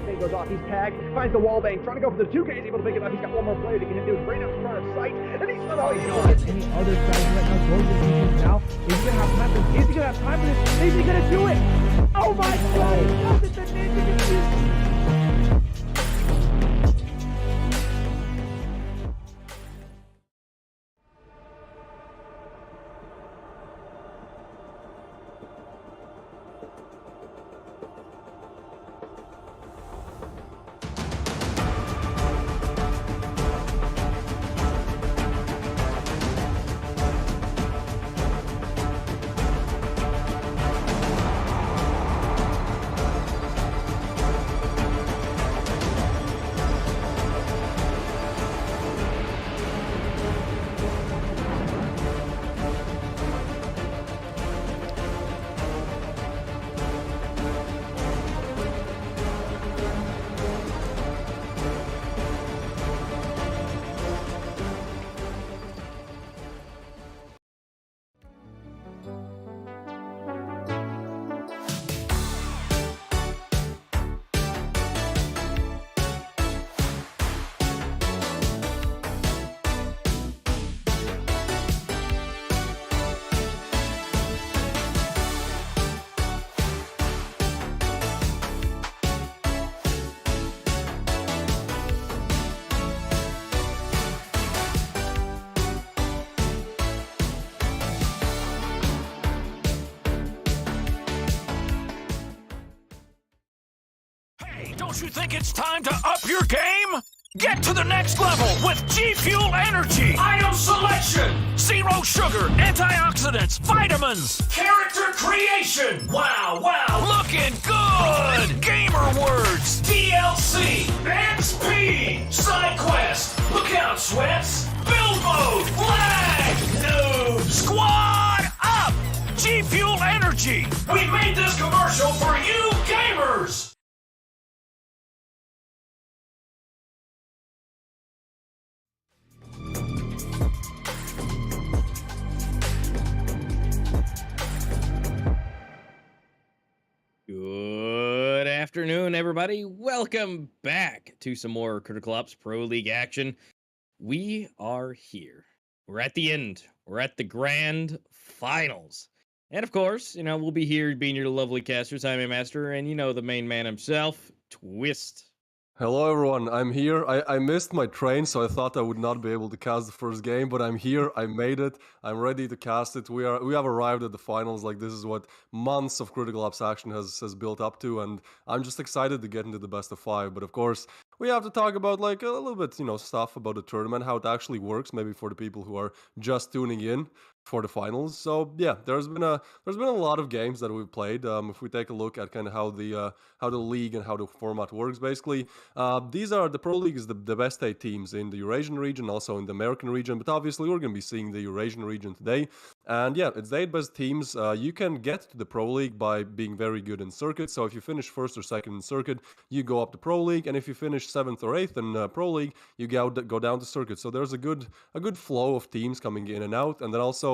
Thing goes off, he's tagged, finds the wall bang, trying to go for the 2K, he's able to pick it up, he's got one more player to get into it, right up in front of sight, and he's somehow he's not. Any other strategy right now, going to the defense now. Is he going to have time for this? Is he going to have time for this? Is he going to do it? Oh my god, he does it, the ninja gets Don't you think it's time to up your game? Get to the next level with G Fuel Energy. Item selection, zero sugar, antioxidants, vitamins, character creation. Wow, looking good. Gamer words, DLC, XP, side quest. Look out, sweats. Build mode, flag, no. Squad up. G Fuel Energy. We made this commercial for you gamers. Good afternoon, everybody. Welcome back to some more Critical Ops Pro League action. We are here. We're at the end. We're at the grand finals. And of course, we'll be here being your lovely casters. I'm a master, and the main man himself, Twist. Hello everyone, I'm here. I missed my train, so I thought I would not be able to cast the first game, but I'm here, I made it, I'm ready to cast it. We have arrived at the finals. Like, this is what months of Critical Ops action has built up to, and I'm just excited to get into the best of 5. But of course, we have to talk about like a little bit, stuff about the tournament, how it actually works, maybe for the people who are just tuning in for the finals. So yeah, there's been a lot of games that we've played. If we take a look at kind of how the league and how the format works, basically, these are the Pro League is the best 8 teams in the Eurasian region, also in the American region. But obviously, we're going to be seeing the Eurasian region today. And yeah, it's the 8 best teams. You can get to the Pro League by being very good in Circuit. So if you finish first or second in Circuit, you go up to Pro League, and if you finish 7th or 8th in Pro League, you go down to Circuit. So there's a good flow of teams coming in and out, and then also,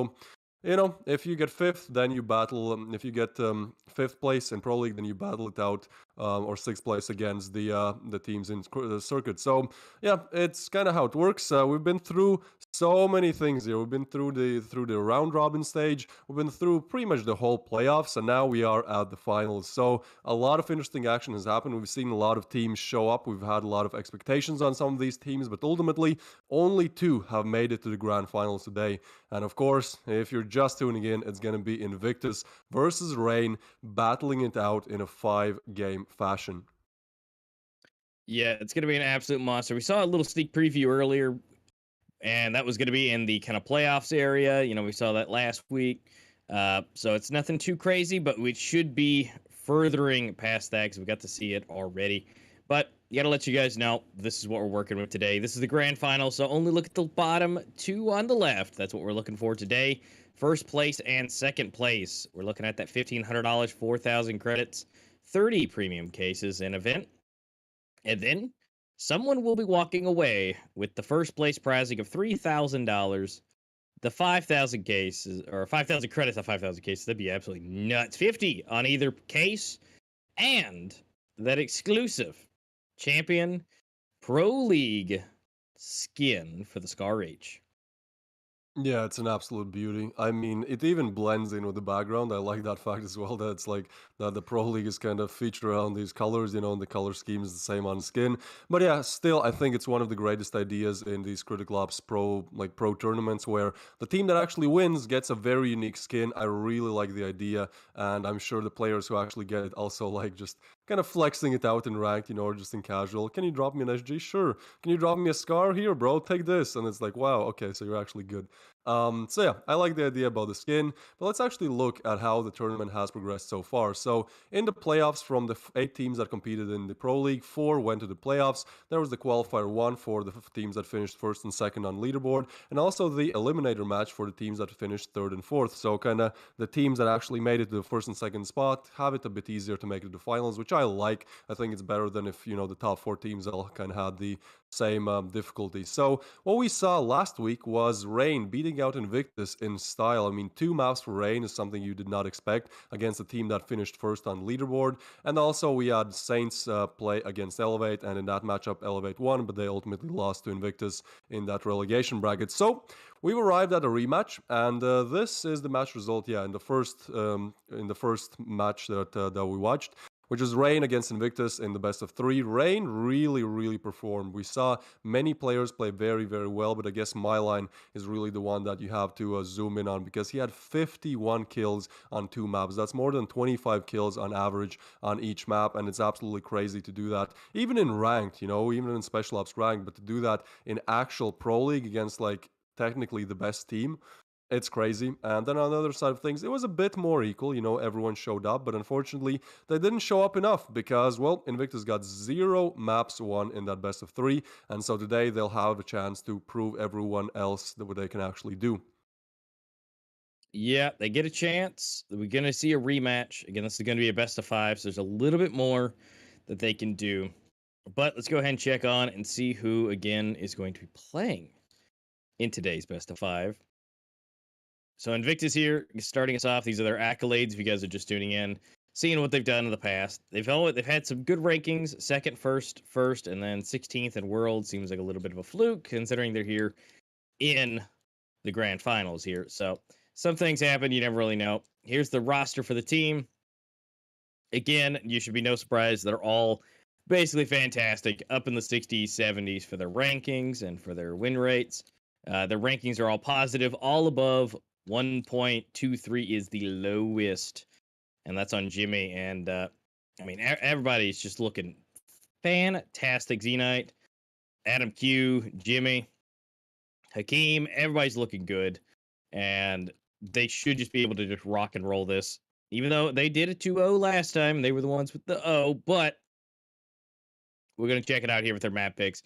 if you get 5th, then you battle. If you get 5th place in Pro League, then you battle it out, or 6th place against the teams in the Circuit. So yeah, it's kind of how it works. We've been through so many things here. We've been through the round robin stage. We've been through pretty much the whole playoffs, and now we are at the finals. So a lot of interesting action has happened. We've seen a lot of teams show up. We've had a lot of expectations on some of these teams, but ultimately only 2 have made it to the grand finals today. And of course, if you're just tuning in, it's going to be INVICTUS versus Reign, battling it out in a 5-game fashion. Yeah, it's going to be an absolute monster. We saw a little sneak preview earlier, and that was going to be in the kind of playoffs area. We saw that last week. So it's nothing too crazy, but we should be furthering past that because we got to see it already. But you got to let you guys know, this is what we're working with today. This is the grand final, so only look at the bottom 2 on the left. That's what we're looking for today. First place and second place. We're looking at that $1,500, 4,000 credits, 30 premium cases in event. And then someone will be walking away with the first place prizing of $3,000, the 5,000 cases, or 5,000 credits, not 5,000 cases. That'd be absolutely nuts. 50 on either case, and that exclusive champion Pro League skin for the Scar H. Yeah, it's an absolute beauty. I mean, it even blends in with the background. I like that fact as well, that it's like that the Pro League is kind of featured around these colors, and the color scheme is the same on skin. But yeah, still, I think it's one of the greatest ideas in these Critical Ops pro tournaments, where the team that actually wins gets a very unique skin. I really like the idea, and I'm sure the players who actually get it also like just kind of flexing it out in ranked, or just in casual. Can you drop me an SG? Sure. Can you drop me a Scar? Here, bro, take this. And it's like, wow, okay, so you're actually good. So yeah, I like the idea about the skin, but let's actually look at how the tournament has progressed so far. So in the playoffs, from the 8 teams that competed in the Pro League, 4 went to the playoffs. There was the qualifier 1 for the teams that finished first and second on leaderboard, and also the eliminator match for the teams that finished third and fourth. So kind of the teams that actually made it to the first and second spot have it a bit easier to make it to the finals, which I like. I think it's better than if the top 4 teams all kind of had the same difficulty. So what we saw last week was Rain beating out Invictus in style. I mean, 2 maps for Rain is something you did not expect against a team that finished first on leaderboard. And also we had Saints play against Elevate, and in that matchup Elevate won, but they ultimately lost to Invictus in that relegation bracket. So we've arrived at a rematch, and this is the match result. Yeah, in the first match that we watched, which is Rain against Invictus in the best of 3. Rain really, really performed. We saw many players play very, very well, but I guess Myline is really the one that you have to zoom in on, because he had 51 kills on 2 maps. That's more than 25 kills on average on each map, and it's absolutely crazy to do that, even in ranked, even in Special Ops ranked, but to do that in actual Pro League against, like, technically the best team. It's crazy. And then on the other side of things, it was a bit more equal. Everyone showed up, but unfortunately, they didn't show up enough because, well, Invictus got 0 maps won in that best of 3. And so today they'll have a chance to prove everyone else that what they can actually do. Yeah, they get a chance. We're going to see a rematch. Again, this is going to be a best of 5, so there's a little bit more that they can do. But let's go ahead and check on and see who, again, is going to be playing in today's best of 5. So Invictus here, starting us off. These are their accolades. If you guys are just tuning in, seeing what they've done in the past, they've had some good rankings: second, first, and then 16th in World. Seems like a little bit of a fluke considering they're here in the grand finals here. So some things happen. You never really know. Here's the roster for the team. Again, you should be no surprise. They're all basically fantastic, up in the 60s, 70s for their rankings and for their win rates. Their rankings are all positive, all above 1.23 is the lowest, and that's on Jimmy. And everybody's just looking fantastic. Z-Knight, Adam Q, Jimmy, Hakeem, everybody's looking good, and they should just be able to just rock and roll this. Even though they did a 2-0 last time, they were the ones with the O, but we're going to check it out here with their map picks.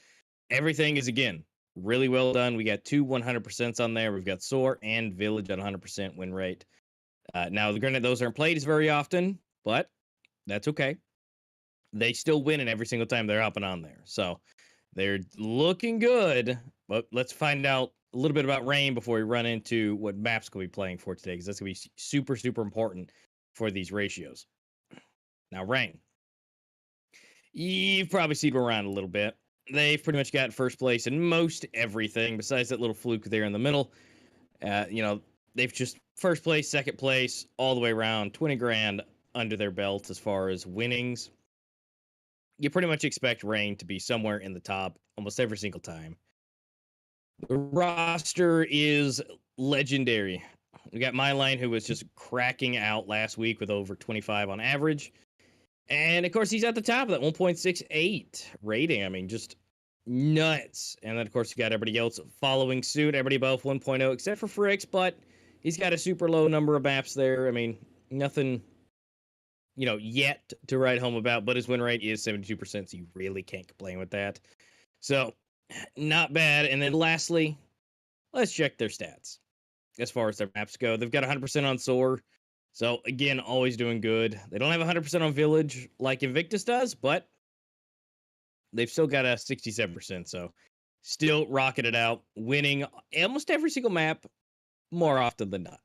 Everything is, again, really well done. We got 2 100% on there. We've got Soar and Village at 100% win rate. Now, granted, those aren't played as very often, but that's okay. They still win in every single time they're hopping on there. So they're looking good. But let's find out a little bit about Rain before we run into what maps we'll be playing for today, because that's going to be super, super important for these ratios. Now, Rain, you've probably seen them around a little bit. They've pretty much got first place in most everything, besides that little fluke there in the middle. They've just first place, second place, all the way around, 20 grand under their belt as far as winnings. You pretty much expect Rain to be somewhere in the top almost every single time. The roster is legendary. We got Myline, who was just cracking out last week with over 25 on average. And, of course, he's at the top of that 1.68 rating. I mean, just nuts. And then, of course, you got everybody else following suit, everybody above 1.0, except for Fricks, but he's got a super low number of maps there. I mean, nothing, yet to write home about, but his win rate is 72%, so you really can't complain with that. So, not bad. And then, lastly, let's check their stats as far as their maps go. They've got 100% on Soar. So, again, always doing good. They don't have 100% on Village like Invictus does, but they've still got a 67%. So, still rocking it out, winning almost every single map more often than not.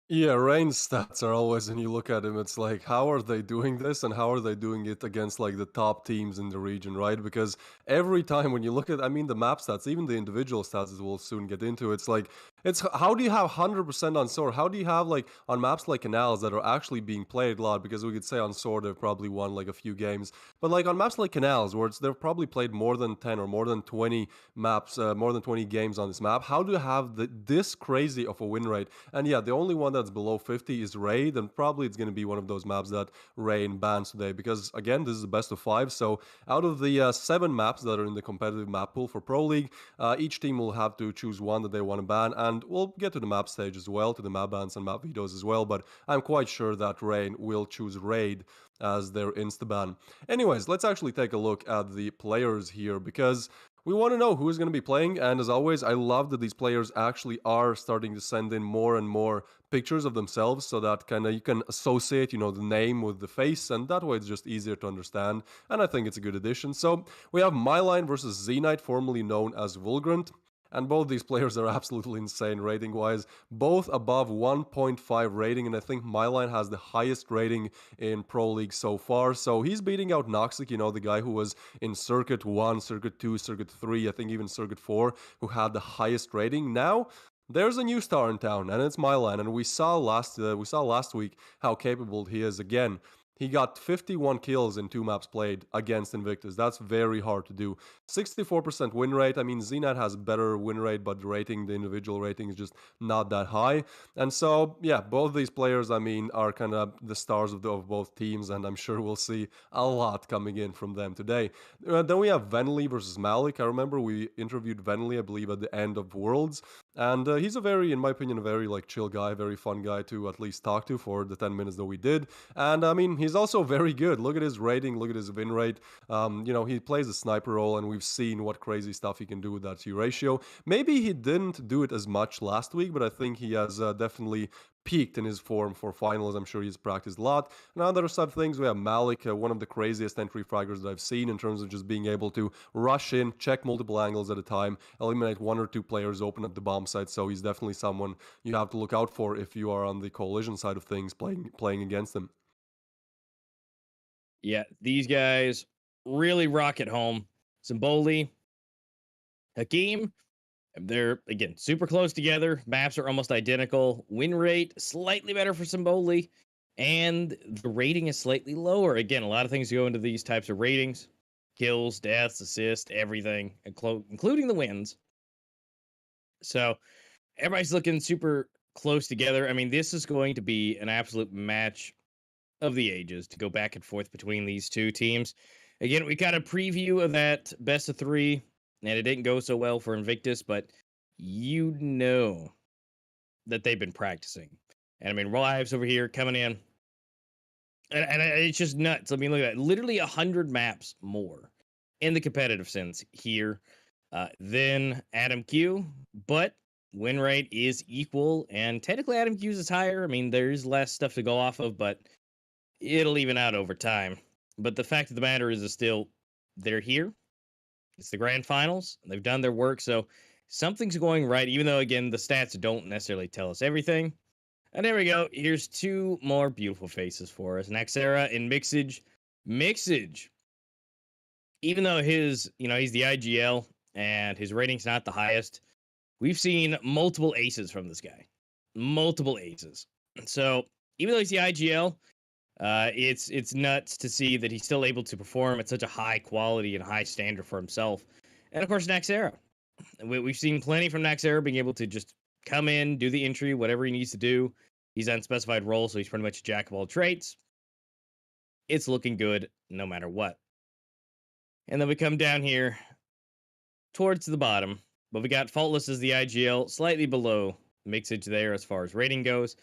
Yeah, Rain's stats are always, when you look at him, it's like, how are they doing this and how are they doing it against like the top teams in the region, right? Because every time when you look at, I mean, the map stats, even the individual stats, as we'll soon get into, it's like, it's how do you have 100% on Soar? How do you have like on maps like Canals that are actually being played a lot? Because we could say on Soar they've probably won like a few games, but like on maps like Canals, where they've probably played more than 10 or more than 20 maps, more than 20 games on this map, how do you have this crazy of a win rate? And yeah, the only one that's below 50 is Raid, and probably it's going to be one of those maps that Rain bans today because, again, this is the best of 5. So, out of the 7 maps that are in the competitive map pool for Pro League, each team will have to choose one that they want to ban, and we'll get to the map stage as well, to the map bans and map vetoes as well. But I'm quite sure that Rain will choose Raid as their insta ban. Anyways, let's actually take a look at the players here because we want to know who is going to be playing, and as always, I love that these players actually are starting to send in more and more pictures of themselves so that kind of you can associate, the name with the face, and that way it's just easier to understand, and I think it's a good addition. So we have Myline versus Z-Knight, formerly known as Vulgrant. And both these players are absolutely insane rating wise, both above 1.5 rating. And I think Myline has the highest rating in Pro League so far. So he's beating out Noxic, the guy who was in Circuit 1, Circuit 2, Circuit 3, I think even Circuit 4, who had the highest rating. Now, there's a new star in town, and it's Myline. And we saw last week how capable he is again. He got 51 kills in 2 maps played against Invictus. That's very hard to do. 64% win rate. I mean, Zenat has better win rate, but the individual rating is just not that high. And so, yeah, both these players, I mean, are kind of the stars of both teams, and I'm sure we'll see a lot coming in from them today. Then we have Venly versus Malik. I remember we interviewed Venly, I believe, at the end of Worlds. And he's in my opinion, a very like chill guy, very fun guy to at least talk to for the 10 minutes that we did. And I mean, he's also very good. Look at his rating, look at his win rate. He plays a sniper role, and we've seen what crazy stuff he can do with that T ratio. Maybe he didn't do it as much last week, but I think he has definitely peaked in his form for finals. I'm sure he's practiced a lot. And other sub things, we have Malik, one of the craziest entry fraggers that I've seen in terms of just being able to rush in, check multiple angles at a time, eliminate 1 or 2 players, open up the bomb site. So he's definitely someone you have to look out for if you are on the coalition side of things playing against him. Yeah, these guys really rock at home. Symboli, Hakeem, they're, again, super close together. Maps are almost identical. Win rate, slightly better for Symboli. And the rating is slightly lower. Again, a lot of things go into these types of ratings. Kills, deaths, assists, everything, including the wins. So everybody's looking super close together. I mean, this is going to be an absolute match of the ages to go back and forth between these two teams. Again, we got a preview of that best of 3, and it didn't go so well for Invictus, but you know that they've been practicing. And I mean, Lives over here coming in, and it's just nuts. I mean, look at that. Literally 100 maps more in the competitive sense here than Adam Q, but win rate is equal, and technically Adam Q's is higher. I mean, there's less stuff to go off of, but it'll even out over time. But the fact of the matter is still, they're here. It's the grand finals. And they've done their work, so something's going right, even though, again, the stats don't necessarily tell us everything. And there we go. Here's 2 more beautiful faces for us. Naxera and Mixage. Mixage, even though he's the IGL and his rating's not the highest, we've seen multiple aces from this guy. Multiple aces. So even though he's the IGL, it's nuts to see that he's still able to perform at such a high quality and high standard for himself. And of course, Naxera. We've seen plenty from Naxera being able to just come in, do the entry, whatever he needs to do. He's on specified role, so he's pretty much a jack of all trades. It's looking good no matter what. And then we come down here towards the bottom, but we got Faultless as the IGL, slightly below Mixage there as far as rating goes,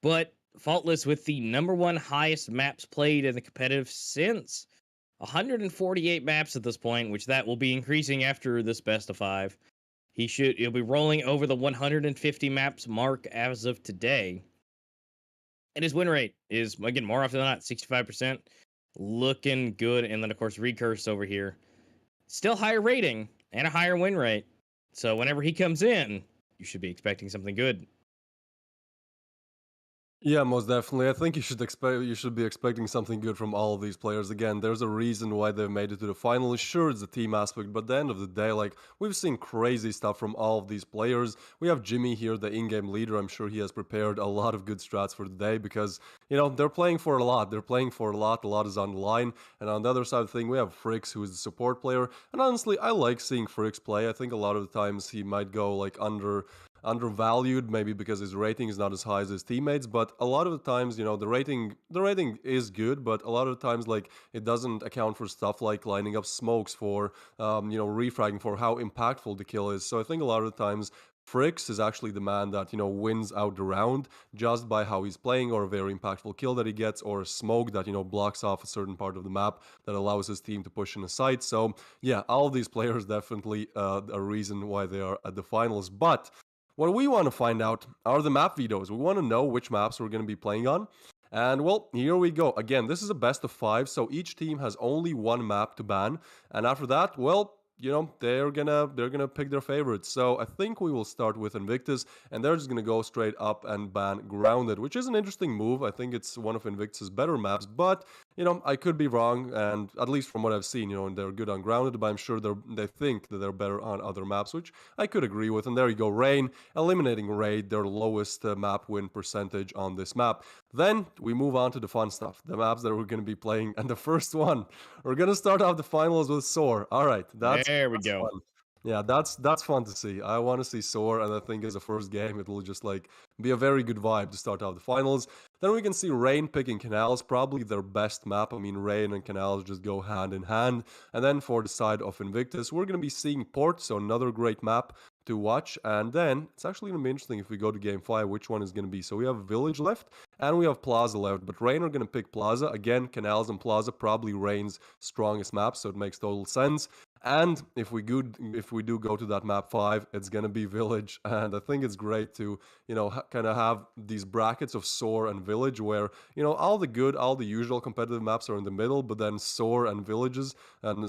but Faultless with the #1 highest maps played in the competitive since 148 maps at this point, which that will be increasing after this best of 5. He'll be rolling over the 150 maps mark as of today. And his win rate is, again, more often than not, 65%. Looking good. And then, of course, Recurse over here. Still higher rating and a higher win rate. So whenever he comes in, you should be expecting something good. Yeah, most definitely. I think you should be expecting something good from all of these players. Again, there's a reason why they've made it to the finals. Sure, it's the team aspect, but at the end of the day, like we've seen crazy stuff from all of these players. We have Jimmy here, the in-game leader. I'm sure he has prepared a lot of good strats for the day because they're playing for a lot. They're playing for a lot. A lot is on the line. And on the other side of the thing, we have Fricks, who is the support player. And honestly, I like seeing Fricks play. I think a lot of the times he might go like undervalued, maybe because his rating is not as high as his teammates. But a lot of the times, the rating is good, but a lot of the times, like it doesn't account for stuff like lining up smokes for refragging, for how impactful the kill is. So I think a lot of the times Fricks is actually the man that wins out the round just by how he's playing, or a very impactful kill that he gets, or a smoke that blocks off a certain part of the map that allows his team to push in a site. So yeah, all of these players definitely a reason why they are at the finals. But what we want to find out are the map vetoes. We want to know which maps we're going to be playing on. And well, here we go. Again, this is a best of 5, so each team has only one map to ban. And after that, well, they're gonna pick their favorites. So I think we will start with Invictus, and they're just gonna go straight up and ban Grounded, which is an interesting move. I think it's one of Invictus's better maps, but I could be wrong, and at least from what I've seen, they're good on Grounded, but I'm sure they think that they're better on other maps, which I could agree with. And there you go, Rain, eliminating Raid, their lowest map win percentage on this map. Then we move on to the fun stuff, the maps that we're going to be playing. And the first one, we're going to start off the finals with Soar. All right, There we that's go. fun. Yeah, that's fun to see. I want to see Soar, and I think as a first game, it will just like be a very good vibe to start out the finals. Then we can see Rain picking Canals, probably their best map. I mean, Rain and Canals just go hand in hand. And then for the side of Invictus, we're going to be seeing Port, so another great map to watch. And then it's actually going to be interesting if we go to game 5, which one is going to be. So we have Village left and we have Plaza left, but Rain are going to pick Plaza. Again, Canals and Plaza, probably Rain's strongest map, so it makes total sense. And if we do go to that map 5, it's gonna be Village, and I think it's great to kind of have these brackets of Soar and Village, where all the usual competitive maps are in the middle, but then Soar and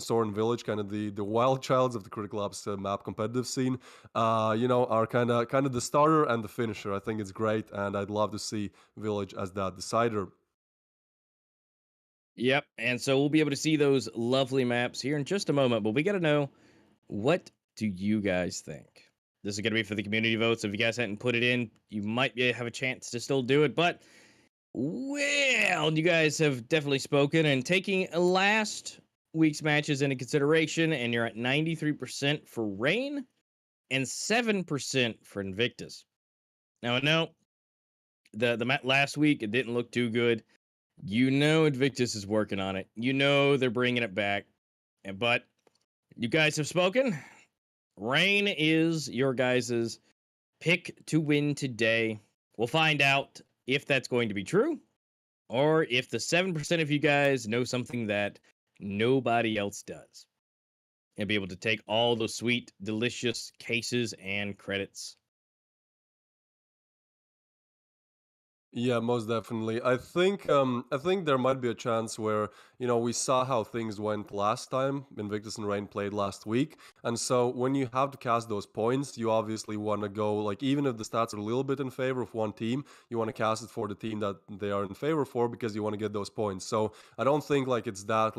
Soar and Village, kind of the wild childs of the Critical Ops map competitive scene, are kind of the starter and the finisher. I think it's great, and I'd love to see Village as that decider. Yep. And so we'll be able to see those lovely maps here in just a moment. But we got to know, what do you guys think? This is going to be for the community votes. If you guys hadn't put it in, you might have a chance to still do it. But, well, you guys have definitely spoken. And taking last week's matches into consideration, and you're at 93% for Rain and 7% for Invictus. Now, I know the last week, it didn't look too good. Invictus is working on it. They're bringing it back. But you guys have spoken. Rain is your guys' pick to win today. We'll find out if that's going to be true, or if the 7% of you guys know something that nobody else does, and be able to take all those sweet, delicious cases and credits. Yeah, most definitely. I think there might be a chance where, we saw how things went last time Invictus and Rain played last week. And so when you have to cast those points, you obviously want to go, like, even if the stats are a little bit in favor of one team, you want to cast it for the team that they are in favor for, because you want to get those points. So I don't think like it's that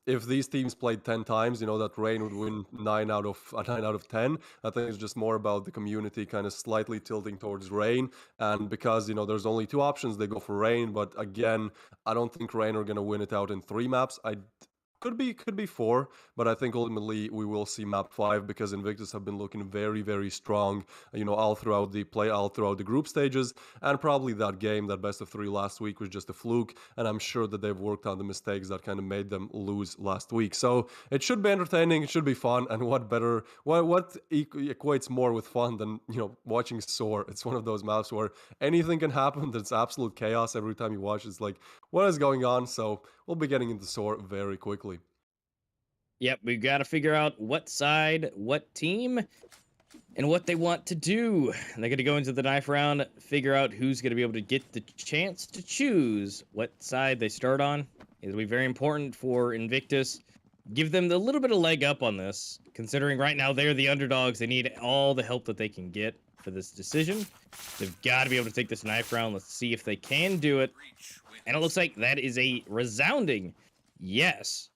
if these teams played 10 times, that Rain would win 9 out of 10. I think it's just more about the community kind of slightly tilting towards Rain. And because, there's only 2 options, they go for Rain. But again, I don't think Rain are going to win it out in 3 maps. Could be 4, but I think ultimately we will see map 5, because Invictus have been looking very, very strong, all throughout the group stages. And probably that game, that best of 3 last week, was just a fluke, and I'm sure that they've worked on the mistakes that kind of made them lose last week. So it should be entertaining, it should be fun, and what equates more with fun than watching Soar? It's one of those maps where anything can happen. There's absolute chaos every time you watch. It's like, what is going on? So we'll be getting into Soar very quickly. Yep, we've got to figure out what side, what team, and what they want to do. They're going to go into the knife round, figure out who's going to be able to get the chance to choose what side they start on. It'll be very important for Invictus. give them a little bit of leg up on this, considering right now they're the underdogs. They need all the help that they can get for this decision. They've got to be able to take this knife round. Let's see if they can do it. And it looks like that is a resounding yes.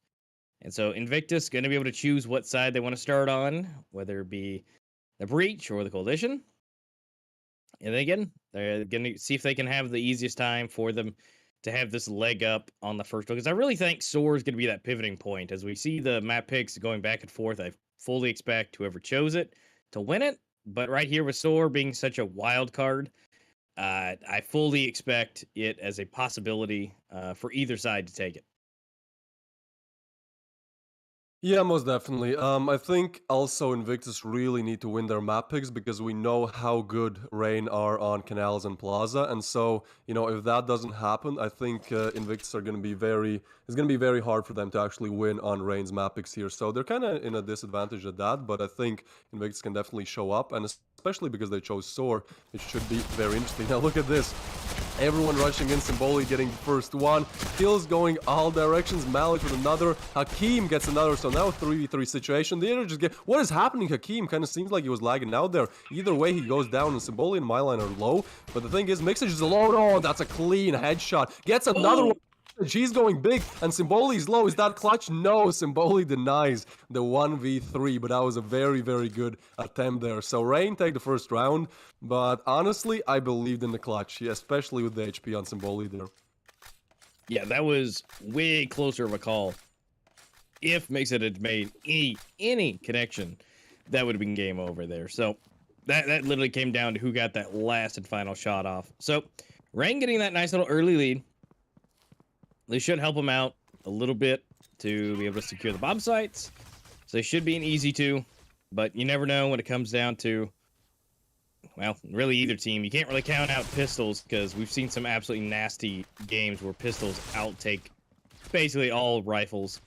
And so Invictus going to be able to choose what side they want to start on, whether it be the Breach or the Coalition. And then again, they're going to see if they can have the easiest time for them to have this leg up on the first one. Because I really think Soar is going to be that pivoting point. As we see the map picks going back and forth, I fully expect whoever chose it to win it. But right here with Soar being such a wild card, I fully expect it as a possibility for either side to take it. Yeah, most definitely. I think also Invictus really need to win their map picks because we know how good Rain are on Canals and Plaza, and so if that doesn't happen, I think Invictus are going to be it's going to be very hard for them to actually win on Rain's map picks here. So they're kind of in a disadvantage at that, but I think Invictus can definitely show up, and especially because they chose Soar, it should be very interesting. Now look at this. Everyone rushing in, Symboli getting the first one, kills going all directions, Malik with another, Hakim gets another, so now a 3v3 situation. The other just what is happening? Hakim kind of seems like he was lagging out there. Either way, he goes down, and Symboli and Myline are low, but the thing is, Mixage is alone. Oh, that's a clean headshot. Gets another one. She's going big, and Symboli's low. Is that clutch? No, Symboli denies the 1v3, but that was a very, very good attempt there. So Rain take the first round, but honestly, I believed in the clutch, especially with the HP on Symboli there. Yeah, that was way closer of a call. If Mixit had made any connection, that would have been game over there. So that literally came down to who got that last and final shot off. So Rain getting that nice little early lead. They should help them out a little bit to be able to secure the bomb sites. So they should be an easy 2, but you never know when it comes down to, well, really either team. You can't really count out pistols because we've seen some absolutely nasty games where pistols outtake basically all rifles.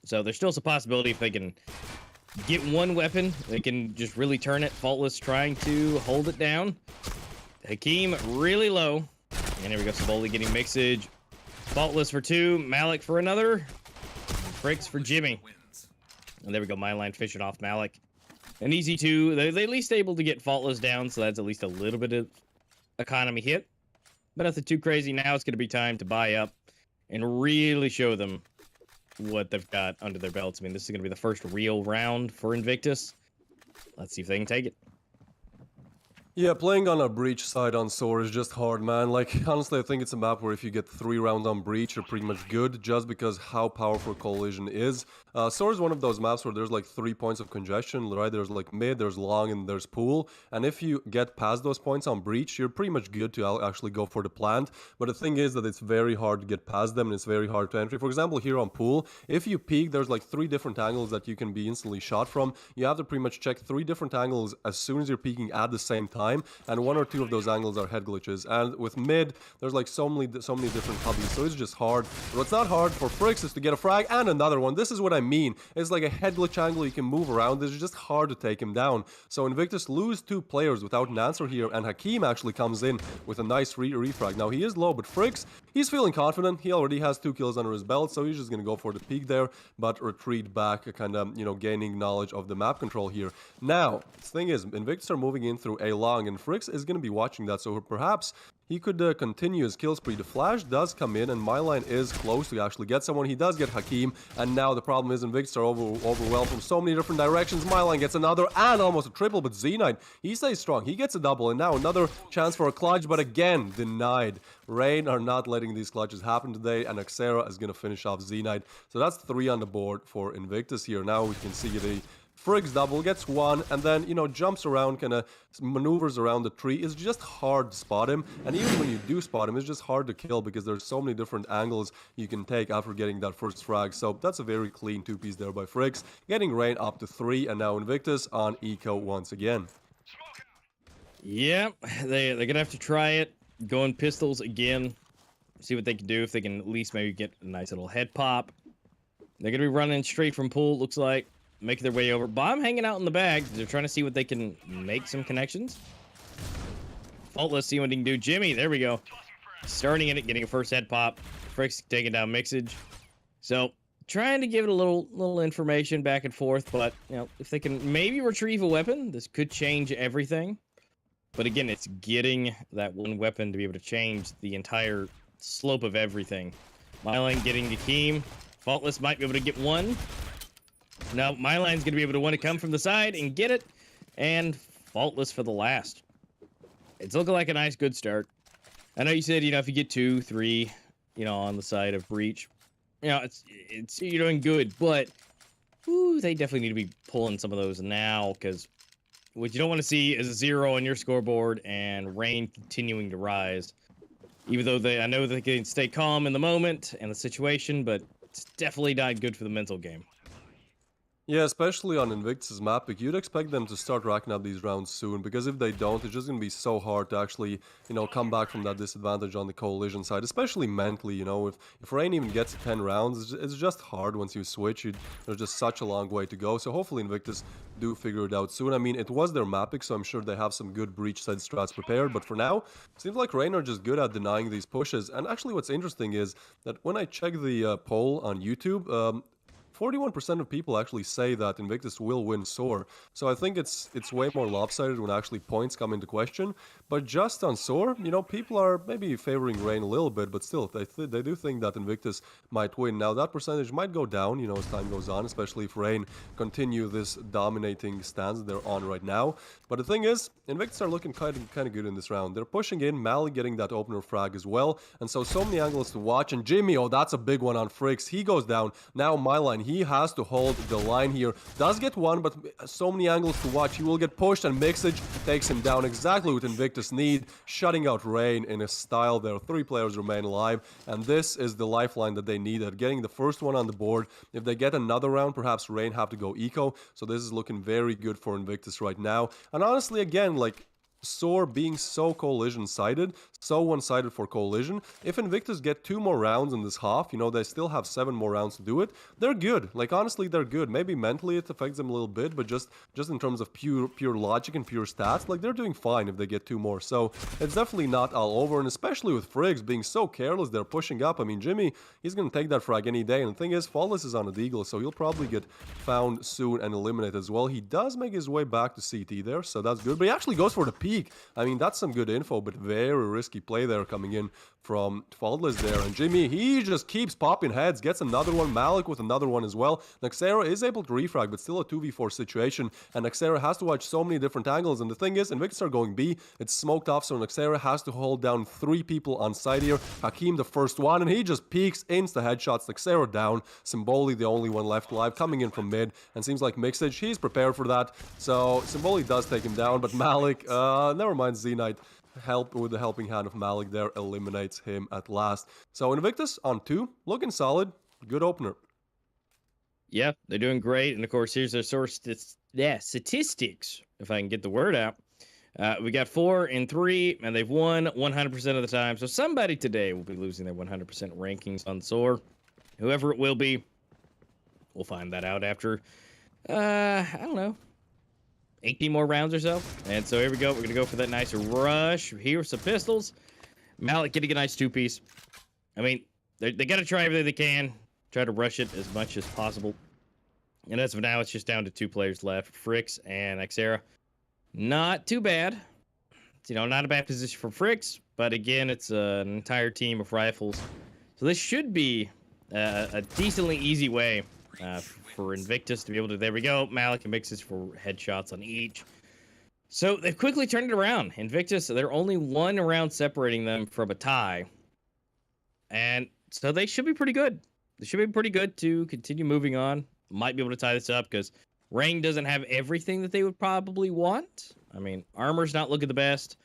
So there's still a possibility if they can get one weapon, they can just really turn it. Faultless trying to hold it down. Hakim really low. And here we go, Symboli getting Mixage. Faultless for 2, Malik for another, and Fricks for Jimmy. And there we go, Myline fishing off Malik. An easy 2. They're at least able to get Faultless down, so that's at least a little bit of economy hit. But nothing too crazy. Now it's going to be time to buy up and really show them what they've got under their belts. I mean, this is going to be the first real round for Invictus. Let's see if they can take it. Yeah, playing on a Breach side on Soar is just hard, man. Like, honestly, I think it's a map where if you get 3 rounds on Breach, you're pretty much good, just because how powerful Collision is. Soar is one of those maps where there's like 3 points of congestion, right? There's like mid, there's long, and there's pool. And if you get past those points on Breach, you're pretty much good to actually go for the plant. But the thing is that it's very hard to get past them, and it's very hard to entry. For example, here on pool, if you peek, there's like 3 different angles that you can be instantly shot from. You have to pretty much check 3 different angles as soon as you're peeking at the same time. And 1 or 2 of those angles are head glitches. And with mid, there's like so many different hubbies, so it's just hard. But what's not hard for Fricks is to get a frag and another one. This is what I mean. It's like a head glitch angle you can move around. It's just hard to take him down. So Invictus lose 2 players without an answer here, and Hakim actually comes in with a nice refrag. Now he is low, but Fricks, he's feeling confident. He already has 2 kills under his belt, so he's just gonna go for the peak there, but retreat back, kind of, gaining knowledge of the map control here. Now, the thing is, Invictus are moving in through A long, and Fricks is going to be watching that, so perhaps he could continue his kill spree. The flash does come in, and Myline is close to actually get someone. He does get Hakim, and now the problem is Invictus are overwhelmed from so many different directions. Myline gets another and almost a triple, but Z-Knight, he stays strong. He gets a double, and now another chance for a clutch, but again, denied. Rain are not letting these clutches happen today, and Axera is going to finish off Z-Knight. So that's 3 on the board for Invictus here. Now we can see the Friggs double, gets 1, and then, jumps around, kind of maneuvers around the tree. It's just hard to spot him, and even when you do spot him, it's just hard to kill because there's so many different angles you can take after getting that first frag. So that's a very clean 2-piece there by Friggs, getting Rain up to 3, and now Invictus on Eco once again. Yep, they're going to have to try it, going pistols again, see what they can do, if they can at least maybe get a nice little head pop. They're going to be running straight from pool, looks like. Making their way over. Bomb hanging out in the bag. They're trying to see what they can make some connections. Faultless, see what he can do. Jimmy, there we go. Starting in it, getting a first head pop. Fricks taking down Mixage. So, trying to give it a little information back and forth, but you know, if they can maybe retrieve a weapon, this could change everything. But again, it's getting that one weapon to be able to change the entire slope of everything. Myline getting the Keem. Faultless might be able to get one. No, Myline's going to be able to want to come from the side and get it. And Faultless for the last. It's looking like a nice, good start. I know you said, if you get 2, 3, on the side of Breach, it's you're doing good. But, they definitely need to be pulling some of those now, because what you don't want to see is a 0 on your scoreboard and Rain continuing to rise. Even though I know they can stay calm in the moment and the situation, but it's definitely not good for the mental game. Yeah, especially on Invictus' map, you'd expect them to start racking up these rounds soon, because if they don't, it's just going to be so hard to actually, come back from that disadvantage on the Coalition side, especially mentally, if Rain even gets 10 rounds, it's just hard once you switch. There's just such a long way to go, so hopefully Invictus do figure it out soon. I mean, it was their map pick, so I'm sure they have some good Breach side strats prepared, but for now, it seems like Rain are just good at denying these pushes. And actually what's interesting is that when I check the poll on YouTube, 41% of people actually say that Invictus will win Soar, so I think it's way more lopsided when actually points come into question. But just on Soar, people are maybe favoring Rain a little bit, but still, they do think that Invictus might win. Now, that percentage might go down, as time goes on, especially if Rain continue this dominating stance they're on right now. But the thing is, Invictus are looking kind of good in this round. They're pushing in, Malik getting that opener frag as well, and so many angles to watch. And Jimmy, that's a big one on Fricks. He goes down. Now Myline, he has to hold the line here. Does get one, but so many angles to watch. He will get pushed, and Mixage takes him down. Exactly what Invictus need, shutting out Rain in a style. There are 3 players remain alive, and this is the lifeline that they needed. Getting the first one on the board. If they get another round, perhaps Rain have to go eco. So this is looking very good for Invictus right now. And honestly, again, like, Soar being so Coalition-sided, so one-sided for Coalition, if Invictus get 2 more rounds in this half, they still have 7 more rounds to do it, they're good. Like, honestly, they're good. Maybe mentally it affects them a little bit, but just in terms of pure logic and pure stats, like, they're doing fine if they get 2 more. So, it's definitely not all over, and especially with Friggs being so careless, they're pushing up. I mean, Jimmy, he's gonna take that frag any day, and the thing is, Faultless is on a deagle, so he'll probably get found soon and eliminated as well. He does make his way back to CT there, so that's good, but he actually goes for the peak. I mean, that's some good info, but very risky play there coming in from Faultless there. And Jimmy, he just keeps popping heads, gets another one, Malik with another one as well. Nexera is able to refrag, but still a 2v4 situation, and Nexera has to watch so many different angles. And the thing is, Invictus are going B, it's smoked off, so Nexera has to hold down 3 people on site here. Hakim the first one, and he just peeks, insta headshots, Nexera down. Symboli the only one left alive, coming in from mid, and seems like Mixage, he's prepared for that. So Symboli does take him down, but Malik, never mind, Z-Knight with the helping hand of Malik there eliminates him at last. So Invictus on 2, looking solid, good opener. Yeah, they're doing great, and of course here's their source statistics, if I can get the word out. We got 4 and 3, and they've won 100% of the time. So somebody today will be losing their 100% rankings on Soar. Whoever it will be, we'll find that out after I don't know, 18 more rounds or so. And so here we go. We're going to go for that nice rush. Here's some pistols. Malik getting a nice 2-piece. I mean, they got to try everything they can. Try to rush it as much as possible. And as of now, it's just down to 2 players left. Fricks and Xera. Not too bad. It's, not a bad position for Fricks. But again, it's an entire team of rifles. So this should be a decently easy way for Invictus to be able to. There we go. Malik and Mixes for headshots on each. So they've quickly turned it around. Invictus, they're only 1 round separating them from a tie. And so they should be pretty good. They should be pretty good to continue moving on. Might be able to tie this up because Rain doesn't have everything that they would probably want. I mean, armor's not looking the best.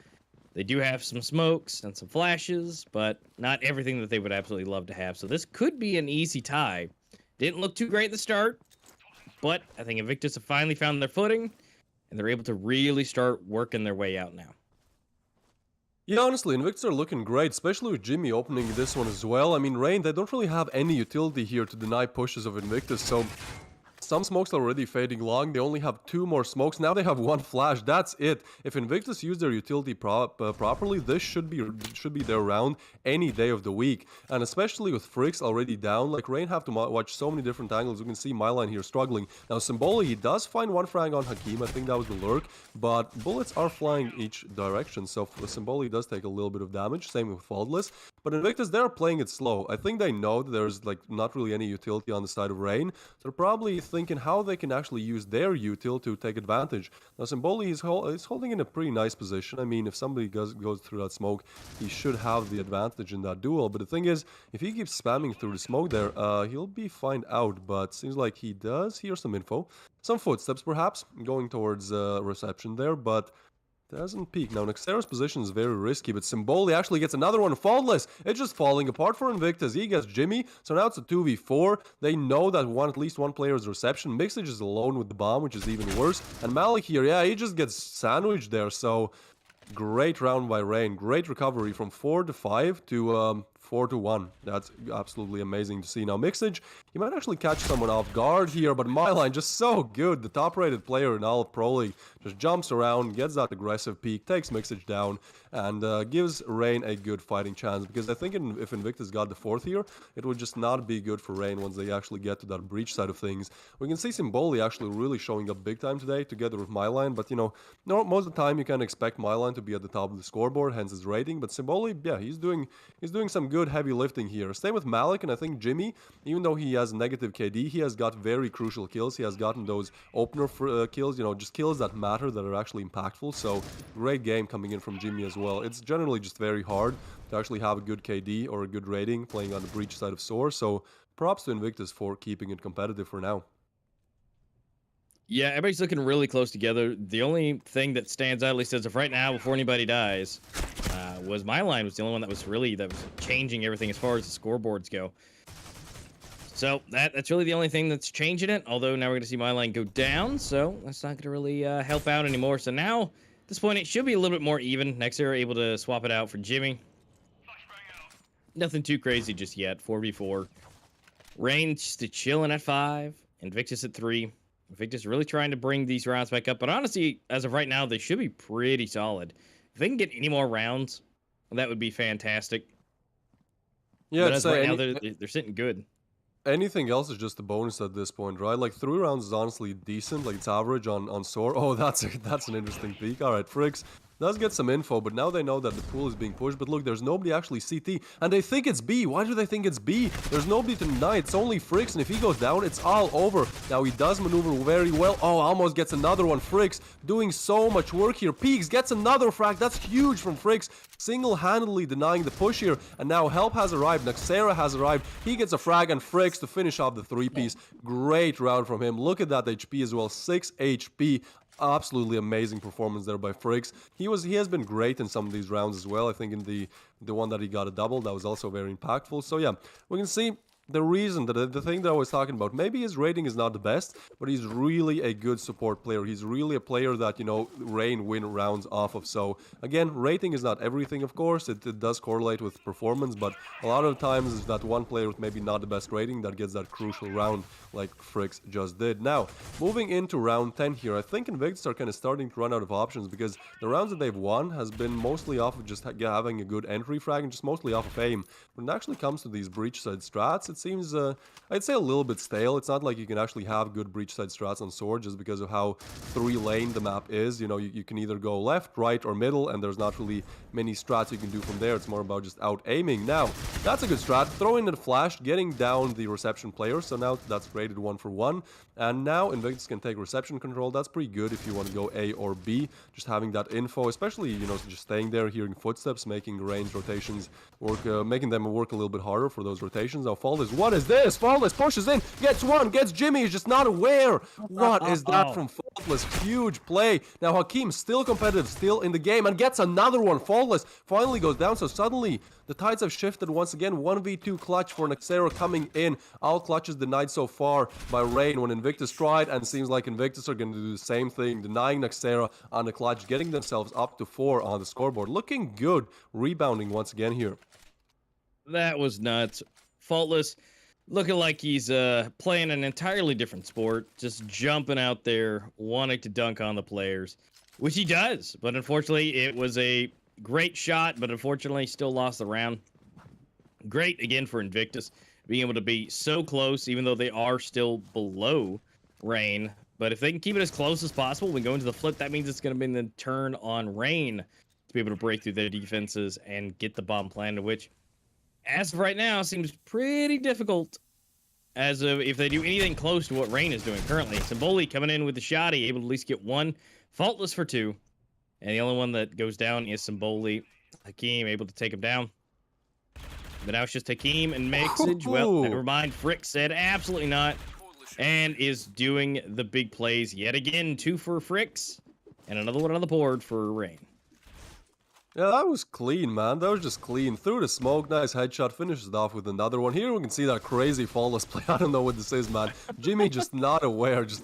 They do have some smokes and some flashes, but not everything that they would absolutely love to have. So this could be an easy tie. Didn't look too great at the start, but I think Invictus have finally found their footing, and they're able to really start working their way out now. Yeah, honestly, Invictus are looking great, especially with Jimmy opening this one as well. I mean, Rain, they don't really have any utility here to deny pushes of Invictus, so Some smokes are already fading long. They only have 2 more smokes. Now they have 1 flash. That's it. If Invictus use their utility properly, this should be their round any day of the week. And especially with Fricks already down, like Rain have to watch so many different angles. You can see Myline here struggling. Now Symboli, he does find 1 frag on Hakim. I think that was the lurk. But bullets are flying each direction. So Symboli does take a little bit of damage. Same with Faultless. But Invictus, they're playing it slow. I think they know that there's like not really any utility on the side of Rain. So they're probably thinking how they can actually use their util to take advantage. Now Symboli is holding in a pretty nice position. I mean, if somebody goes through that smoke, he should have the advantage in that duel. But the thing is, if he keeps spamming through the smoke there, he'll be found out. But seems like he does hear some info. Some footsteps perhaps, going towards reception there, but doesn't peek. Now, Nexera's position is very risky, but Symboli actually gets another one faultless. It's just falling apart for Invictus. He gets Jimmy, so now it's a 2v4. They know that at least one player is reception. Mixage is alone with the bomb, which is even worse. And Malik here, yeah, he just gets sandwiched there, so great round by Rain. Great recovery from 4-5 to 4-1. That's absolutely amazing to see. Now Mixage, he might actually catch someone off guard here, but Myline just so good. The top-rated player in all Pro League just jumps around, gets that aggressive peek, takes Mixage down, and gives Rain a good fighting chance. Because I think if Invictus got the 4th here, it would just not be good for Rain once they actually get to that breach side of things. We can see Symboli actually really showing up big time today, together with Myline, but you know, most of the time you can expect Myline to be at the top of the scoreboard, hence his rating, but Symboli, yeah, he's doing some good heavy lifting here. Same with Malik, and I think Jimmy, even though he has negative KD, he has got very crucial kills. He has gotten those opener kills, you know, just kills that matter, that are actually impactful. So great game coming in from Jimmy as well. It's generally just very hard to actually have a good KD or a good rating playing on the breach side of Soar. So props to Invictus for keeping it competitive for now. Yeah, everybody's looking really close together. The only thing that stands out, at least as of right now, before anybody dies, was Myline was the only one that was changing everything as far as the scoreboards go. So that's really the only thing that's changing it. Although now we're going to see Myline go down, so that's not going to really help out anymore. So now at this point, it should be a little bit more even. Nexera able to swap it out for Jimmy. Nothing too crazy just yet. 4v4. Rain just chilling at 5. Invictus at 3. Invictus really trying to bring these rounds back up. But honestly, as of right now, they should be pretty solid. If they can get any more rounds, that would be fantastic. Yeah, but as of right now, they're sitting good. Anything else is just a bonus at this point, right? Like 3 rounds is honestly decent, like it's average on Soar. Oh, that's an interesting peak. All right, Fricks does get some info, but now they know that the pool is being pushed. But look, there's nobody actually CT, and they think it's B. Why do they think it's B? There's nobody to deny. It's only Fricks, and if he goes down, it's all over. Now he does maneuver very well. Oh, almost gets another one. Fricks doing so much work here. Peaks gets another frag. That's huge from Fricks. Single-handedly denying the push here, and now help has arrived. Nexera has arrived. He gets a frag, and Fricks to finish off the 3-piece. Great round from him. Look at that HP as well. 6 HP. Absolutely amazing performance there by Fricks. He has been great in some of these rounds as well. I think in the one that he got a double, that was also very impactful. So yeah, we can see the reason that the thing that I was talking about, maybe his rating is not the best, but he's really a good support player. He's really a player that, you know, Rain win rounds off of. So again, rating is not everything, of course. It does correlate with performance, but a lot of times it's that one player with maybe not the best rating that gets that crucial round like Fricks just did. Now, moving into round 10 here, I think Invictus are kind of starting to run out of options, because the rounds that they've won has been mostly off of just having a good entry frag and just mostly off of aim. When it actually comes to these breach side strats, it seems, I'd say a little bit stale. It's not like you can actually have good breach side strats on Soar just because of how 3-lane the map is. You know, you can either go left, right, or middle, and there's not really many strats you can do from there. It's more about just out aiming. Now, that's a good strat. Throwing the flash, getting down the reception player. So now that's rated 1 for 1. And now Invictus can take reception control. That's pretty good if you want to go A or B. Just having that info, especially, you know, just staying there, hearing footsteps, making range rotations work, making them work a little bit harder for those rotations. Now, Faultless, what is this? Faultless pushes in, gets one, gets Jimmy, he's just not aware. What is that from Faultless? Huge play. Now, Hakim still competitive, still in the game, and gets another one. Faultless finally goes down, so suddenly the tides have shifted once again. 1v2 clutch for Nexera coming in. All clutches denied so far by Rain when Invictus tried, and seems like Invictus are going to do the same thing, denying Nexera on the clutch, getting themselves up to 4 on the scoreboard. Looking good, rebounding once again here. That was nuts. Faultless, looking like he's playing an entirely different sport, just jumping out there, wanting to dunk on the players, which he does. But unfortunately, it was a great shot, but unfortunately, still lost the round. Great again for Invictus, being able to be so close, even though they are still below Rain. But if they can keep it as close as possible when going to the flip, that means it's going to be the turn on Rain to be able to break through their defenses and get the bomb planted, which, as of right now, seems pretty difficult. As of if they do anything close to what Rain is doing currently. Symboli coming in with the shotty, able to at least get one. Faultless for two. And the only one that goes down is Symboli. Hakeem able to take him down. But now it's just Hakeem and Mixage. Well, never mind. Frick said absolutely not. And is doing the big plays yet again. 2 for Fricks. And another one on the board for Rain. Yeah, that was clean, man. That was just clean. Through the smoke, nice headshot, finishes it off with another one. Here we can see that crazy faultless play. I don't know what this is, man. Jimmy just not aware, just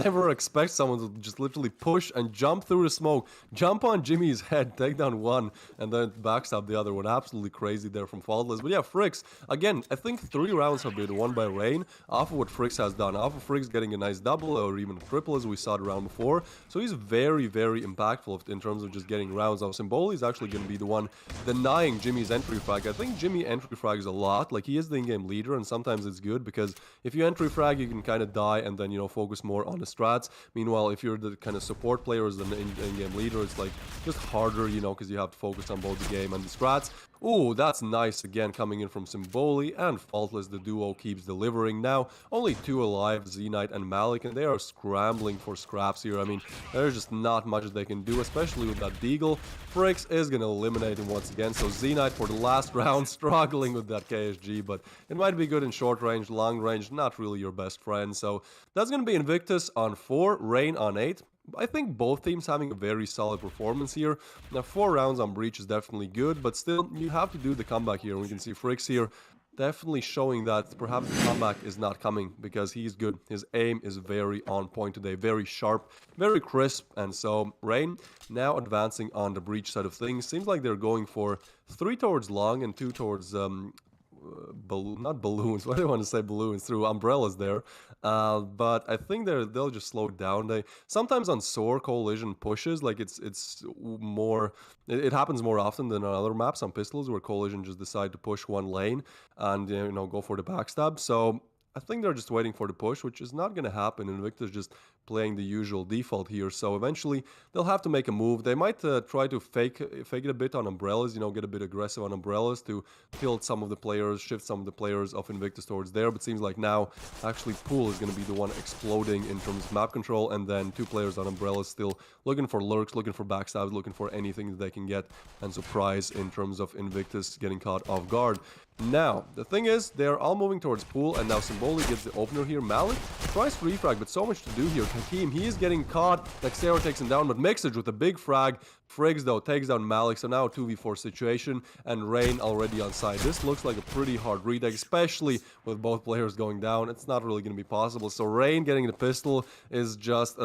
never expect someone to just literally push and jump through the smoke, jump on Jimmy's head, take down one, and then backstab the other one. Absolutely crazy there from faultless. But yeah, Fricks, again, I think 3 rounds have been won by Rain off of what Fricks has done. Off of Fricks getting a nice double or even a triple as we saw the round before. So he's very, very impactful in terms of just getting rounds. Now, Symboli is actually going to be the one denying Jimmy's entry frag. I think Jimmy entry frags a lot. Like, he is the in-game leader, and sometimes it's good because if you entry frag, you can kind of die and then, you know, focus more on the strats. Meanwhile, if you're the kind of support player as an in-game leader, it's like just harder, you know, because you have to focus on both the game and the strats. Ooh, that's nice again coming in from Symboli, and Faultless, the duo keeps delivering. Now, only 2 alive, Z-Knight and Malik, and they are scrambling for scraps here. I mean, there's just not much they can do, especially with that Deagle. Fricks is going to eliminate him once again, so Z-Knight for the last round struggling with that KSG, but it might be good in short range, long range, not really your best friend. So that's going to be Invictus on 4, Rain on 8. I think both teams having a very solid performance here. Now, 4 rounds on Breach is definitely good, but still, you have to do the comeback here. We can see Fricks here definitely showing that perhaps the comeback is not coming because he's good. His aim is very on point today, very sharp, very crisp. And so, Rain now advancing on the Breach side of things. Seems like they're going for 3 towards long and 2 towards not balloons. Why do I want to say balloons? Through umbrellas there. But I think they'll just slow down. They sometimes on Soar Coalition pushes, like it's more. It happens more often than on other maps on pistols where Coalition just decide to push one lane and, you know, go for the backstab. So I think they're just waiting for the push, which is not going to happen. Invictus just playing the usual default here. So eventually they'll have to make a move. They might try to fake it a bit on umbrellas, you know, get a bit aggressive on umbrellas to tilt some of the players, shift some of the players of Invictus towards there. But it seems like now actually Pool is going to be the one exploding in terms of map control. And then 2 players on umbrellas still looking for lurks, looking for backstabs, looking for anything that they can get and surprise in terms of Invictus getting caught off guard. Now, the thing is, they're all moving towards Pool, and now Symboli gets the opener here. Malik tries to refrag, but so much to do here. Hakeem, he is getting caught. Nexero takes him down, but Mixage with a big frag. Friggs, though, takes down Malik, so now a 2v4 situation, and Rain already on side. This looks like a pretty hard retake, especially with both players going down. It's not really going to be possible, so Rain getting the pistol is just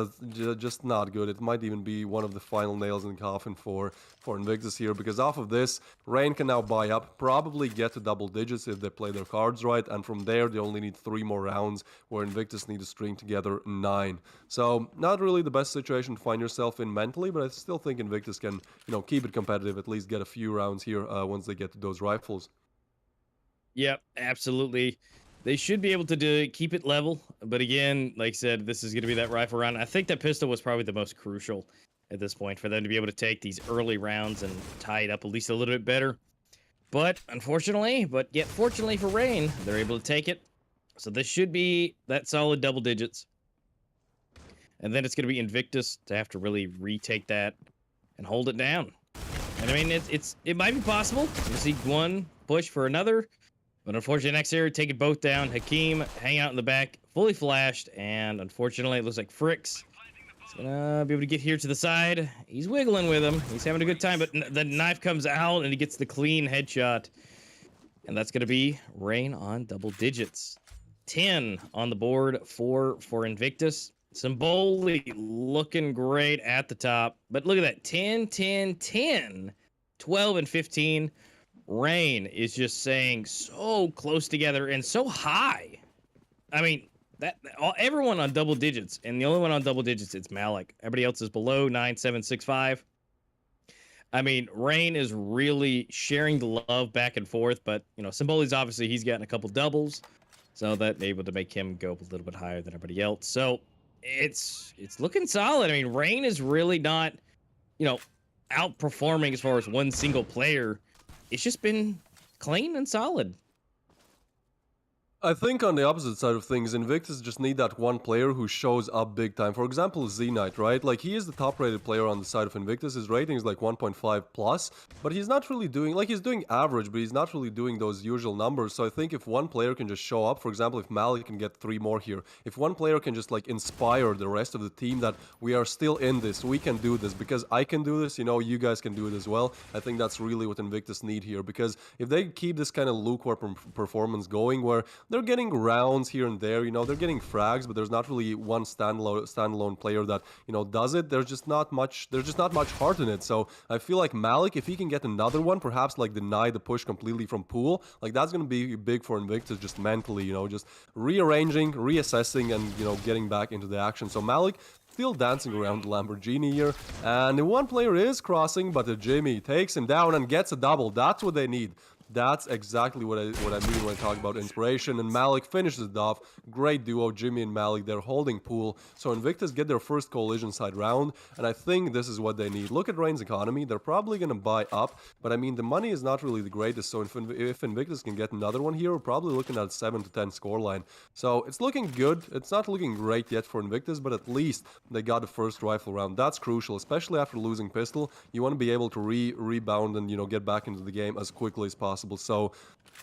not good. It might even be one of the final nails in the coffin for Invictus here, because off of this, Rain can now buy up, probably get to double digits if they play their cards right, and from there, they only need 3 more rounds, where Invictus need to string together 9. So, not really the best situation to find yourself in mentally, but I still think Invictus can, you know, keep it competitive, at least get a few rounds here once they get to those rifles. Yep, absolutely. They should be able to keep it level, but again, like I said, this is going to be that rifle round. I think that pistol was probably the most crucial at this point for them to be able to take these early rounds and tie it up at least a little bit better. But unfortunately, yet fortunately for Rain, they're able to take it. So this should be that solid double digits. And then it's going to be Invictus to have to really retake that and hold it down. And I mean, it might be possible to see one push for another, but unfortunately, next area, take it both down. Hakeem hang out in the back, fully flashed, and unfortunately, it looks like Fricks is gonna be able to get here to the side. He's wiggling with him. He's having a good time, but the knife comes out and he gets the clean headshot, and that's gonna be Rain on double digits. 10 on the board for Invictus. Symboli looking great at the top. But look at that. 10, 10, 10, 12, and 15. Rain is just saying so close together and so high. I mean, everyone on double digits, and the only one on double digits it's Malik. Everybody else is below 9765. I mean, Rain is really sharing the love back and forth, but you know, Symboli's obviously he's gotten a couple doubles, so that able to make him go a little bit higher than everybody else. So it's looking solid. I mean, Rain is really not, you know, outperforming as far as one single player. It's just been clean and solid. I think on the opposite side of things, Invictus just need that one player who shows up big time. For example, Z-Knight, right? Like, he is the top-rated player on the side of Invictus. His rating is like 1.5 plus, but he's not really doing, like, he's doing average, but he's not really doing those usual numbers. So I think if one player can just show up, for example, if Malik can get 3 more here, if one player can just, like, inspire the rest of the team that we are still in this, we can do this, because I can do this, you know, you guys can do it as well. I think that's really what Invictus need here, because if they keep this kind of lukewarm performance going, where they're getting rounds here and there, you know, they're getting frags, but there's not really one standalone player that, you know, does it. There's just not much heart in it. So I feel like Malik, if he can get another one, perhaps like deny the push completely from pool, like that's going to be big for Invictus just mentally, you know, just rearranging, reassessing, and, you know, getting back into the action. So Malik still dancing around the Lamborghini here, and the one player is crossing, but the Jimmy takes him down and gets a double. That's what they need. That's exactly what I mean when I talk about inspiration. And Malik finishes it off. Great duo, Jimmy and Malik. They're holding pool. So Invictus get their first coalition side round, and I think this is what they need. Look at Rain's economy. They're probably going to buy up, but I mean, the money is not really the greatest. So if Invictus can get another one here, we're probably looking at 7 to 10 scoreline. So it's looking good. It's not looking great yet for Invictus, but at least they got the first rifle round. That's crucial, especially after losing pistol. You want to be able to rebound and, you know, get back into the game as quickly as possible. So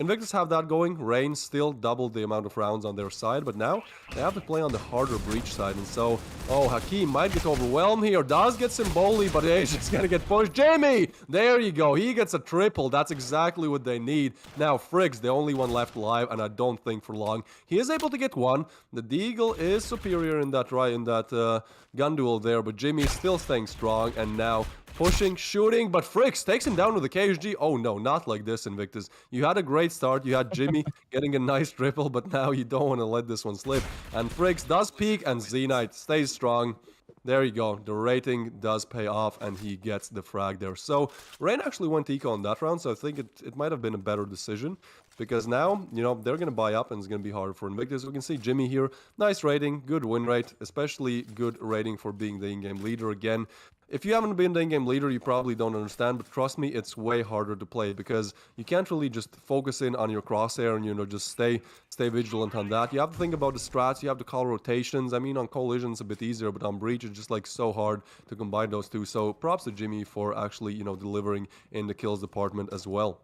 Invictus have that going. Rain still doubled the amount of rounds on their side, but now they have to play on the harder breach side. And so, oh, Hakim might get overwhelmed here. Does get Symboli, but he's just gonna get pushed. Jamie! There you go. He gets a triple. That's exactly what they need. Now, Friggs, the only one left alive, and I don't think for long. He is able to get one. The Deagle is superior in that gun duel there, but Jimmy is still staying strong, and now pushing, shooting, but Fricks takes him down with the KSG. Oh no, not like this, Invictus. You had a great start. You had Jimmy getting a nice triple, but now you don't want to let this one slip. And Fricks does peak, and Z-Knight stays strong. There you go. The rating does pay off, and he gets the frag there. So Rain actually went eco on that round, so I think it might have been a better decision. Because now, you know, they're going to buy up, and it's going to be harder for Invictus. We can see Jimmy here. Nice rating, good win rate, especially good rating for being the in-game leader again. If you haven't been the in-game leader, you probably don't understand, but trust me, it's way harder to play because you can't really just focus in on your crosshair and, you know, just stay vigilant on that. You have to think about the strats, you have to call rotations. I mean, on collision, it's a bit easier, but on breach, it's just like so hard to combine those two. So props to Jimmy for actually, you know, delivering in the kills department as well.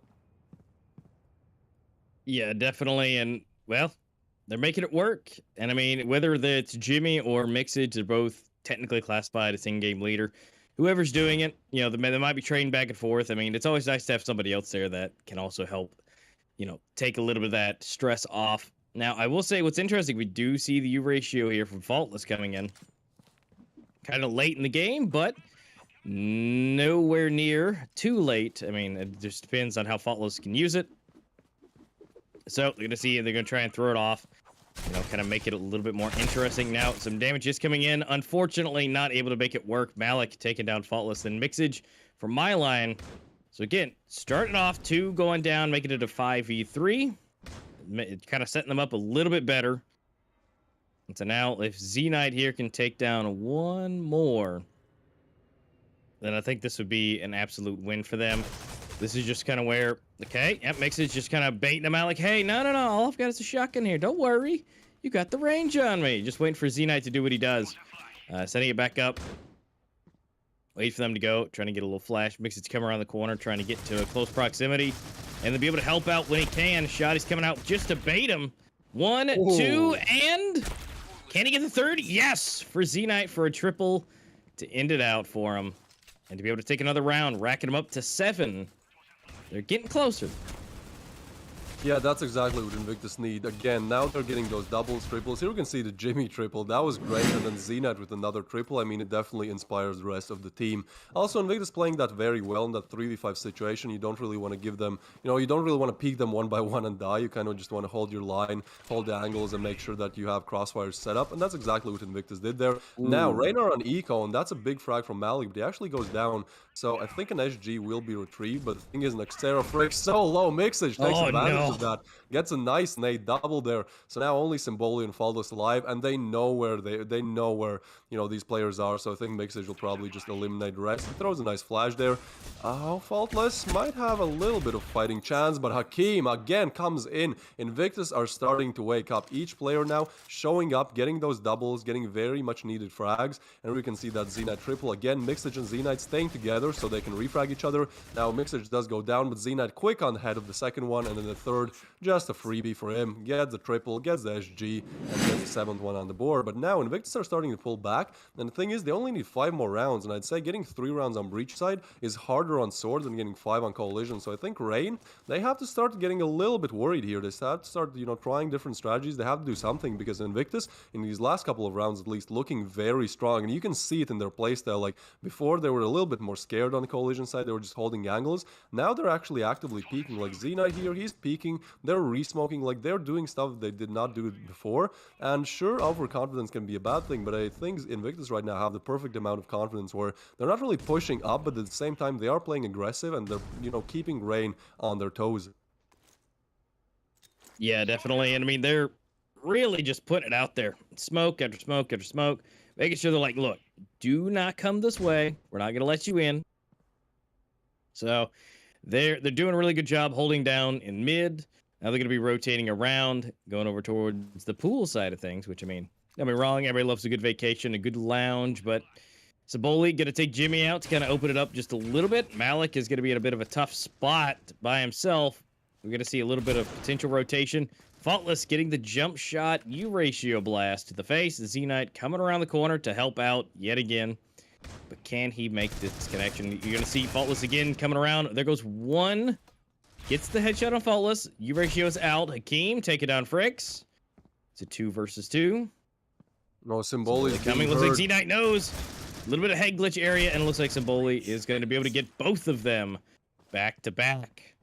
Yeah, definitely. And, well, they're making it work. And, I mean, whether it's Jimmy or Mixage, they're both technically classified as in-game leader. Whoever's doing it, you know, they might be trading back and forth. I mean, it's always nice to have somebody else there that can also help, you know, take a little bit of that stress off. Now, I will say what's interesting, we do see the U ratio here from Faultless coming in. Kind of late in the game, but nowhere near too late. I mean, it just depends on how Faultless can use it. So, they're going to see, they're going to try and throw it off. You know, kind of make it a little bit more interesting. Now, some damage is coming in. Unfortunately, not able to make it work. Malik taking down Faultless and Mixage from my line. So again, starting off 2 going down, making it a 5v3. Kind of setting them up a little bit better. And so now, if Z-Knight here can take down one more, then I think this would be an absolute win for them. This is just kind of where, okay, yep, Mixage just kind of baiting them out like, hey, no, all I've got is a shotgun here. Don't worry. You got the range on me. Just waiting for Z-Knight to do what he does. Setting it back up. Wait for them to go. Trying to get a little flash. Mixage come around the corner, trying to get to a close proximity. And then be able to help out when he can. Shotty's coming out just to bait him. 1, 2, and... Can he get the third? Yes! For Z-Knight for a triple to end it out for him. And to be able to take another round, racking him up to 7. They're getting closer. Yeah, that's exactly what Invictus need. Again, now they're getting those doubles, triples. Here we can see the Jimmy triple. That was great. And then Zenite with another triple. I mean, it definitely inspires the rest of the team. Also, Invictus playing that very well in that 3v5 situation. You don't really want to give them, you don't really want to peek them one by one and die. You kind of just want to hold your line, hold the angles, and make sure that you have crossfires set up. And that's exactly what Invictus did there. Now, Raynor on eco, and that's a big frag from Malik, but he actually goes down. So I think an SG will be retrieved, but the thing is, Nexera Frick so low. Mixage takes advantage of that. Gets a nice nade double there. So now only Symboli and Faultless alive, and they know where these players are. So I think Mixage will probably just eliminate the rest. He throws a nice flash there. Oh, Faultless might have a little bit of fighting chance, but Hakim again comes in. Invictus are starting to wake up. Each player now showing up, getting those doubles, getting very much needed frags, and we can see that Zenite triple again. Mixage and Zenite staying together so they can refrag each other. Now Mixage does go down, but Zenite quick on the head of the second one, and then the third, just a freebie for him. Gets the triple, gets the SG, and gets the seventh one on the board. But now Invictus are starting to pull back, and the thing is, they only need 5 more rounds, and I'd say getting 3 rounds on Breach side is harder on Sword than getting 5 on Coalition. So I think Rain, they have to start getting a little bit worried here. They have to start, trying different strategies. They have to do something, because Invictus, in these last couple of rounds at least, looking very strong, and you can see it in their playstyle. Like, before they were a little bit more scared on the Coalition side, they were just holding angles. Now they're actually actively peeking. Like Zenite here, he's peeking, they're re-smoking, like they're doing stuff they did not do before. And sure, overconfidence can be a bad thing, but I think Invictus right now have the perfect amount of confidence where they're not really pushing up, but at the same time they are playing aggressive, and they're keeping Rain on their toes. Yeah, definitely. And I mean, they're really just putting it out there, smoke after smoke after smoke, making sure they're like, look, do not come this way, we're not going to let you in. So they're doing a really good job holding down in mid. Now they're going to be rotating around, going over towards the pool side of things, which, I mean, don't get me wrong, everybody loves a good vacation, a good lounge, but Symboli going to take Jimmy out to kind of open it up just a little bit. Malik is going to be in a bit of a tough spot by himself. We're going to see a little bit of potential rotation. Faultless getting the jump shot, Eurasia blast to the face. Zenite coming around the corner to help out yet again. But can he make this connection? You're going to see Faultless again coming around. There goes one. Gets the headshot on Faultless. Eurasia's out. Hakim take it down Fricks. It's a 2 versus 2. No, Symboli's coming. Looks like Zenite knows. A little bit of head glitch area, and it looks like Symboli is going to be able to get both of them back to back.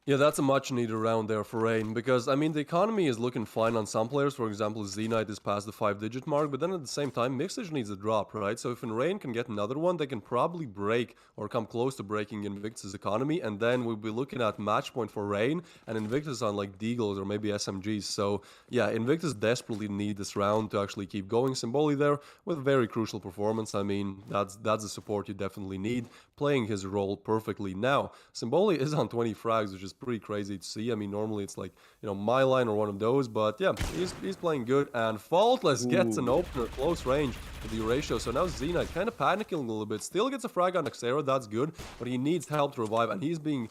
Yeah, that's a much needed round there for Rain, because, I mean, the economy is looking fine on some players. For example, Zenite is past the 5-digit mark, but then at the same time, Mixage needs a drop, right? So if Rain can get another one, they can probably break or come close to breaking Invictus' economy, and then we'll be looking at match point for Rain and Invictus on like Deagles or maybe SMGs. So yeah, Invictus desperately need this round to actually keep going. Symboli there with a very crucial performance. I mean, that's the support you definitely need, playing his role perfectly. Now, Symboli is on 20 frags, which is pretty crazy to see. I mean, normally it's like, my line or one of those, but yeah, he's playing good. And Faultless gets an opener close range with the Eurasia. So now Zenite kind of panicking a little bit. Still gets a frag on Nexera, that's good, but he needs help to revive, and he's being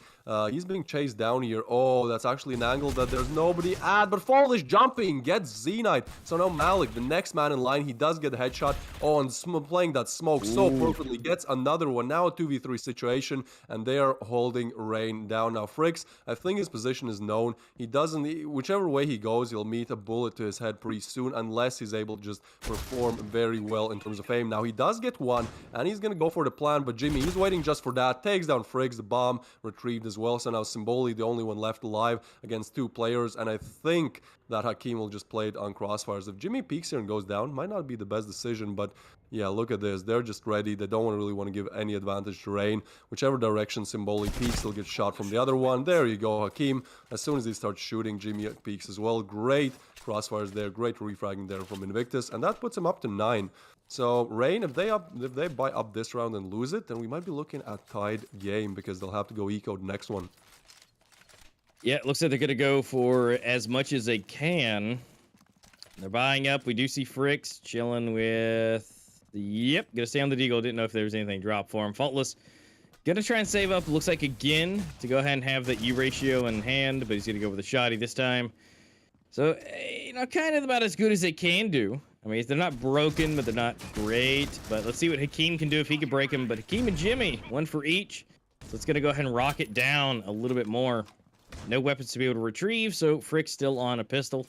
chased down here. Oh, that's actually an angle that there's nobody at, but Faultless jumping gets Zenite. So now Malik, the next man in line, he does get a headshot. Oh, and playing that smoke so perfectly, gets another one. Now a 2v3 situation, and they are holding Rain down. Now Fricks, I think his position is known. He doesn't, whichever way he goes, he'll meet a bullet to his head pretty soon, unless he's able to just perform very well in terms of aim. Now he does get one, and he's gonna go for the plan, but Jimmy, he's waiting just for that, takes down Fricks, the bomb retrieved as well. So now Symboli, the only one left alive against 2 players, and I think that Hakim will just play it on crossfires. If Jimmy peeks here and goes down, might not be the best decision, but yeah, look at this. They're just ready. They don't really want to give any advantage to Rain. Whichever direction Symboli peeks, he'll get shot from the other one. There you go, Hakim. As soon as he starts shooting, Jimmy peeks as well. Great crossfires there. Great refragging there from Invictus, and that puts him up to 9. So Rain, if they buy up this round and lose it, then we might be looking at tied game, because they'll have to go eco the next one. Yeah, it looks like they're going to go for as much as they can. They're buying up. We do see Fricks chilling with... Yep, going to stay on the Deagle. Didn't know if there was anything dropped for him. Faultless going to try and save up, looks like, again, to go ahead and have that U-ratio in hand, but he's going to go with a shotty this time. So, kind of about as good as they can do. I mean, they're not broken, but they're not great. But let's see what Hakim can do if he can break him. But Hakim and Jimmy, one for each. So it's going to go ahead and rock it down a little bit more. No weapons to be able to retrieve, so Frick's still on a pistol.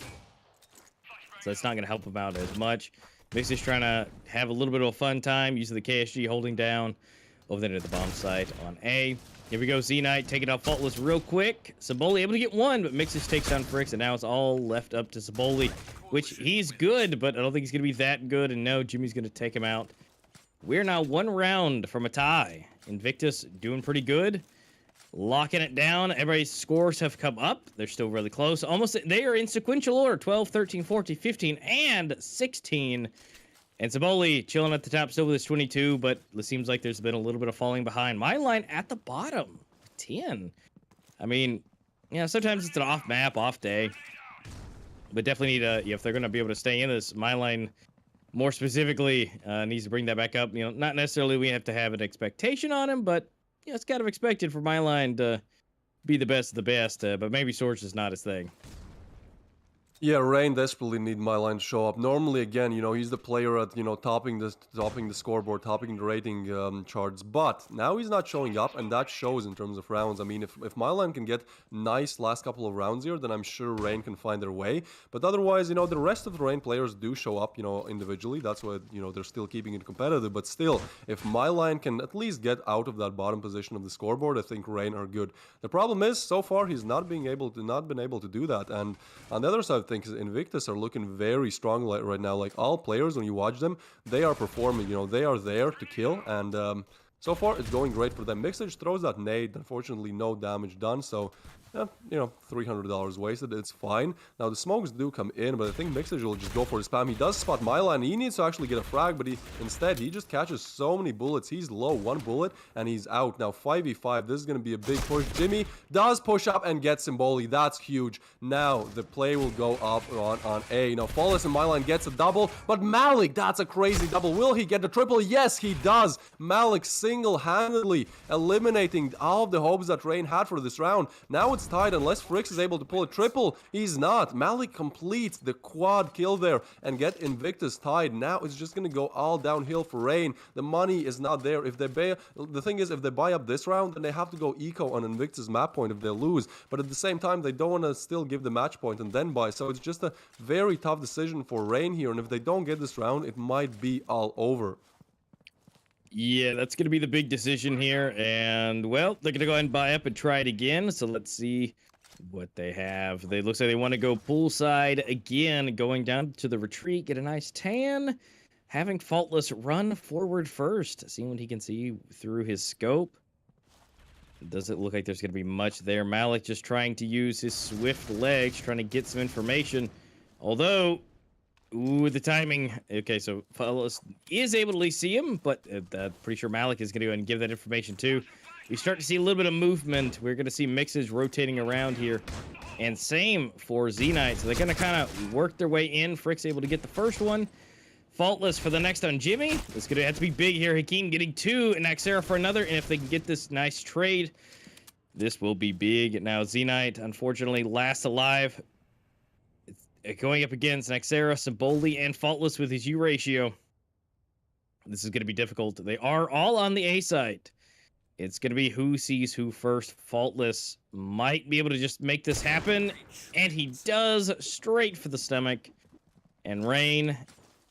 So that's not going to help him out as much. Mix is trying to have a little bit of a fun time using the KSG holding down over there at the bomb site on A. Here we go, Z-Knight taking out Faultless real quick. Saboli able to get one, but Mixes takes down Fricks, and now it's all left up to Saboli, which he's good, but I don't think he's going to be that good, and no, Jimmy's going to take him out. We're now 1 round from a tie. Invictus doing pretty good. Locking it down. Everybody's scores have come up. They're still really close. Almost, they are in sequential order. 12, 13, 14, 15, and 16. And Saboli chilling at the top still with his 22, but it seems like there's been a little bit of falling behind. My line at the bottom, 10. I mean, yeah, sometimes it's an off map, off day. But definitely need a, if they're going to be able to stay in this, my line more specifically needs to bring that back up. You know, not necessarily we have to have an expectation on him, but yeah, it's kind of expected for my line to be the best of the best. But maybe Source is not his thing. Yeah, Rain desperately need my line to show up. Normally, again, you know, he's the player at, you know, topping the scoreboard, topping the rating charts. But now he's not showing up, and that shows in terms of rounds. I mean, if my line can get nice last couple of rounds here, then I'm sure Rain can find their way. But otherwise, you know, the rest of the Rain players do show up, you know, individually. That's why, you know, they're still keeping it competitive. But still, if my line can at least get out of that bottom position of the scoreboard, I think Rain are good. The problem is, so far, he's not been able to do that. And on the other side, I think Invictus are looking very strong right now. Like, all players, when you watch them, they are performing. You know, they are there to kill, and so far it's going great for them. Mixage throws that nade. Unfortunately, no damage done. So, yeah, you know, $300 wasted. It's fine. Now the smokes do come in, but I think Mixage will just go for the spam. He does spot my line. He needs to actually get a frag, but instead he just catches so many bullets. He's low, 1 bullet, and he's out. Now 5v5. This is gonna be a big push. Jimmy does push up and get Symboli. That's huge. Now the play will go up on A. You know, Flawless and my line gets a double, but Malik, that's a crazy double. Will he get the triple? Yes, he does. Malik single-handedly eliminating all of the hopes that Rain had for this round. Now it's tied unless Fricks is able to pull a triple. He's not. Malik completes the quad kill there and get Invictus tied. Now it's just gonna go all downhill for Rain. The money is not there. If they the thing is, if they buy up this round, then they have to go eco on Invictus map point if they lose. But at the same time, they don't want to still give the match point and then buy. So it's just a very tough decision for Rain here. And if they don't get this round, it might be all over. Yeah, that's going to be the big decision here. And, well, they're going to go ahead and buy up and try it again. So let's see what they have. They looks like they want to go poolside again, going down to the retreat, get a nice tan. Having Faultless run forward first, seeing what he can see through his scope. Doesn't look like there's going to be much there. Malik just trying to use his swift legs, trying to get some information. Although... ooh, the timing. Okay, so Faultless is able to at least see him, but pretty sure Malik is going to go ahead and give that information too. We start to see a little bit of movement. We're going to see mixes rotating around here. And same for Z-Knight. So they're going to kind of work their way in. Frick's able to get the first one. Faultless for the next on Jimmy. It's going to have to be big here. Hakeem getting 2 and Axera for another. And if they can get this nice trade, this will be big. Now Z-Knight, unfortunately, last alive. Going up against Nexera, Symboli, and Faultless with his U ratio. This is going to be difficult. They are all on the A side. It's going to be who sees who first. Faultless might be able to just make this happen. And he does, straight for the stomach. And Rain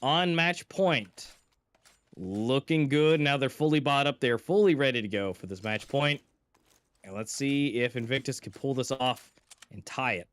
on match point. Looking good. Now they're fully bought up. They're fully ready to go for this match point. And let's see if Invictus can pull this off and tie it.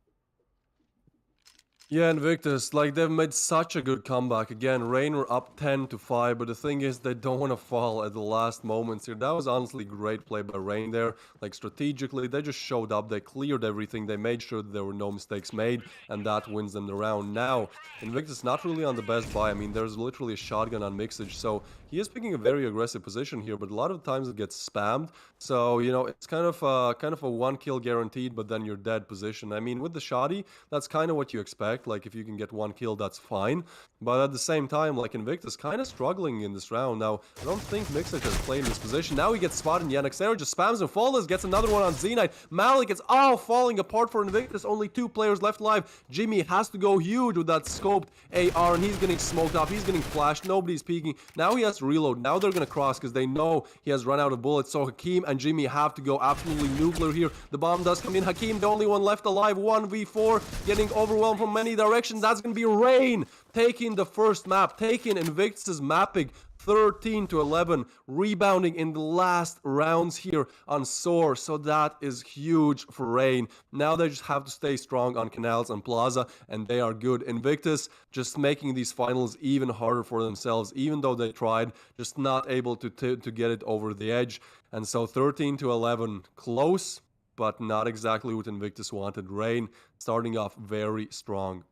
Yeah, Invictus, like, they've made such a good comeback. Again, Rain were up 10-5, but the thing is, they don't want to fall at the last moments here. That was honestly great play by Rain there. Like, strategically, they just showed up, they cleared everything, they made sure that there were no mistakes made, and that wins them the round. Now, Invictus not really on the best buy. I mean, there's literally a shotgun on Mixage, so he is picking a very aggressive position here, but a lot of times it gets spammed. So, you know, it's kind of a 1 kill guaranteed, but then you're dead position. I mean, with the shoddy, that's kind of what you expect. Like, if you can get 1 kill, that's fine. But at the same time, like, INVICTUS kind of struggling in this round. Now, I don't think Mixit has played in this position. Now he gets spotted, Yannick just spams and Falls, gets another one on Z-Knight. Malik is all falling apart for INVICTUS. Only 2 players left alive. Jimmy has to go huge with that scoped AR, and he's getting smoked up. He's getting flashed. Nobody's peeking. Now he has to reload. Now they're going to cross because they know he has run out of bullets. So Hakeem and Jimmy have to go absolutely nuclear here. The bomb does come in. Hakeem, the only one left alive. 1v4, getting overwhelmed from many directions. That's going to be Rain taking the first map, taking INVICTUS mapping 13-11, rebounding in the last rounds here on Soar. So that is huge for Rain. Now they just have to stay strong on Canals and Plaza, and they are good. INVICTUS just making these finals even harder for themselves, even though they tried, just not able to get it over the edge. And so 13-11, close, but not exactly what INVICTUS wanted. Rain starting off very strong.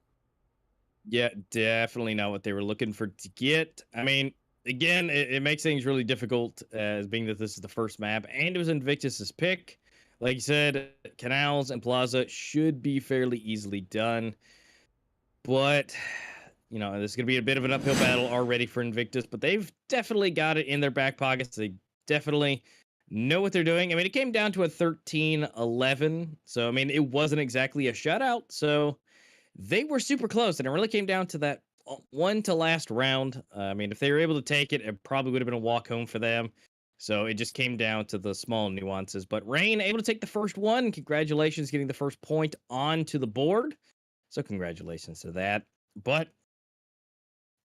Yeah, definitely not what they were looking for to get. I mean, again, it makes things really difficult as being that this is the first map, and it was INVICTUS's pick. Like you said, Canals and Plaza should be fairly easily done. But, you know, this is going to be a bit of an uphill battle already for INVICTUS, but they've definitely got it in their back pockets. They definitely know what they're doing. I mean, it came down to a 13-11, so, I mean, it wasn't exactly a shutout, so they were super close, and it really came down to that one to last round. I mean, if they were able to take it, it probably would have been a walk home for them. So it just came down to the small nuances. But Rain able to take the first one. Congratulations, getting the first point onto the board. So congratulations to that. But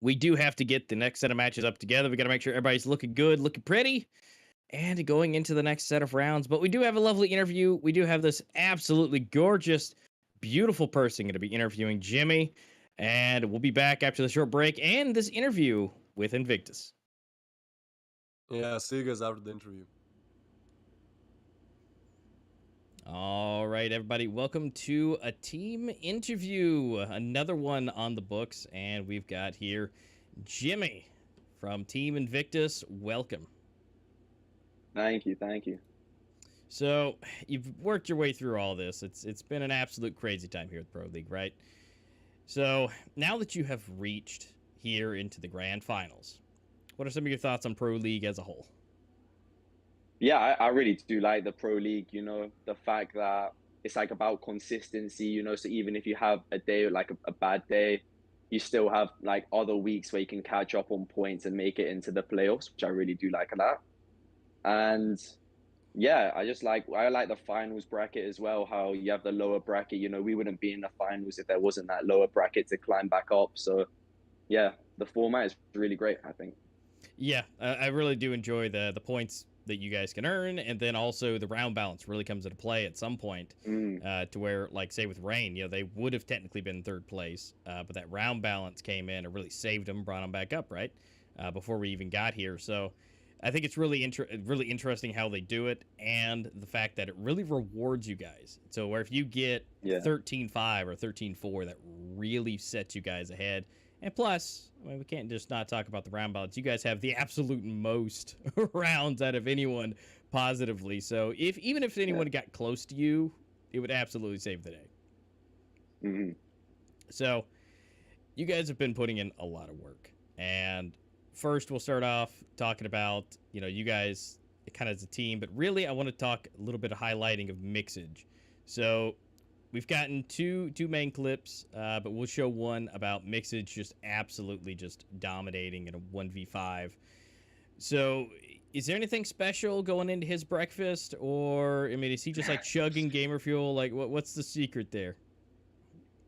we do have to get the next set of matches up together. We got to make sure everybody's looking good, looking pretty, and going into the next set of rounds. But we do have a lovely interview. We do have this absolutely gorgeous, beautiful person going to be interviewing Jimmy, and we'll be back after the short break and this interview with INVICTUS. Yeah, see you guys after the interview. All right, everybody, welcome to a team interview, another one on the books, and we've got here Jimmy from Team INVICTUS. Welcome. Thank you. So you've worked your way through all this. It's been an absolute crazy time here at Pro League, right? So now that you have reached here into the grand finals, what are some of your thoughts on Pro League as a whole? Yeah, I really do like the Pro League, you know, the fact that it's like about consistency, you know, so even if you have a day, like a bad day, you still have like other weeks where you can catch up on points and make it into the playoffs, which I really do like a lot. And yeah, I like the finals bracket as well, how you have the lower bracket. You know, we wouldn't be in the finals if there wasn't that lower bracket to climb back up. So yeah, the format is really great, I think. Yeah, I really do enjoy the points that you guys can earn, and then also the round balance really comes into play at some point to where, like, say with Rain, you know, they would have technically been third place, but that round balance came in and really saved them, brought them back up, right, before we even got here. So I think it's really interesting how they do it, and the fact that it really rewards you guys. So where if you get 13-5 or 13-4, that really sets you guys ahead. And plus, I mean, we can't just not talk about the round balance. You guys have the absolute most rounds out of anyone positively. So even if anyone got close to you, it would absolutely save the day. Mm-hmm. So you guys have been putting in a lot of work. And first, we'll start off talking about, you know, you guys kind of as a team. But really, I want to talk a little bit of highlighting of Mixage. So we've gotten two main clips, but we'll show one about Mixage just absolutely just dominating in a 1v5. So is there anything special going into his breakfast? Or, I mean, is he just like chugging gamer fuel? Like, what's the secret there?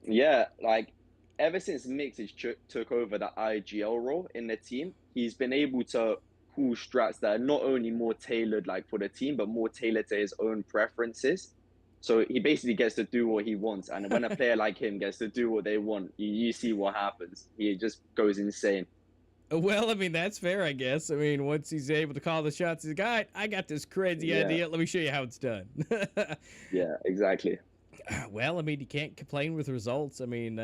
Yeah, like ever since Mixage took over the IGL role in the team, he's been able to pull strats that are not only more tailored like for the team, but more tailored to his own preferences. So he basically gets to do what he wants. And when a player like him gets to do what they want, you see what happens. He just goes insane. Well, I mean, that's fair, I guess. I mean, once he's able to call the shots, he's like, I got this crazy idea. Let me show you how it's done. Yeah, exactly. Well, I mean, you can't complain with results. I mean,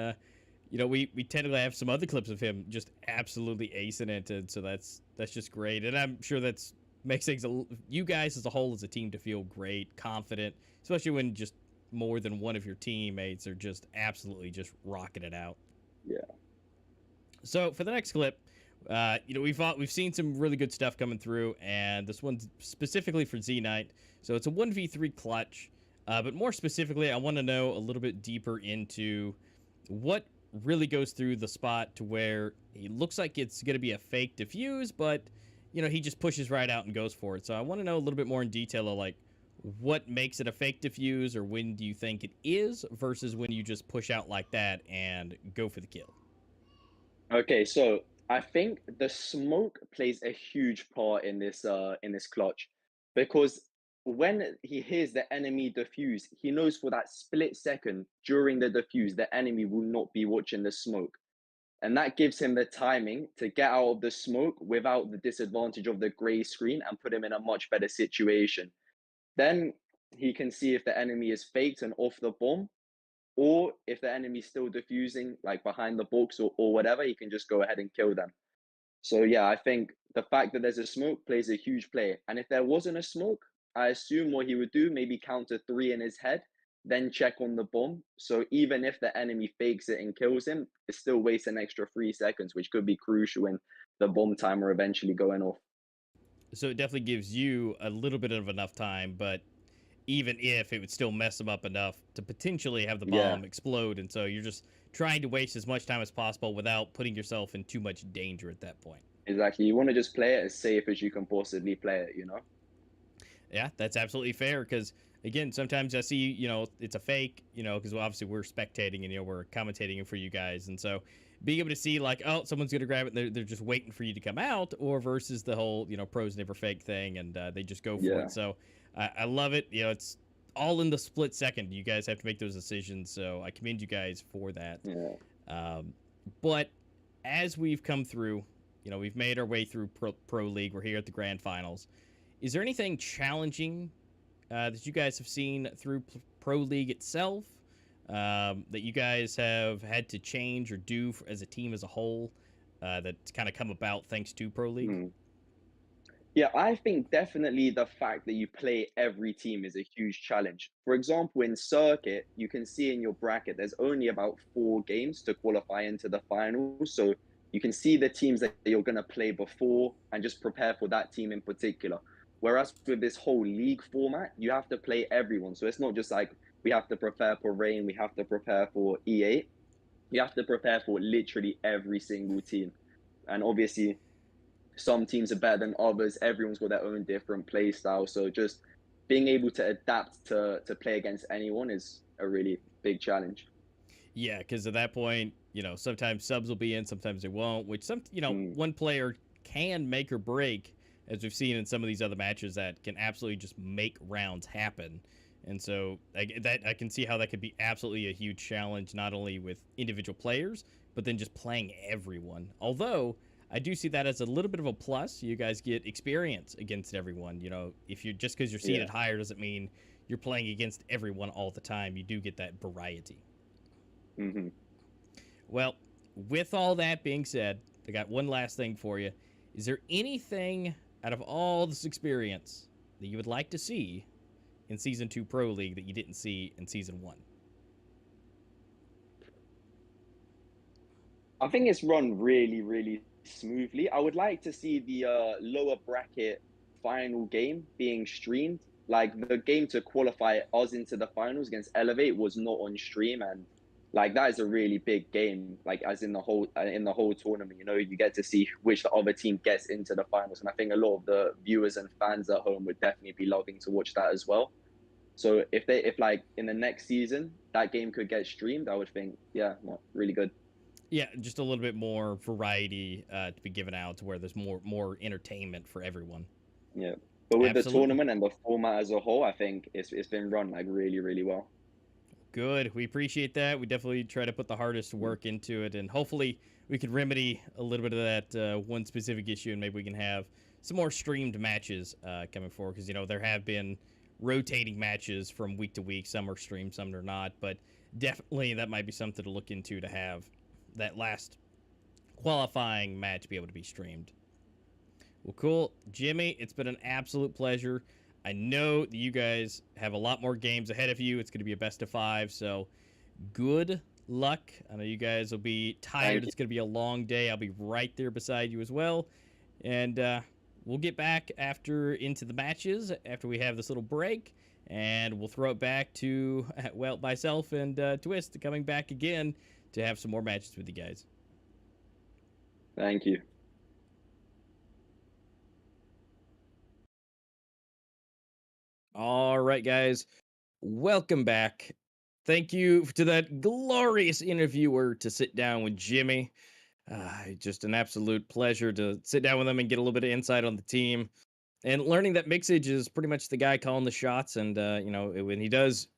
you know, we tend to have some other clips of him just absolutely acing it. And so that's just great. And I'm sure that's makes things, you guys as a whole as a team to feel great, confident, especially when just more than one of your teammates are just absolutely just rocking it out. Yeah. So for the next clip, we've seen some really good stuff coming through, and this one's specifically for Z Knight. So it's a 1v3 clutch, but more specifically, I want to know a little bit deeper into what really goes through the spot to where he looks like it's going to be a fake defuse, but he just pushes right out and goes for it. So I want to know a little bit more in detail of like what makes it a fake defuse, or when do you think it is versus when you just push out like that and go for the kill. Okay, so I think the smoke plays a huge part in this clutch, because when he hears the enemy defuse, he knows for that split second during the defuse, the enemy will not be watching the smoke. And that gives him the timing to get out of the smoke without the disadvantage of the gray screen and put him in a much better situation. Then he can see if the enemy is faked and off the bomb, or if the enemy's still defusing, like behind the box or whatever, he can just go ahead and kill them. So yeah, I think the fact that there's a smoke plays a huge play. And if there wasn't a smoke, I assume what he would do, maybe counter 3 in his head, then check on the bomb. So even if the enemy fakes it and kills him, it still wastes an extra 3 seconds, which could be crucial in the bomb timer eventually going off. So it definitely gives you a little bit of enough time, but even if it would still mess them up enough to potentially have the bomb explode. And so you're just trying to waste as much time as possible without putting yourself in too much danger at that point. Exactly. You want to just play it as safe as you can possibly play it, Yeah, that's absolutely fair. Because again, sometimes I see, it's a fake, because obviously we're spectating and, we're commentating for you guys. And so being able to see like, oh, someone's going to grab it and they're just waiting for you to come out, or versus the whole, pros never fake thing and they just go for it. So I love it. It's all in the split second. You guys have to make those decisions. So I commend you guys for that. Yeah. But as we've come through, we've made our way through Pro League. We're here at the Grand Finals. Is there anything challenging that you guys have seen through Pro League itself that you guys have had to change or do as a team as a whole that's kind of come about thanks to Pro League? Yeah, I think definitely the fact that you play every team is a huge challenge. For example, in Circuit, you can see in your bracket, there's only about 4 games to qualify into the finals. So you can see the teams that you're going to play before and just prepare for that team in particular. Whereas with this whole league format, you have to play everyone. So it's not just like we have to prepare for Rain, we have to prepare for E8. You have to prepare for literally every single team. And obviously, some teams are better than others. Everyone's got their own different play style. So just being able to adapt to play against anyone is a really big challenge. Yeah, because at that point, sometimes subs will be in, sometimes they won't, which one player can make or break, as we've seen in some of these other matches that can absolutely just make rounds happen. And so I can see how that could be absolutely a huge challenge, not only with individual players, but then just playing everyone. Although I do see that as a little bit of a plus. You guys get experience against everyone. If you're just because you're seated higher doesn't mean you're playing against everyone all the time. You do get that variety. Mm-hmm. Well, with all that being said, I got one last thing for you. Is there anything out of all this experience that you would like to see in Season 2 Pro League that you didn't see in Season 1? I think it's run really, really smoothly. I would like to see the lower bracket final game being streamed. Like the game to qualify us into the finals against Elevate was not on stream, and like that is a really big game. Like as in the whole tournament, you get to see which the other team gets into the finals, and I think a lot of the viewers and fans at home would definitely be loving to watch that as well. So if like in the next season that game could get streamed, I would think really good. Yeah, just a little bit more variety to be given out to where there's more entertainment for everyone. Yeah, but with the tournament and the format as a whole, I think it's been run like really, really well. Good. We appreciate that. We definitely try to put the hardest work into it, and hopefully we can remedy a little bit of that one specific issue, and maybe we can have some more streamed matches coming forward, because there have been rotating matches from week to week. Some are streamed, some are not, but definitely that might be something to look into, to have that last qualifying match be able to be streamed. Well, cool. Jimmy, it's been an absolute pleasure. I know that you guys have a lot more games ahead of you. It's going to be a best of 5, so good luck. I know you guys will be tired. It's going to be a long day. I'll be right there beside you as well. And we'll get back into the matches after we have this little break. And we'll throw it back to, well, myself and Twist coming back again to have some more matches with you guys. Thank you. All right, guys. Welcome back. Thank you to that glorious interviewer to sit down with Jimmy. Just an absolute pleasure to sit down with him and get a little bit of insight on the team. And learning that Mixage is pretty much the guy calling the shots. And, when he does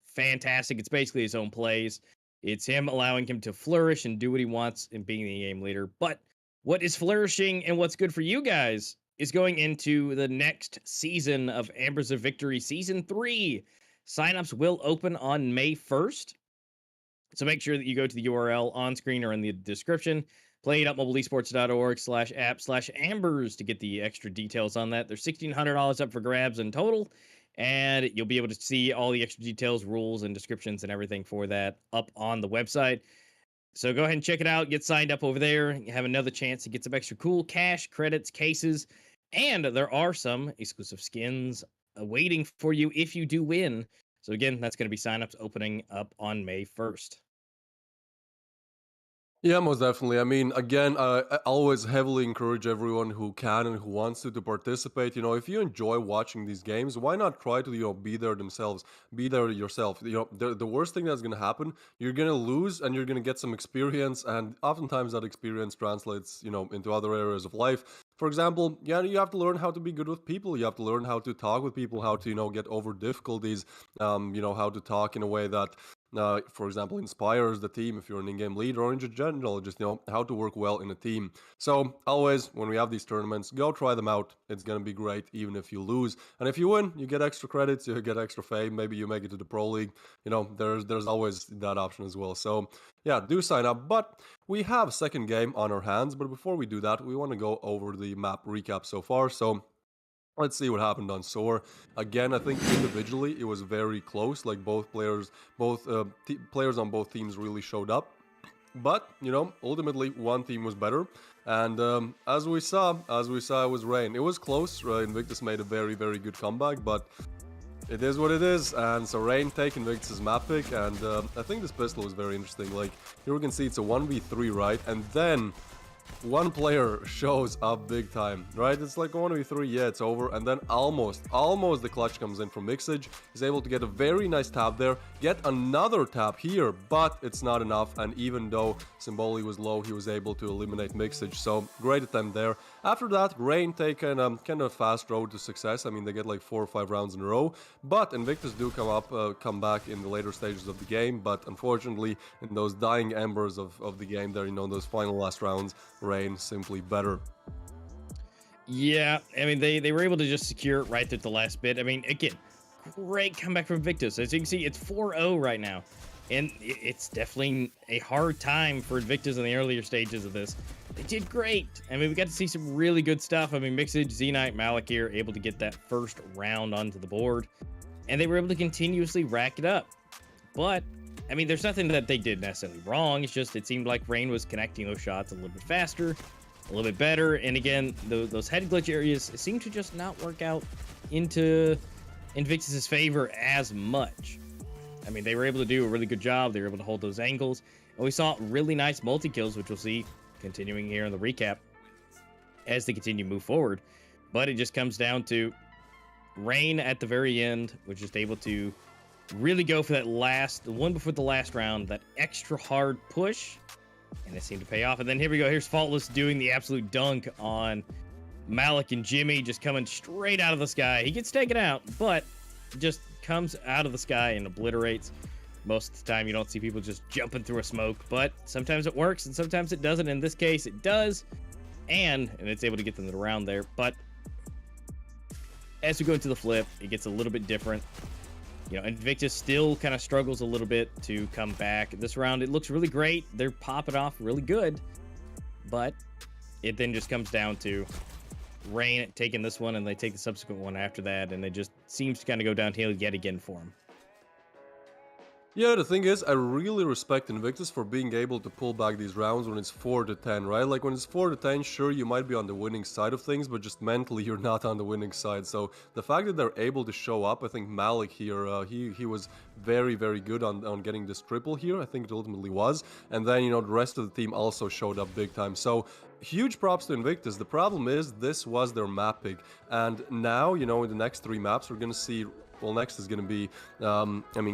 fantastic, it's basically his own plays. It's him allowing him to flourish and do what he wants and being the game leader. But what is flourishing and what's good for you guys is going into the next season of Ambers of Victory Season 3. Signups will open on May 1st. So make sure that you go to the URL on screen or in the description. play.mobileesports.org/app/ambers to get the extra details on that. There's $1,600 up for grabs in total. And you'll be able to see all the extra details, rules, and descriptions and everything for that up on the website. So go ahead and check it out. Get signed up over there. You have another chance to get some extra cool cash, credits, cases. And there are some exclusive skins waiting for you if you do win. So again, that's going to be signups opening up on May 1st. Yeah, most definitely. I mean, again, I always heavily encourage everyone who can and who wants to participate. If you enjoy watching these games, why not try to, be there themselves, be there yourself. The worst thing that's going to happen, you're going to lose and you're going to get some experience. And oftentimes that experience translates, into other areas of life. For example, you have to learn how to be good with people. You have to learn how to talk with people, how to, get over difficulties, how to talk in a way that, for example, inspires the team if you're an in-game leader, or in general, just, how to work well in a team. So always, when we have these tournaments, go try them out. It's going to be great, even if you lose. And if you win, you get extra credits, you get extra fame. Maybe you make it to the Pro League. There's always that option as well. So yeah, do sign up. But we have a second game on our hands. But before we do that, we want to go over the map recap so far. So let's see what happened on Soar. Again, I think individually it was very close. Like players on both teams really showed up. But ultimately one team was better. And as we saw, it was Rain. It was close. Invictus made a very, very good comeback, but it is what it is. And so Rain take Invictus' map pick, and I think this pistol is very interesting. Like, here we can see it's a 1v3, right? And then one player shows up big time, right? It's like 1v3, yeah, it's over. And then almost the clutch comes in from Mixage. He's able to get a very nice tap there, get another tap here, but it's not enough. And even though Symboli was low, he was able to eliminate Mixage. So great attempt there. After that, Rain take kind of a fast road to success. I mean, they get like 4 or 5 rounds in a row, but Invictus do come back in the later stages of the game. But unfortunately, in those dying embers of the game there, those final last rounds, Rain simply better. Yeah, I mean, they were able to just secure it right at the last bit. I mean, again, great comeback from Invictus. As you can see, it's 4-0 right now. And it's definitely a hard time for Invictus in the earlier stages of this. They did great. I mean, we got to see some really good stuff. I mean, Mixage, Z-Knight, Malik here able to get that first round onto the board. And they were able to continuously rack it up. But, I mean, there's nothing that they did necessarily wrong. It's just it seemed like Rain was connecting those shots a little bit faster, a little bit better. And again, those head glitch areas seem to just not work out into Invictus' favor as much. I mean, they were able to do a really good job. They were able to hold those angles. And we saw really nice multi-kills, which we'll see continuing here in the recap as they continue to move forward. But it just comes down to Rain at the very end, was just able to really go for that the one before the last round, that extra hard push. And it seemed to pay off. And then here we go. Here's Faultless doing the absolute dunk on Malik and Jimmy, just coming straight out of the sky. He gets taken out, but just comes out of the sky and obliterates. Most of the time you don't see people just jumping through a smoke, but sometimes it works and sometimes it doesn't. In this case it does, and it's able to get them to the round there. But as we go into the flip, it gets a little bit different. Invictus still kind of struggles a little bit to come back. This round it looks really great. They're popping off really good, but it then just comes down to Rain taking this one, and they take the subsequent one after that, and it just seems to kind of go downhill yet again for him. Yeah, the thing is, I really respect Invictus for being able to pull back these rounds when it's 4-10, right? Like when it's 4-10, sure, you might be on the winning side of things, but just mentally you're not on the winning side. So the fact that they're able to show up, I think Malik here, he was very, very good on getting this triple here. I think it ultimately was. And then, the rest of the team also showed up big time. So huge props to Invictus. The problem is this was their map pick. And now, in the next 3 maps, we're going to see, well, next is going to be,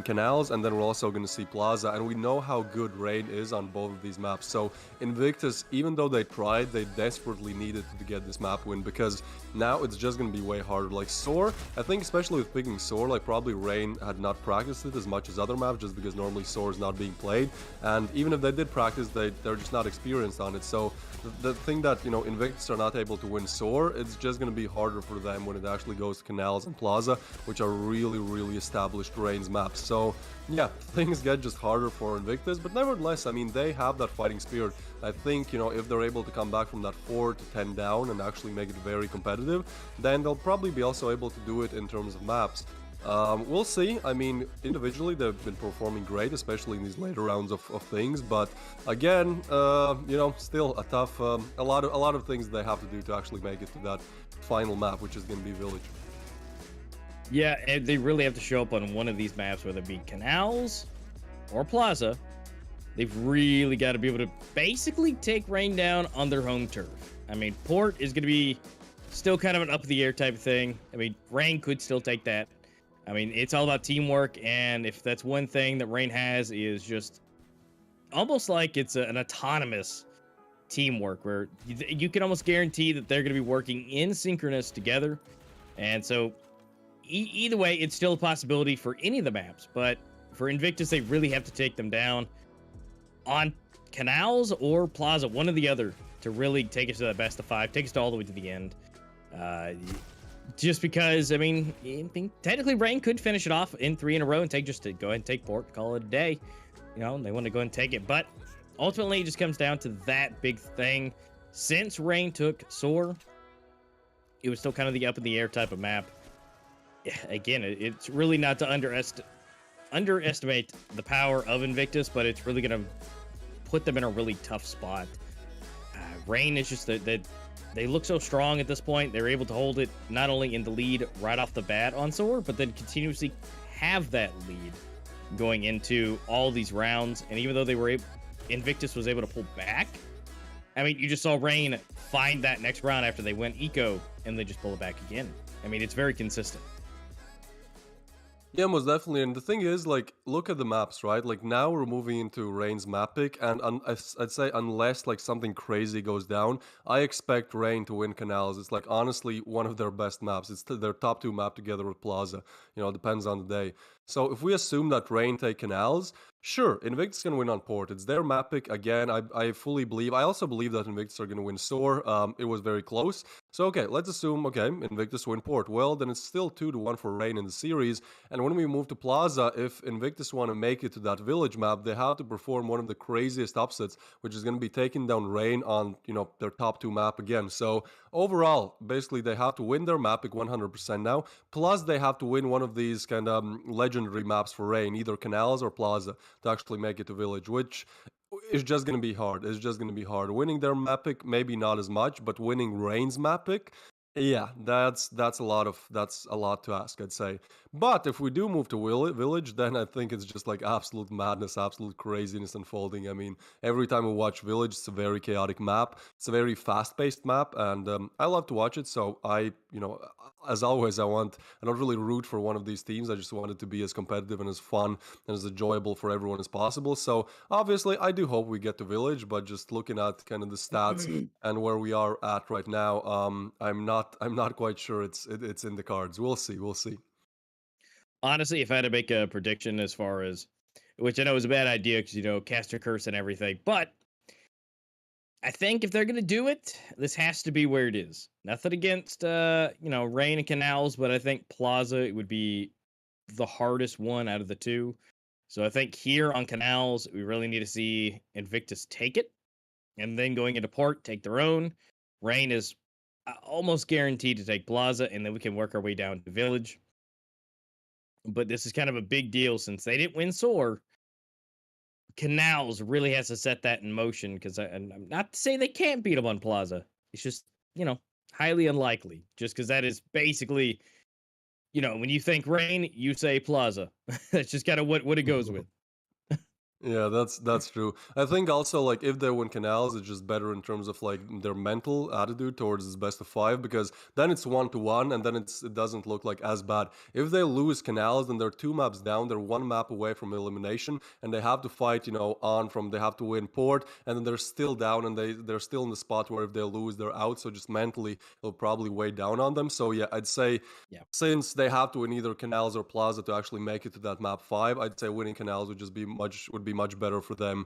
Canals, and then we're also going to see Plaza, and we know how good Rain is on both of these maps. So Invictus, even though they tried, they desperately needed to get this map win, because now it's just going to be way harder. Like Soar, I think especially with picking Soar, like probably Rain had not practiced it as much as other maps, just because normally Soar is not being played, and even if they did practice, they're just not experienced on it. So the thing that, Invictus are not able to win Soar, it's just going to be harder for them when it actually goes to Canals and Plaza, which are really, really established Reigns maps. So yeah, things get just harder for Invictus, but nevertheless, I mean, they have that fighting spirit. I think, if they're able to come back from that 4-10 down and actually make it very competitive, then they'll probably be also able to do it in terms of maps. We'll see. I mean, individually, they've been performing great, especially in these later rounds of things. But again, still a tough, a lot of things they have to do to actually make it to that final map, which is going to be Village. Yeah, and they really have to show up on one of these maps, whether it be Canals or Plaza. They've really got to be able to basically take Rain down on their home turf. I mean, Port is going to be still kind of an up-in-the-air type of thing. I mean, Rain could still take that. I mean, it's all about teamwork, and if that's one thing that Rain has, is just almost like it's an autonomous teamwork, where you can almost guarantee that they're going to be working in synchronous together. And so either way, it's still a possibility for any of the maps, but for Invictus, they really have to take them down on Canals or Plaza, one or the other, to really take us to the best of 5, take us all the way to the end. Just because, I mean, technically Rain could finish it off in 3 in a row and go ahead and take Port, call it a day. They want to go and take it, but ultimately it just comes down to that big thing. Since Rain took Soar, it was still kind of the up in the air type of map. Again, it's really not to underestimate the power of Invictus, but it's really going to put them in a really tough spot. Rain is just that they look so strong at this point. They're able to hold it not only in the lead right off the bat on Soar, but then continuously have that lead going into all these rounds. And even though Invictus was able to pull back, I mean, you just saw Rain find that next round after they went eco, and they just pull it back again. I mean, it's very consistent. Yeah, most definitely. And the thing is, like, look at the maps, right? Like, now we're moving into Rain's map pick, and I'd say unless, like, something crazy goes down, I expect Rain to win Canals. It's, like, honestly one of their best maps. It's their top 2 map together with Plaza. Depends on the day. So if we assume that Rain take Canals, sure, Invictus can win on Port. It's their map pick. Again, I fully believe. I also believe that Invictus are going to win Soar. It was very close. So, okay, let's assume, okay, Invictus win Port. Well, then it's still 2-1 for Rain in the series. And when we move to Plaza, if Invictus want to make it to that Village map, they have to perform one of the craziest upsets, which is going to be taking down Rain on, their top 2 map again. So, overall, basically, they have to win their map pick 100% now. Plus, they have to win one of these kind of legendary maps for Rain, either Canals or Plaza, to actually make it to Village, which is just going to be hard. It's just going to be hard. Winning their map pick, maybe not as much, but winning Rain's map pick, yeah, that's a lot to ask, I'd say. But if we do move to Village, then I think it's just like absolute madness, absolute craziness unfolding. I mean, every time we watch Village, it's a very chaotic map. It's a very fast-paced map, and I love to watch it. So as always, I don't really root for one of these teams. I just want it to be as competitive and as fun and as enjoyable for everyone as possible. So obviously, I do hope we get to Village, but just looking at kind of the stats and where we are at right now, I'm not quite sure it's in the cards. We'll see. Honestly, if I had to make a prediction as far as, which I know is a bad idea because, caster curse and everything, but I think if they're going to do it, this has to be where it is. Nothing against, Rain and Canals, but I think Plaza, it would be the hardest one out of the 2. So I think here on Canals, we really need to see Invictus take it, and then going into Port, take their own. Rain is almost guaranteed to take Plaza, and then we can work our way down to Village. but this is kind of a big deal since they didn't win Soar. Canals really has to set that in motion because I'm not to say they can't beat them on Plaza. It's just, highly unlikely just because that is basically, when you think rain, you say Plaza. That's just kind of what it goes with. Yeah, that's true. I think also like if they win Canals, it's just better in terms of like their mental attitude towards this best of five because then it's 1-1 and then it doesn't look like as bad. If they lose Canals, then they're 2 maps down, they're 1 map away from elimination, and they have to fight, on from they have to win port, and then they're still down and they're still in the spot where if they lose, they're out. So just mentally, it'll probably weigh down on them. So yeah, I'd say Yeah. since they have to win either Canals or Plaza to actually make it to that map five, I'd say winning Canals would be much better for them,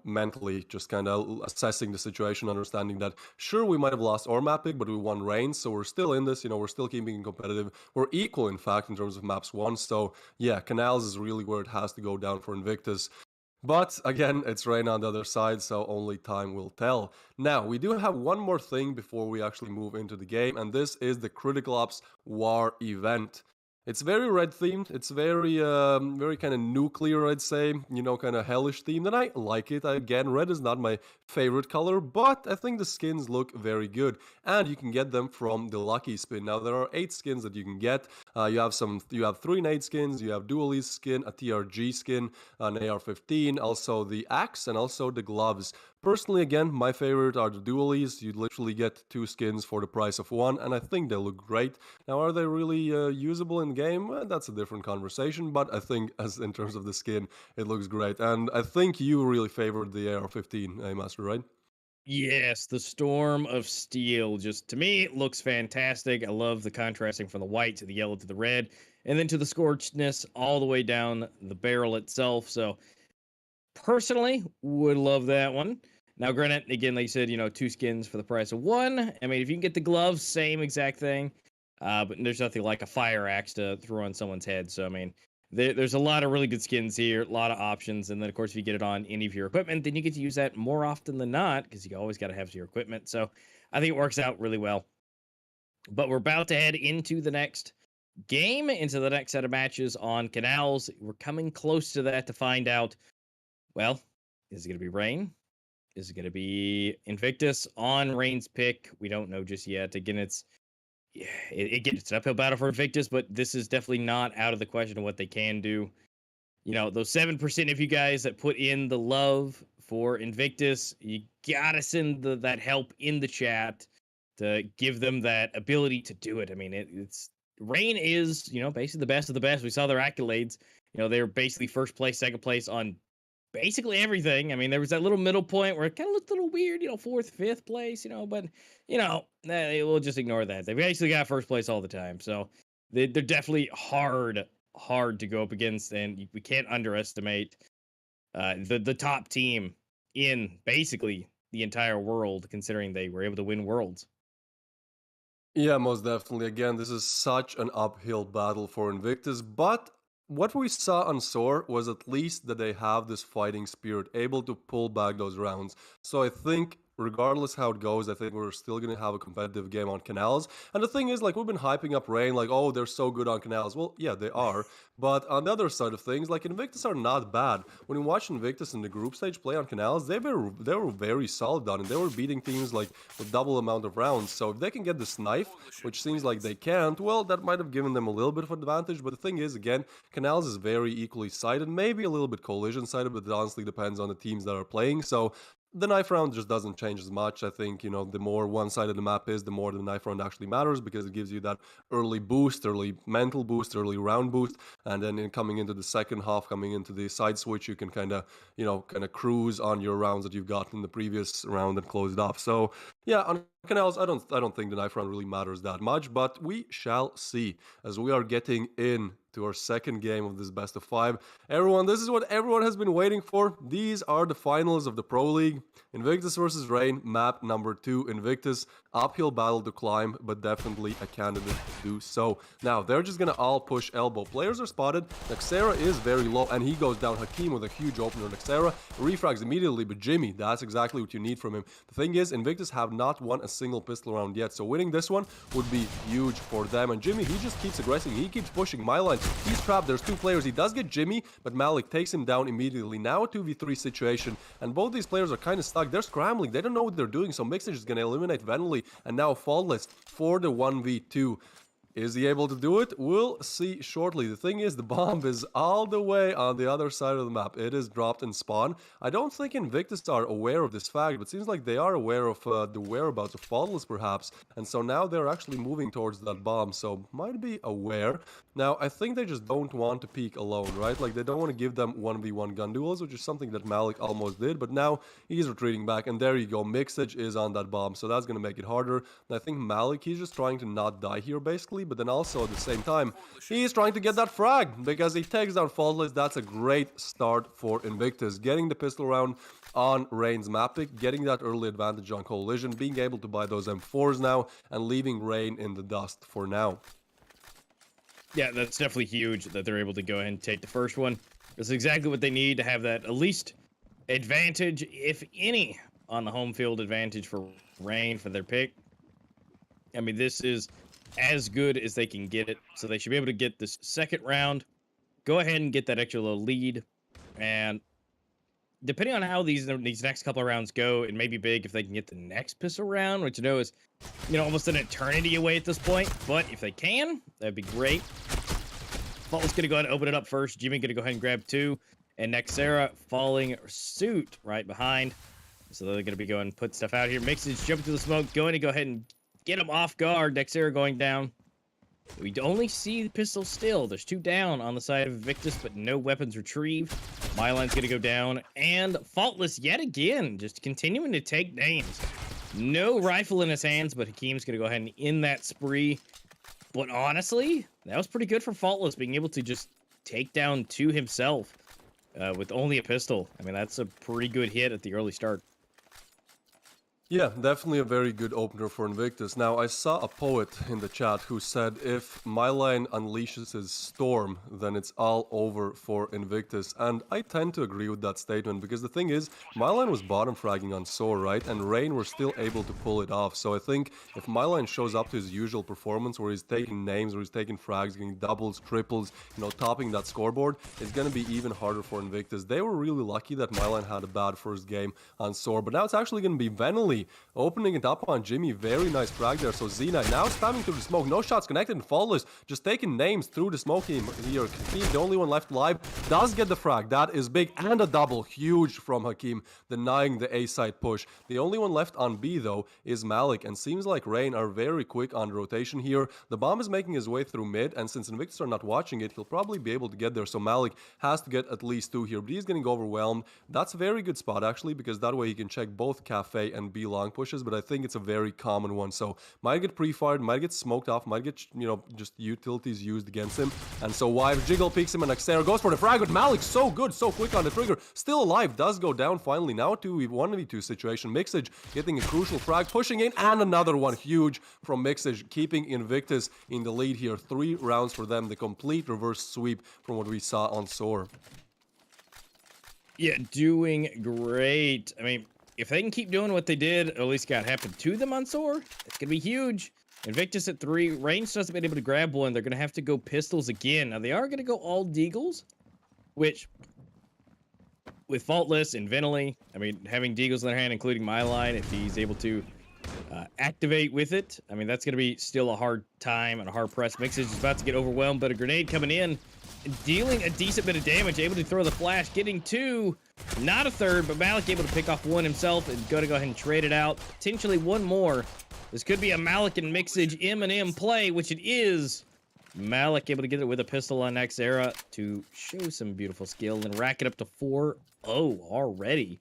mentally, just kind of assessing the situation, understanding that sure we might have lost our map pick, but we won Reigns, so we're still in this, we're still keeping it competitive. We're equal, in fact, in terms of maps won. So yeah, Canals is really where it has to go down for Invictus. But again, it's rain on the other side, so only time will tell. Now, we do have one more thing before we actually move into the game, and this is the Critical Ops War event. It's very red themed. It's very kind of nuclear, I'd say. Kind of hellish themed, and I like it. Again, red is not my favorite color, but I think the skins look very good, and you can get them from the lucky spin. Now there are 8 skins that you can get. You have 3 nade skins. You have dualies skin, a TRG skin, an AR-15, also the axe, and also the gloves. Personally, again, my favorite are the dualies. You literally get 2 skins for the price of 1, and I think they look great. Now, are they really usable in game? That's a different conversation, but I think as in terms of the skin, it looks great. And I think you really favored the AR-15, Master, right? Yes, the Storm of Steel. Just to me, it looks fantastic. I love the contrasting from the white to the yellow to the red, and then to the scorchedness all the way down the barrel itself. So, personally, would love that one. Now, granted, again, like you said, 2 skins for the price of 1. I mean, if you can get the gloves, same exact thing. But there's nothing like a fire axe to throw on someone's head. So, I mean, there's a lot of really good skins here, a lot of options. And then, of course, if you get it on any of your equipment, then you get to use that more often than not because you always got to have your equipment. So, I think it works out really well. But we're about to head into the next game, into the next set of matches on Canals. We're coming close to that to find out, well, is it going to be Rain? Is it going to be Invictus on Rain's pick? We don't know just yet. Again, it's an uphill battle for Invictus, but this is definitely not out of the question of what they can do. Those 7% of you guys that put in the love for Invictus, you gotta send that help in the chat to give them that ability to do it. I mean, it's Rain is, basically the best of the best. We saw their accolades. They were basically first place, second place on basically everything. I mean, there was that little middle point where it kind of looked a little weird, 4th, 5th place, but, we'll just ignore that. They basically got first place all the time. So they're definitely hard to go up against, and we can't underestimate the top team in basically the entire world, considering they were able to win Worlds. Yeah, most definitely. Again, this is such an uphill battle for Invictus, but what we saw on Soar was at least that they have this fighting spirit, able to pull back those rounds. So I think regardless how it goes, I think we're still going to have a competitive game on Canals. And the thing is, like, we've been hyping up Rain, like, oh, they're so good on Canals. Well, yeah, they are. But on the other side of things, like, Invictus are not bad. When you watch Invictus in the group stage play on Canals, they were very solid on it. They were beating teams, like, with double amount of rounds. So if they can get this knife, which seems like they can't, well, that might have given them a little bit of advantage. But the thing is, again, Canals is very equally sided, maybe a little bit collision sided, but it honestly depends on the teams that are playing. So the knife round just doesn't change as much. I think, the more one-sided the map is, the more the knife round actually matters because it gives you that early boost, early mental boost, early round boost. And then coming into the second half, coming into the side switch, you can kind of cruise on your rounds that you've gotten in the previous round and close it off. So yeah, on Canals, I don't think the knife round really matters that much, but we shall see as we are getting in to our second game of this best of 5. Everyone, this is what everyone has been waiting for. These are the finals of the Pro League. Invictus versus Rain, map number 2, Invictus. Uphill battle to climb, but definitely a candidate to do so. Now, they're just gonna all push elbow. Players are spotted. Nexera is very low, and he goes down. Hakim with a huge opener. Nexera refrags immediately, but Jimmy, that's exactly what you need from him. The thing is, Invictus have not won a single pistol round yet, so winning this one would be huge for them. And Jimmy, he just keeps aggressing. He keeps pushing. Myline, he's trapped. There's two players. He does get Jimmy, but Malik takes him down immediately. Now a 2v3 situation, and both these players are kind of stuck. They're scrambling. They don't know what they're doing, so Mixage is going to eliminate Venly, and now Faultless for the 1v2. Is he able to do it? We'll see shortly. The thing is, the bomb is all the way on the other side of the map. It is dropped in spawn. I don't think Invictus are aware of this fact, but it seems like they are aware of the whereabouts of Faultless, perhaps. And so now they're actually moving towards that bomb, so might be aware. Now, I think they just don't want to peek alone, right? Like, they don't want to give them 1v1 gun duels, which is something that Malik almost did, but now he's retreating back, and there you go. Mixage is on that bomb, so that's going to make it harder. And I think Malik, he's just trying to not die here, basically, but then also at the same time, he's trying to get that frag because he takes down Faultless. That's a great start for Invictus. Getting the pistol round on Rain's map pick, getting that early advantage on Coalition, being able to buy those M4s now, and leaving Rain in the dust for now. Yeah, that's definitely huge that they're able to go ahead and take the first one. That's exactly what they need to have that at least advantage, if any, on the home field advantage for Rain for their pick. I mean, this is as good as they can get it, so they should be able to get this second round, go ahead and get that extra little lead, and depending on how these next couple of rounds go, it may be big if they can get the next pistol round, which I know is, almost an eternity away at this point, but if they can, that'd be great. Faultless gonna go ahead and open it up first. Jimmy gonna go ahead and grab two, and Nexera following suit right behind, so they're gonna be going and put stuff out here. Mixage jumping to the smoke, going to go ahead and get him off guard. Nexera going down. We only see the pistol still. There's two down on the side of Invictus, but no weapons retrieved. Myline's going to go down. And Faultless yet again, just continuing to take names. No rifle in his hands, but Hakim's going to go ahead and end that spree. But honestly, that was pretty good for Faultless, being able to just take down two himself with only a pistol. I mean, that's a pretty good hit at the early start. Yeah, definitely a very good opener for Invictus. Now, I saw a poet in the chat who said if Myline unleashes his storm, then it's all over for Invictus. And I tend to agree with that statement, because the thing is, Myline was bottom fragging on Soar, right? And Rain were still able to pull it off. So I think if Myline shows up to his usual performance, where he's taking names, where he's taking frags, getting doubles, triples, topping that scoreboard, it's going to be even harder for Invictus. They were really lucky that Myline had a bad first game on Soar, but now it's actually going to be Venly opening it up on Jimmy. Very nice frag there. So Xena now spamming through the smoke. No shots connected, and Faultless just taking names through the smoke here. Hakim, the only one left alive, does get the frag. That is big, and a double. Huge from Hakim, denying the A-side push. The only one left on B, though, is Malik, and seems like Rain are very quick on rotation here. The bomb is making his way through mid, and since Invictus are not watching it, he'll probably be able to get there. So Malik has to get at least two here, but he's getting overwhelmed. That's a very good spot, actually, because that way he can check both Cafe and B long push. But I think it's a very common one, so might get pre-fired, might get smoked off, might get, just utilities used against him. And so Wive Jiggle peeks him, and Nexera goes for the frag, but Malik so good, so quick on the trigger, still alive, does go down finally. Now a 1v2 situation. Mixage getting a crucial frag, pushing in, and another one huge from Mixage, keeping Invictus in the lead here. 3 rounds for them, the complete reverse sweep from what we saw on Soar. Yeah, doing great. I mean, if they can keep doing what they did, or at least got happened to them on Soar, it's going to be huge. Invictus at 3. Range hasn't been able to grab one. They're going to have to go pistols again. Now, they are going to go all deagles, which, with Faultless and Venly, I mean, having deagles in their hand, including Myline, if he's able to activate with it, I mean, that's going to be still a hard time and a hard press. Mixage is about to get overwhelmed, but a grenade coming in, dealing a decent bit of damage, able to throw the flash, getting 2, not a third, but Malik able to pick off 1 himself and go ahead and trade it out. Potentially 1 more. This could be a Malik and Mixage M&M play, which it is. Malik able to get it with a pistol on Nexera to show some beautiful skill and rack it up to 4-0 already.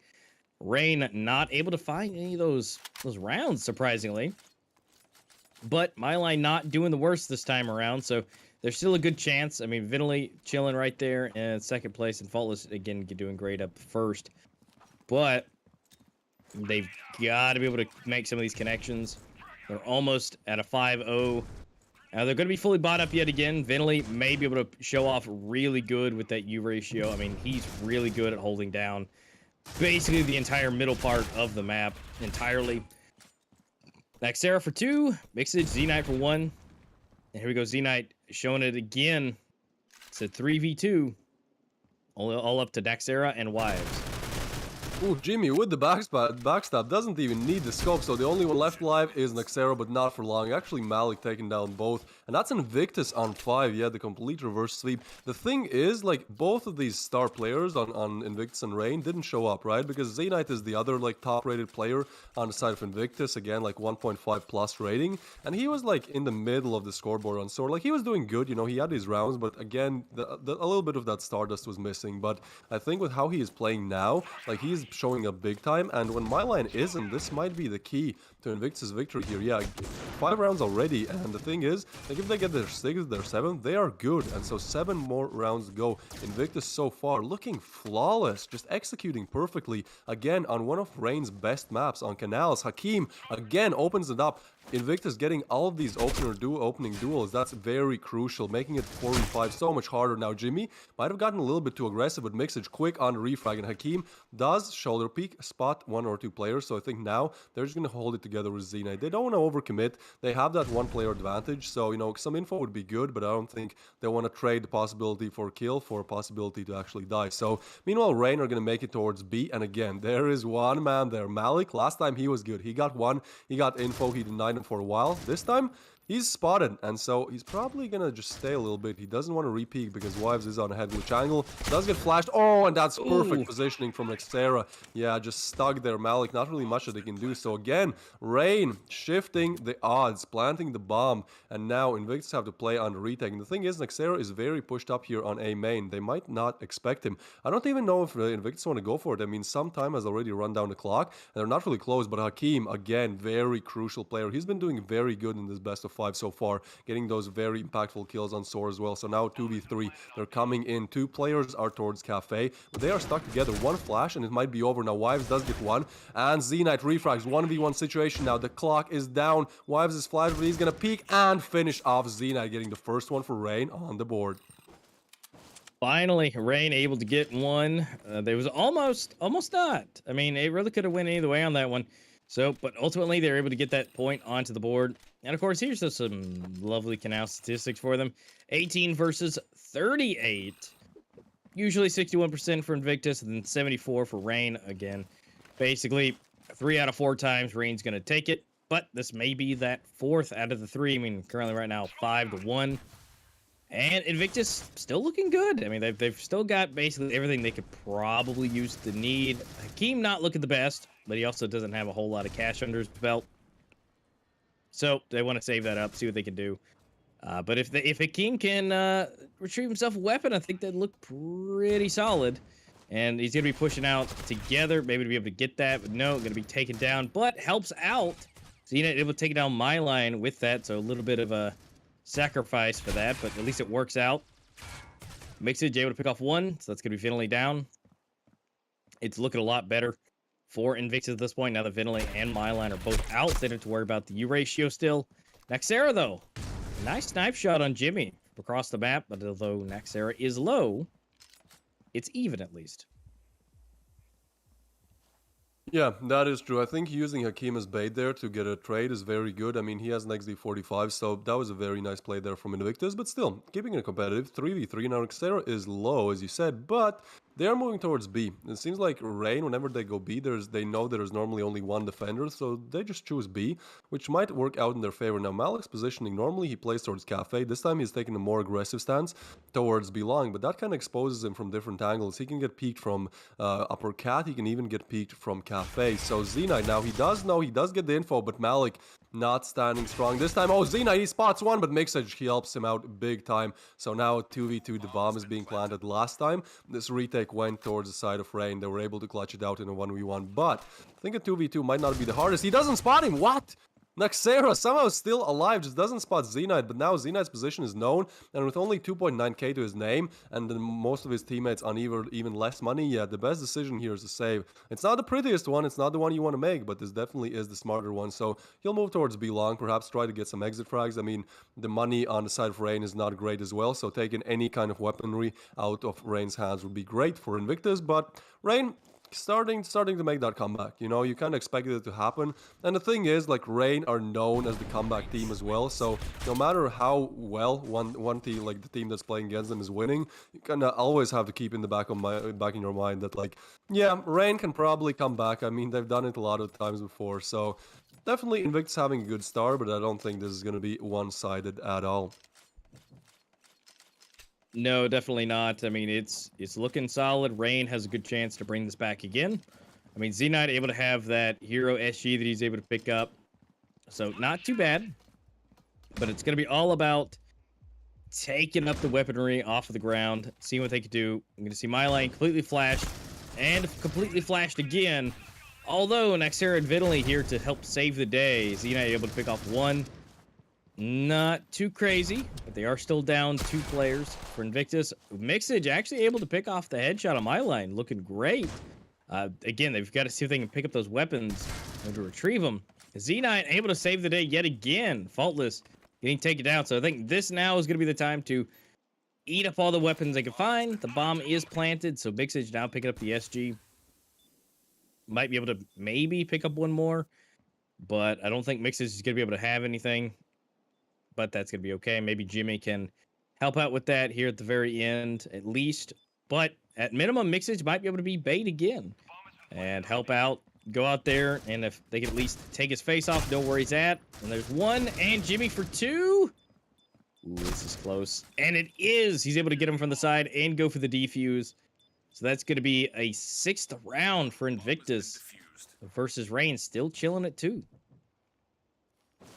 Rain not able to find any of those rounds, surprisingly. But Myline not doing the worst this time around, so there's still a good chance. I mean, Venly chilling right there in second place, and Faultless, again, doing great up first. But they've got to be able to make some of these connections. They're almost at a 5-0. Now they're going to be fully bought up yet again. Vinley may be able to show off really good with that U ratio. I mean, he's really good at holding down basically the entire middle part of the map entirely. Naxera for 2, Mixage, Z-Knight for 1. And here we go, Z-Knight showing it again. It's a 3v2. All up to Naxera and Wives. Ooh, Jimmy with the backstab doesn't even need the scope, so the only one left alive is Naxera, but not for long. Actually, Malik taking down both, and that's Invictus on 5. Yeah, the complete reverse sweep. The thing is, like, both of these star players on Invictus and Rain didn't show up, right? Because Z-Knight is the other, like, top-rated player on the side of Invictus, again, like 1.5 plus rating, and he was, like, in the middle of the scoreboard on Soar. Like, he was doing good, you know, he had his rounds, but again, a little bit of that Stardust was missing. But I think with how he is playing now, like, he's showing up big time, and when my line isn't, this might be the key to Invictus' victory here. Yeah, 5 rounds already, and the thing is, like, if they get their 6th, their 7th, they are good, and so 7 more rounds to go. Invictus so far looking flawless, just executing perfectly, again on one of Rain's best maps on Canals. Hakim again opens it up. Invictus getting all of these opening duels, that's very crucial, making it 4v5 so much harder. Now Jimmy might have gotten a little bit too aggressive, but Mixage quick on refrag, and Hakim does shoulder peek, spot 1 or 2 players, so I think now they're just going to hold it together with Z-Knight. They don't want to overcommit, they have that 1 player advantage, so, you know, some info would be good, but I don't think they want to trade the possibility for a kill for a possibility to actually die. So, meanwhile, Rain are going to make it towards B, and again, there is one man there, Malik. Last time he was good, he got 1, he got info, he denied him for a while. This time he's spotted, and so he's probably gonna just stay a little bit. He doesn't want to re-peek because Wives is on a head glitch angle. Does get flashed. Oh, and that's perfect positioning from Naxera. Yeah, just stuck there. Malik, not really much that they can do. So again, Rain shifting the odds, planting the bomb, and now Invictus have to play on the retake. And the thing is, Naxera is very pushed up here on A main. They might not expect him. I don't even know if Invictus want to go for it. I mean, some time has already run down the clock, and they're not really close. But Hakim, again, very crucial player. He's been doing very good in this best of 5 so far, getting those very impactful kills on Soar as well. So now 2v3, they're coming in. 2 players are towards Cafe, but they are stuck together. 1 flash and it might be over. Now Wives does get 1, and Z-Knight refrags. 1v1 situation now. The clock is down. Wives is flashed, but he's gonna peek and finish off Z-Knight, getting the first one for Rain on the board. Finally, Rain able to get 1. There was almost not. I mean, it really could have went either way on that one. So, but ultimately, they're able to get that point onto the board. And of course, here's just some lovely Canal statistics for them. 18 versus 38. Usually 61% for Invictus, and then 74 for Rain again. Basically, 3 out of 4 times, Rain's going to take it. But this may be that 4th out of the 3. I mean, currently right now, 5-1. And Invictus still looking good. I mean, they've still got basically everything they could probably use to need. Hakim not looking the best, but he also doesn't have a whole lot of cash under his belt. So they want to save that up, see what they can do. But if Hakim can retrieve himself a weapon, I think that'd look pretty solid. And he's going to be pushing out together, maybe to be able to get that. But no, going to be taken down, but helps out. So you know, able to take down my line with that. So a little bit of a sacrifice for that, but at least it works out. Mixage able to pick off 1, so that's going to be Vinley down. It's looking a lot better for Invictus at this point, now that Vinley and Myline are both out. They don't have to worry about the U ratio still. Naxera, though, nice snipe shot on Jimmy across the map, but although Naxera is low, it's even at least. Yeah, that is true. I think using Hakim as bait there to get a trade is very good. I mean, he has an XD45, so that was a very nice play there from Invictus. But still, keeping it competitive, 3v3. Now, Naxera is low, as you said, but they are moving towards B. It seems like Rain, whenever they go B, they know there's normally only 1 defender, so they just choose B, which might work out in their favor. Now, Malik's positioning, normally he plays towards Cafe. This time he's taking a more aggressive stance towards B long, but that kind of exposes him from different angles. He can get peeked from upper cat, he can even get peeked from Cafe. So Z-Knight now, he does get the info, but Malik not standing strong this time. Oh, Z-Knight, he spots 1, but Mixage, he helps him out big time. So now 2v2, the bomb is being planted. Last time, this retake went towards the side of Rain. They were able to clutch it out in a 1v1, but I think a 2v2 might not be the hardest. He doesn't spot him. What? Nexera somehow still alive, just doesn't spot Z-Knight, but now Z-Knight's position is known, and with only 2.9k to his name, and then most of his teammates on even less money, yeah, the best decision here is to save. It's not the prettiest one, it's not the one you want to make, but this definitely is the smarter one, so he'll move towards B long, perhaps try to get some exit frags. I mean, the money on the side of Rain is not great as well, so taking any kind of weaponry out of Rain's hands would be great for Invictus, but Rain starting to make that comeback. You know, you kind of expected it to happen, and the thing is, like, Rain are known as the comeback team as well, so no matter how well one team, like the team that's playing against them, is winning, you kind of always have to keep in the back in your mind that, like, yeah, Rain can probably come back. I mean, they've done it a lot of times before, so definitely Invictus having a good start, but I don't think this is going to be one-sided at all. No, definitely not. I mean, it's looking solid. Rain has a good chance to bring this back again. I mean, Z-Knight able to have that hero SG that he's able to pick up. So not too bad. But it's going to be all about taking up the weaponry off of the ground, seeing what they can do. I'm going to see my lane completely flashed and completely flashed again. Although Nexera and Vitality here to help save the day. Z-Knight able to pick off one. Not too crazy, but they are still down 2 players for Invictus. Mixage actually able to pick off the headshot on my line, looking great. Again, they've got to see if they can pick up those weapons and to retrieve them. Z9 able to save the day yet again. Faultless getting taken down. So I think this now is going to be the time to eat up all the weapons they can find. The bomb is planted, so Mixage now picking up the SG. Might be able to maybe pick up one more, but I don't think Mixage is going to be able to have anything. But that's going to be okay. Maybe Jimmy can help out with that here at the very end, at least. But at minimum, Mixage might be able to be bait again and help out, go out there, and if they can at least take his face off, know where he's at. And there's 1, and Jimmy for 2. Ooh, this is close. And it is. He's able to get him from the side and go for the defuse. So that's going to be a 6th round for Invictus versus Rain, still chilling at 2.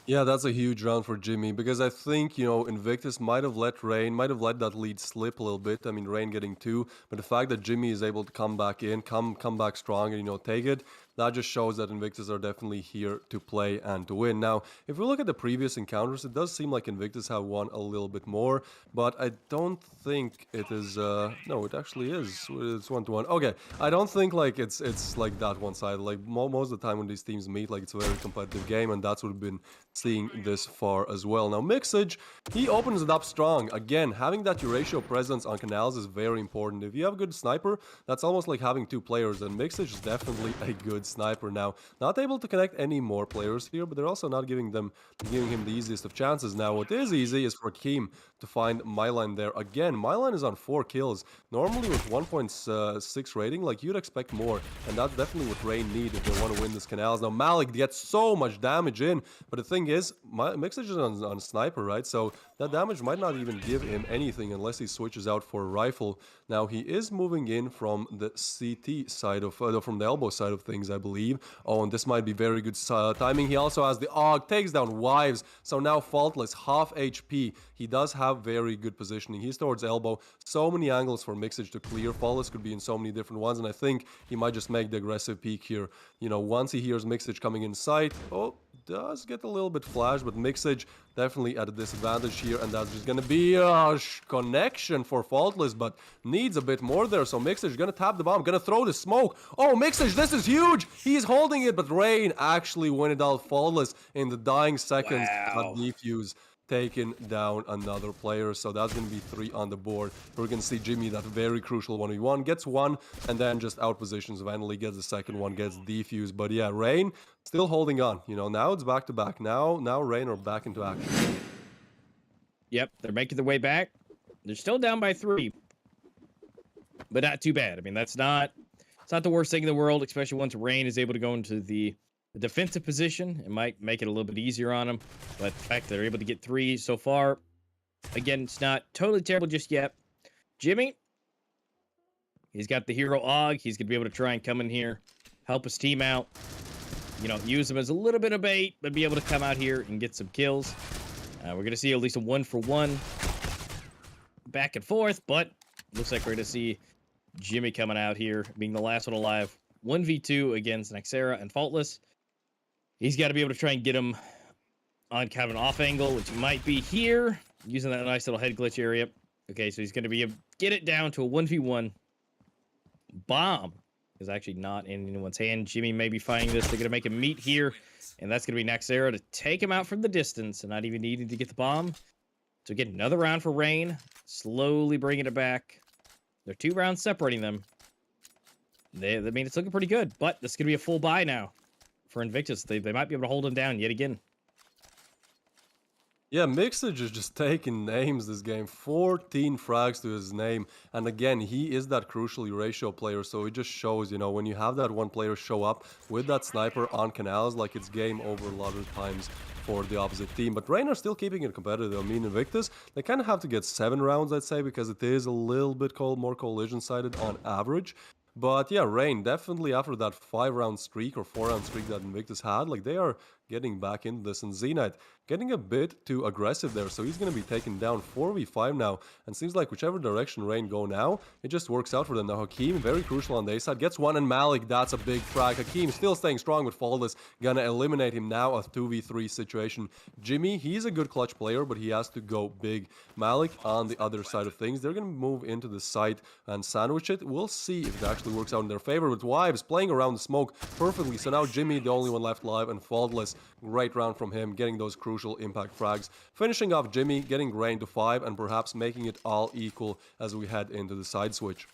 Yeah, that's a huge round for Jimmy, because I think, you know, Invictus might have let that lead slip a little bit. I mean, Rain getting 2, but the fact that Jimmy is able to come back in, come back strong and, you know, take it, that just shows that Invictus are definitely here to play and to win. Now, if we look at the previous encounters, it does seem like Invictus have won a little bit more, but I don't think it is, no, it actually is. It's 1-1. Okay, I don't think, like, it's like that one-sided. Like, most of the time when these teams meet, like, it's a very competitive game, and that's what we've been seeing this far as well. Now, Mixage, he opens it up strong. Again, having that Eurasia presence on Canals is very important. If you have a good sniper, that's almost like having 2 players, and Mixage is definitely a good sniper. Now, not able to connect any more players here, but they're also not giving him the easiest of chances. Now, what is easy is for Keem to find Myline there. Again, Myline is on 4 kills. Normally with 1.6 rating, like, you'd expect more, and that's definitely what Rain need if they want to win this Canals. Now, Malik gets so much damage in, but the thing is, Mixage is on sniper, right? So that damage might not even give him anything unless he switches out for a rifle. Now, he is moving in from the CT side of, from the elbow side of things, I believe. Oh, and this might be very good timing. He also has the AUG, takes down Wives. So now Faultless, half HP. He does have very good positioning. He's towards elbow. So many angles for Mixage to clear. Faultless could be in so many different ones, and I think he might just make the aggressive peek here. You know, once he hears Mixage coming in sight, oh, does get a little bit flash, but Mixage definitely at a disadvantage here, and that's just gonna be a connection for Faultless, but needs a bit more there. So Mixage gonna tap the bomb, gonna throw the smoke. Oh, Mixage, this is huge. He's holding it, but Rain actually win it out. Faultless in the dying seconds. Wow. Defuse taking down another player, so that's going to be 3 on the board. We're going to see Jimmy, that very crucial 1v1, gets 1, and then just out positions Vanley, gets the second one, gets defused. But yeah, Rain still holding on. You know, now it's back to back. Now Rain are back into action. Yep, they're making their way back. They're still down by 3, but not too bad. I mean, it's not the worst thing in the world, especially once Rain is able to go into the defensive position. It might make it a little bit easier on them, but the fact that they're able to get 3 so far, again, it's not totally terrible just yet. Jimmy, he's got the hero AUG. He's going to be able to try and come in here, help his team out, you know, use him as a little bit of bait, but be able to come out here and get some kills. We're going to see at least a 1-for-1 back and forth, but looks like we're going to see Jimmy coming out here, being the last one alive. 1v2 against Nexera and Faultless. He's got to be able to try and get him on kind of an off angle, which might be here, using that nice little head glitch area. Okay, so he's going to be get it down to a 1v1. Bomb is actually not in anyone's hand. Jimmy may be finding this. They're going to make him meet here, and that's going to be Naxera to take him out from the distance and not even needing to get the bomb. So get another round for Rain, slowly bringing it back. There are 2 rounds separating them. I mean, it's looking pretty good, but this is going to be a full buy now for Invictus. They might be able to hold him down yet again. Yeah, Mixage is just taking names this game. 14 frags to his name. And again, he is that crucial Eurasia player. So it just shows, you know, when you have that one player show up with that sniper on Canals, like it's game over a lot of times for the opposite team. But Rain are still keeping it competitive. I mean, Invictus, they kind of have to get 7 rounds, I'd say, because it is a little bit more collision-sided on average. But yeah, Rain, definitely after that 5-round streak or 4-round streak that Invictus had, like they are getting back into this. And Z-Knight getting a bit too aggressive there, so he's going to be taken down 4v5 now. And seems like whichever direction Rain go now, it just works out for them. Now Hakim, very crucial on the A side, gets one, and Malik, that's a big frag. Hakim still staying strong with Faultless, gonna eliminate him now, a 2v3 situation. Jimmy, he's a good clutch player, but he has to go big. Malik on the other side of things, they're gonna move into the site and sandwich it. We'll see if it actually works out in their favor, with Wives playing around the smoke perfectly. So now Jimmy, the only one left alive, and Faultless, great round from him, getting those crucial impact frags. Finishing off Jimmy, getting Rain to 5, and perhaps making it all equal as we head into the side switch.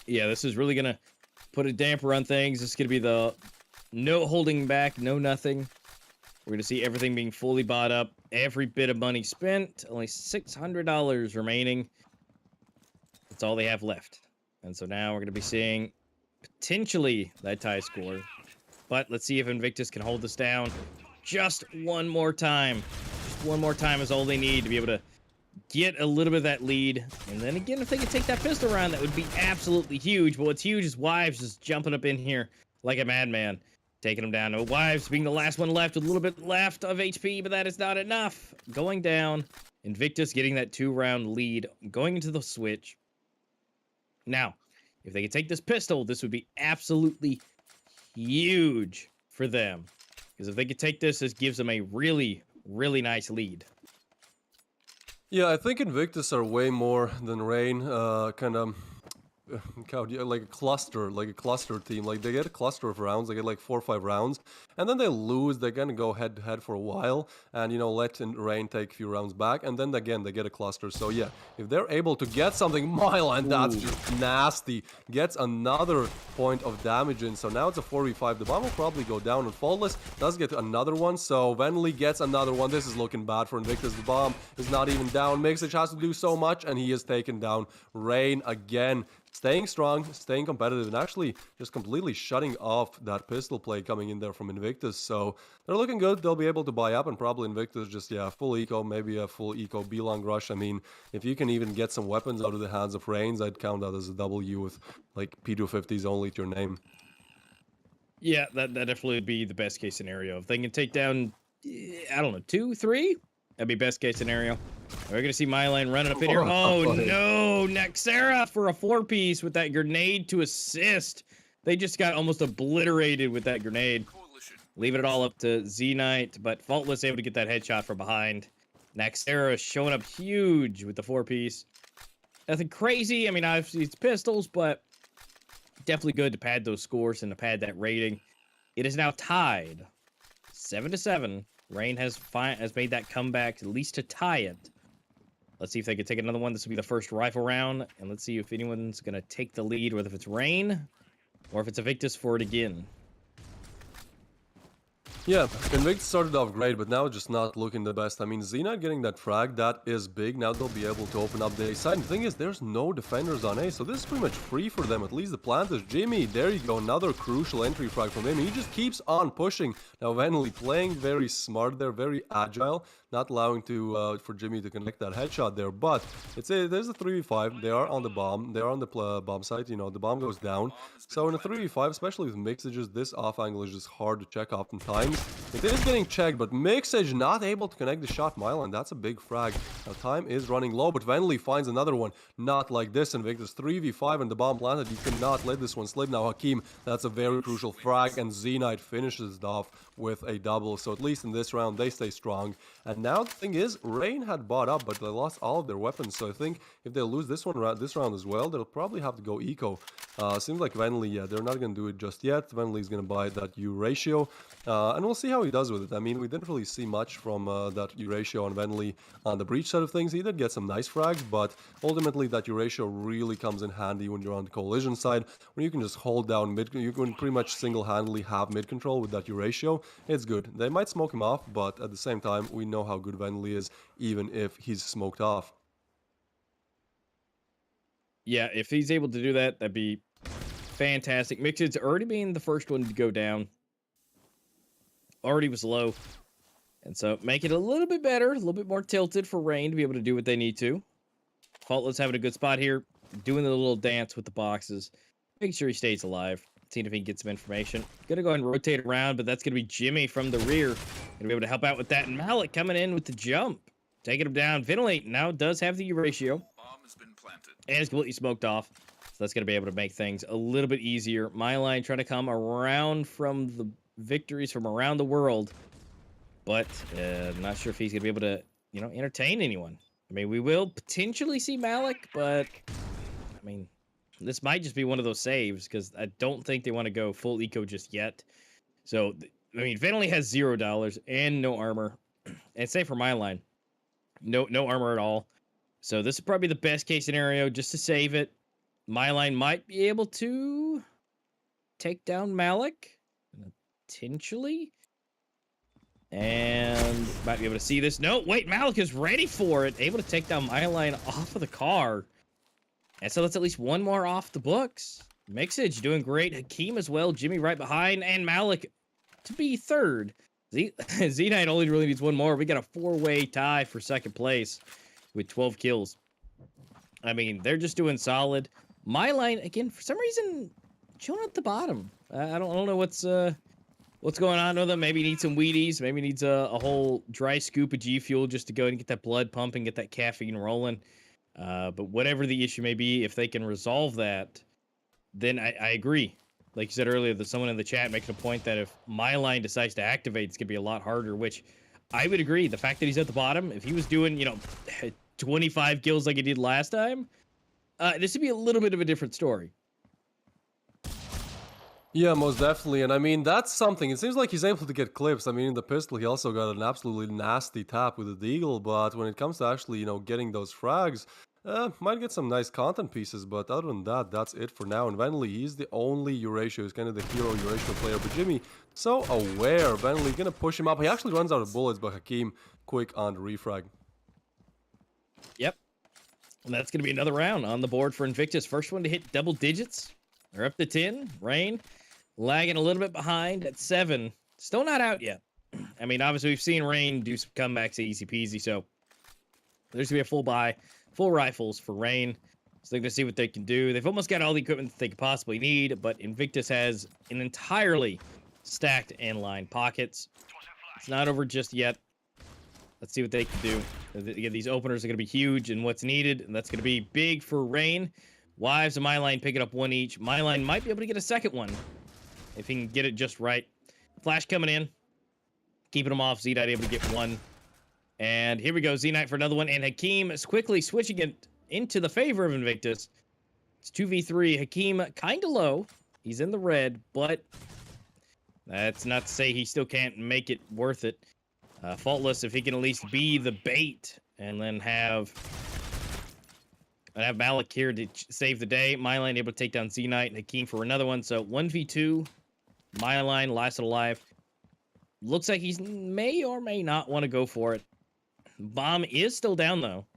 Yeah, this is really going to put a damper on things. This is going to be the no holding back, no nothing. We're going to see everything being fully bought up. Every bit of money spent. Only $600 remaining. That's all they have left. And so now we're going to be seeing potentially that tie score. But let's see if Invictus can hold this down just one more time. Just one more time is all they need to be able to get a little bit of that lead. And then again, if they could take that pistol round, that would be absolutely huge. But what's huge is Wives just jumping up in here like a madman, taking him down. Wives being the last one left with a little bit left of HP, but that is not enough. Going down. Invictus getting that 2-round lead, going into the switch. Now, if they could take this pistol, this would be absolutely huge for them. Because if they could take this, this gives them a really, really nice lead. Yeah, I think Invictus are way more than Rain, kind of like a cluster team. Like they get a cluster of rounds, they get like 4 or 5 rounds, and then they lose. They're gonna go head to head for a while, and you know, let Rain take a few rounds back, and then again they get a cluster. So yeah, if they're able to get something, Mylan, that's just nasty. Gets another point of damage in. So now it's a 4v5. The bomb will probably go down, and Faultless does get another one. So Venley gets another one. This is looking bad for Invictus. The bomb is not even down. Mixage has to do so much, and he is taken down. Rain again, staying strong, staying competitive, and actually just completely shutting off that pistol play coming in there from Invictus. So they're looking good. They'll be able to buy up, and probably Invictus just, yeah, full eco, maybe a full eco B-long rush. I mean, if you can even get some weapons out of the hands of Reigns, I'd count that as a W with like P250s only to your name. Yeah, that definitely would be the best case scenario. If they can take down, I don't know, 2, 3, that'd be best case scenario. We're going to see Mylan running up in here. Oh, no. Naxera for a 4-piece with that grenade to assist. They just got almost obliterated with that grenade. Leaving it all up to Z-Knight, but Faultless able to get that headshot from behind. Naxera showing up huge with the 4-piece. Nothing crazy. I mean, obviously it's pistols, but definitely good to pad those scores and to pad that rating. It is now tied 7-7. Rain has made that comeback at least to tie it. Let's see if they can take another one. This will be the first rifle round, and let's see if anyone's going to take the lead, whether if it's Rain or if it's Invictus for it again. Yeah, Invictus started off great, but now just not looking the best. I mean, Z-Knight getting that frag, that is big. Now they'll be able to open up the A side. And the thing is, there's no defenders on A, so this is pretty much free for them. At least the plant is Jimmy. There you go, another crucial entry frag from him. He just keeps on pushing. Now Venley playing very smart there, very agile, not allowing for Jimmy to connect that headshot there. But there's a 3v5. They are on the bomb. They are on the bomb site. You know, the bomb goes down. So in a 3v5, especially with Mixages, this off angle is just hard to check oftentimes. It is getting checked, but Mixage not able to connect the shot mile, and that's a big frag. Now time is running low, but Venley finds another one. Not like this, Invictus 3v5 and the bomb planted. You cannot let this one slip. Now Hakim, that's a very crucial frag, and Z-Knight finishes it off with a double. So at least in this round, they stay strong. And now the thing is, Rain had bought up, but they lost all of their weapons. So I think if they lose this round as well, they'll probably have to go eco. Seems like Venly, yeah, they're not going to do it just yet. Venly's going to buy that Eurasia. And we'll see how he does with it. I mean, we didn't really see much from that Eurasia on Venly on the breach side of things. He did get some nice frags, but ultimately that Eurasia really comes in handy when you're on the coalition side, when you can just hold down mid. You can pretty much single-handedly have mid control with that Eurasia. It's good. They might smoke him off, but at the same time, we know how good Venly is, even if he's smoked off. Yeah, if he's able to do that, that'd be fantastic. Mixed's already being the first one to go down. Already was low. And so make it a little bit better, a little bit more tilted for Rain to be able to do what they need to. Faultless having a good spot here, doing the little dance with the boxes, making sure he stays alive, seeing if he can get some information. Gonna go ahead and rotate around, but that's gonna be Jimmy from the rear. Gonna be able to help out with that. And Malik coming in with the jump, taking him down. Ventilate now does have the Eurasia. And it's completely smoked off. So that's going to be able to make things a little bit easier. My line trying to come around from the victories from around the world. But I'm not sure if he's going to be able to, you know, entertain anyone. I mean, we will potentially see Malik, but I mean, this might just be one of those saves because I don't think they want to go full eco just yet. So, I mean, Venly has $0 and no armor. And same for my line. No armor at all. So this is probably the best case scenario just to save it. My line might be able to take down Malik, potentially. And might be able to see this. No, wait, Malik is ready for it. Able to take down my line off of the car. And so that's at least one more off the books. Mixage doing great. Hakeem as well. Jimmy right behind. And Malik to be third. Z9 only really needs one more. We got a four-way tie for second place with 12 kills. I mean, they're just doing solid. My line, again, for some reason, chilling at the bottom. I don't know what's going on with them. Maybe needs some Wheaties. Maybe needs a whole dry scoop of G Fuel just to go and get that blood pumping, get that caffeine rolling. But whatever the issue may be, if they can resolve that, then I agree. Like you said earlier, there's someone in the chat making a point that if my line decides to activate, it's going to be a lot harder, which I would agree. The fact that he's at the bottom, if he was doing, 25 kills like he did last time, this would be a little bit of a different story. Yeah, most definitely. And I mean, that's something. It seems like he's able to get clips. I mean, in the pistol, he also got an absolutely nasty tap with the Deagle. But when it comes to actually, getting those frags, might get some nice content pieces. But other than that, that's it for now. And Venly, he's the only Eurasia. He's kind of the hero Eurasia player. But Jimmy, so aware. Venly going to push him up. He actually runs out of bullets, but Hakeem quick on the refrag. Yep. And that's going to be another round on the board for Invictus. First one to hit double digits. They're up to 10. Rain lagging a little bit behind at 7. Still not out yet. I mean, obviously, we've seen Rain do some comebacks easy peasy. So there's going to be a full buy, full rifles for Rain. So they're going to see what they can do. They've almost got all the equipment that they could possibly need. But Invictus has an entirely stacked inline pockets. It's not over just yet. Let's see what they can do. Again, these openers are going to be huge and what's needed, and that's going to be big for Rain. Wives and My Line picking up one each. My Line might be able to get a second one if he can get it just right. Flash coming in, keeping him off. Z-Knight able to get one. And here we go, Z-Knight for another one. And Hakeem is quickly switching it into the favor of Invictus. It's 2v3. Hakeem kind of low. He's in the red, but that's not to say he still can't make it worth it. Faultless, if he can at least be the bait and then have Malik here to save the day. My Line able to take down Z-Knight and Hakeem for another one. So 1v2. My Line lasted alive. Looks like he may or may not want to go for it. Bomb is still down, though.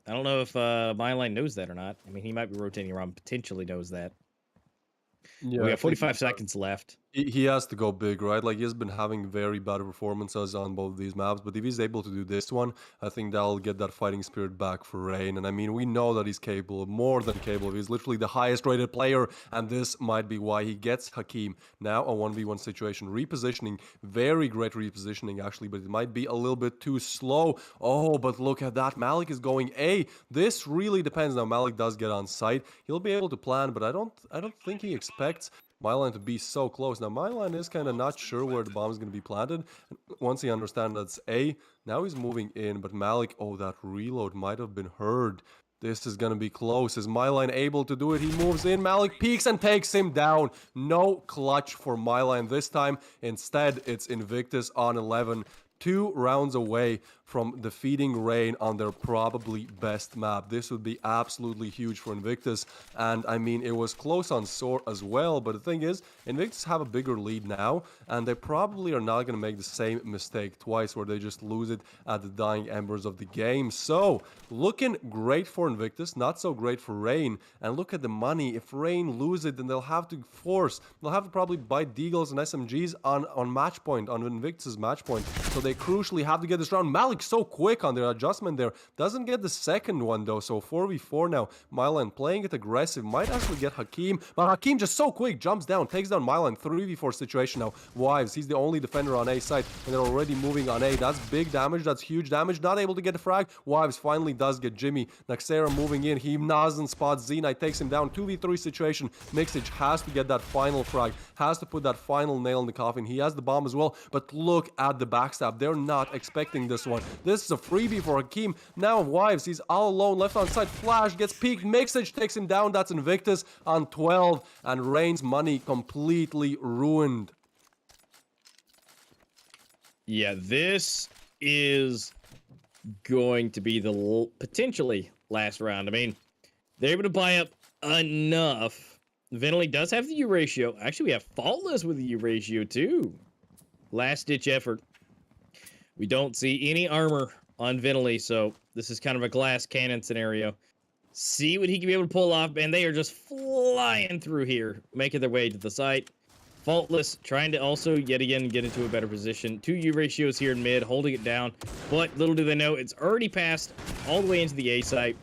I don't know if My Line knows that or not. I mean, he might be rotating around, potentially knows that. Yeah, we got 45 seconds left. He has to go big, right? Like, he has been having very bad performances on both these maps, but if he's able to do this one, I think that'll get that fighting spirit back for Rain. And I mean, we know that he's capable, more than capable. He's literally the highest rated player, and this might be why he gets Hakeem. Now a 1v1 situation. Repositioning, very great repositioning actually, but it might be a little bit too slow. Oh, but look at that. Malik is going A. This really depends. Now Malik does get on site. He'll be able to plan, but I don't think he expects MyLine to be so close. Now, MyLine is kind of not sure where the bomb is going to be planted. Once he understands that's A, now he's moving in, but Malik, oh, that reload might have been heard. This is going to be close. Is MyLine able to do it? He moves in. Malik peeks and takes him down. No clutch for MyLine this time. Instead, it's Invictus on 11. 2 rounds away from defeating Rain on their probably best map. This would be absolutely huge for Invictus. And I mean, it was close on Soar as well. But the thing is, Invictus have a bigger lead now. And they probably are not going to make the same mistake twice where they just lose it at the dying embers of the game. So, looking great for Invictus, not so great for Rain. And look at the money. If Rain lose it, then they'll have to probably buy Deagles and SMGs on match point, on Invictus' match point. So they crucially have to get this round. Malik so quick on their adjustment there. Doesn't get the second one though. So 4v4 now. MyLine playing it aggressive. Might actually get Hakim. But Hakim just so quick. Jumps down. Takes down MyLine. 3v4 situation now. Wives. He's the only defender on A side. And they're already moving on A. That's big damage. That's huge damage. Not able to get a frag. Wives finally does get Jimmy. Naxera moving in. He doesn't spot Z-Knight. Takes him down. 2v3 situation. Mixage has to get that final frag. Has to put that final nail in the coffin. He has the bomb as well. But look at the backstab. They're not expecting this one. This is a freebie for Hakim. Now Wives, he's all alone, left on side. Flash gets peeked. Mixage takes him down. That's Invictus on 12. And Rain's money completely ruined. Yeah, this is going to be the potentially last round. I mean, they're able to buy up enough. Venley does have the Eurasia. Actually, we have Faultless with the Eurasia too. Last ditch effort. We don't see any armor on Venley, so this is kind of a glass cannon scenario. See what he can be able to pull off, and they are just flying through here, making their way to the site. Faultless trying to also, yet again, get into a better position. 2 Eurasios here in mid, holding it down. But little do they know, it's already passed all the way into the A site.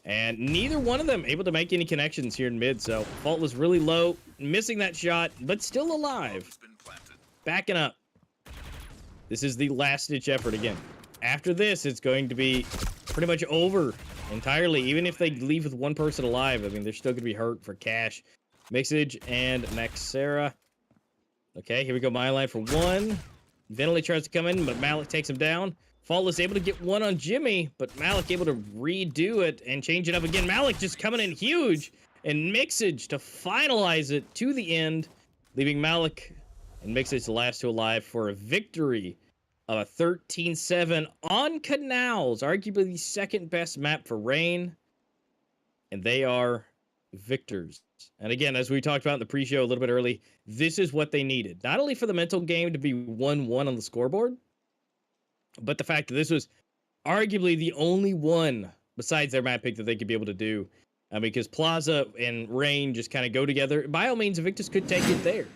And neither one of them able to make any connections here in mid, so Faultless really low, missing that shot, but still alive. Backing up. This is the last-ditch effort again. After this, it's going to be pretty much over entirely. Even if they leave with one person alive, I mean, they're still going to be hurt for cash. Mixage and Naxera. Okay, here we go. MyLine for 1. Venley tries to come in, but Malik takes him down. Faultless able to get one on Jimmy, but Malik able to redo it and change it up again. Malik just coming in huge, and Mixage to finalize it to the end, leaving Malik and Mixage the last 2 alive for a victory of a 13-7 on Canals, arguably the second best map for Rain, and they are victors. And again, as we talked about in the pre-show a little bit early, this is what they needed. Not only for the mental game to be 1-1 on the scoreboard, but the fact that this was arguably the only one besides their map pick that they could be able to do. Because Plaza and Rain just kind of go together. By all means, Invictus could take it there.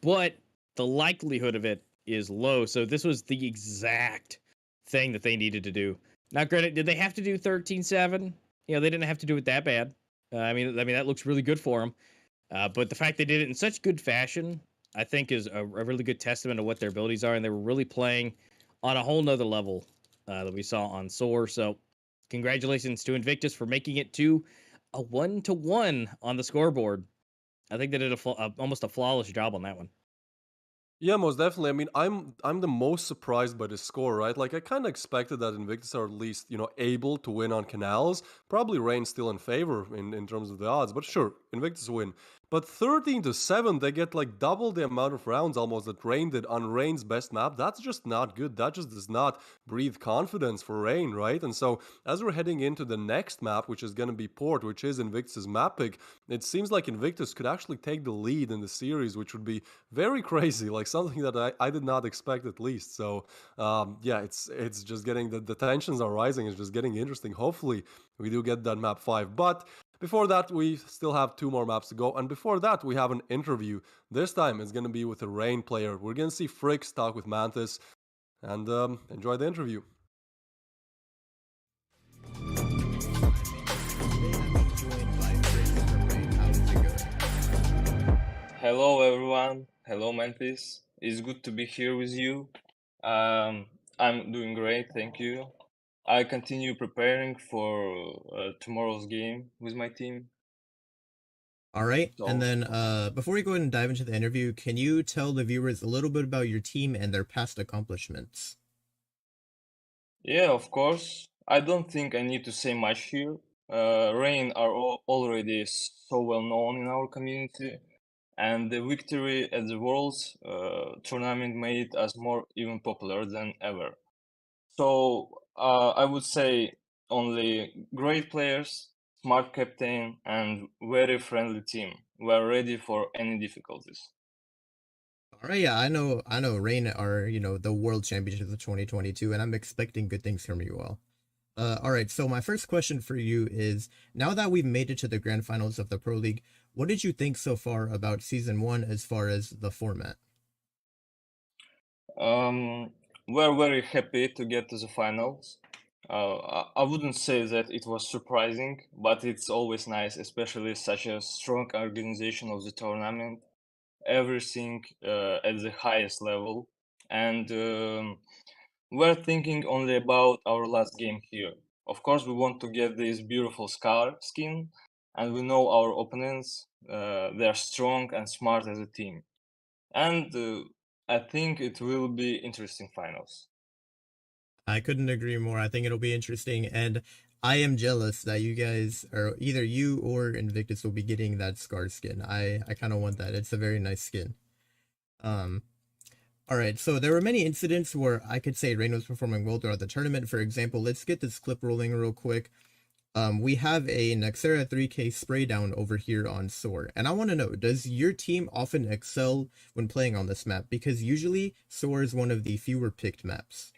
But the likelihood of it is low. So this was the exact thing that they needed to do. Now, granted, did they have to do 13-7? You know, they didn't have to do it that bad. I mean, that looks really good for them. But the fact they did it in such good fashion, I think, is a really good testament of what their abilities are. And they were really playing on a whole nother level that we saw on Soar. So congratulations to Invictus for making it to a 1-1 on the scoreboard. I think they did almost a flawless job on that one. Yeah, most definitely. I mean, I'm the most surprised by the score, right? Like, I kind of expected that Invictus are at least, able to win on Canals. Probably Rain still in favor in terms of the odds, but sure, Invictus win. But 13-7, they get like double the amount of rounds almost that Rain did on Rain's best map. That's just not good. That just does not breathe confidence for Rain, right? And so as we're heading into the next map, which is going to be Port, which is Invictus' map pick, it seems like Invictus could actually take the lead in the series, which would be very crazy, like something that I did not expect at least. So yeah, it's just getting, the tensions are rising. It's just getting interesting. Hopefully we do get that map 5. But before that, we still have 2 more maps to go. And before that, we have an interview. This time, it's going to be with a Rain player. We're going to see Fricks talk with Mantis. And enjoy the interview. Hello, everyone. Hello, Mantis. It's good to be here with you. I'm doing great, thank you. I continue preparing for tomorrow's game with my team. All right. And So then before we go ahead and dive into the interview, can you tell the viewers a little bit about your team and their past accomplishments? yeah, of course. I don't think I need to say much here. Rain are already so well known in our community, and the victory at the Worlds tournament made us more even popular than ever. So I would say only great players, smart captain, and very friendly team. We're ready for any difficulties. All right, yeah, I know Rain are, the world championships of 2022, and I'm expecting good things from you all. All right, so my first question for you is, now that we've made it to the grand finals of the Pro League, what did you think so far about season one as far as the format? We're very happy to get to the finals. I wouldn't say that it was surprising, but it's always nice, especially such a strong organization of the tournament, everything at the highest level. And we're thinking only about our last game here. Of course, we want to get this beautiful Scar skin, and we know our opponents. They're strong and smart as a team. And I think it will be interesting finals. I couldn't agree more. I think it'll be interesting, and I am jealous that you guys, or either you or Invictus, will be getting that Scar skin. I kind of want that. It's a very nice skin. Um, all right, so there were many incidents where I could say Rain was performing well throughout the tournament. For example, let's get this clip rolling real quick. We have a Nexera 3K spray down over here on Soar, and I want to know, does your team often excel when playing on this map? Because usually Soar is one of the fewer picked maps.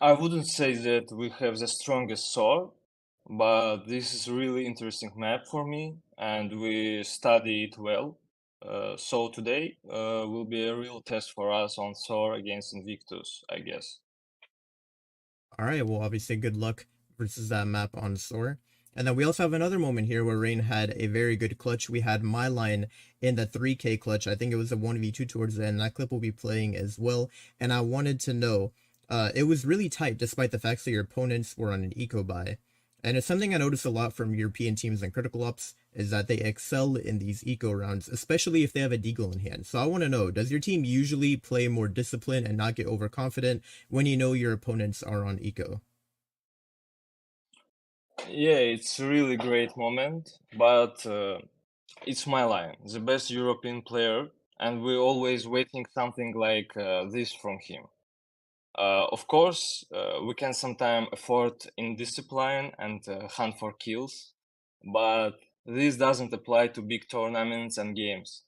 I wouldn't say that we have the strongest sword, but this is really interesting map for me, and we study it well. So today will be a real test for us on Soar against Invictus, I guess. All right, well, obviously, good luck versus that map on Soar. And then we also have another moment here where Rain had a very good clutch. We had my line in the 3K clutch. I think it was a 1v2 towards the end. That clip will be playing as well. And I wanted to know, it was really tight despite the fact that your opponents were on an eco buy. And it's something I noticed a lot from European teams in Critical Ops is that they excel in these eco rounds, especially if they have a deagle in hand. So I want to know, does your team usually play more disciplined and not get overconfident when you know your opponents are on eco? Yeah, it's a really great moment, but it's my line, the best European player, and we're always waiting something like this from him. Of course, we can sometimes afford indiscipline and hunt for kills, but this doesn't apply to big tournaments and games.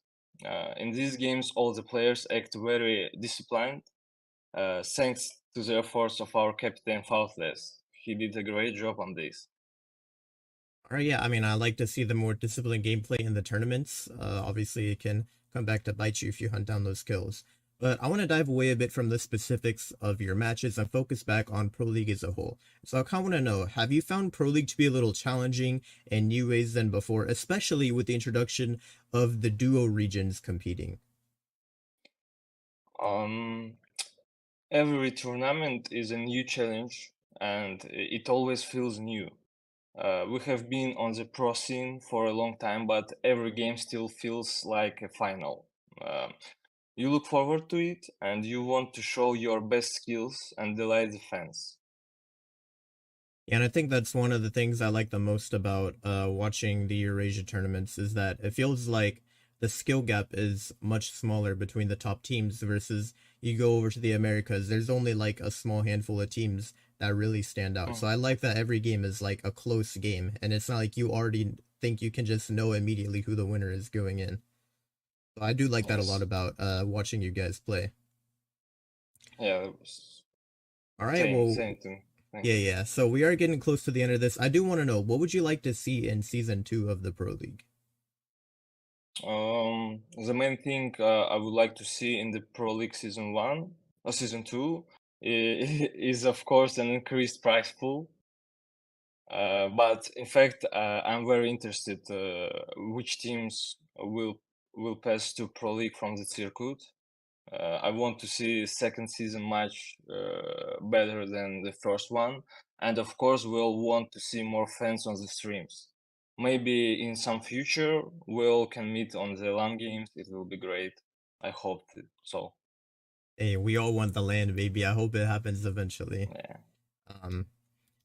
In these games, all the players act very disciplined, thanks to the efforts of our captain Fauthless. He did a great job on this. All right, yeah, I mean, I like to see the more disciplined gameplay in the tournaments. Obviously, it can come back to bite you if you hunt down those kills. But I want to dive away a bit from the specifics of your matches and focus back on Pro League as a whole. So I kind of want to know, have you found Pro League to be a little challenging in new ways than before, especially with the introduction of the duo regions competing? Um, every tournament is a new challenge, and it always feels new. We have been on the pro scene for a long time, but every game still feels like a final. You look forward to it, and you want to show your best skills and delight the fans. And I think that's one of the things I like the most about watching the Eurasia tournaments is that it feels like the skill gap is much smaller between the top teams versus you go over to the Americas. There's only like a small handful of teams that really stand out. So Mm, I like that every game is like a close game, and it's not like you already think you can just know immediately who the winner is going in. So I do like that a lot yes. about watching you guys play. Yeah, All right, same, well, same thing. yeah, Thanks. yeah. So we are getting close to the end of this. I do want to know, what would you like to see in season 2 of the Pro League? The main thing I would like to see in the Pro League season one or season two is of course an increased prize pool. But in fact, I'm very interested which teams will pass to Pro League from the circuit. I want to see second season much better than the first one, and of course, we'll want to see more fans on the streams. maybe in some future we all can meet on the LAN games. It will be great. I hope so. Hey, we all want the land, baby. I hope it happens eventually. Yeah.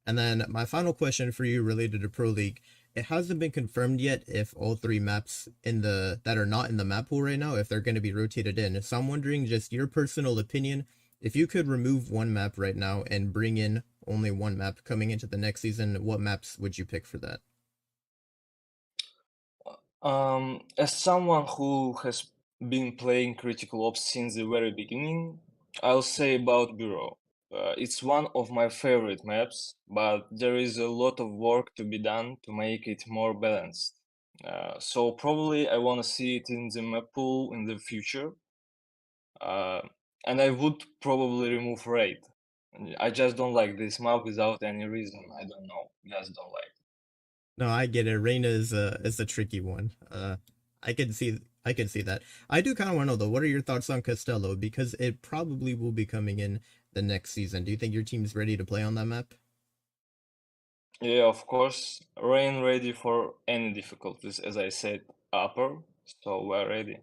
And then my final question for you related to Pro League. It hasn't been confirmed yet if all 3 maps that are not in the map pool right now, if they're going to be rotated in. So I'm wondering just your personal opinion. If you could remove one map right now and bring in only one map coming into the next season, what maps would you pick for that? As someone who has been playing Critical Ops since the very beginning, I'll say about Bureau. It's one of my favorite maps, but there is a lot of work to be done to make it more balanced. So probably I want to see it in the map pool in the future. And I would probably remove Raid. I just don't like this map without any reason. I don't know. Just don't like. No, I get it. Reina is a tricky one. I can see that. I do kind of want to know though, what are your thoughts on Costello? Because it probably will be coming in the next season. Do you think your team's ready to play on that map? Yeah, of course. Rain ready for any difficulties, as I said, upper. So we're ready.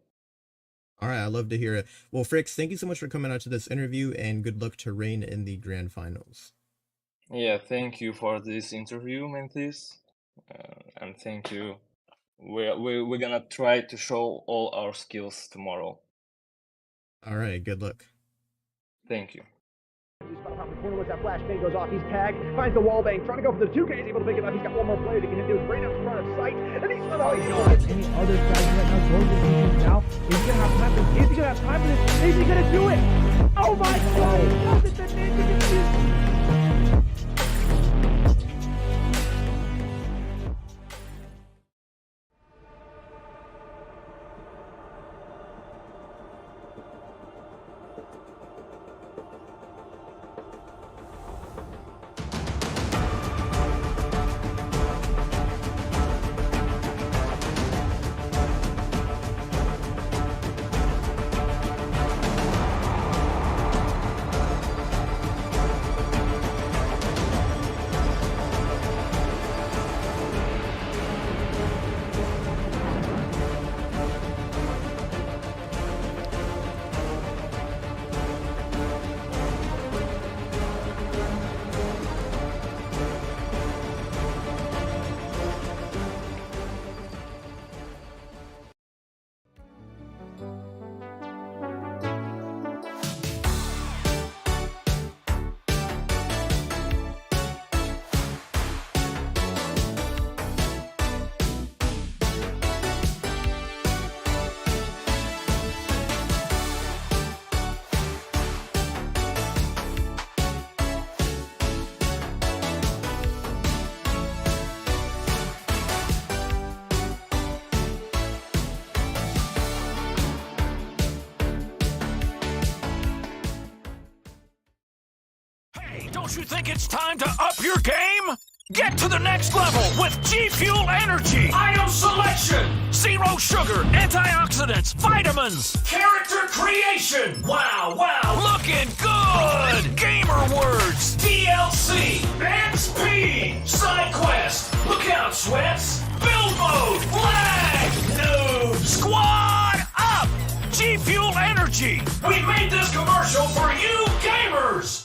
All right, I love to hear it. Well, Fricks, thank you so much for coming out to this interview, and good luck to Rain in the grand finals. Yeah, thank you for this interview, Mantis, and thank you. We're gonna try to show all our skills tomorrow. All right, good luck. Thank you. He's about to pop the corner once that flashbang goes off. He's tagged, finds the wall bang, trying to go for the 2K. He's able to pick it up. He's got one more player to get him doing great up in front of sight. And he's oh, he's gone. Any other strategy right now going to use now? Is he gonna have time for this? Is he gonna have time for this? Is he gonna do it? Oh my god, he does it! The ninja confused. Don't you think it's time to up your game? Get to the next level with G Fuel Energy. Item selection. Zero sugar, antioxidants, vitamins. Character creation. Wow, wow. Looking good. Gamer words. DLC. XP. Side quest. Look out, sweats. Build mode. Lag. Noob. Squad up. G Fuel Energy. We made this commercial for you gamers.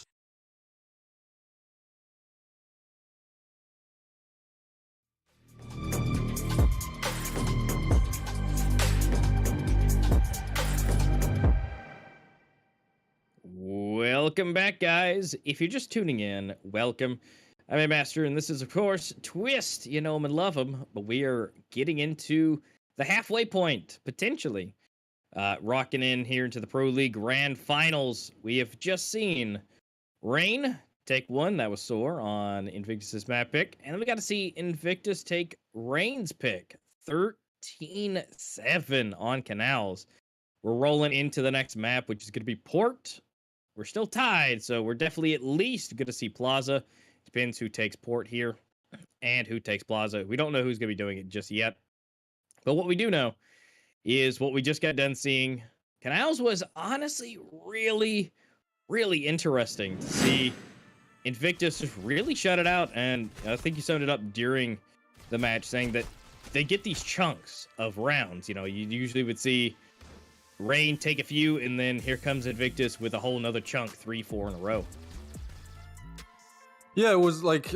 Welcome back, guys. If you're just tuning in, welcome. I'm a master, and this is, of course, Twist. You know him and love him, but we are getting into the halfway point, potentially. Rocking in here into the Pro League Grand Finals. We have just seen Rain take one. That was Soar on Invictus' map pick. And then we got to see Invictus take Rain's pick. 13-7 on Canals. We're rolling into the next map, which is going to be Port. We're still tied, so we're definitely at least going to see Plaza. Depends who takes Port here and who takes Plaza. We don't know who's going to be doing it just yet. But what we do know is what we just got done seeing. Canals was honestly really, really interesting to see Invictus just really shut it out. And I think you summed it up during the match, saying that they get these chunks of rounds. You usually would see Rain take a few, and then here comes Invictus with a whole nother chunk, 3-4 in a row. Yeah, it was like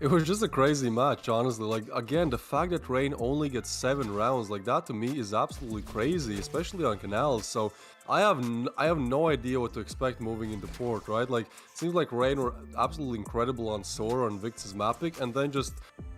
it was just a crazy match, honestly. Like, again, the fact that Rain only gets 7 rounds, like, that to me is absolutely crazy, especially on Canals. So I have no idea what to expect moving into port, right? Like, it seems like Rain were absolutely incredible on Soar, on Invictus mapping, and then just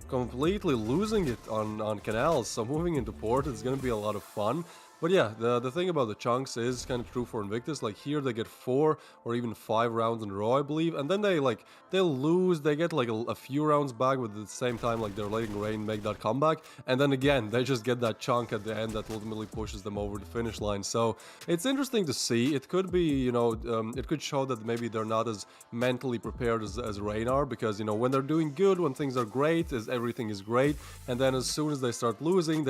completely losing it on Canals. So moving into port, it's gonna be a lot of fun. But yeah, the thing about the chunks is kind of true for Invictus. Like, here they get 4 or even 5 rounds in a row, I believe, and then they'll lose. They get like a few rounds back, but at the same time, like, they're letting Rain make that comeback, and then again they just get that chunk at the end that ultimately pushes them over the finish line. So it's interesting to see. It could be, it could show that maybe they're not as mentally prepared as Rain are, because when they're doing good, when things are great, everything is great, and then as soon as they start losing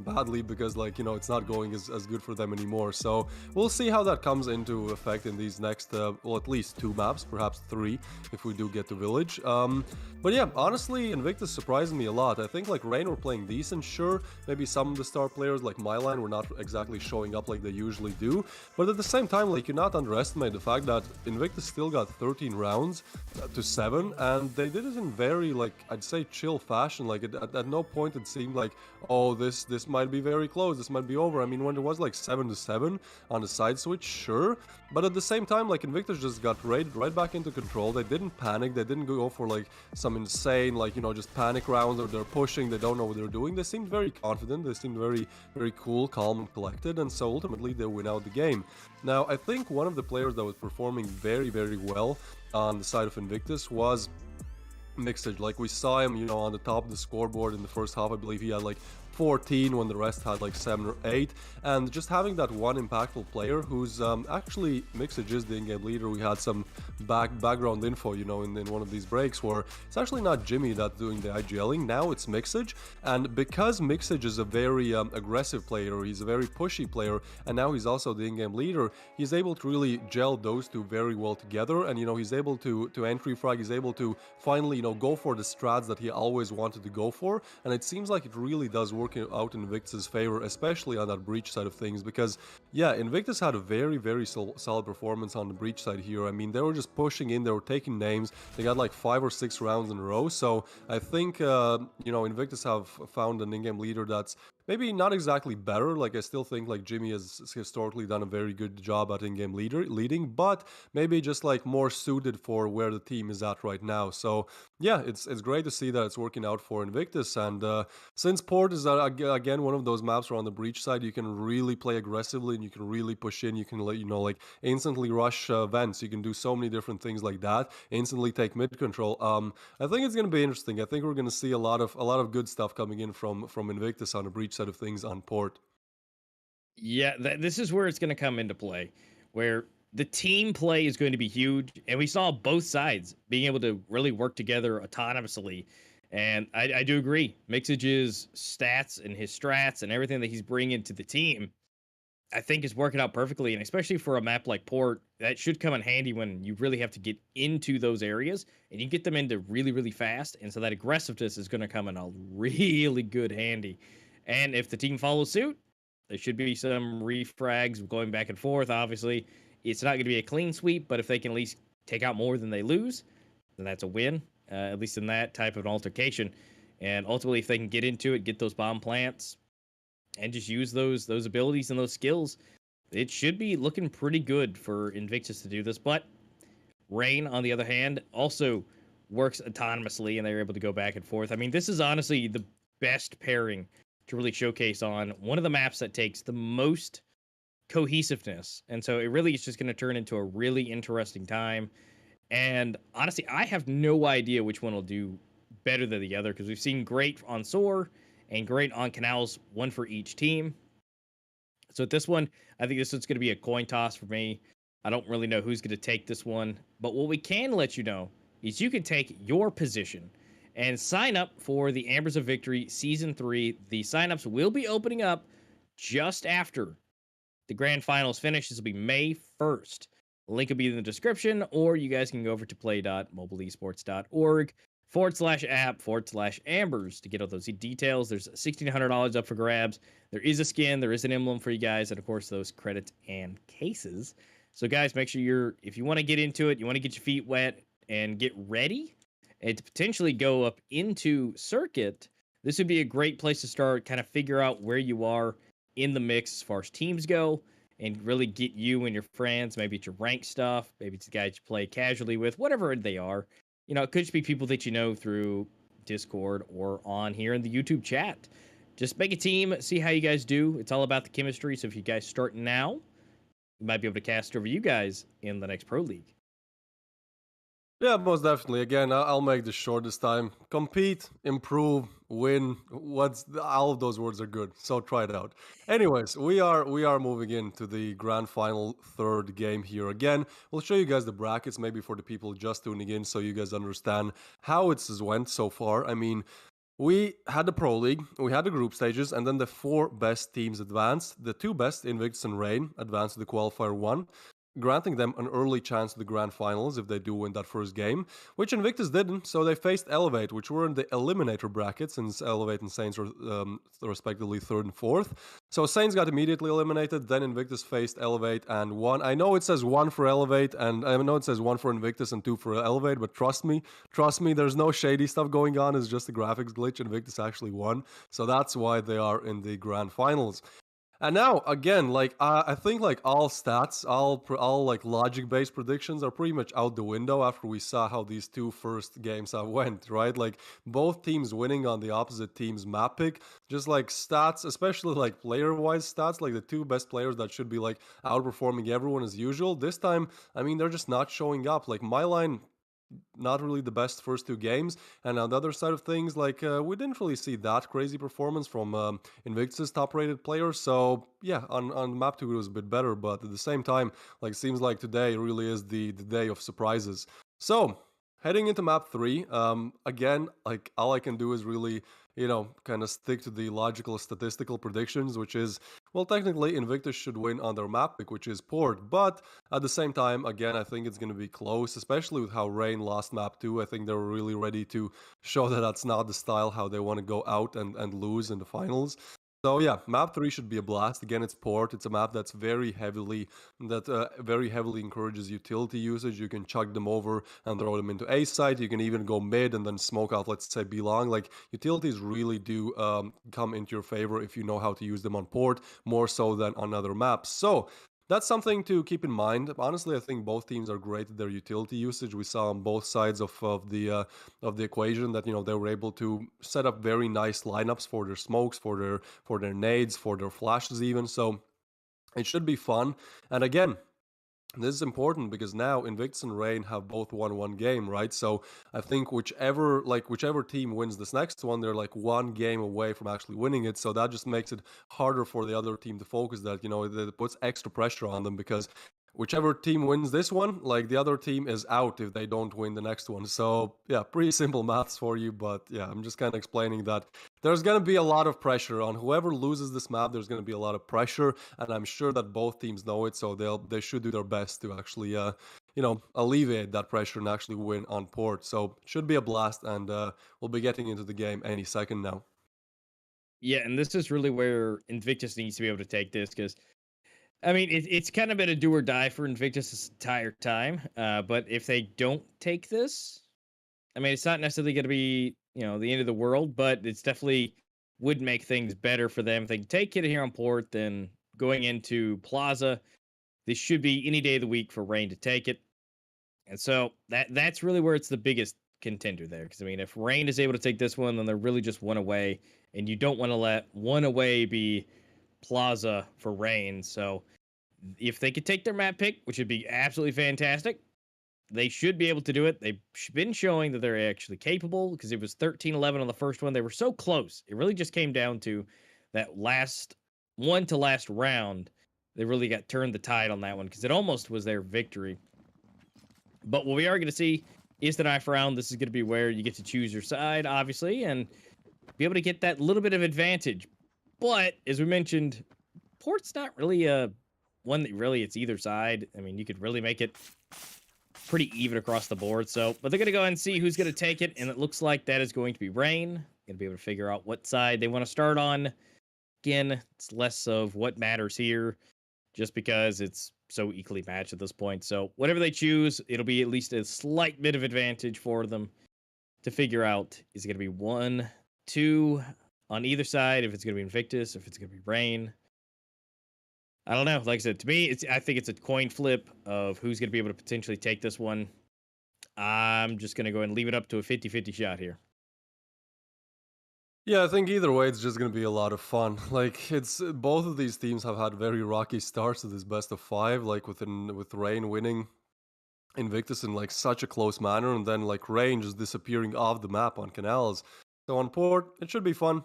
badly, because it's not going as good for them anymore. So we'll see how that comes into effect in these next at least 2 maps, perhaps 3 if we do get to Village. But yeah, honestly, Invictus surprised me a lot. I think like Rain were playing decent, sure, maybe some of the star players like Myline were not exactly showing up like they usually do, but at the same time, like, you not underestimate the fact that Invictus still got 13 rounds to 7, and they did it in very, like, I'd say chill fashion. Like, at no point it seemed like, oh, this might be very close, this might be over. I mean, when there was like 7-7 on the side switch, sure, but at the same time, like, Invictus just got right back into control. They didn't panic, they didn't go for like some insane, like, just panic rounds, or they're pushing, they don't know what they're doing. They seemed very confident, they seemed very, very cool, calm, and collected, and so ultimately they win out the game. Now, I think one of the players that was performing very, very well on the side of Invictus was Mixage. Like, we saw him, on the top of the scoreboard in the first half. I believe he had like 14 when the rest had like 7 or 8, and just having that one impactful player who's actually Mixage is the in-game leader. We had some background info, in one of these breaks, where it's actually not Jimmy that's doing the IGLing, now it's Mixage, and because Mixage is a very aggressive player, he's a very pushy player, and now he's also the in-game leader, he's able to really gel those two very well together, and he's able to entry frag, he's able to finally go for the strats that he always wanted to go for, and it seems like it really does work out in Invictus' favor, especially on that breach side of things, because yeah, Invictus had a very, very solid performance on the breach side here. I mean, they were just pushing in, they were taking names, they got like 5 or 6 rounds in a row. So I think Invictus have found an in-game leader that's maybe not exactly better. Like, I still think like Jimmy has historically done a very good job at in-game leading, but maybe just like more suited for where the team is at right now. So yeah, it's great to see that it's working out for Invictus. And since port is again one of those maps where on the breach side you can really play aggressively and you can really push in, you can like instantly rush vents, you can do so many different things like that, instantly take mid control. I think it's going to be interesting. I think we're going to see a lot of good stuff coming in from Invictus on the breach side of things on port. Yeah, this is where it's going to come into play, where the team play is going to be huge, and we saw both sides being able to really work together autonomously. And I do agree, Mixage's stats and his strats and everything that he's bringing to the team, I think is working out perfectly. And especially for a map like port, that should come in handy when you really have to get into those areas, and you get them into really, really fast. And so that aggressiveness is going to come in a really good handy. And if the team follows suit, there should be some refrags going back and forth. Obviously, it's not going to be a clean sweep, but if they can at least take out more than they lose, then that's a win, at least in that type of an altercation. And ultimately, if they can get into it, get those bomb plants, and just use those abilities and those skills, it should be looking pretty good for Invictus to do this. But Rain, on the other hand, also works autonomously, and they're able to go back and forth. I mean, this is honestly the best pairing to really showcase on one of the maps that takes the most cohesiveness. And so it really is just going to turn into a really interesting time. And honestly, I have no idea which one will do better than the other, because we've seen great on Soar and great on Canals, one for each team. So at this one, I think this one's going to be a coin toss for me. I don't really know who's going to take this one, but what we can let you know is you can take your position and sign up for the Ambers of Victory Season 3. The signups will be opening up just after the grand finals finish. This will be May 1st. The link will be in the description, or you guys can go over to play.mobileesports.org, /app/ambers to get all those details. There's $1,600 up for grabs. There is a skin, there is an emblem for you guys, and of course those credits and cases. So guys, make sure if you want to get into it, you want to get your feet wet and get ready and to potentially go up into circuit, this would be a great place to start, kind of figure out where you are in the mix as far as teams go, and really get you and your friends. Maybe it's your rank stuff, maybe it's the guys you play casually with, whatever they are. You know, it could just be people that you know through Discord or on here in the YouTube chat. Just make a team, see how you guys do. It's all about the chemistry. So if you guys start now, you might be able to cast over you guys in the next Pro League. Yeah, most definitely. Again, I'll make this short this time. Compete, improve, win. All of those words are good. So try it out. Anyways, we are moving into the grand final third game here again. We'll show you guys the brackets, maybe for the people just tuning in, so you guys understand how it's went so far. I mean, we had the Pro League, we had the group stages, and then the 4 best teams advanced. The 2 best, Invictus and Reign, advanced to the qualifier 1. Granting them an early chance to the grand finals if they do win that first game, which Invictus didn't, so they faced Elevate, which were in the eliminator bracket, since Elevate and Saints were respectively 3rd and 4th. So Saints got immediately eliminated, then Invictus faced Elevate and won. I know it says 1 for Elevate, and I know it says 1 for Invictus and 2 for Elevate, but trust me, there's no shady stuff going on, it's just a graphics glitch. Invictus actually won, so that's why they are in the grand finals. And now, again, like, I think, like, all stats, all like, logic-based predictions are pretty much out the window after we saw how these 2 first games have went, right? Like, both teams winning on the opposite team's map pick, just, like, stats, especially, like, player-wise stats, like, the 2 best players that should be, like, outperforming everyone as usual. This time, I mean, they're just not showing up. Like, my line, not really the best first 2 games, and on the other side of things, like, we didn't really see that crazy performance from Invictus' top-rated players. So yeah, on map 2 it was a bit better, but at the same time, like, seems like today really is the day of surprises. So heading into map 3, again, like, all I can do is really, you know, kind of stick to the logical statistical predictions, which is, well, technically Invictus should win on their map pick, which is Port, but at the same time, again, I think it's going to be close, especially with how Reign lost map 2. I think they're really ready to show that that's not the style, how they want to go out and lose in the finals. So yeah, map 3 should be a blast. Again, it's Port. It's a map that's very heavily encourages utility usage. You can chuck them over and throw them into A site. You can even go mid and then smoke out, let's say, B long. Like, utilities really do come into your favor if you know how to use them on Port, more so than on other maps. So that's something to keep in mind. Honestly, I think both teams are great at their utility usage. We saw on both sides of the equation that, you know, they were able to set up very nice lineups for their smokes, for their nades, for their flashes even. So it should be fun. And again, this is important because now Invictus and Reign have both won 1 game, right? So I think whichever team wins this next one, they're like 1 game away from actually winning it. So that just makes it harder for the other team to focus. That, you know, it puts extra pressure on them, because whichever team wins this one, like, the other team is out if they don't win the next one. So yeah, pretty simple maths for you, but yeah, I'm just kind of explaining that there's going to be a lot of pressure on whoever loses this map. There's going to be a lot of pressure, and I'm sure that both teams know it, so they should do their best to actually you know, alleviate that pressure and actually win on Port. So it should be a blast, and we'll be getting into the game any second now. Yeah, and this is really where Invictus needs to be able to take this, because I mean, it's kind of been a do or die for Invictus this entire time. But if they don't take this, I mean, it's not necessarily going to be, you know, the end of the world, but it's definitely would make things better for them. If they can take it here on Port, then going into Plaza, this should be any day of the week for Reign to take it. And so that's really where it's the biggest contender there. Because, I mean, if Reign is able to take this one, then they're really just 1 away. And you don't want to let 1 away be Plaza for Reign. So if they could take their map pick, which would be absolutely fantastic, they should be able to do it. They've been showing that they're actually capable, because it was 13-11 on the first one. They were so close. It really just came down to that last round. They really got turned the tide on that one, because it almost was their victory. But what we are going to see is the ninth round. This is going to be where you get to choose your side, obviously, and be able to get that little bit of advantage. But as we mentioned, Port's not really one that really it's either side. I mean, you could really make it pretty even across the board. So, but they're going to go ahead and see who's going to take it. And it looks like that is going to be Rain. Going to be able to figure out what side they want to start on. Again, it's less of what matters here just because it's so equally matched at this point. So whatever they choose, it'll be at least a slight bit of advantage for them to figure out. Is it going to be 1, 2 on either side? If it's going to be Invictus, if it's going to be Rain. I don't know. Like I said, to me, I think it's a coin flip of who's going to be able to potentially take this one. I'm just going to go ahead and leave it up to a 50-50 shot here. Yeah, I think either way, it's just going to be a lot of fun. Like, it's both of these teams have had very rocky starts to this best of 5, like with Rain winning Invictus in like such a close manner, and then like Rain just disappearing off the map on Canals. So on port, it should be fun.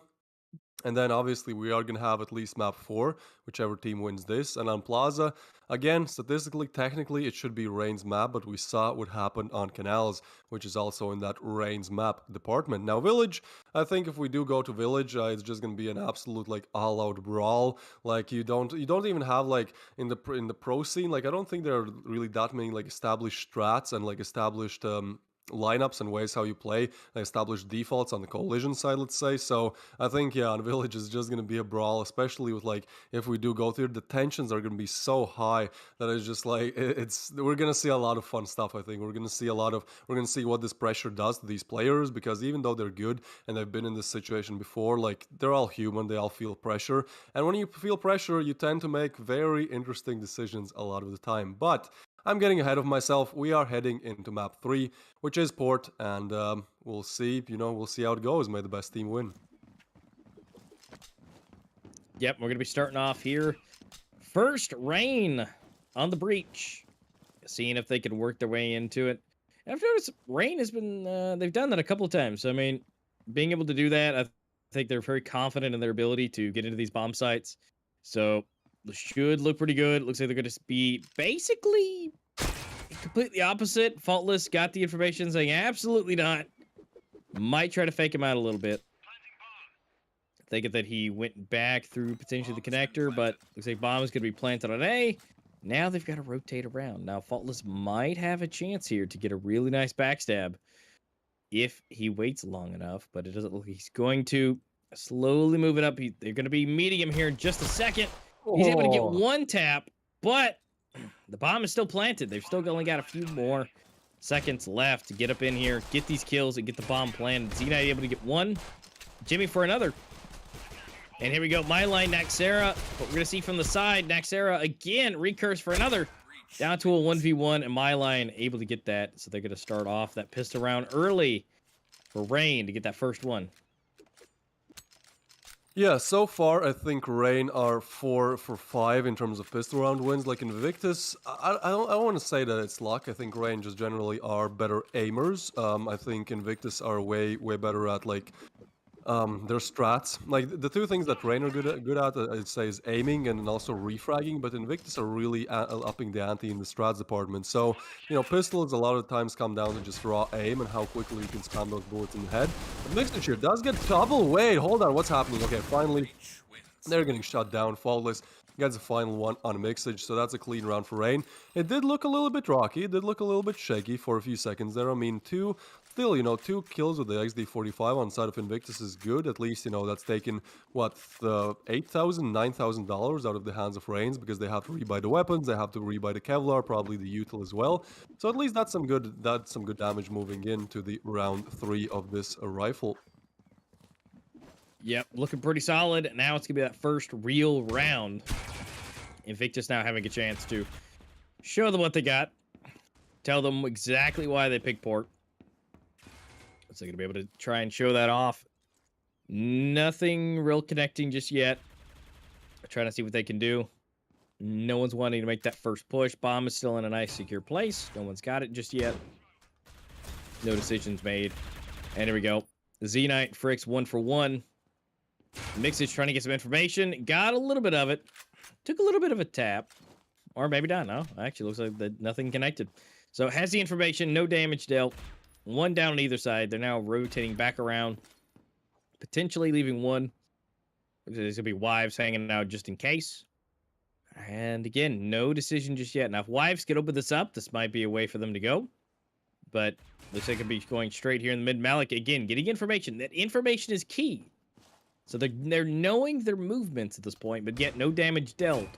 And then obviously we are going to have at least map 4, whichever team wins this. And on Plaza, again, statistically, technically, it should be Rain's map, but we saw what happened on Canals, which is also in that Rain's map department. Now Village, I think if we do go to Village, it's just going to be an absolute like all-out brawl. Like you don't even have like in the pro scene, like I don't think there are really that many like established strats and like established lineups and ways how you play, established defaults on the coalition side, let's say. So I think, yeah, on Village is just going to be a brawl, especially with like if we do go through, the tensions are going to be so high that it's just like we're going to see a lot of fun stuff. I think we're going to see what this pressure does to these players, because even though they're good and they've been in this situation before, like they're all human, they all feel pressure, and when you feel pressure you tend to make very interesting decisions a lot of the time. But I'm getting ahead of myself. We are heading into map 3, which is port, and we'll see. We'll see how it goes. May the best team win. Yep, we're gonna be starting off here. First, Rain on the breach, seeing if they can work their way into it. And I've noticed Rain has been they've done that a couple of times. So, I mean, being able to do that, I think they're very confident in their ability to get into these bomb sites. So should look pretty good. Looks like they're going to be basically completely opposite. Faultless got the information saying absolutely not. Might try to fake him out a little bit. Thinking that he went back through potentially the connector, but looks like bomb is going to be planted on A. Now they've got to rotate around. Now Faultless might have a chance here to get a really nice backstab if he waits long enough, but it doesn't look like he's going to. Slowly move it up. They're going to be meeting him here in just a second. He's able to get one tap, but the bomb is still planted. They've still only got a few more seconds left to get up in here, get these kills, and get the bomb planted. Xenite able to get one. Jimmy for another. And here we go. My line, Naxera. But we're going to see from the side, Naxera again, recurse for another. Down to a 1v1, and my line able to get that. So they're going to start off that pistol round early for Rain to get that first one. Yeah, so far I think Rain are 4 for 5 in terms of pistol round wins. Like Invictus, I don't want to say that it's luck. I think Rain just generally are better aimers. I think Invictus are way better at like their strats. Like the two things that Rain are good at, I'd say, is aiming and also refragging. But Invictus are really upping the ante in the strats department. So pistols a lot of times come down to just raw aim and how quickly you can spam those bullets in the head. But Mixed here does get double. Wait, hold on, what's happening? Okay, finally they're getting shut down. Faultless gets a final one on Mixage, so that's a clean round for Rain. It did look a little bit rocky. It did look a little bit shaky for a few seconds there. I mean, two kills with the XD45 on side of Invictus is good. At least, that's taken, what, $8,000, $9,000 out of the hands of Rains, because they have to rebuy the weapons, they have to rebuy the Kevlar, probably the util as well. So at least that's some good damage moving into the round 3 of this rifle. Yep, looking pretty solid. Now it's going to be that first real round. Invictus now having a chance to show them what they got. Tell them exactly why they picked port. So they're going to be able to try and show that off. Nothing real connecting just yet. Trying to see what they can do. No one's wanting to make that first push. Bomb is still in a nice secure place. No one's got it just yet. No decisions made. And here we go. Xenite, Fricks, 1 for 1. Mixage trying to get some information. Got a little bit of it. Took a little bit of a tap. Or maybe not. No, actually looks like nothing connected. So has the information. No damage dealt. One down on either side. They're now rotating back around. Potentially leaving one. There's going to be wives hanging out just in case. And again, no decision just yet. Now, if Wives could open this up, this might be a way for them to go. But looks like it'll be going straight here in the mid. Malik, again, getting information. That information is key. So they're knowing their movements at this point, but yet no damage dealt.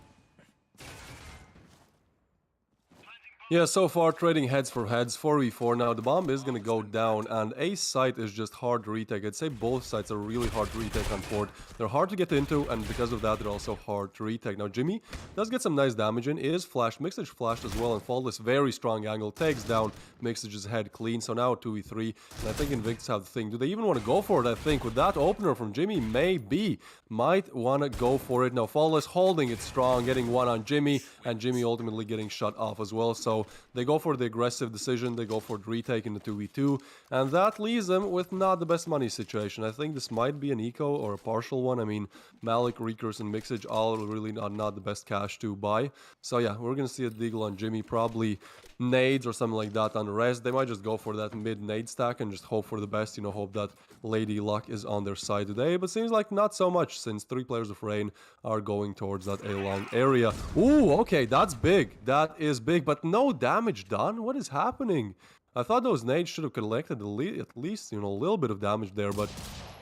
Yeah, so far trading heads for heads, 4v4. Now the bomb is going to go down, and a site is just hard to retake. I'd say both sites are really hard to retake on port. They're hard to get into, and because of that, they're also hard to retake. Now Jimmy does get some nice damage in, is flashed, Mixage flashed as well, and Faultless, very strong angle, takes down Mixage's head clean. So now 2v3, and I think Invictus have the thing. Do they even want to go for it? I think with that opener from Jimmy, maybe, might want to go for it. Now Faultless holding it strong, getting one on Jimmy, and Jimmy ultimately getting shut off as well. So they go for the aggressive decision, they go for the retake in the 2v2, and that leaves them with not the best money situation. I think this might be an eco or a partial one. I mean, Malik, Recurse, and Mixage all really not the best cash to buy. So yeah, we're gonna see a deagle on Jimmy, probably nades or something like that on the rest. They might just go for that mid nade stack and just hope for the best, you know, hope that Lady Luck is on their side today, but seems like not so much since 3 players of Rain are going towards that A-long area. Ooh, okay, that's big. That is big, but no damage done? What is happening? I thought those nades should have collected at least, you know, a little bit of damage there, but,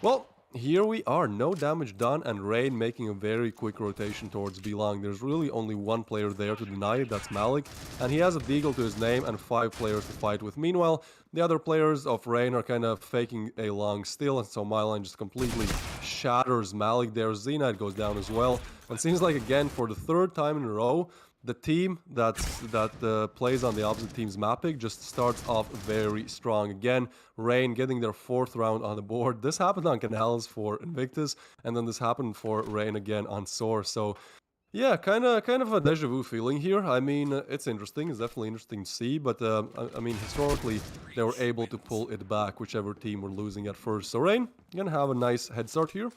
well, here we are, no damage done, and Rain making a very quick rotation towards B-Long. There's really only one player there to deny it, that's Malik, and he has a deagle to his name and 5 players to fight with. Meanwhile, the other players of Rain are kind of faking a long still, and so Myline just completely shatters Malik there. Zenite goes down as well, and seems like, again, for the 3rd time in a row, the team that plays on the opposite team's map pick just starts off very strong. Again, Rain getting their 4th round on the board. This happened on Canals for Invictus, and then this happened for Rain again on Soar. So yeah, kind of a deja vu feeling here. I mean, it's interesting. It's definitely interesting to see, but I mean, historically, they were able to pull it back, whichever team were losing at first. So Rain gonna have a nice head start here.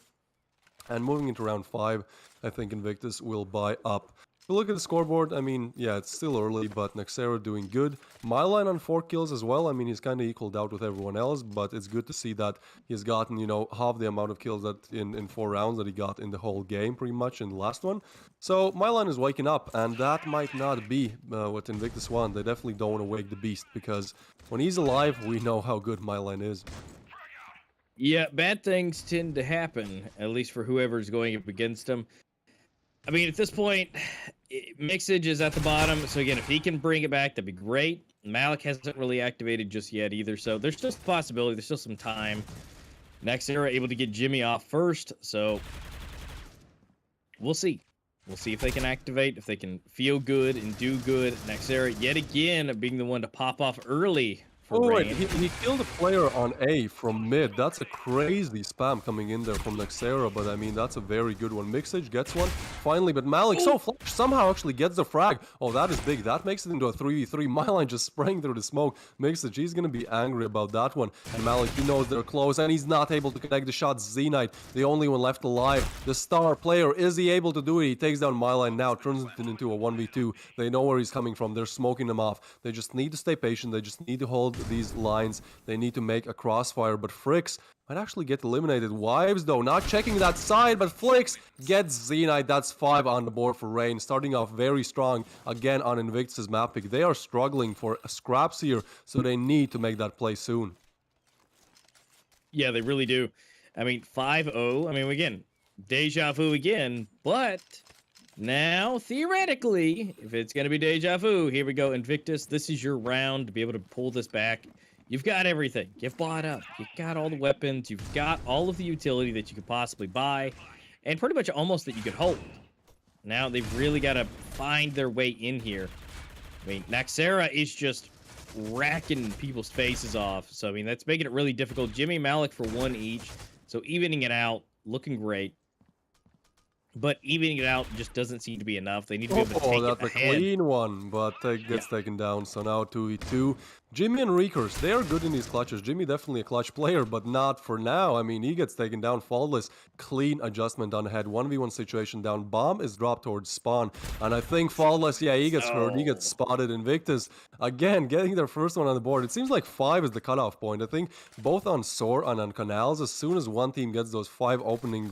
And moving into round 5, I think Invictus will buy up. If you look at the scoreboard, I mean, yeah, it's still early, but Nexera doing good. Myline on 4 kills as well. I mean, he's kind of equaled out with everyone else, but it's good to see that he's gotten, you know, half the amount of kills that in 4 rounds that he got in the whole game, pretty much, in the last one. So Myline is waking up, and that might not be what Invictus want. They definitely don't want to wake the beast, because when he's alive, we know how good Myline is. Yeah, bad things tend to happen, at least for whoever's going up against him. I mean, at this point, Mixage is at the bottom, so again, if he can bring it back, that'd be great. Malik hasn't really activated just yet either, so there's just a possibility, there's still some time. Nexera able to get Jimmy off first, so we'll see. We'll see if they can activate, if they can feel good and do good. Nexera, yet again, being the one to pop off early. Oh, wait, he killed a player on A from mid. That's a crazy spam coming in there from Nexera, but I mean, that's a very good one. Mixage gets one, finally, but Malik so flash somehow actually gets the frag. Oh, that is big. That makes it into a 3v3. Myline just spraying through the smoke. Mixage, he's going to be angry about that one. And Malik, he knows they're close, and he's not able to connect the shots. Zenite, the only one left alive. The star player, is he able to do it? He takes down Myline now, turns it into a 1v2. They know where he's coming from. They're smoking him off. They just need to stay patient. They just need to hold these lines. They need to make a crossfire, but Fricks might actually get eliminated. Wives, though, not checking that side, but Flicks gets Zenite. That's 5 on the board for Rain, starting off very strong again on Invictus' map pick. They are struggling for scraps here, so they need to make that play soon. Yeah, they really do. I mean, 5-0. I mean, again, deja vu again, but now, theoretically, if it's going to be deja vu, here we go, Invictus. This is your round to be able to pull this back. You've got everything. You've bought up. You've got all the weapons. You've got all of the utility that you could possibly buy, and pretty much almost that you could hold. Now, they've really got to find their way in here. I mean, Nexera is just racking people's faces off. So, I mean, that's making it really difficult. Jimmy, Malik for 1 each. So, evening it out, looking great. But evening it out just doesn't seem to be enough. They need to be able to take it that's ahead. A clean one, but gets taken down. So now 2v2. Jimmy and Recurse, they are good in these clutches. Jimmy definitely a clutch player, but not for now. I mean, he gets taken down, faultless, clean adjustment on head, 1v1 situation down. Bomb is dropped towards spawn, and I think faultless, yeah, he gets hurt, he gets spotted. Invictus, again, getting their first one on the board. It seems like 5 is the cutoff point. I think both on Soar and on Canals, as soon as one team gets those 5 opening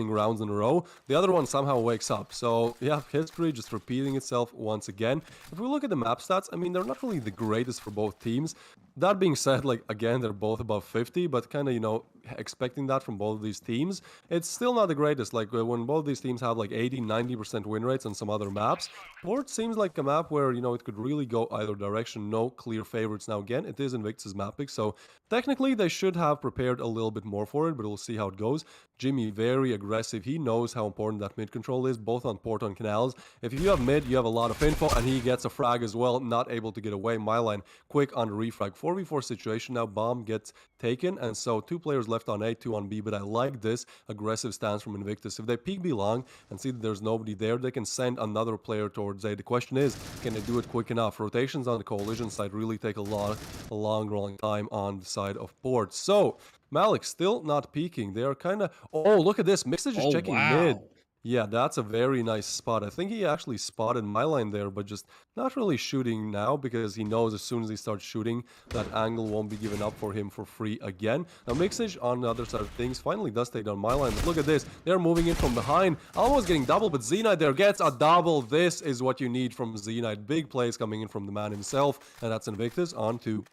rounds in a row, the other one somehow wakes up. So, yeah, history just repeating itself once again. If we look at the map stats, I mean, they're not really the greatest for both teams. That being said, like, again, they're both above 50, but kind of, you know, expecting that from both of these teams, it's still not the greatest. Like, when both these teams have like 80-90% win rates on some other maps, Port seems like a map where, you know, it could really go either direction. No clear favorites. Now, again, it is Invictus map pick, so technically they should have prepared a little bit more for it, but we'll see how it goes. Jimmy, very aggressive. He knows how important that mid control is, both on Port and Canals. If you have mid, you have a lot of info, and he gets a frag as well, not able to get away. Myline, quick on the refrag. 4v4 situation now, bomb gets taken, and so 2 players left on A, 2 on B, but I like this aggressive stance from Invictus. If they peek B long and see that there's nobody there, they can send another player towards A. The question is, can they do it quick enough? Rotations on the coalition side really take a long time on the side of Port. So, Malik still not peeking. They are kind of... Oh, look at this. Mixage is checking mid. Yeah, that's a very nice spot. I think he actually spotted my line there, but just not really shooting now because he knows as soon as he starts shooting, that angle won't be given up for him for free again. Now, Mixage on the other side of things finally does take down my line, but look at this. They're moving in from behind, almost getting double, but Z-Knight there gets a double. This is what you need from Z-Knight. Big plays coming in from the man himself, and that's Invictus on 2.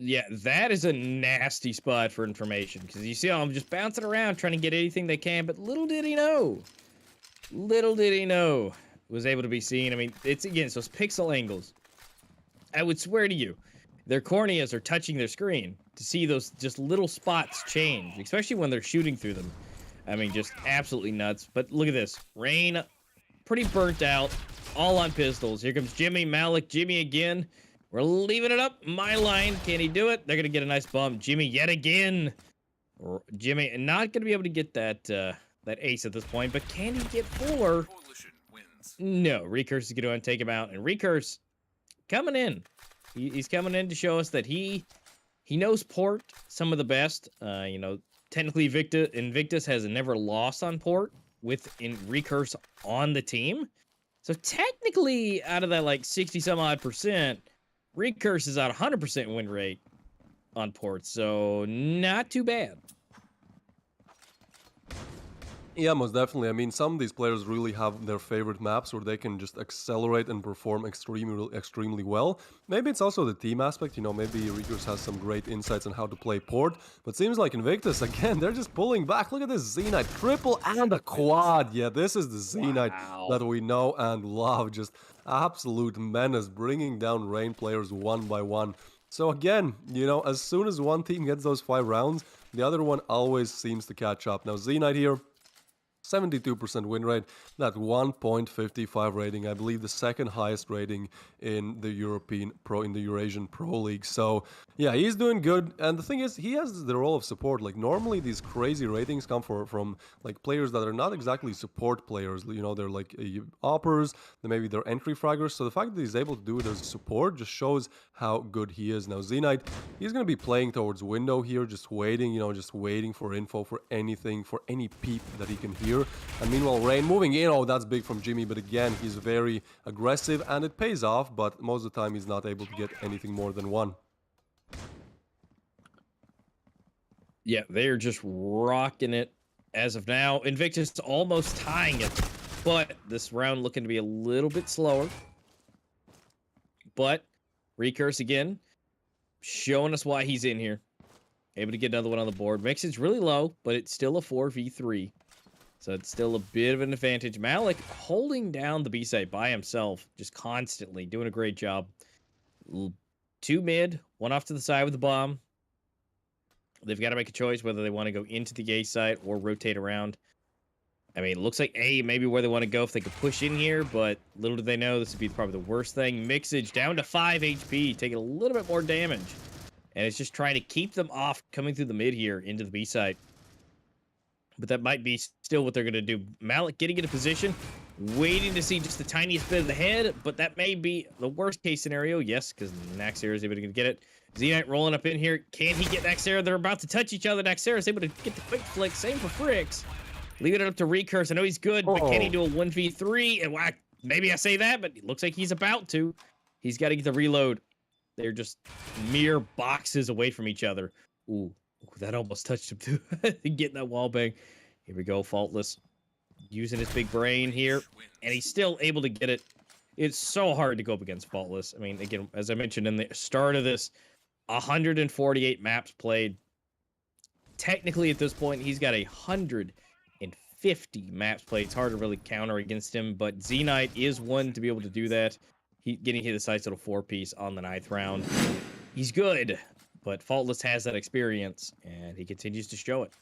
Yeah, that is a nasty spot for information, because you see them just bouncing around trying to get anything they can, but little did he know, was able to be seen. I mean, it's, again, it's those pixel angles. I would swear to you, their corneas are touching their screen to see those just little spots change, especially when they're shooting through them. I mean, just absolutely nuts. But look at this. Rain, pretty burnt out, all on pistols. Here comes Jimmy, Malik, Jimmy again. We're leaving it up. My line. Can he do it? They're going to get a nice bump. Jimmy yet again. Jimmy not going to be able to get that that ace at this point, but can he get Fuller? No. Recurse is going to take him out. And Recurse coming in. He's coming in to show us that he knows Port some of the best. You know, technically Invictus has never lost on Port with Recurse on the team. So technically, out of that like 60-some-odd%, Recurse is at 100% win rate on Port, so not too bad. Yeah, most definitely. I mean, some of these players really have their favorite maps where they can just accelerate and perform extremely well. Maybe it's also the team aspect, you know, maybe Recurse has some great insights on how to play Port, but seems like Invictus, again, they're just pulling back. Look at this Z-Knight, triple and a quad. Yeah, this is the Z-Knight that we know and love. Just absolute menace, bringing down Rain players one by one. So again, you know, as soon as one team gets those 5 rounds, the other one always seems to catch up. Now, Z-Knight here, 72% win rate, that 1.55 rating, I believe the second highest rating in the Eurasian Pro League. So yeah, he's doing good, and the thing is, he has the role of support. Like, normally these crazy ratings come from like players that are not exactly support players. You know, they're like oppers, maybe they're entry fraggers. So the fact that he's able to do it as a support just shows how good he is. Now, Z-Knight, he's going to be playing towards window here, just waiting, you know, just waiting for info, for anything, for any peep that he can hear. And meanwhile, Rain moving in. Oh, that's big from Jimmy, but again, he's very aggressive and it pays off, but most of the time he's not able to get anything more than 1. Yeah, they're just rocking it as of now. Invictus almost tying it, but this round looking to be a little bit slower. But Recurse again, showing us why he's in here. Able to get another one on the board. Mixage really low, but it's still a 4v3. So it's still a bit of an advantage. Malik holding down the B site by himself, just constantly doing a great job. 2 mid, 1 off to the side with the bomb. They've got to make a choice whether they want to go into the A site or rotate around. I mean, it looks like A maybe where they want to go if they could push in here, but little do they know this would be probably the worst thing. Mixage down to 5 HP, taking a little bit more damage. And it's just trying to keep them off coming through the mid here into the B site. But that might be still what they're going to do. Malik getting into position. waiting to see just the tiniest bit of the head, but that may be the worst case scenario. Yes, because Naxera is able to get it. Z-Knight rolling up in here. Can he get Naxera? They're about to touch each other. Naxera is able to get the quick flick. Same for Fricks. Leaving it up to Recurse. I know he's good, but can he do a 1v3? And maybe I say that, but it looks like he's about to. He's got to get the reload. They're just mere boxes away from each other. Ooh, that almost touched him too. Getting that wall bang. Here we go, Faultless. Using his big brain here, and he's still able to get it. It's so hard to go up against Faultless. I mean, again, as I mentioned in the start of this, 148 maps played. Technically, at this point, he's got 150 maps played. It's hard to really counter against him, but Z-Knight is one to be able to do that. He getting hit the sights little 4-piece on the 9th round. He's good, but Faultless has that experience, and he continues to show it.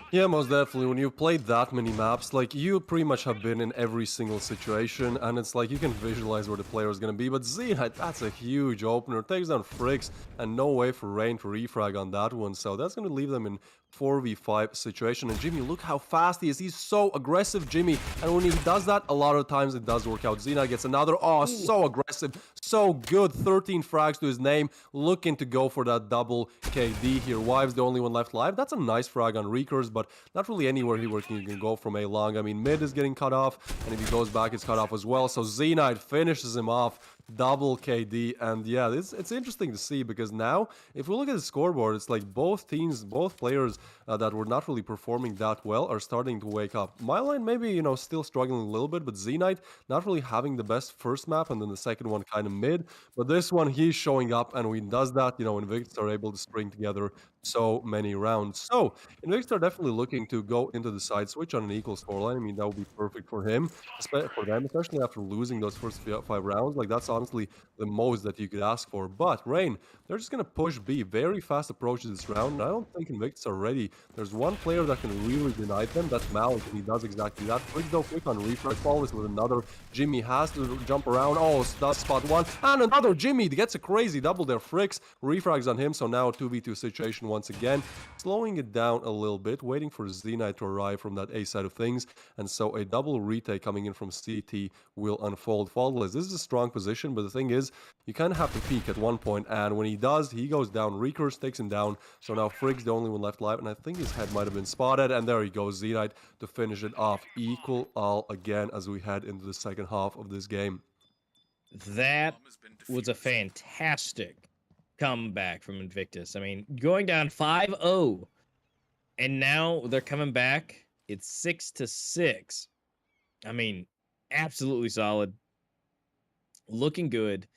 Yeah, most definitely. When you've played that many maps, like, you pretty much have been in every single situation, and it's like you can visualize where the player is going to be. But Z-Knight, that's a huge opener. Takes down Fricks, and no way for Rain to refrag on that one. So that's going to leave them in 4v5 situation. And Jimmy, look how fast he is. He's so aggressive, Jimmy. And when he does that, a lot of times it does work out. Z-Knight gets another. Oh, so aggressive. So good. 13 frags to his name. Looking to go for that double KD here. Wives the only one left alive. That's a nice frag on Recurse, but not really anywhere here where you can go from A long. I mean, mid is getting cut off, and if he goes back, it's cut off as well. So Z-Knight finishes him off. Double KD, and yeah, it's interesting to see, because now if we look at the scoreboard, it's like both teams, both players that were not really performing that well are starting to wake up. My line maybe, you know, still struggling a little bit, but Z-Knight not really having the best first map, and then the second one kind of mid, but this one he's showing up, and when he does that, you know, Invictus are able to string together so many rounds. So Invictus are definitely looking to go into the side switch on an equal scoreline. I mean, that would be perfect for them, especially after losing those first 5 rounds. Like, that's honestly the most that you could ask for. But Rain, they're just gonna push B. Very fast approaches this round. I don't think Invictus are ready. There's one player that can really deny them. That's Malik, and he does exactly that. Quick though, quick on refresh. Follows with another. Jimmy has to jump around. Oh, does spot one, and another Jimmy gets a crazy double there. Fricks refrags on him. So now a 2v2 situation once again, slowing it down a little bit, waiting for Z-Knight to arrive from that A side of things, and so a double retake coming in from CT will unfold. Faultless, this is a strong position, but the thing is, you kind of have to peek at one point, and when he does, he goes down. Recurse takes him down, so now Frigg's the only one left alive, and I think his head might have been spotted, and there he goes, Z-Knight to finish it off. Equal all again as we head into the second half of this game. That was a fantastic comeback from Invictus. I mean, going down 5-0, and now they're coming back. It's 6-6. I mean, absolutely solid. Looking good.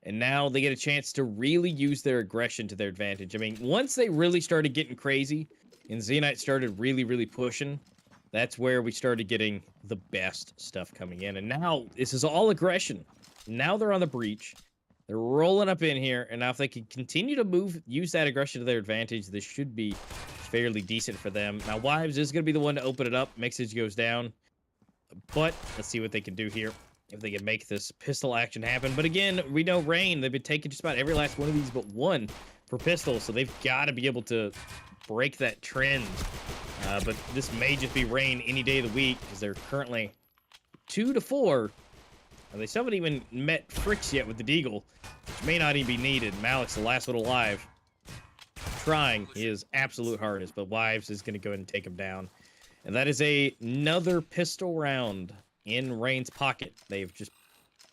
And now they get a chance to really use their aggression to their advantage. I mean, once they really started getting crazy and Z-Knight started really pushing, that's where we started getting the best stuff coming in. And now this is all aggression. Now they're on the breach. They're rolling up in here, and now if they can continue to use that aggression to their advantage, this should be fairly decent for them. Now, Wives is going to be the one to open it up. Mixage goes down, but let's see what they can do here, if they can make this pistol action happen. But again, we know Rain, they've been taking just about every last one of these but one for pistol, so they've got to be able to break that trend. But this may just be Rain any day of the week, because they're currently 2-4. And they still haven't even met Fricks yet with the Deagle, which may not even be needed. Malik's the last one alive, trying his absolute hardest, but Wives is going to go ahead and take him down. And that is another pistol round in Rain's pocket. They've just,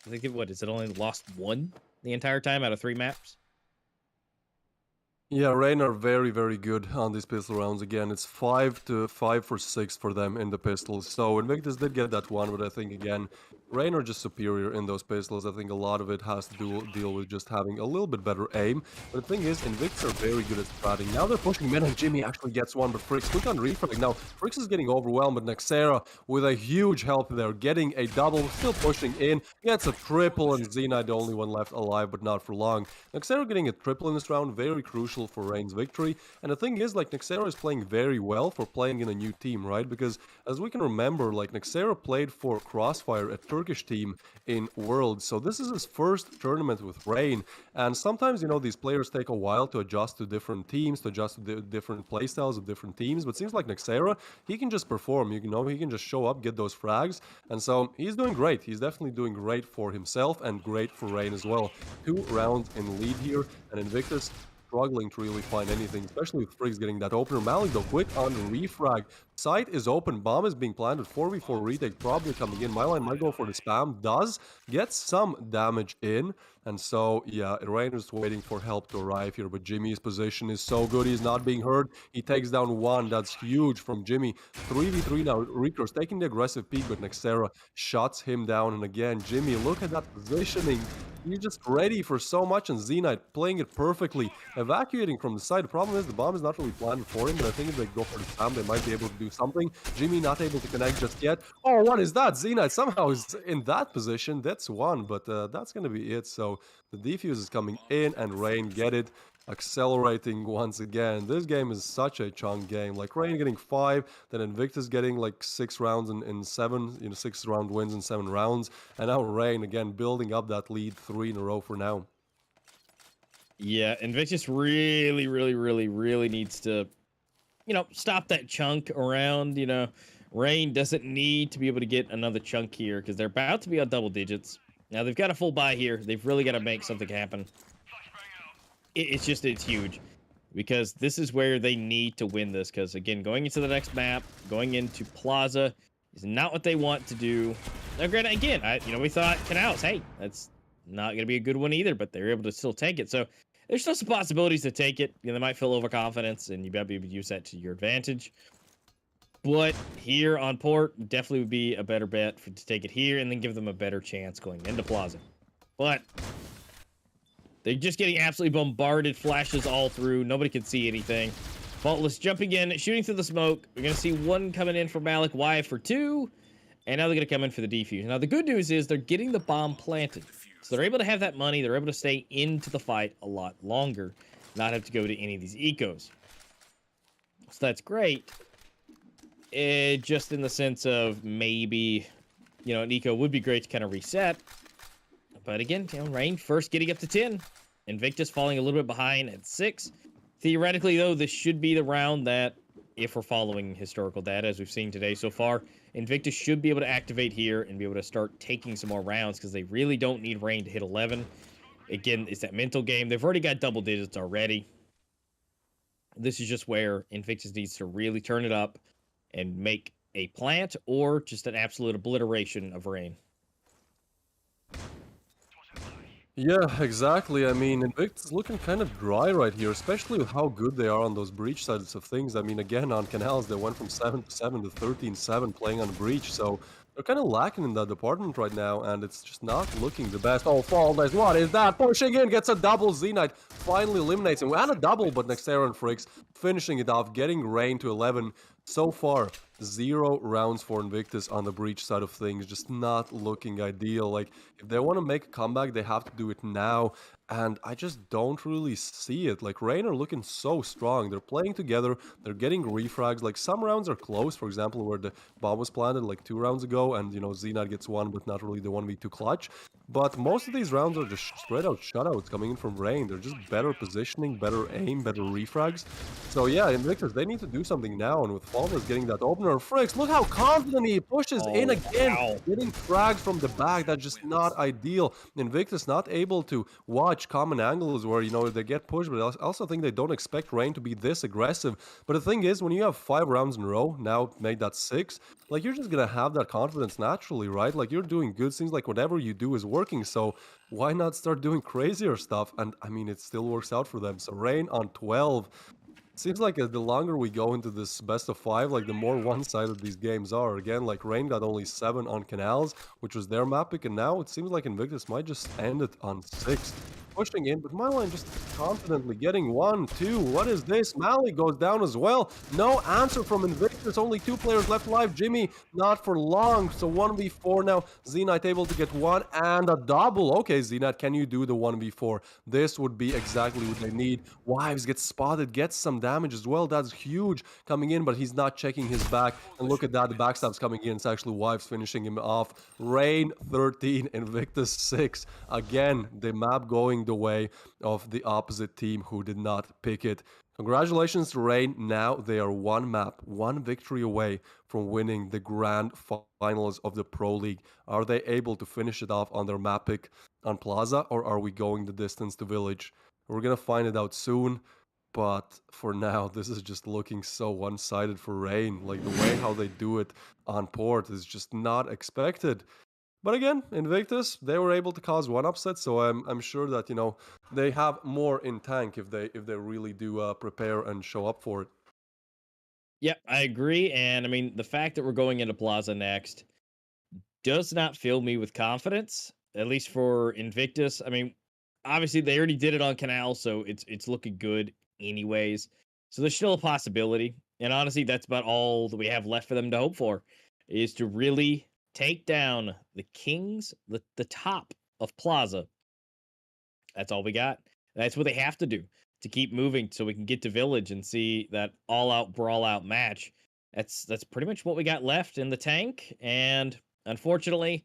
I think, what is it, only lost one the entire time out of 3 maps? Yeah, Rain are very good on these pistol rounds. Again, it's 5 for 6 for them in the pistols. So Invictus did get that one, but I think, again, Rain are just superior in those pistols. I think a lot of it has to deal with just having a little bit better aim. But the thing is, Invictus are very good at stratting. Now they're pushing mid, and Jimmy actually gets one, but Fricks quick on refrag. Now, Fricks is getting overwhelmed, but Naxera with a huge help there, getting a double, still pushing in, gets a triple, and Z-Knight the only one left alive, but not for long. Naxera getting a triple in this round, very crucial for Rain's victory. And the thing is, like, Naxera is playing very well for playing in a new team, right? Because as we can remember, like, Naxera played for Crossfire at Turkish team in Worlds. So this is his first tournament with Rain. And sometimes, you know, these players take a while to adjust to different teams, to adjust to the different playstyles of different teams. But it seems like Nexera, he can just perform, you know, he can just show up, get those frags. And so he's doing great. He's definitely doing great for himself and great for Rain as well. 2 rounds in lead here, and INVICTUS struggling to really find anything, especially with Friggs getting that opener. Malik though, quick on refrag. Site is open, bomb is being planted, 4v4 retake probably coming in. My line might go for the spam, does get some damage in. And so, yeah, Rain is waiting for help to arrive here, but Jimmy's position is so good, he's not being hurt. He takes down 1, that's huge from Jimmy. 3v3 now, Rico's taking the aggressive peek, but Nexera shuts him down. And again, Jimmy, look at that positioning. He's just ready for so much, and Z-Knight playing it perfectly, evacuating from the side. The problem is the bomb is not really planted for him, but I think if they go for the spam, they might be able to do something. Jimmy not able to connect just yet. Oh, what is that? Z-Knight somehow is in that position. That's 1, but that's going to be it. So the defuse is coming in, and Rain get it. Accelerating once again. This game is such a chunk game. Like Rain getting 5, then INVICTUS getting like 6 rounds in 7, you know, 6 round wins in 7 rounds. And now Rain again building up that lead 3 in a row for now. Yeah, INVICTUS really needs to, you know, stop that chunk around. You know, Rain doesn't need to be able to get another chunk here because they're about to be on double digits. Now they've got a full buy here. They've really got to make something happen. It's huge because this is where they need to win this. Because again, going into the next map, going into Plaza is not what they want to do. Now, granted, again, we thought Canals, hey, that's not going to be a good one either, but they're able to still take it. So there's still some possibilities to take it. You know, they might feel overconfidence, and you better be able to use that to your advantage. But here on port, definitely would be a better bet to take it here and then give them a better chance going into Plaza. But they're just getting absolutely bombarded, flashes all through. Nobody can see anything. Faultless jumping in, shooting through the smoke. We're going to see 1 coming in for Malik, Y for 2. And now they're going to come in for the defuse. Now, the good news is they're getting the bomb planted. So they're able to have that money. They're able to stay into the fight a lot longer. Not have to go to any of these ecos. So that's great. Just in the sense of maybe, you know, an eco would be great to kind of reset. But again, you know, Rain first getting up to 10. INVICTUS falling a little bit behind at 6. Theoretically, though, this should be the round that, if we're following historical data, as we've seen today so far, INVICTUS should be able to activate here and be able to start taking some more rounds because they really don't need Rain to hit 11. Again, it's that mental game. They've already got double digits already. This is just where INVICTUS needs to really turn it up and make a plant or just an absolute obliteration of Rain. Yeah, exactly. I mean, INVICTUS is looking kind of dry right here, especially with how good they are on those breach sides of things. I mean, again, on Canals, they went from 7-7 to 13-7 playing on breach, so they're kind of lacking in that department right now, and it's just not looking the best. Oh, Faultless, what is that? Pushing in, gets a double. Z-Knight finally eliminates him. And a double, but Nexera and Friggs finishing it off, getting Rain to 11. So far, 0 rounds for INVICTUS on the breach side of things. Just not looking ideal. Like, if they want to make a comeback, they have to do it now. And I just don't really see it. Like, Rain are looking so strong. They're playing together. They're getting refrags. Like, some rounds are close. For example, where the bomb was planted like 2 rounds ago. And, you know, Z-Knight gets 1, but not really the 1v2 clutch. But most of these rounds are just straight out shutouts coming in from Rain. They're just better positioning, better aim, better refrags. So, yeah, INVICTUS, they need to do something now. And with Faultless getting that opener, Friggs, look how confident he pushes in again. Wow. Getting frags from the back. That's just not ideal. INVICTUS not able to watch common angles where, you know, they get pushed, but I also think they don't expect Rain to be this aggressive. But the thing is, when you have 5 rounds in a row, now made that 6, like, you're just gonna have that confidence naturally, right? Like, you're doing good. Seems like whatever you do is working, so why not start doing crazier stuff? And I mean, it still works out for them. So Rain on 12. Seems like the longer we go into this best of 5, like the more one-sided these games are. Again, like Rain got only 7 on Canals, which was their map pick, and now it seems like INVICTUS might just end it on 6. pushing in, but myline just confidently getting 1, 2. What is this? Mally goes down as well. No answer from INVICTUS. Only 2 players left alive. Jimmy, not for long. So 1v4 now. Zenite able to get 1 and a double. Okay, Zenite, can you do the 1v4? This would be exactly what they need. Wives gets spotted, gets some damage as well. That's huge coming in, but he's not checking his back. And look at that, the backstab's coming in. It's actually Wives finishing him off. Rain 13, INVICTUS 6. Again, the map going the way of the opposite team who did not pick it. Congratulations to Rain. Now they are 1 map, 1 victory away from winning the grand finals of the Pro League. Are they able to finish it off on their map pick on Plaza, or are we going the distance to Village? We're gonna find it out soon. But for now, this is just looking so one-sided for Rain. Like, the way how they do it on port is just not expected. But again, INVICTUS, they were able to cause 1 upset, so I'm sure that, you know, they have more in tank if they really do prepare and show up for it. Yep, I agree. And I mean, the fact that we're going into Plaza next does not fill me with confidence, at least for INVICTUS. I mean, obviously they already did it on Canals, so it's looking good anyways. So there's still a possibility. And honestly, that's about all that we have left for them to hope for, is to really take down the Kings, the top of Plaza. That's all we got. That's what they have to do to keep moving so we can get to Village and see that all-out, brawl-out match. That's pretty much what we got left in the tank. And unfortunately,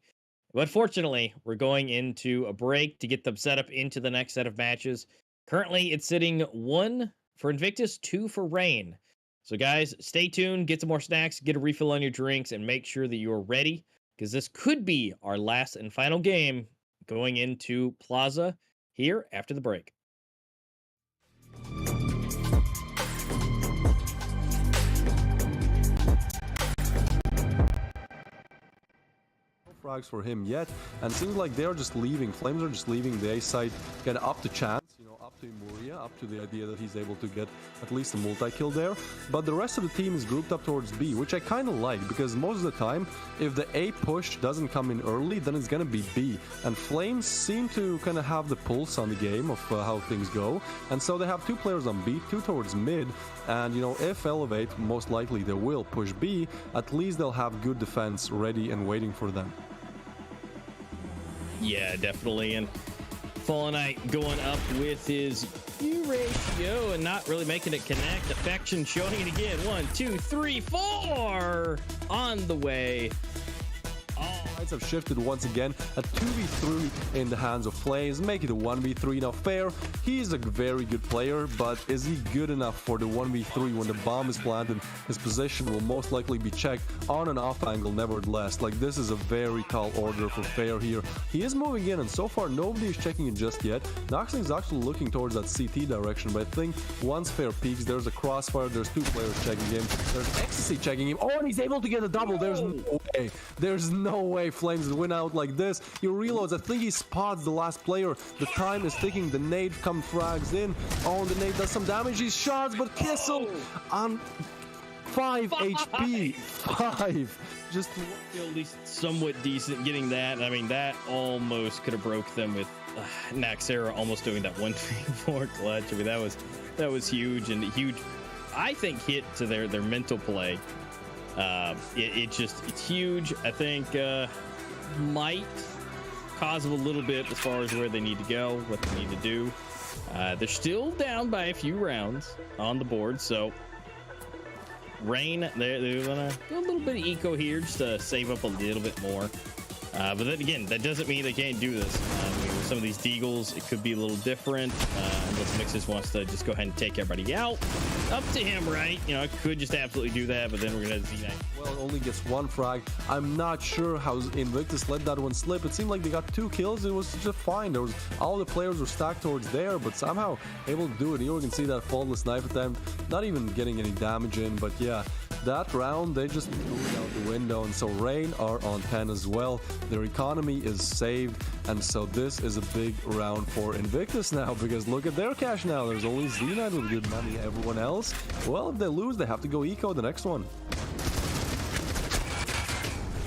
but fortunately, we're going into a break to get them set up into the next set of matches. Currently, it's sitting 1 for INVICTUS, 2 for Rain. So guys, stay tuned, get some more snacks, get a refill on your drinks, and make sure that you're ready, because this could be our last and final game going into Plaza here after the break. Frags for him yet, and seems like they're just leaving. Flames are just leaving the A side, get up to chance, you know, up to Muria, up to the idea that he's able to get at least a multi-kill there. But the rest of the team is grouped up towards B, which I kind of like, because most of the time, if the A push doesn't come in early, then it's gonna be B. And Flames seem to kind of have the pulse on the game of how things go, and so they have 2 players on B, 2 towards mid, and you know, if Elevate, most likely they will push B, at least they'll have good defense ready and waiting for them. Yeah, definitely. And Fallen Knight going up with his Eurasia and not really making it connect. Affection showing it again. 1, 2, 3, 4 on the way. Sides have shifted once again. A 2v3 in the hands of Flames, make it a 1v3. Now fair, he's a very good player, but is he good enough for the 1v3 when the bomb is planted? His position will most likely be checked on an off angle nevertheless. Like, this is a very tall order for fair here. He is moving in, and so far nobody is checking it just yet. Noxing is actually looking towards that CT direction, but I think once fair peaks, there's a crossfire, there's 2 players checking him, there's Ecstasy checking him. Oh, and he's able to get a double. There's no way. There's no way Flames win out like this. He reloads. I think he spots the last player. The time is ticking. The nade come frags in. Oh, the nade does some damage. He shots, but Kissel on 5 HP. 5. Just at least somewhat decent getting that. I mean, that almost could have broke them with Naxera almost doing that 1v4 clutch. I mean, that was huge, and huge, I think, hit to their mental play. It's huge. I think might cause them a little bit as far as where they need to go, what they need to do. They're still down by a few rounds on the board, so Rain, they're gonna do a little bit of eco here just to save up a little bit more. But then again, that doesn't mean they can't do this. I mean, with some of these deagles, it could be a little different. Unless Mixes wants to just go ahead and take everybody out. Up to him, right? You know, I could just absolutely do that, but then we're gonna Z9. Well, it only gets 1 frag. I'm not sure how INVICTUS let that one slip. It seemed like they got 2 kills. It was just fine. There was all the players were stacked towards there, but somehow able to do it. Here we can see that faultless knife attempt, not even getting any damage in. But yeah, that round they just threw it out the window, and so Rain are on 10 as well. Their economy is saved, and so this is a big round for INVICTUS now, because look at their cash now. There's only Z9 with good money. Everyone else, well, if they lose, they have to go eco the next one.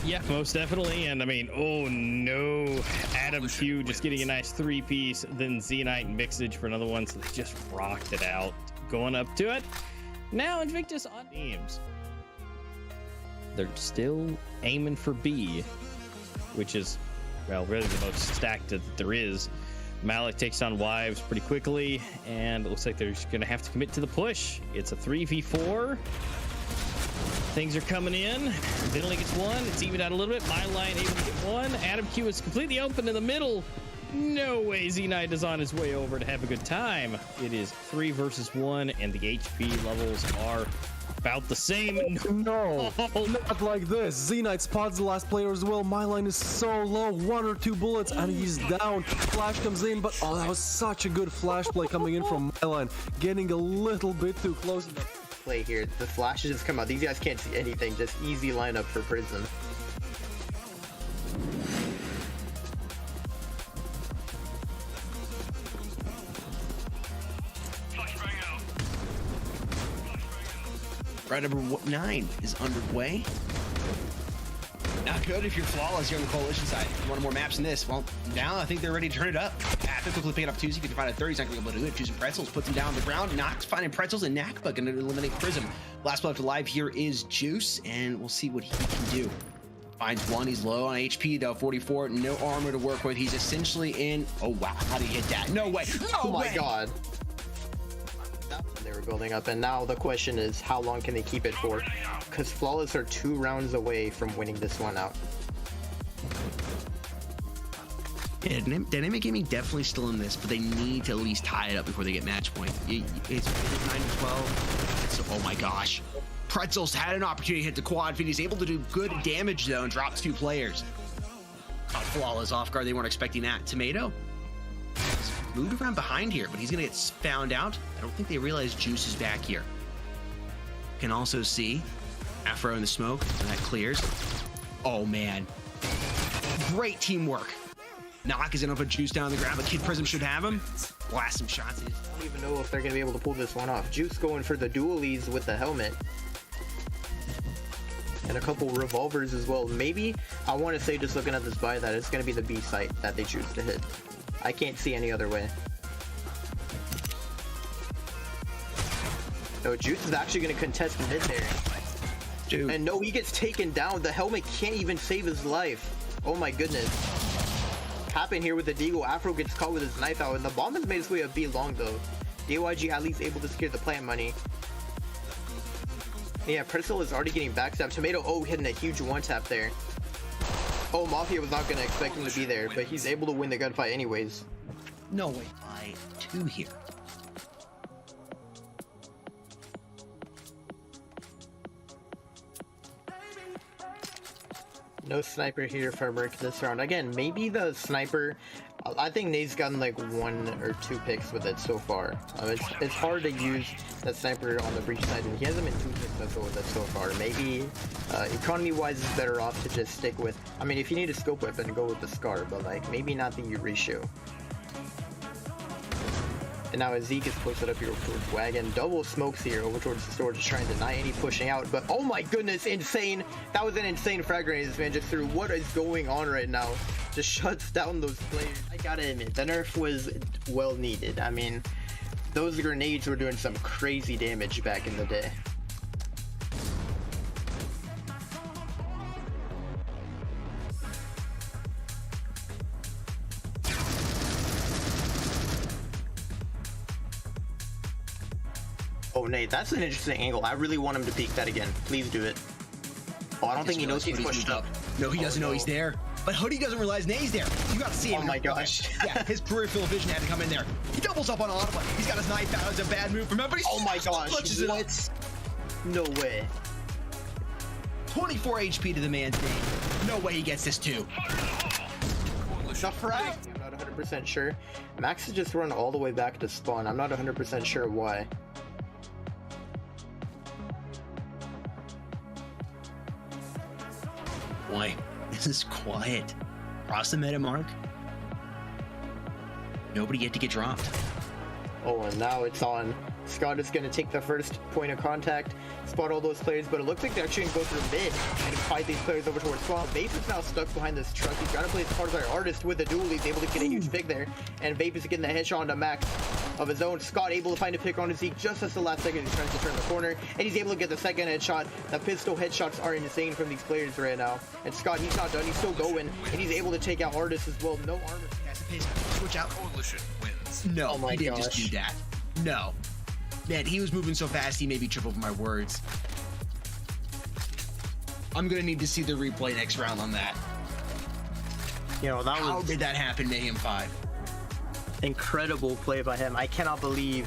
Yeah, most definitely. And I mean, oh no, Adam Q just getting a nice 3-piece, then Z-Knight and Mixage for another one, so they just rocked it out. Going up to it. Now Invictus on teams. They're still aiming for B, which is, well, really the most stacked that there is. Malik takes on Wives pretty quickly, and it looks like they're just going to have to commit to the push. It's a 3v4. Things are coming in. Vinley gets one. It's evened out a little bit. My line able to get one. Adam Q is completely open in the middle. No way Z-Knight is on his way over to have a good time. It is 3 versus 1, and the HP levels are about the same. No, not like this. Z-Knight spots the last player as well. My line is so low, 1 or 2 bullets, and he's down. Flash comes in, but oh, that was such a good flash play coming in from my line. Getting a little bit too close. Play here. The flashes just come out. These guys can't see anything. Just easy lineup for Prism. Round number 9 is underway. Not good if you're flawless here on the coalition side. If you want more maps than this, well, now I think they're ready to turn it up. After quickly picking up 2, if you can find a 30, he's not going to be able to do it. Choosing Pretzels, puts him down on the ground. Nox finding Pretzels, and Nakba going to eliminate Prism. Last player left alive here is Juice, and we'll see what he can do. Finds one, he's low on HP though, 44, no armor to work with. He's essentially in, oh wow, how did he hit that? No way, Oh my god. They were building up, and now the question is how long can they keep it for? Because Flawless are 2 rounds away from winning this one out. Yeah, Dynamic Gaming definitely still in this, but they need to at least tie it up before they get match point. It's 9-12, so oh my gosh. Pretzels had an opportunity to hit the quad feed. He's able to do good damage though and drops 2 players. Caught Flawless off guard, they weren't expecting that. Tomato moved around behind here, but he's gonna get found out. I don't think they realize Juice is back here. Can also see Afro in the smoke, and that clears. Oh man, great teamwork. Knock is gonna put Juice down on the ground, but Kid Prism should have him. Blast some shots. I don't even know if they're gonna be able to pull this one off. Juice going for the dualies with the helmet. And a couple revolvers as well. Maybe, I want to say just looking at this buy that it's gonna be the B site that they choose to hit. I can't see any other way. No, Juice is actually going to contest mid there. Dude. And no, he gets taken down. The helmet can't even save his life. Oh my goodness. Happen here with the Deagle. Afro gets caught with his knife out, and the bomb has made his way a B long though. DYG at least able to secure the plant money. Yeah, Pretzel is already getting backstabbed. Tomato, oh, hitting a huge one-tap there. Oh, Mafia was not going to expect him to be there, but he's able to win the gunfight anyways. No way. By 2 here. No sniper here for Merc this round. Again, maybe the sniper... I think Nate's gotten like 1 or 2 picks with it so far. It's hard to use that sniper on the breach side, and he hasn't been 2 picks with it so far. Maybe economy-wise is better off to just stick with... I mean, if you need a scope weapon, go with the Scar, but like maybe not the Eurasia. And now as Zeke is posted up here towards Wagon, double smokes here over towards the store, just trying to deny any pushing out. But oh my goodness, insane! That was an insane frag grenade this man just threw. What is going on right now? Just shuts down those players. I gotta admit, the nerf was well needed. I mean, those grenades were doing some crazy damage back in the day. Oh, Nate, that's an interesting angle. I really want him to peek that again. Please do it. Oh, I don't think he knows he's pushed up. No, he doesn't know he's there. But Hoodie doesn't realize Nay's there. You got to see him. Oh my gosh. Yeah, his peripheral vision had to come in there. He doubles up on Audible. He's got his knife out. It's a bad move from him, but he oh my gosh. clutches it up. No way. 24 HP to the man's name. No way he gets this too. The frag? I'm not 100% sure. Max has just run all the way back to spawn. I'm not 100% sure why. Boy, this is quiet. Cross the meta mark. Nobody yet to get dropped. Oh, and now it's on Scott is going to take the first point of contact, spot all those players, but it looks like they're actually going to go through mid and fight these players over towards spawn. Vape is now stuck behind this truck. He's got to play his part as our artist with the duel. He's able to get a huge pick there, and Vape is getting the headshot onto Max of his own. Scott able to find a pick on his Zeke just as the last second. He's trying to turn the corner, and he's able to get the second headshot. The pistol headshots are insane from these players right now. And Scott, he's not done. He's still going, and he's able to take out artists as well. No armor. Switch out. Coalition wins. No, my he didn't just gosh. do that. No. Man, he was moving so fast, he made me trip over my words. I'm gonna need to see the replay next round on that. You know, that How was did that happen, Mayhem 5? incredible play by him. I cannot believe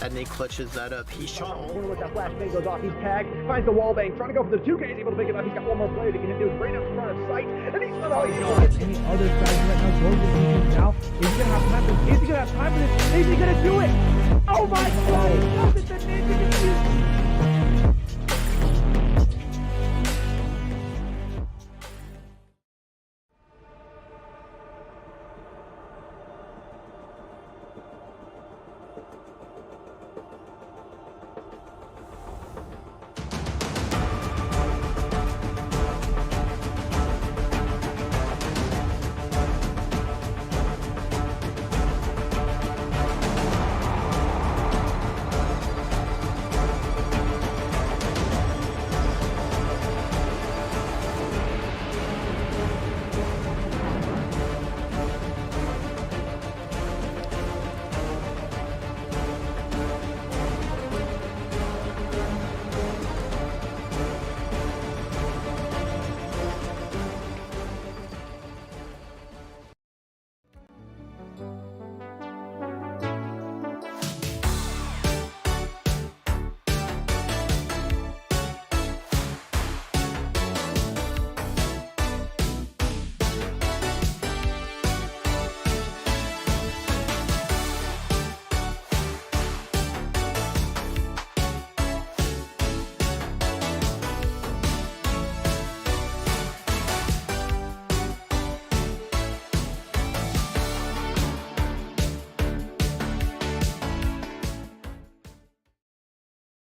that Nate clutches that up. He shot. Corner with that flashbang goes off. He's tagged. Finds the wall bang. Trying to go for the 2K. He's able to pick it up. He's got one more player to get him. Right up in front of sight. And he's not always Any other strategy right now? Going to defense now. Is he gonna have time for this? Is he gonna have time for this? Is he gonna do it? Oh my God! He does it. The ninja gets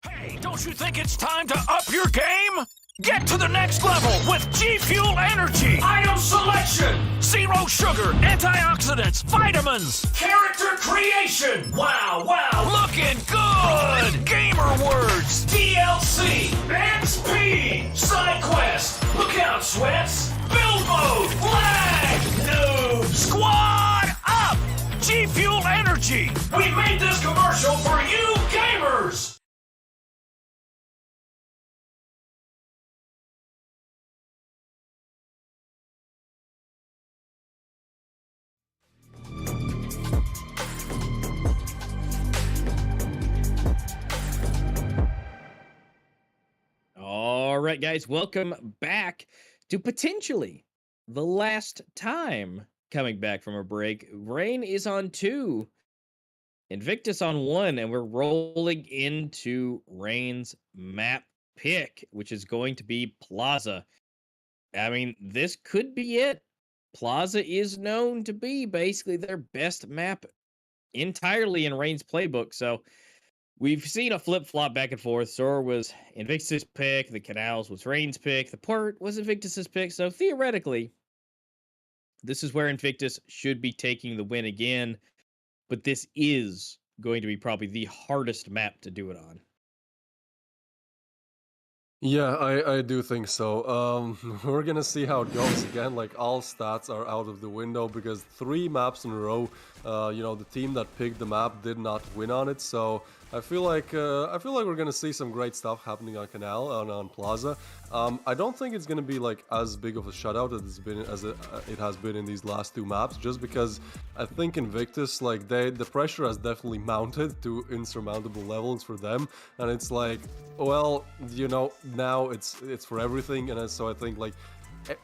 Hey, don't you think it's time to up your game? Get to the next level with G Fuel Energy. Item selection, zero sugar, antioxidants, vitamins, character creation. Wow, looking good. Gamer words, DLC, XP, side quest. Look out, sweats. Build mode, lag, noob, squad up. G Fuel Energy. We made this commercial for you gamers. All right, guys, welcome back to potentially the last time coming back from a break. Rain is on 2, Invictus on 1, and we're rolling into Rain's map pick, which is going to be Plaza. I mean, this could be it. Plaza is known to be basically their best map entirely in Rain's playbook, so we've seen a flip-flop back and forth. Soar was Invictus' pick, the Canals was Rain's pick, the Port was Invictus' pick, so theoretically, this is where Invictus should be taking the win again, but this is going to be probably the hardest map to do it on. Yeah, I do think so. We're gonna see how it goes again. Like, all stats are out of the window because 3 maps in a row, the team that picked the map did not win on it. So I feel like we're gonna see some great stuff happening on Canal on Plaza. I don't think it's gonna be like as big of a shutout as it has been in these last 2 maps, just because I think Invictus, like, the pressure has definitely mounted to insurmountable levels for them, and it's like, well, now it's for everything. And so I think, like,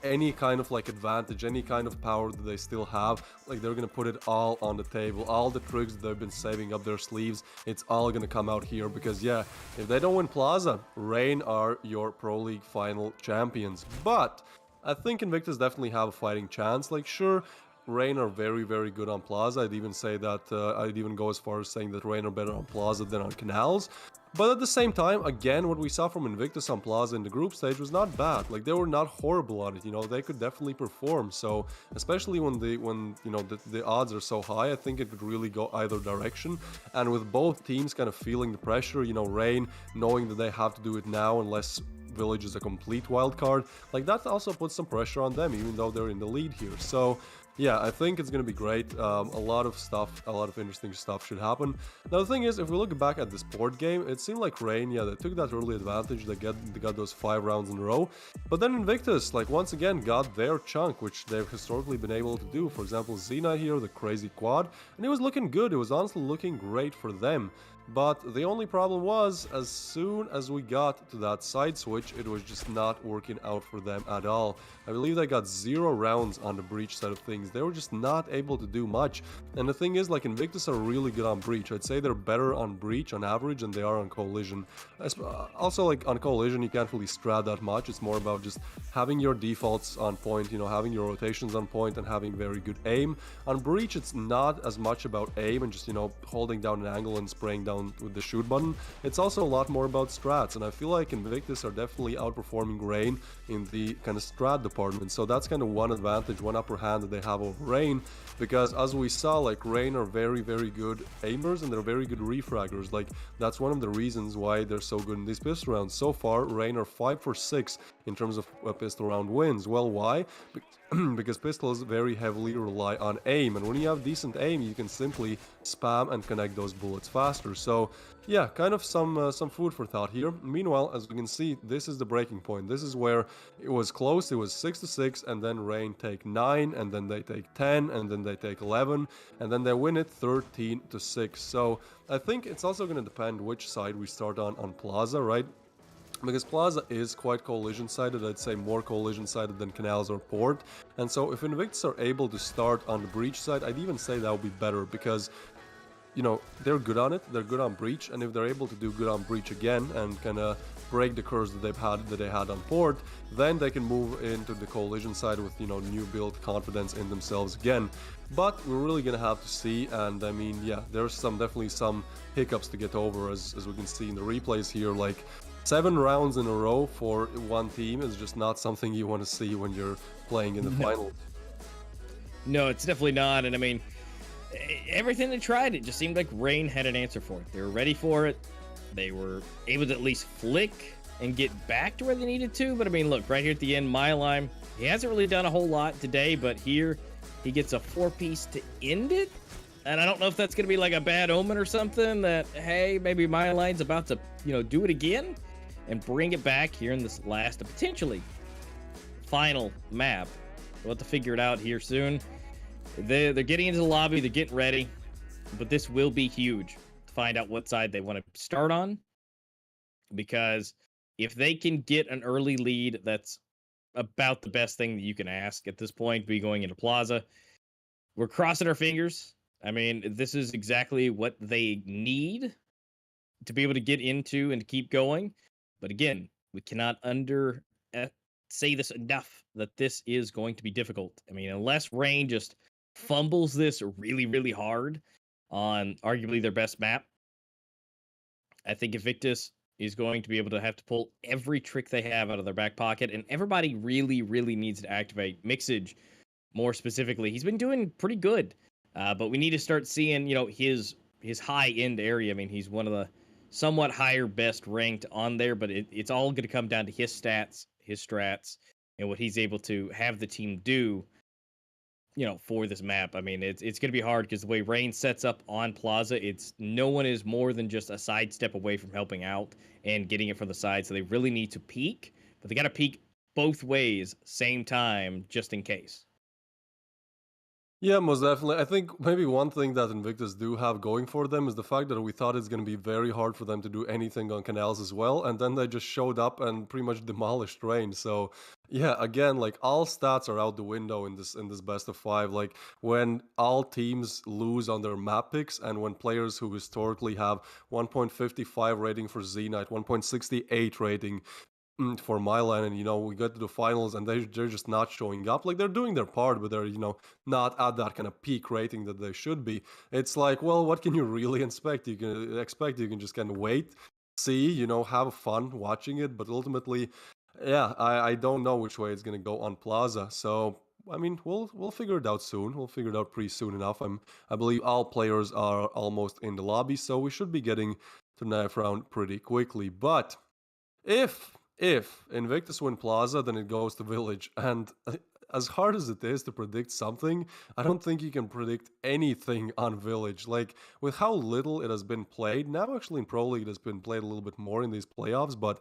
any kind of, like, advantage, any kind of power that they still have, like, they're gonna put it all on the table. All the tricks that they've been saving up their sleeves, it's all gonna come out here, because yeah, if they don't win Plaza, Rain are your Pro League final champions. But I think Invictus definitely have a fighting chance. Like, sure, Rain are very, very good on Plaza. I'd even say that, I'd even go as far as saying that Rain are better on Plaza than on Canals. But at the same time, again, what we saw from Invictus on Plaza in the group stage was not bad. Like, they were not horrible at it, you know, they could definitely perform. So, especially when the odds are so high, I think it could really go either direction. And with both teams kind of feeling the pressure, you know, Rain knowing that they have to do it now unless Village is a complete wild card, like that also puts some pressure on them, even though they're in the lead here. So yeah, I think it's going to be great. A lot of interesting stuff should happen. Now, the thing is, if we look back at this board game, it seemed like Rain, yeah, they took that early advantage. They got those 5 rounds in a row. But then Invictus, like, once again, got their chunk, which they've historically been able to do. For example, Xena here, the crazy quad. And it was looking good. It was honestly looking great for them. But the only problem was, as soon as we got to that side switch, it was just not working out for them at all. I believe they got 0 rounds on the breach side of things. They were just not able to do much. And the thing is, like, Invictus are really good on breach. I'd say they're better on breach on average than they are on collision. Also, like, on collision, you can't really strat that much. It's more about just having your defaults on point, you know, having your rotations on point and having very good aim. On breach, it's not as much about aim and just, you know, holding down an angle and spraying down with the shoot button. It's also a lot more about strats, and I feel like Invictus are definitely outperforming Rain in the kind of strat department. So that's kind of one advantage, one upper hand that they have over Rain, because as we saw, like, Rain are very, very good aimers and they're very good refraggers. Like, that's one of the reasons why they're so good in these pistol rounds. So far, Rain are 5 for 6 in terms of pistol round wins. Well, why? Because pistols very heavily rely on aim, and when you have decent aim, you can simply spam and connect those bullets faster. So yeah, kind of some food for thought here. Meanwhile, as we can see, this is the breaking point. This is where it was close. It was 6-6, and then Rain take 9, and then they take 10, and then they take 11, and then they win it 13-6. So I think it's also going to depend which side we start on Plaza, right? Because Plaza is quite collision-sided, I'd say more collision-sided than Canals or Port. And so if Invictus are able to start on the breach side, I'd even say that would be better because, you know, they're good on it, they're good on breach, and if they're able to do good on breach again and kind of break the curse that they had on Port, then they can move into the collision side with, you know, new build confidence in themselves again. But we're really gonna have to see, and I mean, yeah, there's definitely some hiccups to get over, as we can see in the replays here. Like, 7 rounds in a row for one team is just not something you want to see when you're playing in the finals. No, it's definitely not. And I mean, everything they tried, it just seemed like Rain had an answer for it. They were ready for it. They were able to at least flick and get back to where they needed to. But I mean, look, right here at the end, Mylime, he hasn't really done a whole lot today, but here he gets a 4-piece to end it. And I don't know if that's going to be like a bad omen or something that, hey, maybe Myline's about to, you know, do it again and bring it back here in this last, potentially final map. We'll have to figure it out here soon. They're getting into the lobby, they're getting ready, but this will be huge to find out what side they want to start on, because if they can get an early lead, that's about the best thing that you can ask at this point, be going into Plaza. We're crossing our fingers. I mean, this is exactly what they need to be able to get into and to keep going. But again, we cannot say this enough, that this is going to be difficult. I mean, unless Rain just fumbles this really, really hard on arguably their best map, I think Invictus is going to be able to have to pull every trick they have out of their back pocket, and everybody really, really needs to activate. Mixage, more specifically, he's been doing pretty good, but we need to start seeing, you know, his high-end area. I mean, he's one of the somewhat higher best ranked on there, but it's all going to come down to his stats, his strats, and what he's able to have the team do, you know, for this map. I mean, it's going to be hard because the way Rain sets up on Plaza, it's no one is more than just a sidestep away from helping out and getting it from the side. So they really need to peek, but they got to peek both ways, same time, just in case. Yeah, most definitely. I think maybe one thing that Invictus do have going for them is the fact that we thought it's going to be very hard for them to do anything on Canals as well, and then they just showed up and pretty much demolished Rain. So yeah, again, like, all stats are out the window in this best of 5. Like, when all teams lose on their map picks, and when players who historically have 1.55 rating for Z-Knight, 1.68 rating for Milan, and we get to the finals and they're just not showing up. Like, they're doing their part, but they're not at that kind of peak rating that they should be. It's like, well, what can you really expect? You can just kind of wait, see, have fun watching it, but ultimately, yeah, I don't know which way it's gonna go on Plaza. So I mean, we'll figure it out soon. We'll figure it out pretty soon enough. I believe all players are almost in the lobby, so we should be getting to knife round pretty quickly. But if Invictus win Plaza, then it goes to Village. And as hard as it is to predict something, I don't think you can predict anything on Village. Like, with how little it has been played, now actually in Pro League it has been played a little bit more in these playoffs, but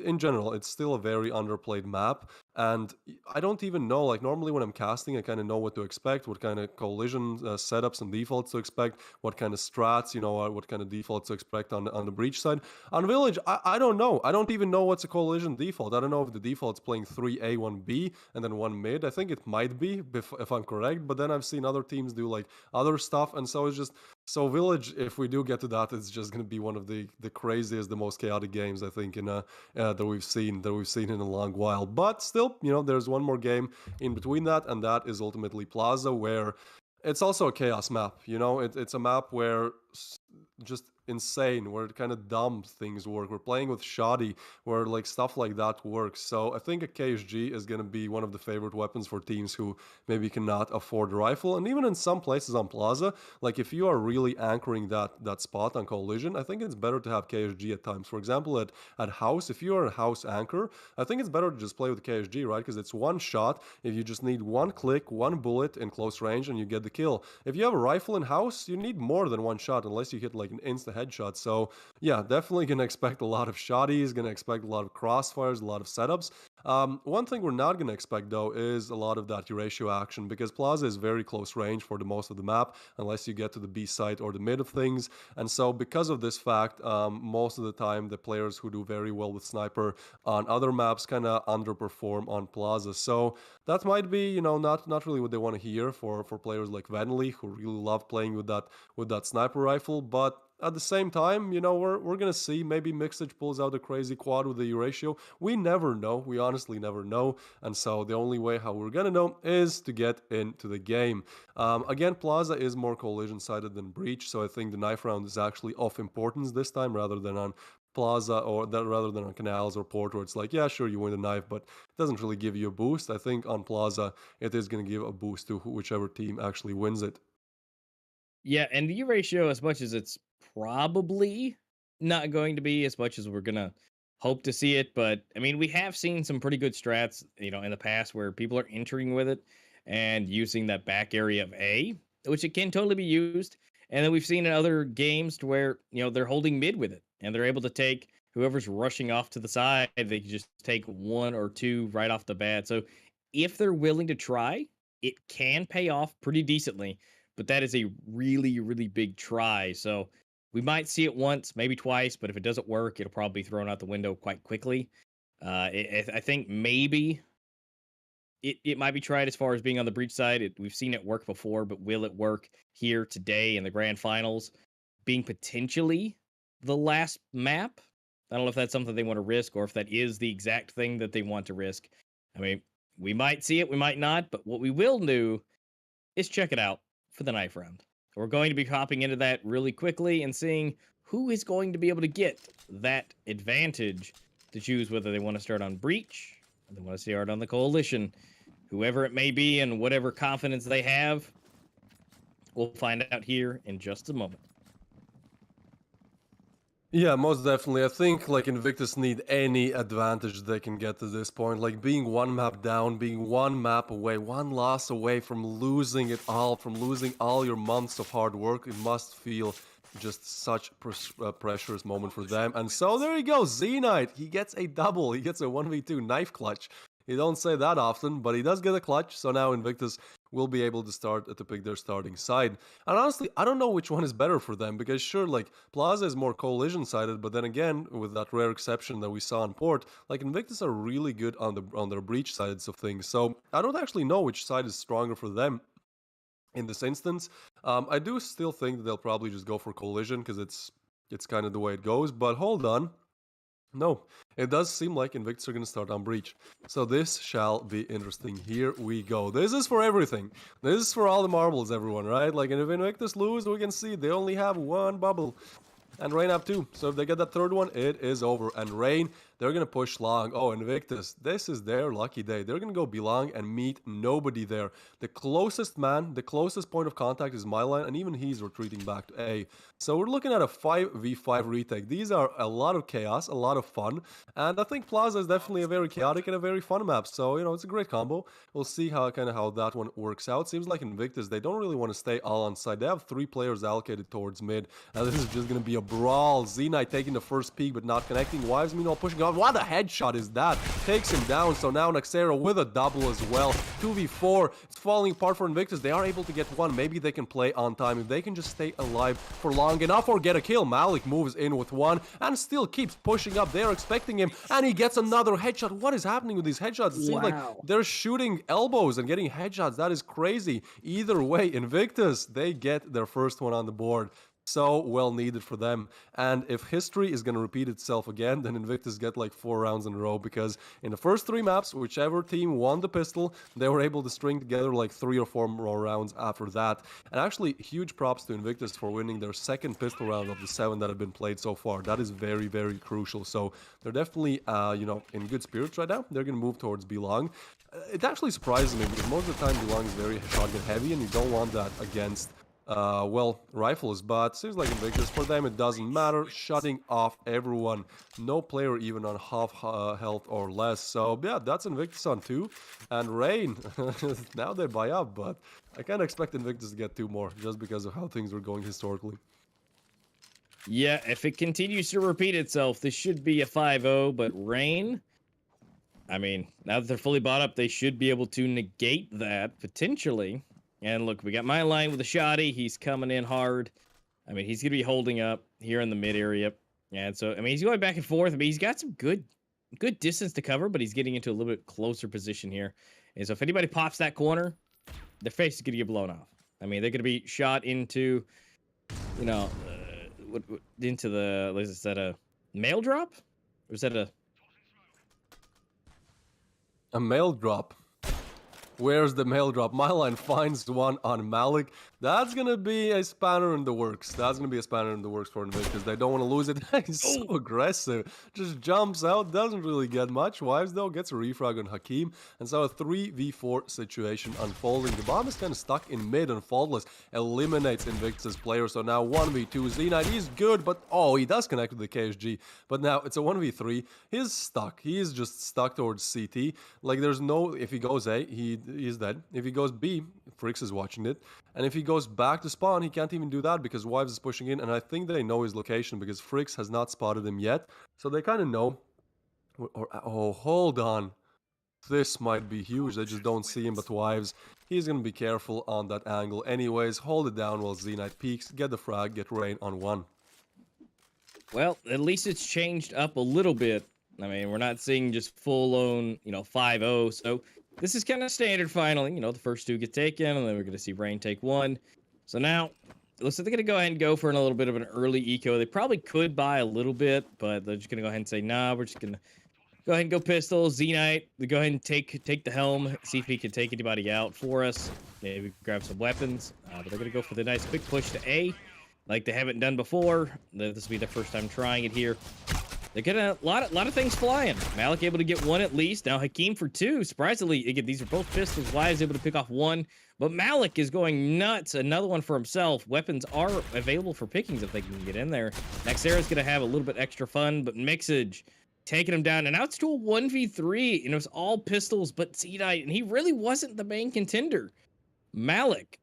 in general, it's still a very underplayed map. And I don't even know, like, normally when I'm casting, I kind of know what to expect, what kind of collision setups and defaults to expect, what kind of strats, what kind of defaults to expect on the breach side. On Village, I don't know. I don't even know what's a collision default. I don't know if the default's playing 3A, 1B, and then 1 mid. I think it might be, if I'm correct, but then I've seen other teams do, like, other stuff, and so it's just... So Village, if we do get to that, it's just going to be one of the craziest, the most chaotic games, I think, that we've seen in a long while. But still, there's one more game in between that, and that is ultimately Plaza, where it's also a chaos map. It's a map where just insane, where kind of dumb things work. We're playing with shoddy, where like stuff like that works. So I think a KSG is going to be one of the favorite weapons for teams who maybe cannot afford a rifle. And even in some places on Plaza, like if you are really anchoring that spot on collision, I think it's better to have KSG at times. For example, at house, if you are a house anchor, I think it's better to just play with KSG, right? Because it's one shot. If you just need one click, one bullet in close range, and you get the kill. If you have a rifle in house, you need more than one shot, unless you hit like an insta headshot. So yeah, definitely gonna expect a lot of shotties, gonna expect a lot of crossfires, a lot of setups. One thing we're not gonna expect though is a lot of that Eurasia action, because Plaza is very close range for the most of the map, unless you get to the B side or the mid of things. And so because of this fact, most of the time the players who do very well with sniper on other maps kind of underperform on Plaza. So that might be, not really what they want to hear for players like Vanley, who really love playing with that sniper rifle. But at the same time, we're gonna see maybe Mixage pulls out a crazy quad with the Eurasia. We never know. We honestly never know. And so the only way how we're gonna know is to get into the game. Again, Plaza is more collision sided than Breach, so I think the knife round is actually of importance this time, rather than on Plaza, or that rather than on Canals or Port, where it's like, yeah, sure, you win the knife, but it doesn't really give you a boost. I think on Plaza it is going to give a boost to whichever team actually wins it. Yeah, and the ratio, as much as it's probably not going to be as much as we're gonna hope to see it, but I mean, we have seen some pretty good strats, in the past, where people are entering with it and using that back area of A, which it can totally be used. And then we've seen in other games to where they're holding mid with it, and they're able to take whoever's rushing off to the side. They can just take one or two right off the bat. So if they're willing to try, it can pay off pretty decently. But that is a really, really big try. So we might see it once, maybe twice, but if it doesn't work, it'll probably be thrown out the window quite quickly. I think maybe it might be tried as far as being on the breach side. We've seen it work before, but will it work here today in the grand finals, being potentially the last map? I don't know if that's something they want to risk, or if that is the exact thing that they want to risk. I mean, we might see it, we might not, but what we will do is check it out for the knife round. We're going to be hopping into that really quickly and seeing who is going to be able to get that advantage to choose whether they want to start on breach or they want to start on the coalition. Whoever it may be and whatever confidence they have, we'll find out here in just a moment. Yeah, most definitely. I think like Invictus need any advantage they can get to this point. Like being one map down, being one map away, one loss away from losing it all, from losing all your months of hard work. It must feel just such a pressurous moment for them. And so there you go, Z-Knight. He gets a double. He gets a 1v2 knife clutch. You don't say that often, but he does get a clutch. So now Invictus will be able to pick their starting side. And honestly, I don't know which one is better for them, because sure, like Plaza is more collision sided, but then again, with that rare exception that we saw on Port, like Invictus are really good on their breach sides of things. So I don't actually know which side is stronger for them in this instance. I do still think that they'll probably just go for collision, because it's kind of the way it goes. But hold on. No, it does seem like Invictus are going to start on Breach. So this shall be interesting. Here we go. This is for everything. This is for all the marbles, everyone, right? Like, and if Invictus lose, we can see they only have one bubble. And Rain have two. So if they get that third one, it is over. And Rain, they're going to push long. Oh, Invictus, this is their lucky day. They're going to go belong and meet nobody there. The closest man, the closest point of contact is my line, and even he's retreating back to A. So we're looking at a 5v5 retake. These are a lot of chaos, a lot of fun. And I think Plaza is definitely a very chaotic and a very fun map. So, you know, it's a great combo. We'll see how that one works out. Seems like Invictus, they don't really want to stay all on side. They have 3 players allocated towards mid. And this is just going to be a brawl. Z-Knight taking the first peek but not connecting. Wives meanwhile pushing on. What a headshot is that? Takes him down. So now Naxera with a double as well. 2v4. It's falling apart for Invictus. They are able to get one. Maybe they can play on time. If they can just stay alive for long enough or get a kill. Malik moves in with one and still keeps pushing up. They're expecting him and he gets another headshot. What is happening with these headshots? It seems like they're shooting elbows and getting headshots. That is crazy. Either way, Invictus, they get their first one on the board. So well needed for them. And if history is going to repeat itself again, then Invictus get like 4 rounds in a row, because in the first 3 maps, whichever team won the pistol, they were able to string together like 3 or 4 more rounds after that. And actually, huge props to Invictus for winning their second pistol round of the 7 that have been played so far. That is very, very crucial. So they're definitely, you know, in good spirits right now. They're going to move towards Belong. It actually surprises me because most of the time Belong is very shotgun heavy, and you don't want that against well, rifles, but seems like Invictus, for them it doesn't matter, shutting off everyone, no player even on half health or less. So yeah, that's Invictus on 2, and Rain, now they buy up, but I kind of expect Invictus to get 2 more, just because of how things were going historically. Yeah, if it continues to repeat itself, this should be a 5-0, but Rain, I mean, now that they're fully bought up, they should be able to negate that, potentially. And look, we got my line with a shotty. He's coming in hard. I mean, he's going to be holding up here in the mid area. And so, I mean, he's going back and forth. I mean, he's got some good distance to cover, but he's getting into a little bit closer position here. And so if anybody pops that corner, their face is going to get blown off. I mean, they're going to be shot into, you know, into the, is that a mail drop? Or is that a mail drop? Where's the mail drop? My line finds one on Malik. That's going to be a spanner in the works. That's going to be a spanner in the works for Invictus. They don't want to lose it. He's so aggressive. Just jumps out. Doesn't really get much. Wives, though, gets a refrag on Hakim. And so a 3v4 situation unfolding. The bomb is kind of stuck in mid, and Faultless eliminates Invictus' player. So now 1v2. Z-Knight, he's good, but oh, he does connect with the KSG. But now it's a 1v3. He's stuck. He's just stuck towards CT. Like, there's no... If he goes A, he's dead. If he goes B, Frix is watching it. And if he goes back to spawn, he can't even do that because Wives is pushing in. And I think they know his location because Frix has not spotted him yet. So they kind of know. Oh, hold on. This might be huge. They just don't see him, but Wives, he's going to be careful on that angle. Anyways, hold it down while Z-Knight peeks. Get the frag, get Rain on 1. Well, at least it's changed up a little bit. I mean, we're not seeing just full-on, you know, 5-0. So this is kind of standard finally. You know, the first 2 get taken, and then we're going to see Rain take 1. So now, it looks like they're going to go ahead and go for a little bit of an early eco. They probably could buy a little bit, but they're just going to go ahead and say, nah, we're just going to go ahead and go pistol. Z-Knight, we go ahead and take the helm, see if he can take anybody out for us. Maybe grab some weapons. But they're going to go for the nice quick push to A, like they haven't done before. This will be their first time trying it here. They're getting a lot of things flying. Malik able to get 1 at least. Now Hakim for 2. Surprisingly, again, these are both pistols. Wives able to pick off 1. But Malik is going nuts. Another one for himself. Weapons are available for pickings if they can get in there. Naxera's going to have a little bit extra fun, but Mixage taking him down. And now it's to a 1v3. And it was all pistols but Z-Knight. And he really wasn't the main contender. Malik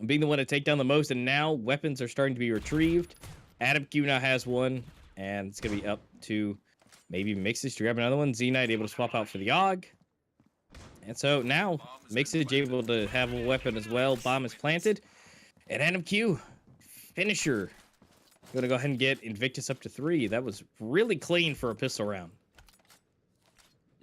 being the one to take down the most. And now weapons are starting to be retrieved. Adam Q now has 1. And it's going to be up to maybe Mixage to grab another one. Z-Knight able to swap out for the AUG. And so now Mixage able to have a weapon as well. Bomb is planted. And Adam Q, finisher. Going to go ahead and get Invictus up to 3. That was really clean for a pistol round.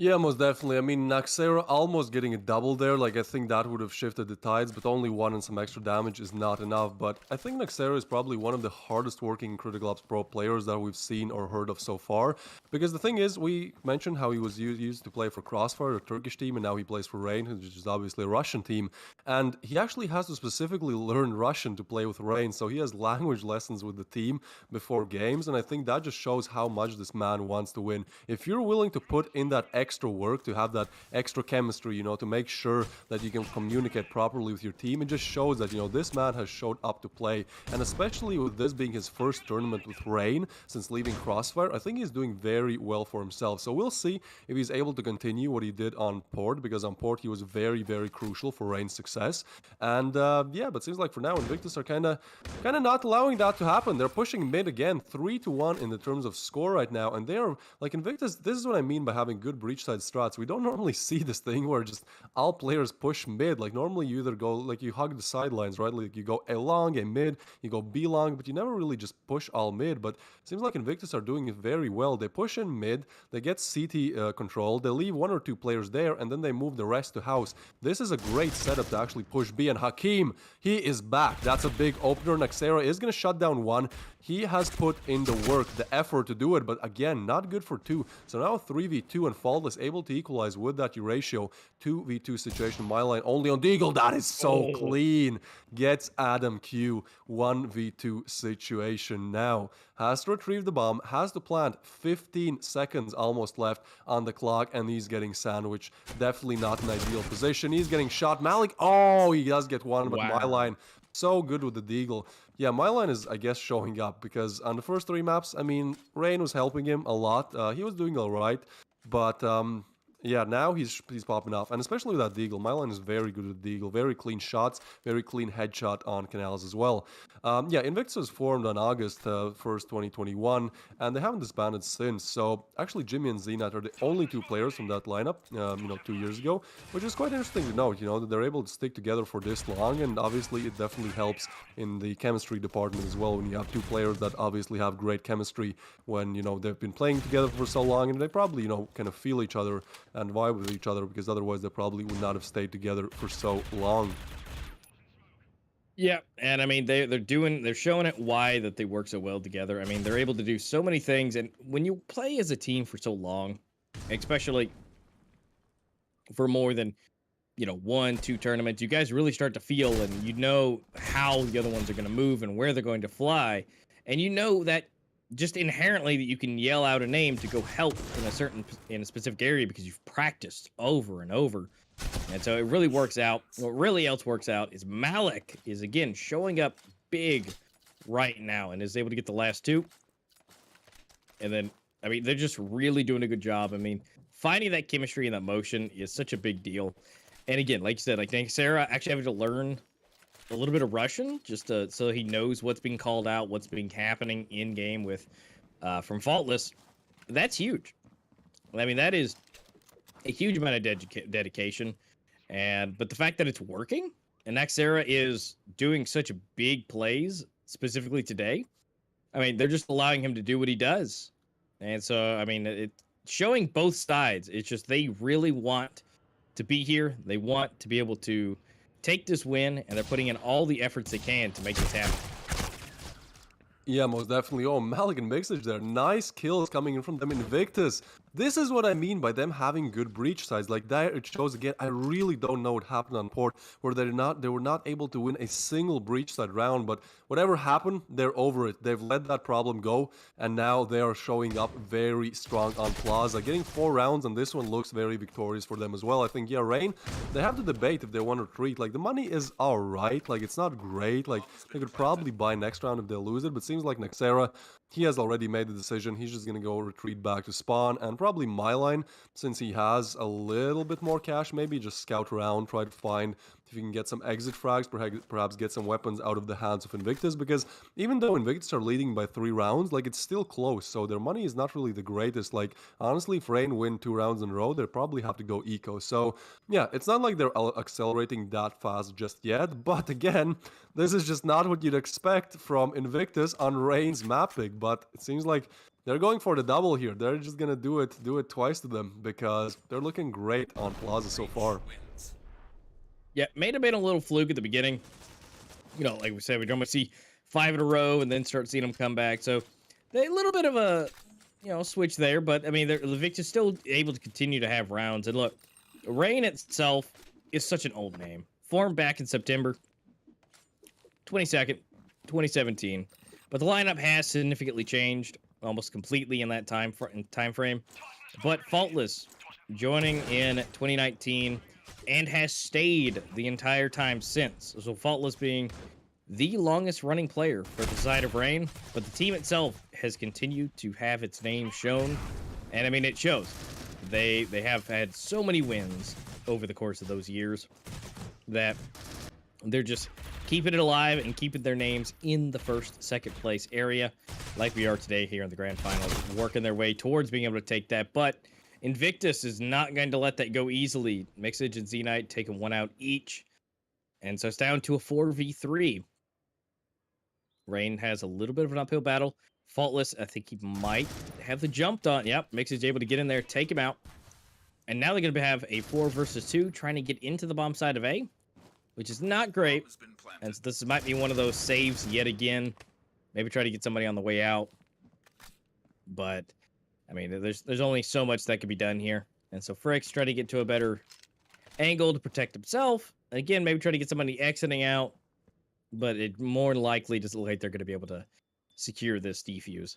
Yeah, most definitely. I mean, Naxera almost getting a double there. Like, I think that would have shifted the tides, but only one and some extra damage is not enough. But I think Naxera is probably one of the hardest working Critical Ops Pro players that we've seen or heard of so far. Because the thing is, we mentioned how he was used to play for Crossfire, a Turkish team, and now he plays for Rain, which is obviously a Russian team. And he actually has to specifically learn Russian to play with Rain, so he has language lessons with the team before games, and I think that just shows how much this man wants to win. If you're willing to put in that extra work, to have that extra chemistry, you know, to make sure that you can communicate properly with your team, it just shows that, you know, this man has showed up to play. And especially with this being his first tournament with Rain since leaving Crossfire, I think he's doing very well for himself. So we'll see if he's able to continue what he did on Port, because on Port he was very, very crucial for Rain's success. And yeah, but seems like for now Invictus are kind of not allowing that to happen. They're pushing mid again, 3-1 in the terms of score right now, and they're like Invictus. This is what I mean by having good breach side strats. We don't normally see this thing where just all players push mid. Like normally you either go, like you hug the sidelines, right? Like you go A long, A mid, you go B long, but you never really just push all mid. But it seems like Invictus are doing it very well. They push in mid, they get CT control, they leave 1 or 2 players there, and then they move the rest to house. This is a great setup to actually push B, and Hakim, he is back. That's a big opener. Naxera is going to shut down 1. He has put in the work, the effort to do it, but again, not good for 2. So now 3v2, and Faultless able to equalize with that Eurasia 2v2 situation. My line only on Deagle. That is so clean. Gets Adam Q. 1v2 situation now. Has to retrieve the bomb, has to plant. 15 seconds almost left on the clock, and he's getting sandwiched. Definitely not an ideal position. He's getting shot. Malik, oh, he does get one, but My line so good with the Deagle. Yeah, my line is, I guess, showing up, because on the first 3 maps, I mean, Rain was helping him a lot. He was doing all right, but yeah, now he's popping off, and especially with that Deagle. My line is very good with Deagle. Very clean shots, very clean headshot on Canals as well. Yeah, Invictus was formed on August 1st, 2021, and they haven't disbanded since. So actually, Jimmy and Zenat are the only 2 players from that lineup, you know, 2 years ago, which is quite interesting to note. You know, that they're able to stick together for this long, and obviously it definitely helps in the chemistry department as well when you have 2 players that obviously have great chemistry when, you know, they've been playing together for so long, and they probably, you know, kind of feel each other and vibe with each other, because otherwise they probably would not have stayed together for so long. Yeah, and I mean they're showing it why that they work so well together. I mean, they're able to do so many things, and when you play as a team for so long, especially for more than, you know, 1-2 tournaments, you guys really start to feel, and you know how the other ones are going to move and where they're going to fly, and you know that just inherently that you can yell out a name to go help in a specific area because you've practiced over and over. And so it really works out. What really else works out is Malik is again showing up big right now and is able to get the last 2. And then, I mean, they're just really doing a good job. I mean, finding that chemistry and that motion is such a big deal. And again, like you said, like Sarah actually having to learn a little bit of Russian just so he knows what's being called out, what's being happening in game with from Faultless. That's huge. I mean, that is a huge amount of dedication, but the fact that it's working and Naxera is doing such big plays specifically today, I mean, they're just allowing him to do what he does. And so, I mean, it's showing both sides. It's just they really want to be here. They want to be able to take this win, and they're putting in all the efforts they can to make this happen. Yeah, most definitely. Oh, Malik and Mixage there. Nice kills coming in from them. Invictus. This is what I mean by them having good breach sides. Like there, it shows again. I really don't know what happened on Port, where they were not able to win a single breach side round. But whatever happened, they're over it. They've let that problem go, and now they are showing up very strong on Plaza, getting 4 rounds, and this one looks very victorious for them as well. I think, yeah, Rain, they have to debate if they want to retreat. Like the money is all right. Like it's not great. Like they could probably buy next round if they lose it, but seems like Naxera, he has already made the decision. He's just going to go retreat back to spawn, and probably my line, since he has a little bit more cash, maybe just scout around, try to find if you can get some exit frags, perhaps get some weapons out of the hands of Invictus, because even though Invictus are leading by 3 rounds, like it's still close, so their money is not really the greatest. Like honestly, if Rain win 2 rounds in a row, they probably have to go eco. So yeah, it's not like they're accelerating that fast just yet, but again, this is just not what you'd expect from Invictus on Rain's map pick, but it seems like they're going for the double here. They're just gonna do it twice to them because they're looking great on Plaza so far. Yeah, may have been a little fluke at the beginning. You know, like we said, we normally see 5 in a row and then start seeing them come back. So they a little bit of a, you know, switch there. But I mean, Invictus still able to continue to have rounds. And look, Rain itself is such an old name. Formed back in September 22nd, 2017. But the lineup has significantly changed almost completely in that time frame. But Faultless joining in 2019 and has stayed the entire time since. So Faultless being the longest running player for the side of Rain, but the team itself has continued to have its name shown. And I mean, it shows. They have had so many wins over the course of those years that they're just keeping it alive and keeping their names in the first, second place area, like we are today here in the grand finals, working their way towards being able to take that. But Invictus is not going to let that go easily. Mixage and Z-Knight taking one out each. And so it's down to a 4v3. Rain has a little bit of an uphill battle. Faultless, I think he might have the jumped on. Yep, Mixage able to get in there, take him out. And now they're going to have a 4 versus 2, trying to get into the bomb side of A, which is not great. And so this might be one of those saves yet again. Maybe try to get somebody on the way out. But, I mean, there's only so much that can be done here. And so Frick's trying to get to a better angle to protect himself. Again, maybe try to get somebody exiting out. But it more likely doesn't look like they're going to be able to secure this defuse.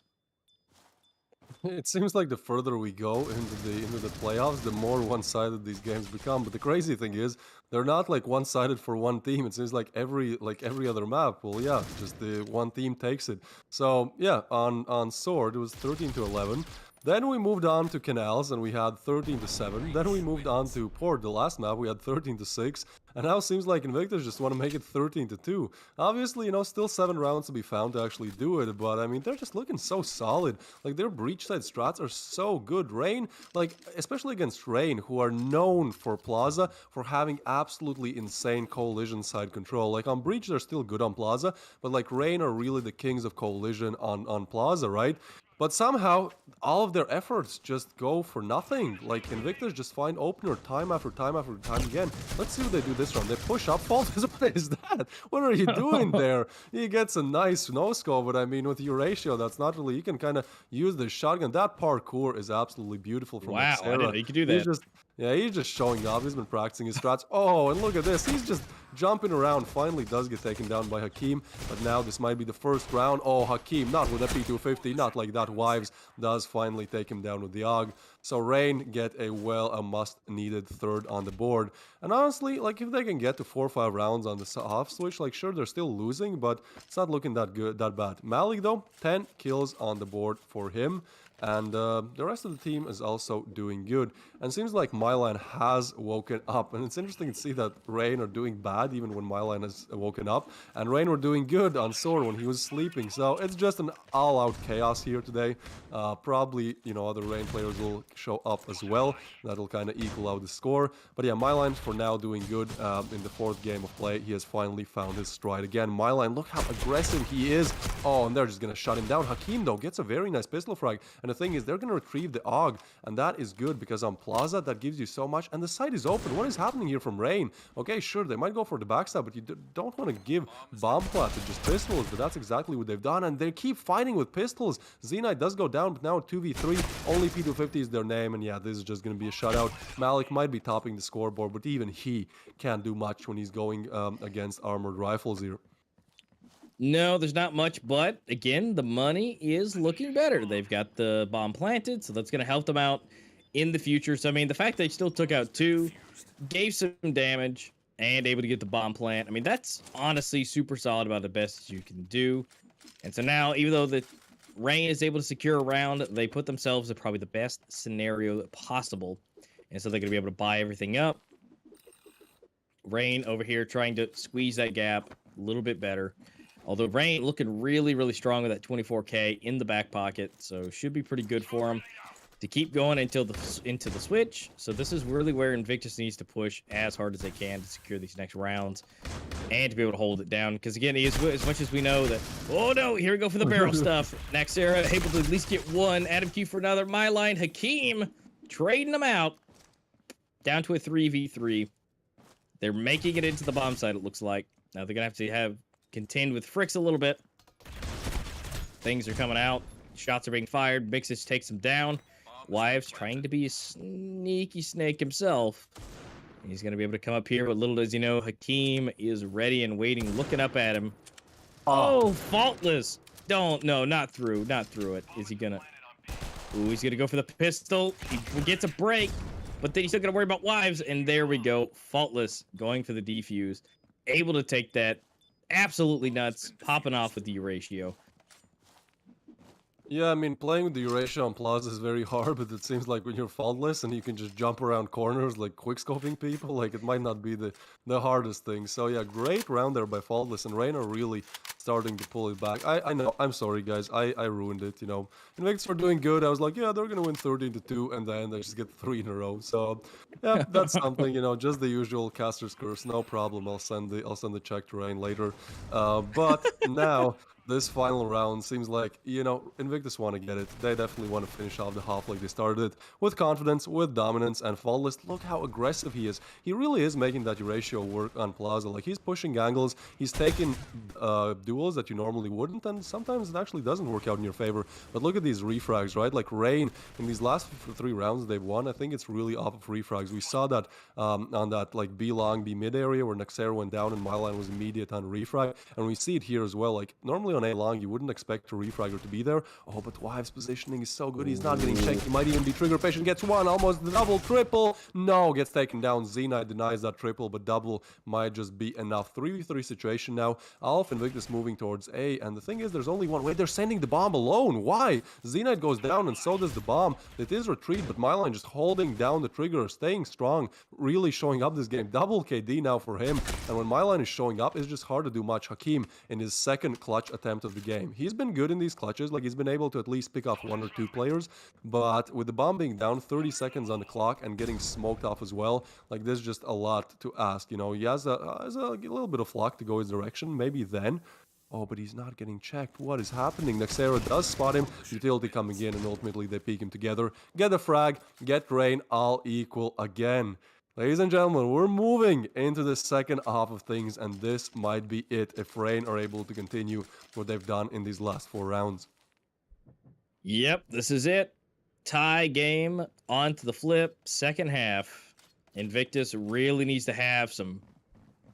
It seems like the further we go into the playoffs, the more one-sided these games become. But the crazy thing is, they're not like one-sided for one team. It seems like every other map. Well, yeah, just the one team takes it. So yeah, on Soar it was 13-11. Then we moved on to Canals and we had 13-7. Then we moved on to Port, the last map, we had 13-6. And now it seems like Invictus just want to make it 13-2. Obviously, you know, still 7 rounds to be found to actually do it. But I mean, they're just looking so solid. Like their breach side strats are so good. Rain, like especially against Rain, who are known for Plaza for having absolutely insane coalition side control. Like on breach, they're still good on Plaza. But like Rain are really the kings of coalition on Plaza, right? But somehow, all of their efforts just go for nothing. Like, Invictus just find opener time after time after time again. Let's see what they do this round. They push up. Faultless, what is that? What are you doing there? He gets a nice no-scope, but I mean, with Eurasia, that's not really... You can kind of use the shotgun. That parkour is absolutely beautiful from Wow, I didn't know you could do that. He's just showing off. He's been practicing his strats. Oh, and look at this. He's just jumping around. Finally does get taken down by Hakim. But now this might be the first round. Oh, Hakim, not with a P250. Not like that. Wives does finally take him down with the AUG. So Rain get a must-needed third on the board. And honestly, like if they can get to 4 or 5 rounds on the off switch, like sure, they're still losing, but it's not looking that good, that bad. Malik though, 10 kills on the board for him. And the rest of the team is also doing good. And seems like Myline has woken up. And it's interesting to see that Rain are doing bad even when Myline has woken up. And Rain were doing good on Soar when he was sleeping. So it's just an all-out chaos here today. Probably, you know, other Rain players will show up as well. That'll kind of equal out the score. But yeah, Myline for now doing good in the 4th game of play. He has finally found his stride again. Myline, look how aggressive he is. Oh, and they're just going to shut him down. Hakim, though, gets a very nice pistol frag. And the thing is, they're going to retrieve the AUG, and that is good because on Plaza, that gives you so much, and the site is open. What is happening here from Rain? Okay, sure, they might go for the backstab, but you don't want to give bomb plat to just pistols, but that's exactly what they've done, and they keep fighting with pistols. Z-Knight does go down, but now 2v3, only P250 is their name, and yeah, this is just going to be a shutout. Malik might be topping the scoreboard, but even he can't do much when he's going against armored rifles here. No, there's not much, but again, the money is looking better. They've got the bomb planted, so that's going to help them out in the future. So, I mean, the fact they still took out 2, gave some damage, and able to get the bomb plant, I mean, that's honestly super solid, about the best you can do. And so now, even though the Rain is able to secure a round, they put themselves in probably the best scenario possible. And so they're going to be able to buy everything up. Rain over here trying to squeeze that gap a little bit better. Although Rain looking really, really strong with that 24K in the back pocket, so should be pretty good for him to keep going until into the switch. So this is really where Invictus needs to push as hard as they can to secure these next rounds. and to be able to hold it down. Because again, as much as we know that, oh no, here we go for the barrel stuff. Nexera able to at least get one. Adam Q for another. My line, Hakeem trading them out. Down to a 3v3. They're making it into the bomb site, it looks like. Now they're going to have contend with Fricks a little bit. Things are coming out. Shots are being fired. Mixes takes him down. Wives trying to be a sneaky snake himself. He's going to be able to come up here, but little does he know, Hakeem is ready and waiting, looking up at him. Oh, faultless. No, not through it. Is he going to... Ooh, he's going to go for the pistol. He gets a break. But then he's still going to worry about Wives, and there we go. Faultless going for the defuse. Able to take that. Absolutely nuts. Popping off with the Eurasia. Yeah, I mean, playing with the Eurasia on Plaza is very hard, but it seems like when you're faultless and you can just jump around corners like quickscoping people, like it might not be the hardest thing. So yeah, great round there by faultless, and Reina really starting to pull it back. I know, I'm sorry guys, I ruined it, you know. Invictus were doing good, I was like, yeah, they're gonna win 13-2, and then they just get 3 in a row. So yeah, that's something, you know, just the usual caster's curse, no problem. I'll send the check to Rain later. But now this final round seems like, you know, Invictus want to get it. They definitely want to finish off the half like they started it, with confidence, with dominance, and faultless. Look how aggressive he is. He really is making that Eurasia work on Plaza. Like, he's pushing angles, he's taking duels that you normally wouldn't, and sometimes it actually doesn't work out in your favor. But look at these refrags, right? Like, Rain, in these last 3 rounds they've won, I think it's really off of refrags. We saw that on that, like, B long, B mid area where Nexera went down and my line was immediate on refrag, and we see it here as well. Like, normally on A long, you wouldn't expect a refragger to be there. Oh, but Wives' positioning is so good. He's not getting checked. He might even be trigger patient. Gets one, almost the double, triple. No, gets taken down. Z-Knight denies that triple, but double might just be enough. 3v3 situation now. Alf Invictus moving towards A, and the thing is, there's only one way. They're sending the bomb alone. Why? Z-Knight goes down, and so does the bomb. It is retreat, but Myline just holding down the trigger, staying strong, really showing up this game. Double KD now for him, and when Myline is showing up, it's just hard to do much. Hakeem in his second clutch attempt of the game. He's been good in these clutches, like he's been able to at least pick off 1 or 2 players, but with the bomb being down, 30 seconds on the clock and getting smoked off as well, like there's just a lot to ask, you know. He has a little bit of luck to go his direction, maybe then. Oh, but he's not getting checked. What is happening? Nexera does spot him, utility coming in, and ultimately they peek him together. Get the frag, get Rain, all equal again. Ladies and gentlemen, we're moving into the second half of things, and this might be it if Rain are able to continue what they've done in these last 4 rounds. Yep, this is it. Tie game on to the flip. Second half. Invictus really needs to have some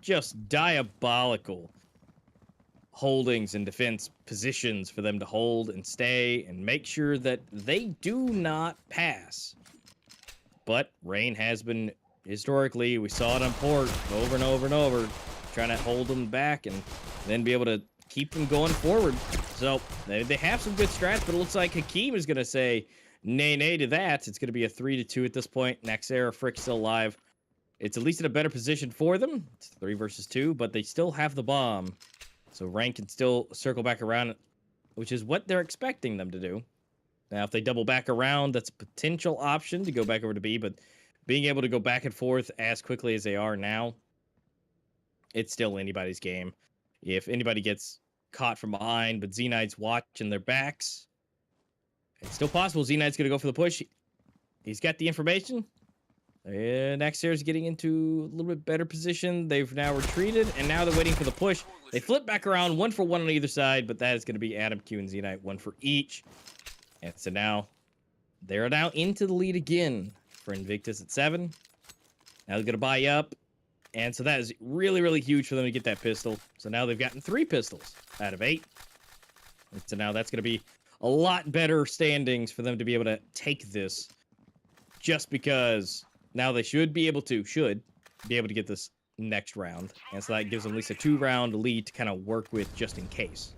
just diabolical holdings and defense positions for them to hold and stay and make sure that they do not pass. But Rain has been... Historically, we saw it on port over and over and over, trying to hold them back and then be able to keep them going forward. So they have some good strats, but it looks like Hakeem is going to say nay to that. It's going to be a 3-2 at this point. Nexera, Frick still alive. It's at least in a better position for them. It's 3 versus 2, but they still have the bomb. So Rank can still circle back around, which is what they're expecting them to do. Now, if they double back around, that's a potential option to go back over to B, but being able to go back and forth as quickly as they are now, it's still anybody's game. If anybody gets caught from behind, but Z-Knight's watching their backs, it's still possible Z-Knight's going to go for the push. He's got the information. Nexera's getting into a little bit better position. They've now retreated, and now they're waiting for the push. They flip back around, 1 for 1 on either side, but that is going to be Adam Q and Z-Knight, 1 for each. And so now, they're now into the lead again. For Invictus at 7. Now they're going to buy up. And so that is really, really huge for them to get that pistol. So now they've gotten 3 pistols out of 8. And so now that's going to be a lot better standings for them to be able to take this. Just because now they should be able to get this next round. And so that gives them at least a 2-round lead to kind of work with just in case.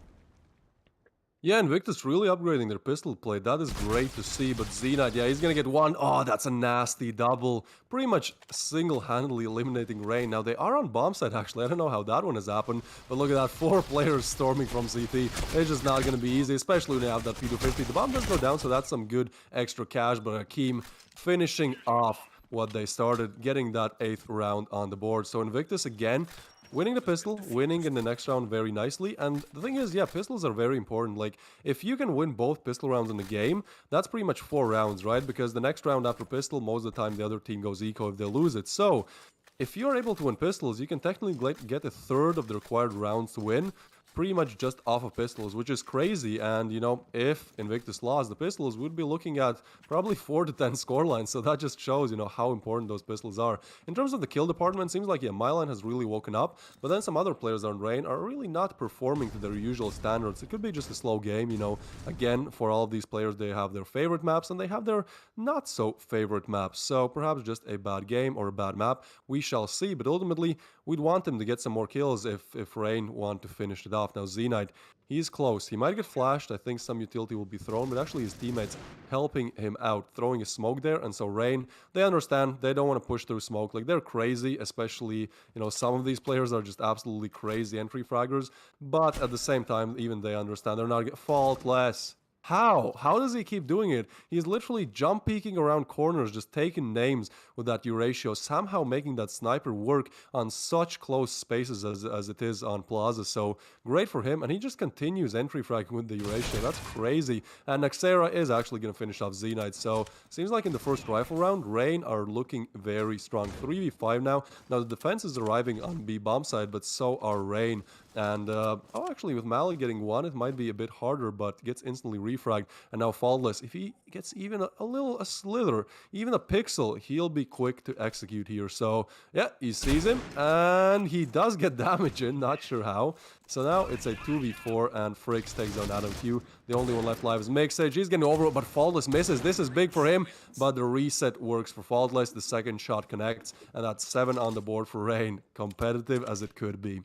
Yeah, Invictus really upgrading their pistol play. That is great to see, but Z-Knight, yeah, he's gonna get 1. Oh, that's a nasty double. Pretty much single-handedly eliminating Rain. Now, they are on bomb site, actually. I don't know how that one has happened, but look at that. 4 players storming from CT. It's just not gonna be easy, especially when they have that P250. The bomb does go down, so that's some good extra cash, but Hakeem finishing off what they started, getting that 8th round on the board. So Invictus, again, winning the pistol, winning in the next round very nicely. And the thing is, yeah, pistols are very important. Like, if you can win both pistol rounds in the game, that's pretty much 4 rounds, right? Because the next round after pistol, most of the time the other team goes eco if they lose it. So, if you're able to win pistols, you can technically get a third of the required rounds to win, pretty much just off of pistols, which is crazy. And, you know, if Invictus lost the pistols, we'd be looking at probably 4 to 10 scorelines. So that just shows, you know, how important those pistols are. In terms of the kill department, seems like, yeah, Myline has really woken up, but then some other players on Rain are really not performing to their usual standards. It could be just a slow game, you know. Again, for all of these players, they have their favorite maps and they have their not so favorite maps. So perhaps just a bad game or a bad map. We shall see, but ultimately, we'd want him to get some more kills if Rain want to finish it off. Now, Z-Knight, he's close. He might get flashed. I think some utility will be thrown, but actually his teammates helping him out, throwing a smoke there. And so Rain, they understand. They don't want to push through smoke. Like, they're crazy, especially, you know, some of these players are just absolutely crazy entry fraggers. But at the same time, even they understand. They're not faultless. How? How does he keep doing it? He's literally jump peeking around corners, just taking names with that Eurasia, somehow making that sniper work on such close spaces as it is on Plaza. So great for him, and he just continues entry fragging with the Eurasia. That's crazy. And Nexera is actually going to finish off Z-Knight. So seems like in the first rifle round, Rain are looking very strong. 3v5 now. Now the defense is arriving on B bomb side, but so are Rain. And, oh, actually, with Malik getting one, it might be a bit harder, but gets instantly refragged. And now Faultless, if he gets even a slither, even a pixel, he'll be quick to execute here. So, yeah, he sees him, and he does get damage in, not sure how. So now it's a 2v4, and Fricks takes down Adam Q. The only one left alive is Mixage. He's getting over it, but Faultless misses. This is big for him, but the reset works for Faultless. The second shot connects, and that's 7 on the board for Rain. Competitive as it could be.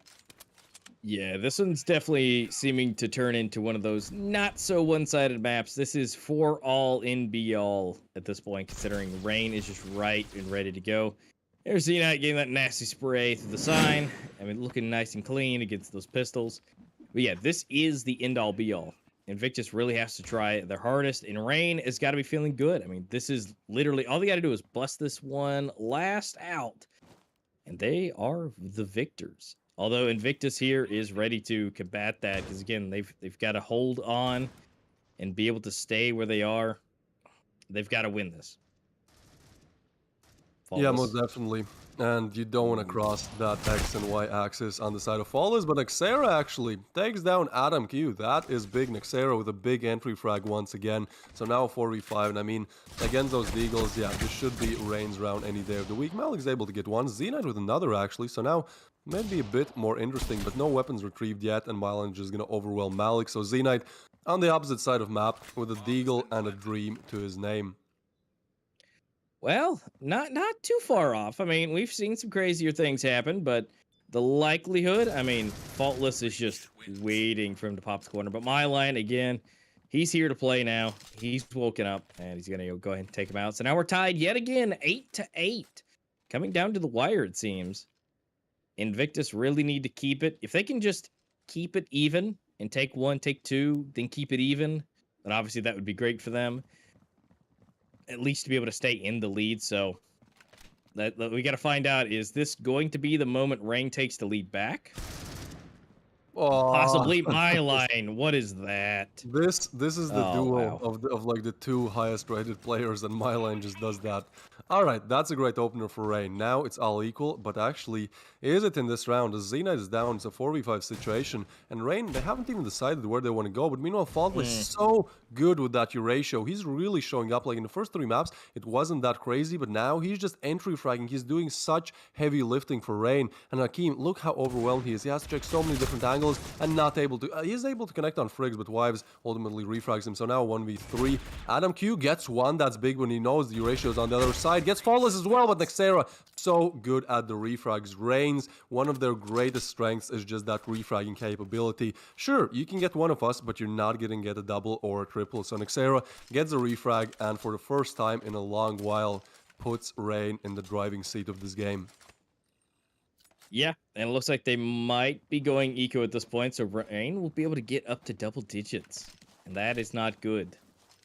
Yeah, this one's definitely seeming to turn into one of those not so one-sided maps. This is for all in be all at this point, considering Rain is just right and ready to go. There's Z-Knight getting that nasty spray through the sign. I mean, looking nice and clean against those pistols. But yeah, this is the end-all be-all. Invictus really has to try their hardest, and Rain has got to be feeling good. I mean, this is literally, all they got to do is bust this one last out, and they are the victors. Although Invictus here is ready to combat that, because again, they've got to hold on and be able to stay where they are. They've got to win this. Faultless. Yeah, most definitely. And you don't want to cross that X and Y axis on the side of Faultless, but Nexera actually takes down Adam Q. That is big. Nexera with a big entry frag once again. So now 4v5, and I mean, against those Deagles, yeah, this should be Rain's round any day of the week. Malik's able to get one. Z-Knight with another, actually. So now maybe a bit more interesting, but no weapons retrieved yet, and Mylan just going to overwhelm Malik. So Z-Knight on the opposite side of map with a Deagle and a Dream to his name. Well, not too far off. I mean, we've seen some crazier things happen, but the likelihood, I mean, Faultless is just waiting for him to pop the corner. But Myline, again, he's here to play now. He's woken up, and he's going to go ahead and take him out. So now we're tied yet again, 8-8. Coming down to the wire, it seems. Invictus really need to keep it. If they can just keep it even and take 1, take 2, then keep it even, then obviously that would be great for them. At least to be able to stay in the lead. So that we got to find out, is this going to be the moment Rain takes the lead back? Possibly Myline. What is that? This is the duo of like the 2 highest rated players, and Myline just does that. All right, that's a great opener for Rain. Now it's all equal, but actually, is it in this round? As Z-Knight is down, it's a 4v5 situation, and Rain, they haven't even decided where they want to go, but meanwhile, Faultless is so good with that Eurasia. He's really showing up. Like in the first 3 maps, it wasn't that crazy, but now he's just entry fragging. He's doing such heavy lifting for Rain. And Hakim, look how overwhelmed he is. He has to check so many different angles and not able to. He is able to connect on Friggs, but Wives ultimately refrags him. So now 1v3. Adam Q gets one. That's big when he knows the Eurasia is on the other side. Gets Faultless as well, but Nexera so good at the refrags. Rain's one of their greatest strengths is just that refragging capability. Sure, you can get one of us, but you're not going to get a double or a triple. So Nexera gets a refrag, and for the first time in a long while, puts Rain in the driving seat of this game. Yeah, and it looks like they might be going eco at this point, so Rain will be able to get up to double digits, and that is not good.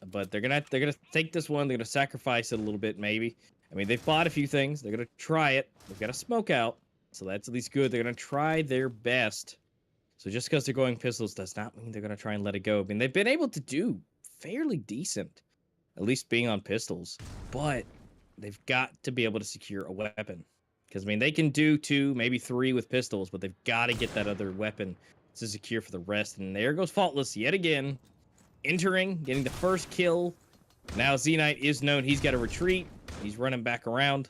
But they're gonna take this one. They're gonna sacrifice it a little bit, maybe. I mean, they've bought a few things. They're gonna try it. They've got a smoke out. So that's at least good. They're going to try their best. So just because they're going pistols does not mean they're going to try and let it go. I mean, they've been able to do fairly decent, at least being on pistols. But they've got to be able to secure a weapon. Because, I mean, they can do 2, maybe 3 with pistols, but they've got to get that other weapon to secure for the rest. And there goes Faultless yet again. Entering, getting the first kill. Now Z-Knight is known. He's got to retreat. He's running back around.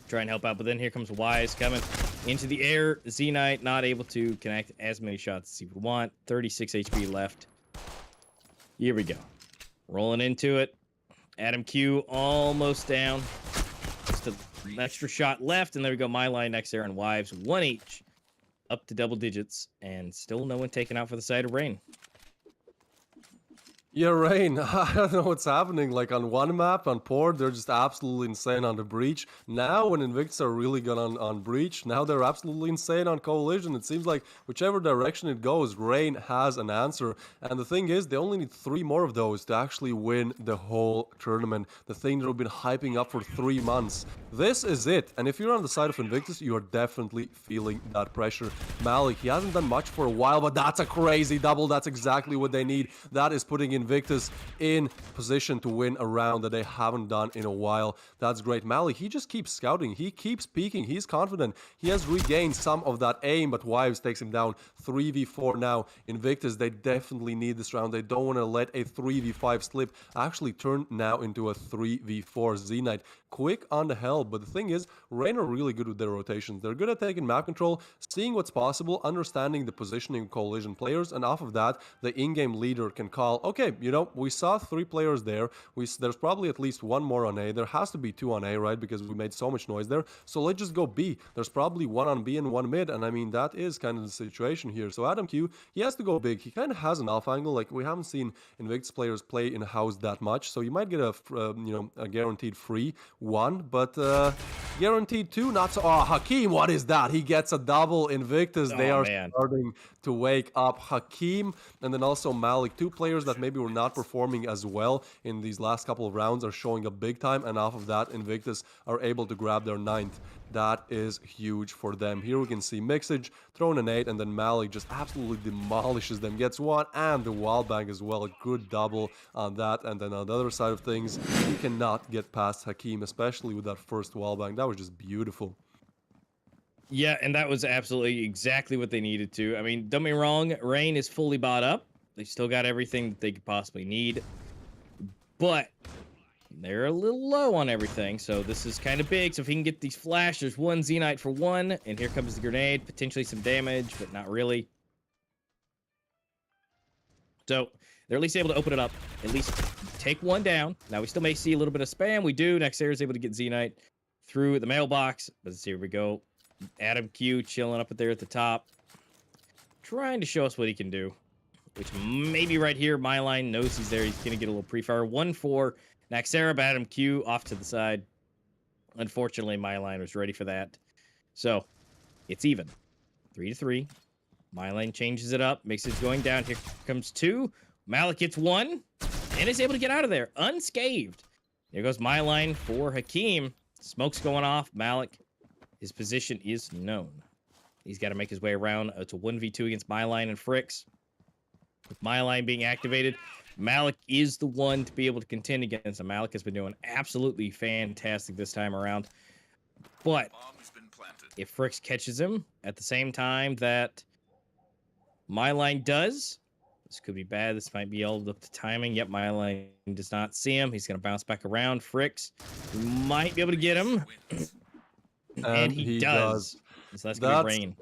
Try and help out, but then here comes Wise coming into the air. Z-Knight not able to connect as many shots as he would want. 36 HP left. Here we go. Rolling into it. Adam Q almost down. Just an extra shot left, and there we go. My line next there and Wives, 1 each. Up to double digits, and still no one taken out for the side of Rain. Yeah, Rain, I don't know what's happening. Like on one map, on Port, they're just absolutely insane on the Breach. Now, when Invictus are really good on Breach, now they're absolutely insane on Coalition. It seems like whichever direction it goes, Rain has an answer. And the thing is, they only need 3 more of those to actually win the whole tournament. The thing that we've been hyping up for 3 months. This is it. And if you're on the side of Invictus, you are definitely feeling that pressure. Malik, he hasn't done much for a while, but that's a crazy double. That's exactly what they need. That is putting Invictus in position to win a round that they haven't done in a while. That's great. Malik, he just keeps scouting. He keeps peeking. He's confident. He has regained some of that aim, but Wives takes him down. 3v4 now. Invictus, they definitely need this round. They don't want to let a 3v5 slip actually turn now into a 3v4. Z-Knight, quick on the help, but the thing is, Rain are really good with their rotations. They're good at taking map control, seeing what's possible, understanding the positioning of Coalition players, and off of that, the in-game leader can call, okay, you know, we saw 3 players there. There's probably at least 1 more on A. There has to be 2 on A, right? Because we made so much noise there. So let's just go B. There's probably 1 on B and 1 mid, and I mean, that is kind of the situation here. So Adam Q, he has to go big. He kind of has an alpha angle. Like, we haven't seen Invictus players play in a house that much, so you might get a guaranteed free 1, but guaranteed 2, not so. Oh, Hakeem, what is that? He gets a double. Invictus, they are starting to wake up. Hakeem and then also Malik, 2 players that maybe were not performing as well in these last couple of rounds, are showing up big time, and off of that, Invictus are able to grab their 9th. That is huge for them. Here we can see Mixage throwing an 8, and then Malik just absolutely demolishes them, gets 1, and the wall bang as well. A good double on that. And then on the other side of things, you cannot get past Hakeem, especially with that first wall bang. That was just beautiful. Yeah, and that was absolutely exactly what they needed to. I mean, don't get me wrong, Rain is fully bought up. They still got everything that they could possibly need, but they're a little low on everything, so this is kind of big. So if he can get these flash, there's 1 Z-Knight for 1, and here comes the grenade, potentially some damage, but not really. So they're at least able to open it up, at least take 1 down. Now we still may see a little bit of spam. We do. Nexair is able to get Z-Knight through the mailbox, but here we go. Adam Q chilling up there at the top, trying to show us what he can do, which maybe right here, my line knows he's there. He's going to get a little pre-fire. 1-4. Naxarab, Adam Q off to the side. Unfortunately, my line was ready for that. So it's even. 3-3. My line changes it up. Makes it going down. Here comes 2. Malik gets 1 and is able to get out of there unscathed. Here goes my line for Hakeem. Smoke's going off. Malik, his position is known. He's got to make his way around. It's a 1v2 against my line and Fricks. With my line being activated, Malik is the one to be able to contend against him. Malik has been doing absolutely fantastic this time around. But if Fricks catches him at the same time that my line does, this could be bad. This might be all up to timing. Yep, my line does not see him. He's going to bounce back around. Fricks might be able to get him. And he does. So that's going to be Rain.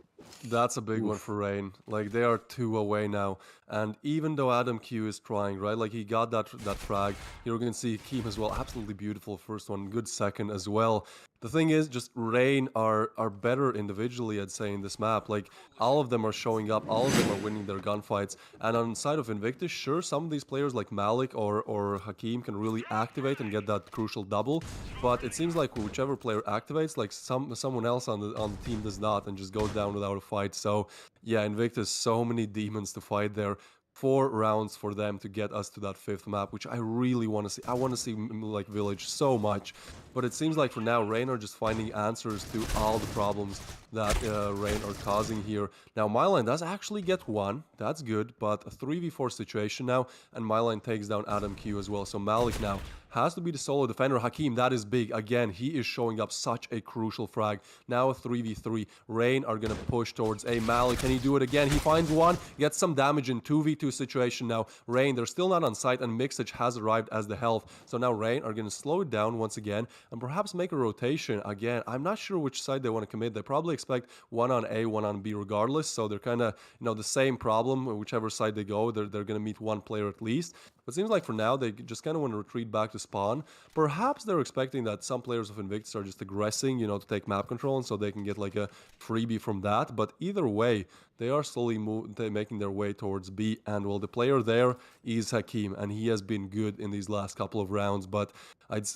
That's a big one for Rain. Like, they are 2 away now. And even though Adam Q is trying, right? Like, he got that frag. You're going to see Keem as well. Absolutely beautiful first one. Good second as well. The thing is, just Rain are better individually, I'd say, in this map. Like, all of them are showing up. All of them are winning their gunfights. And on the side of Invictus, sure, some of these players like Malik or Hakeem can really activate and get that crucial double. But it seems like whichever player activates, like someone else on the team does not and just goes down without a fight. So, yeah, Invictus, so many demons to fight there. 4 rounds for them to get us to that 5th map, which I really want to see. I want to see like Village so much. but it seems like for now, Rain are just finding answers to all the problems that Rain are causing here. Now, Myline does actually get one. That's good, but a 3v4 situation now, and Myline takes down Adam Q as well. So Malik now has to be the solo defender. Hakim, that is big. Again, he is showing up such a crucial frag. Now a 3v3. Rain are going to push towards a Malik. Can he do it again? He finds one, gets some damage in 2v2 situation now. Rain, they're still not on site, and Mixage has arrived as the health. So now Rain are going to slow it down once again and perhaps make a rotation. Again, I'm not sure which side they want to commit. They probably expect one on A, one on B regardless. So they're kind of, the same problem. Whichever side they go, they're going to meet one player at least. But it seems like for now, they just kind of want to retreat back to spawn. Perhaps they're expecting that some players of Invictus are just aggressing, to take map control, and so they can get like a freebie from that. But either way, they are slowly making their way towards B. And well, the player there is Hakim, and he has been good in these last couple of rounds. But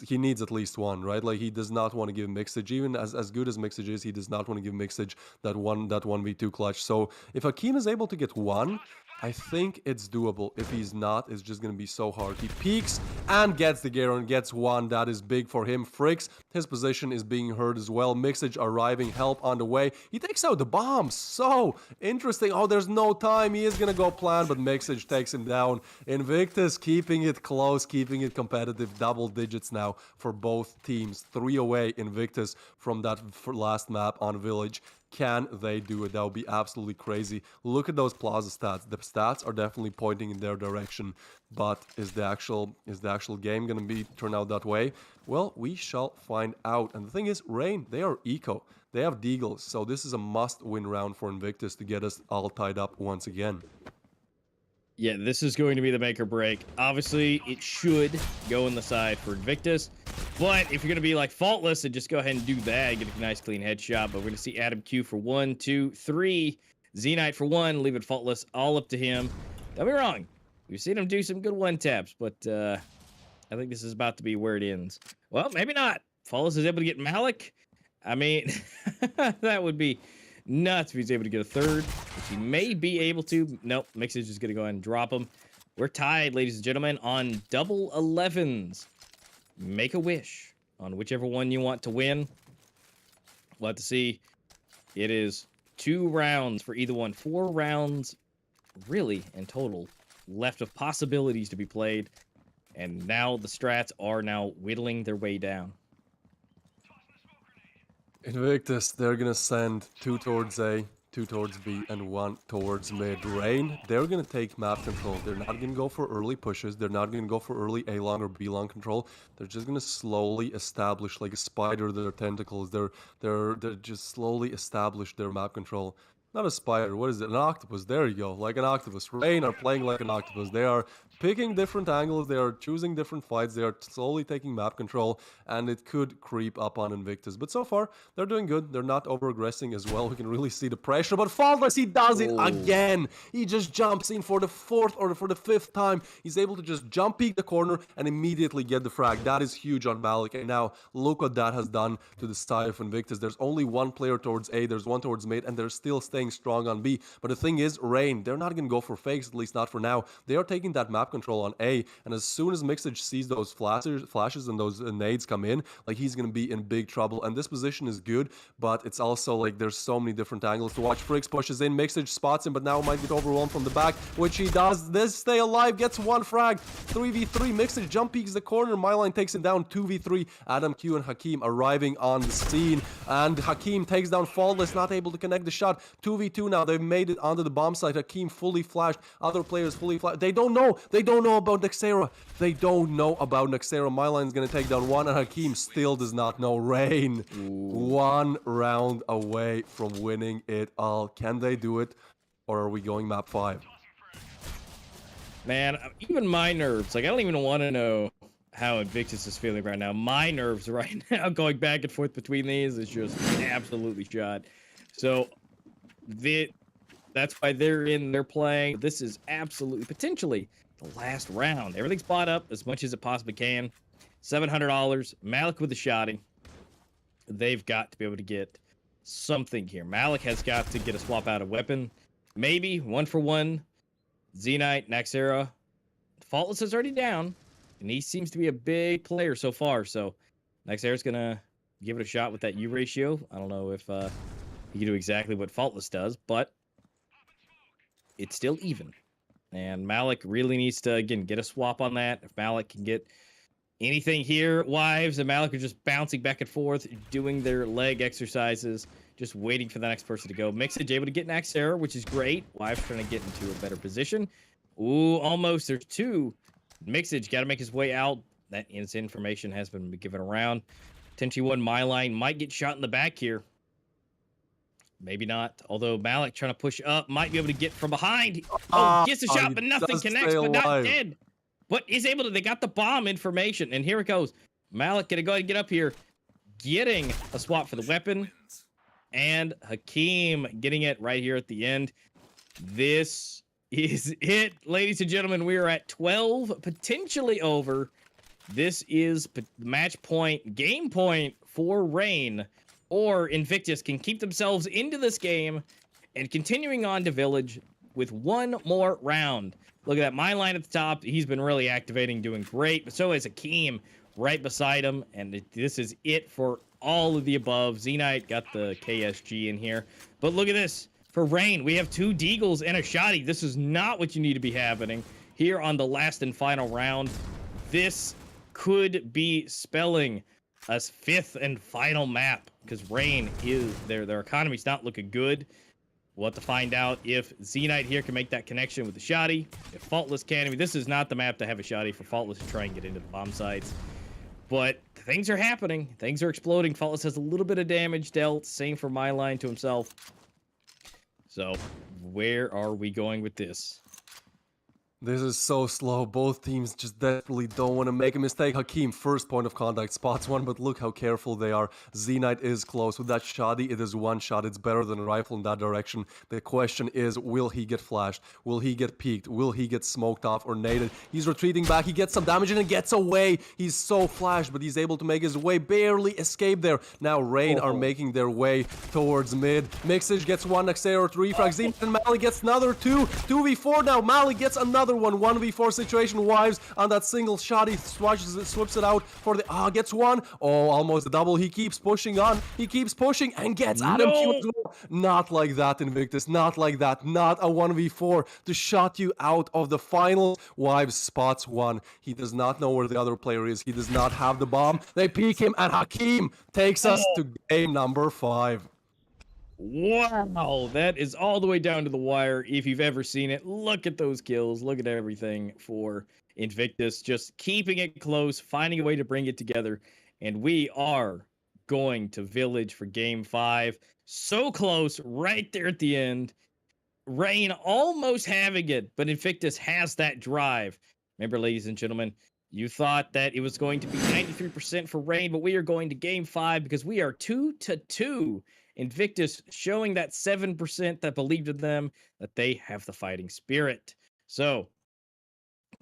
he needs at least one, right? Like, he does not want to give Mixage, even as good as Mixage is, he does not want to give Mixage that 1v2 clutch. So if Hakim is able to get one, I think it's doable. If he's not, it's just going to be so hard. He peeks and gets the gear and gets one. That is big for him. Fricks, his position is being heard as well. Mixage arriving, help on the way. He takes out the bomb. So interesting. Oh, there's no time. He is going to go plan, but Mixage takes him down. Invictus keeping it close, keeping it competitive. Double digits now for both teams. 3 away Invictus from that last map on Village. Can they do it? That would be absolutely crazy. Look at those Plaza stats. The stats are definitely pointing in their direction, but is the actual game going to turn out that way? Well, we shall find out. And the thing is, Rain, they are eco. They have Deagles, so this is a must-win round for Invictus to get us all tied up once again. Yeah, this is going to be the make or break. Obviously, it should go in the side for Invictus. But if you're going to be like Faultless and just go ahead and do that, get a nice clean headshot. But we're going to see Adam Q for 1, 2, 3. Z-Knight for 1, leave it Faultless, all up to him. Don't be wrong. We've seen him do some good one-taps, but I think this is about to be where it ends. Well, maybe not. Faultless is able to get Malik. I mean, that would be nuts if he's able to get a third, which he may be able to. Nope, Mixage is going to go ahead and drop him. We're tied, ladies and gentlemen, on double 11s. Make a wish on whichever one you want to win. We'll have to see. It is 2 rounds for either one. 4 rounds, really, in total, left of possibilities to be played. And now the strats are now whittling their way down. Invictus, they're going to send 2 towards A, 2 towards B, and 1 towards mid. Rain, they're going to take map control. They're not going to go for early pushes. They're not going to go for early A long or B long control. They're just going to slowly establish, like a spider, their tentacles. They're just slowly establish their map control. Not a spider, what is it? An octopus, there you go, like an octopus. Rain are playing like an octopus. They are picking different angles, they are choosing different fights, they are slowly taking map control, and it could creep up on Invictus. But so far, they're doing good. They're not over-aggressing as well. We can really see the pressure, but Faultless, he does it again. He just jumps in for the 4th or for the 5th time. He's able to just jump peek the corner and immediately get the frag. That is huge on Malik. And now, look what that has done to the side of Invictus. There's only 1 player towards A, there's 1 towards mid, and they're still staying strong on B. But the thing is, Rain, they're not going to go for fakes, at least not for now. They are taking that map control on A, and as soon as Mixage sees those flashes and those nades come in, like, he's going to be in big trouble. And this position is good, but it's also like there's so many different angles to watch. Fricks pushes in, Mixage spots him, but now might get overwhelmed from the back, which he does. This stay alive, gets 1 frag. 3v3, Mixage jump peeks the corner, Myline takes him down. 2v3, Adam Q and Hakim arriving on the scene, and Hakim takes down Faultless, not able to connect the shot. 2v2 now, they've made it onto the bomb site. Hakim fully flashed, other players fully flashed. They don't know about Nexera. They don't know about Nexera. Myline's gonna take down 1, and Hakim still does not know. Rain, 1 round away from winning it all. Can they do it, or are we going map 5? Man, even my nerves, like, I don't even want to know how Invictus is feeling right now. My nerves right now going back and forth between these is just absolutely shot. So that's why they're playing. This is absolutely potentially the last round. Everything's bought up as much as it possibly can. $700. Malik with the shotty. They've got to be able to get something here. Malik has got to get a swap out of weapon. Maybe 1-for-1. Z-Knight, Nexera. Faultless is already down, and he seems to be a big player so far. So Nexair's gonna give it a shot with that U ratio. I don't know if he can do exactly what Faultless does, but it's still even. And Malik really needs to, again, get a swap on that. If Malik can get anything here, Wives and Malik are just bouncing back and forth, doing their leg exercises, just waiting for the next person to go. Mixage able to get Nexair, which is great. Wives trying to get into a better position. Ooh, almost. There's two. Mixage got to make his way out. That information has been given around. 10-1 my line might get shot in the back here. Maybe not. Although Malik trying to push up might be able to get from behind. Oh, gets a shot, but nothing connects, but not dead. But is able to, they got the bomb information. And here it goes. Malik gonna go ahead and get up here. Getting a swap for the weapon. And Hakeem getting it right here at the end. This is it, ladies and gentlemen. We are at 12, potentially over. This is match point, game point for Rain. Or Invictus can keep themselves into this game and continuing on to Village with one more round. Look at that. My line at the top. He's been really activating, doing great. But so is Hakeem right beside him. And this is it for all of the above. Zenite got the KSG in here. But look at this. For Rain, we have 2 Deagles and a Shotty. This is not what you need to be happening here on the last and final round. This could be spelling a 5th and final map because Rain is their economy's not looking good. We'll have to find out if Zenite here can make that connection with the Shotty. If Faultless can. I mean, this is not the map to have a Shotty for Faultless to try and get into the bomb sites. But things are happening. Things are exploding. Faultless has a little bit of damage dealt. Same for my line to himself. So, where are we going with this? This is so slow. Both teams just desperately don't want to make a mistake. Hakeem, first point of contact, spots one, but look how careful they are. Zenite is close. With that Shotty, it is one shot. It's better than a rifle in that direction. The question is, will he get flashed? Will he get peeked? Will he get smoked off or naded? He's retreating back. He gets some damage and gets away. He's so flashed, but he's able to make his way. Barely escape there. Now Rain are making their way towards mid. Mixage gets one. Nexair 3 frags. Zenite and Malik gets another 2. 2v4 now. Malik gets another one. 1v4 situation. Wives on that single shot. He swips it out for the gets one. Oh, almost a double. He keeps pushing on. He keeps pushing and gets Adam Q as well. Not like that, Invictus. Not like that. Not a 1v4 to shut you out of the finals. Wives spots one. He does not know where the other player is. He does not have the bomb. They peek him and Hakeem takes us to game number 5. Wow, that is all the way down to the wire. If you've ever seen it, look at those kills. Look at everything for Invictus. Just keeping it close, finding a way to bring it together. And we are going to Village for game 5. So close, right there at the end. Rain almost having it, but Invictus has that drive. Remember, ladies and gentlemen, you thought that it was going to be 93% for Rain, but we are going to game 5 because we are 2-2. Invictus showing that 7% that believed in them, that they have the fighting spirit. So,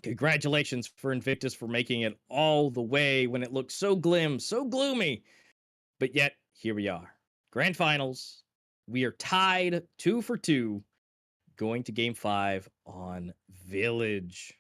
congratulations for Invictus for making it all the way when it looked so glim, so gloomy. But yet, here we are. Grand Finals. We are tied 2-2, going to game 5 on Village.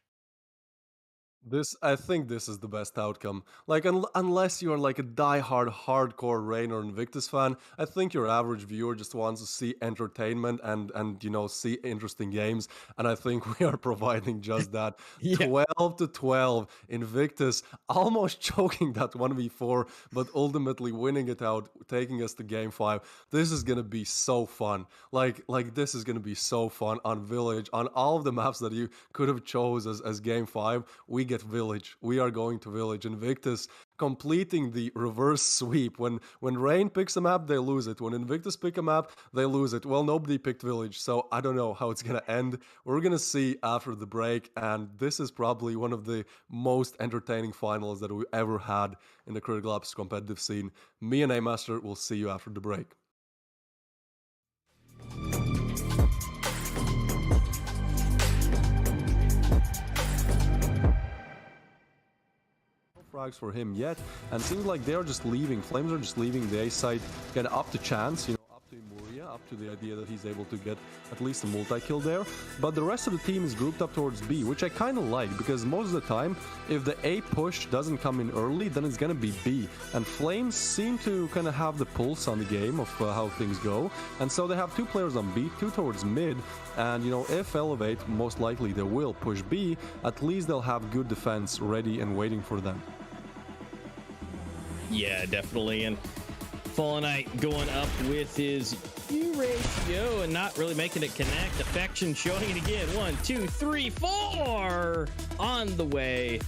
I think this is the best outcome. Like, unless you're like a die-hard, hardcore Rain or Invictus fan, I think your average viewer just wants to see entertainment and you know, see interesting games. And I think we are providing just that. Yeah. 12-12. Invictus almost choking that 1v4, but ultimately winning it out, taking us to game 5. This is gonna be so fun. Like this is gonna be so fun on Village, on all of the maps that you could have chose as game 5. We get Village. We are going to Village. Invictus completing the reverse sweep. When Rain picks a map, they lose it. When Invictus pick a map, they lose it. Well, nobody picked Village, so I don't know how it's gonna end. We're gonna see after the break, and this is probably one of the most entertaining finals that we ever had in the Critical Ops competitive scene. Me and A-Master will see you after the break. Frags for him yet, and seems like they're just leaving. Flames are just leaving the A side, kind of up to Chance, you know, up to Muria, up to the idea that he's able to get at least a multi-kill there. But the rest of the team is grouped up towards B, which I kind of like, because most of the time, if the A push doesn't come in early, then it's gonna be B. And Flames seem to kind of have the pulse on the game of how things go. And so they have 2 players on B, 2 towards mid. And, you know, if Elevate, most likely they will push B, at least they'll have good defense ready and waiting for them. Yeah, definitely. And Fallen Knight going up with his Eurasia and not really making it connect. Affection showing it again. 1, 2, 3, 4 on the way.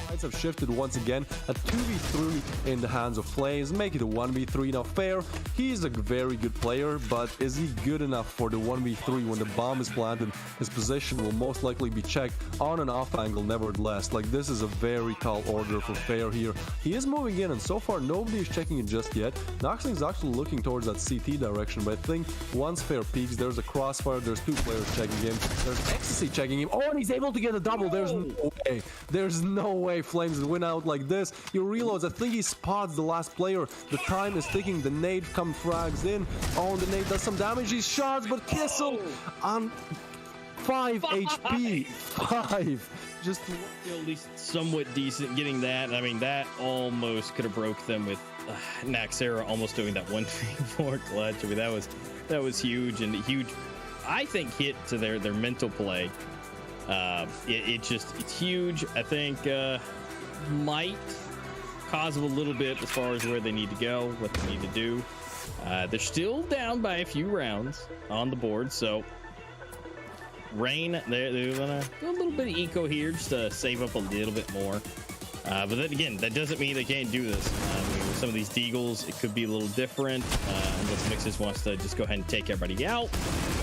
Sides have shifted once again. A 2v3 in the hands of Flames, make it a 1v3. Now fair, he's a very good player, but is he good enough for the 1v3 when the bomb is planted? His position will most likely be checked on an off angle nevertheless. Like, this is a very tall order for fair here. He is moving in, and so far nobody is checking it just yet. Noxing is actually looking towards that CT direction, but I think once fair peaks, there's a crossfire, there's 2 players checking him, there's Ecstasy checking him. Oh, and he's able to get a double. There's no way. There's no way Flames win out like this. He reloads. I think he spots the last player. The time is ticking. The nade come frags in. Oh, and the nade does some damage. He shots, but Kissel on 5 HP. 5. Just at least somewhat decent getting that. I mean, that almost could have broke them with Naxera almost doing that 1v4 clutch. I mean, that was huge, and huge, I think, hit to their mental play. It's huge. I think might cause them a little bit as far as where they need to go, what they need to do. They're still down by a few rounds on the board, so Rain, they're gonna do a little bit of eco here just to save up a little bit more. But then again, that doesn't mean they can't do this. I mean, with some of these deagles, it could be a little different. Unless Mixes wants to just go ahead and take everybody out.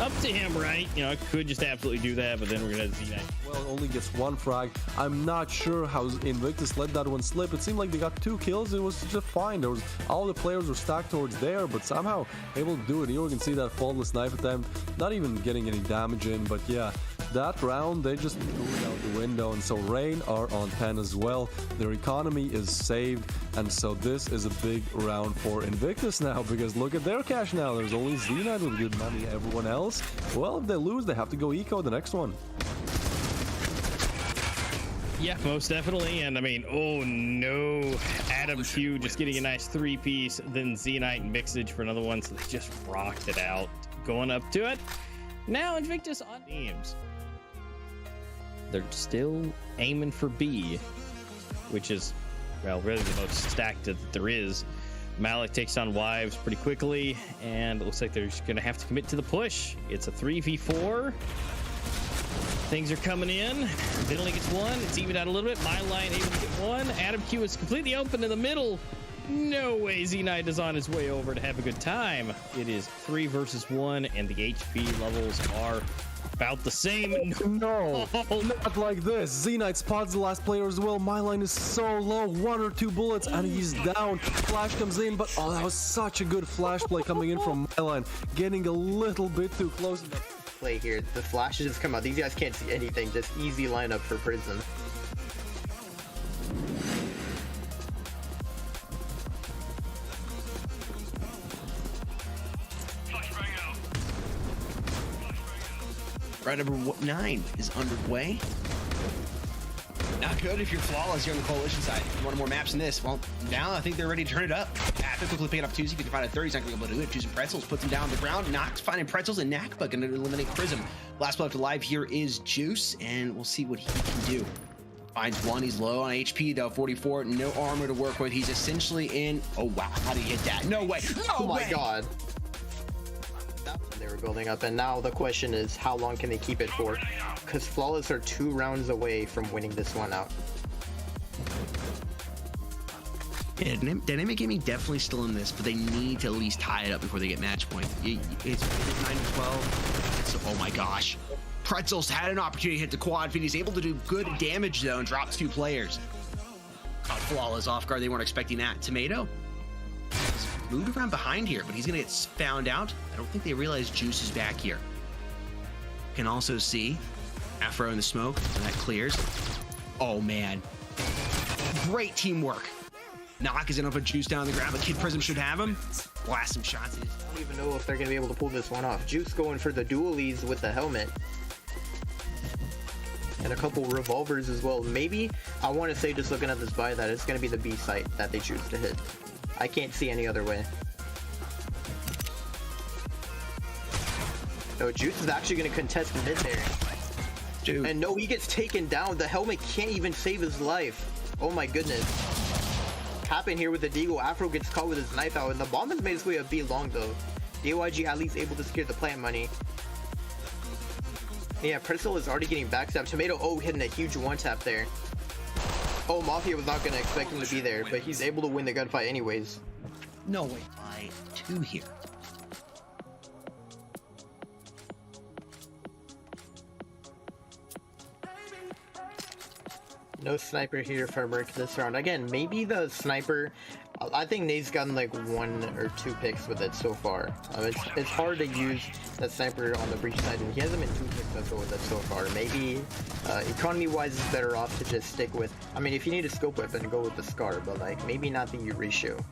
Up to him, right? You know, I could just absolutely do that, but then we're gonna Z9. Well, only gets 1 frag. I'm not sure how Invictus let that one slip. It seemed like they got 2 kills. It was just fine. There was all the players were stacked towards there, but somehow able to do it. You can see that faultless knife attempt, not even getting any damage in. But yeah, that round they just threw it out the window, and so Rain are on 10 as well. Their economy is saved, and so this is a big round for Invictus now, because look at their cash now. There's only Z9 with good money. Everyone else, well, if they lose, they have to go eco the next one. Yeah, most definitely. And I mean, oh no, Adam Q just getting a nice 3-piece, then Z-Knight and Mixage for another one, so they just rocked it out. Going up to it. Now Invictus on teams. They're still aiming for B, which is, well, really the most stacked that there is. Malik takes on Wives pretty quickly, and it looks like they're just going to have to commit to the push. It's a 3v4. Things are coming in. It only gets 1. It's evened out a little bit. My line able to get 1. Adam Q is completely open in the middle. No way Z-Knight is on his way over to have a good time. It is 3 versus 1, and the HP levels are about the same. No, not like this. Z-Knight spots the last player as well. My line is so low. 1 or 2 bullets, and he's down. Flash comes in, but oh, that was such a good flash play coming in from my line. Getting a little bit too close. Play here. The flashes just come out. These guys can't see anything. Just easy lineup for Prism. Round number 9 is underway. Not good if you're flawless here on the coalition side. You want more maps than this? Well, now I think they're ready to turn it up. After quickly picking up 2, if you can find a 30, he's not going to be able to do it. Choosing Pretzels, puts him down on the ground. Nox finding Pretzels, and Nakba going to eliminate Prism. Last player left alive here is Juice, and we'll see what he can do. Finds 1, he's low on HP though, 44, no armor to work with. He's essentially in, oh wow, how did he hit that? No way, Oh my god. That's when they were building up, and now the question is, how long can they keep it for? Because Flawless are 2 rounds away from winning this one out. Yeah, Dynamic Gaming definitely still in this, but they need to at least tie it up before they get match point. It's 9-12. So, oh my gosh. Pretzels had an opportunity to hit the quad feed. He's able to do good damage though and drops 2 players. Caught Flawless off guard. They weren't expecting that. Tomato moved around behind here, but he's gonna get found out. I don't think they realize Juice is back here. Can also see Afro in the smoke, so that clears. Oh man, great teamwork. Knock is enough of juice down on the ground, but Kid Prism should have him. Blast some shots. I don't even know if they're going to be able to pull this one off. Juice going for the dualies with the helmet. And a couple revolvers as well. Maybe, I want to say just looking at this buy that it's going to be the B site that they choose to hit. I can't see any other way. No, Juice is actually going to contest mid there. Dude. And no, he gets taken down. The helmet can't even save his life. Oh my goodness. Happen here with the Deagle. Afro gets caught with his knife out, and the bomb has made his way a B long though. DYG at least able to secure the plant money. Yeah, Pretzel is already getting backstabbed. Tomato, oh, hitting a huge one tap there. Oh, Mafia was not going to expect him to be there, but he's able to win the gunfight anyways. No way. By 2 here. No sniper here for Merc this round. Again, maybe the sniper... I think Nate's gotten like 1 or 2 picks with it so far. It's hard to use that sniper on the breach side, and he hasn't been 2 successful with it so far. Maybe economy-wise is better off to just stick with... I mean, if you need a scope weapon, go with the Scar, but like maybe not the Eurasia.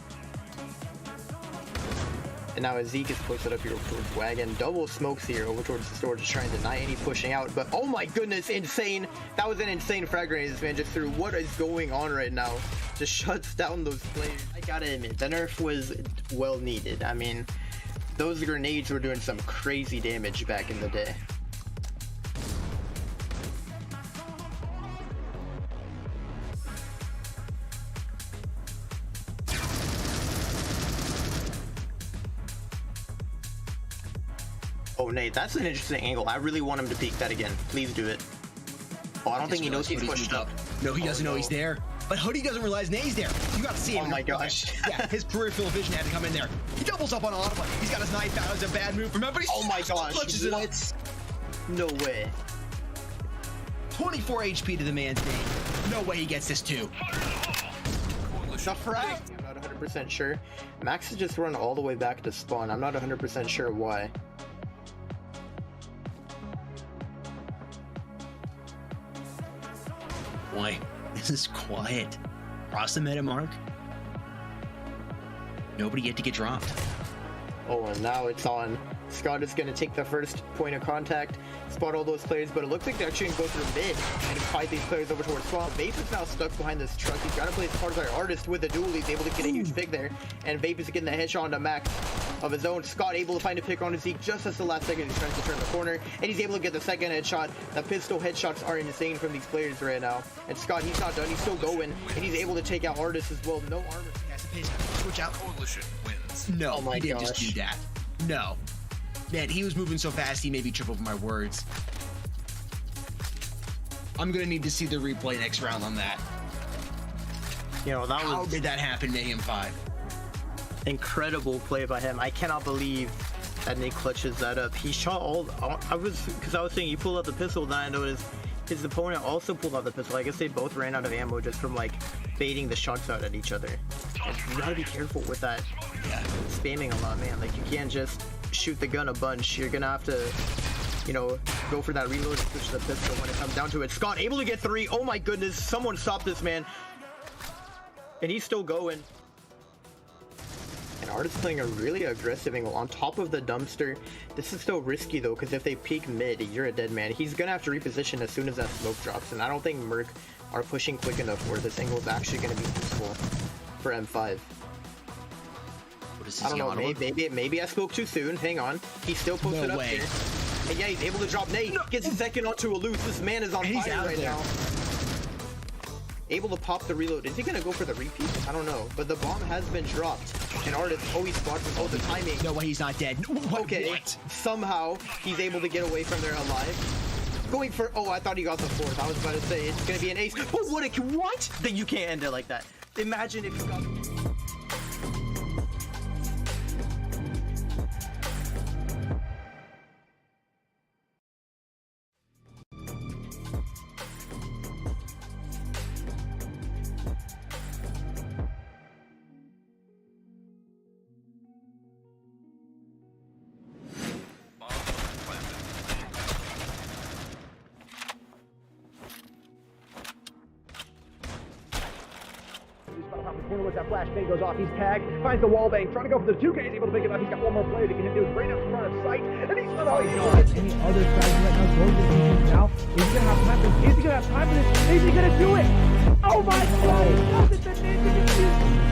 And now as Zeke is posted up here towards Wagon, double smokes here over towards the store to try and deny any pushing out. But oh my goodness, insane! That was an insane frag grenade this man just threw. What is going on right now? Just shuts down those players. I gotta admit, the nerf was well needed. I mean, those grenades were doing some crazy damage back in the day. Oh, Nate, that's an interesting angle. I really want him to peek that again. Please do it. Oh, I don't think he knows he's pushed up. No, he doesn't know he's there. But Hoodie doesn't realize Nate's there. You gotta see him. Oh my gosh. Yeah, his peripheral vision had to come in there. He doubles up on Audible. He's got his knife out. It's a bad move from him, but oh my gosh. Clutches it up. No way. 24 HP to the man's name. No way he gets this too. The frag? I'm not 100% sure. Max has just run all the way back to spawn. I'm not 100% sure why. Boy, this is quiet. Cross the meta mark. Nobody yet to get dropped. Oh, and now it's on. Scott is going to take the first point of contact, spot all those players, but it looks like they're actually going to go through mid and fight these players over towards spawn. Vape is now stuck behind this truck. He's got to play his part as our artist with the duel. He's able to get a huge pick there, and Vape is getting the headshot onto Max of his own. Scott able to find a pick on Zeke just as the last second he's trying to turn the corner, and he's able to get the second headshot. The pistol headshots are insane from these players right now. And Scott, he's not done. He's still going, and he's able to take out Artist as well. No armor. Switch out. Coalition wins. No, Oh my he didn't gosh. just do that. No. Man, he was moving so fast, he made me trip over my words. I'm gonna need to see the replay next round on that. You know, that How was did that happen, Mayhem 5? incredible play by him. I cannot believe that Nick clutches that up. He shot all. I was saying he pulled out the pistol, then I noticed his opponent also pulled out the pistol. I guess they both ran out of ammo just from like baiting the shots out at each other. And you gotta be careful with that. Yeah. Spamming a lot, man. Like you can't just shoot the gun a bunch. You're gonna have to, you know, go for that reload and switch to the pistol when it comes down to it. Scott able to get 3. Oh my goodness, someone stop this man. And he's still going. And Artist playing a really aggressive angle on top of the dumpster. This is so risky though, because if they peek mid, you're a dead man. He's gonna have to reposition as soon as that smoke drops, and I don't think Merc are pushing quick enough where this angle is actually gonna be useful for M5. I don't know, maybe I spoke too soon. Hang on. He's still posted up here. And yeah, he's able to drop Nate. Gets his second onto a loose. This man is on fire right now. Able to pop the reload. Is he going to go for the repeat? I don't know. But the bomb has been dropped. And Artist always spots with all the timing. No way he's not dead. Okay. What? Somehow, he's able to get away from there alive. Going for... Oh, I thought he got the 4th. I was about to say it's going to be an ace. But what? Then you can't end it like that. Imagine if you got... top of the corner. Once that flashbang goes off, he's tagged, finds the wall bang, trying to go for the 2K. He's able to pick it up. He's got one more player to get him doing great up in front of sight. And he's Oh, you don't have any other strategy right now. Going to defense now. Is he gonna have time for this? Is he gonna have time for this? Is he gonna do it? Oh my God! He does it. The ninja defuse.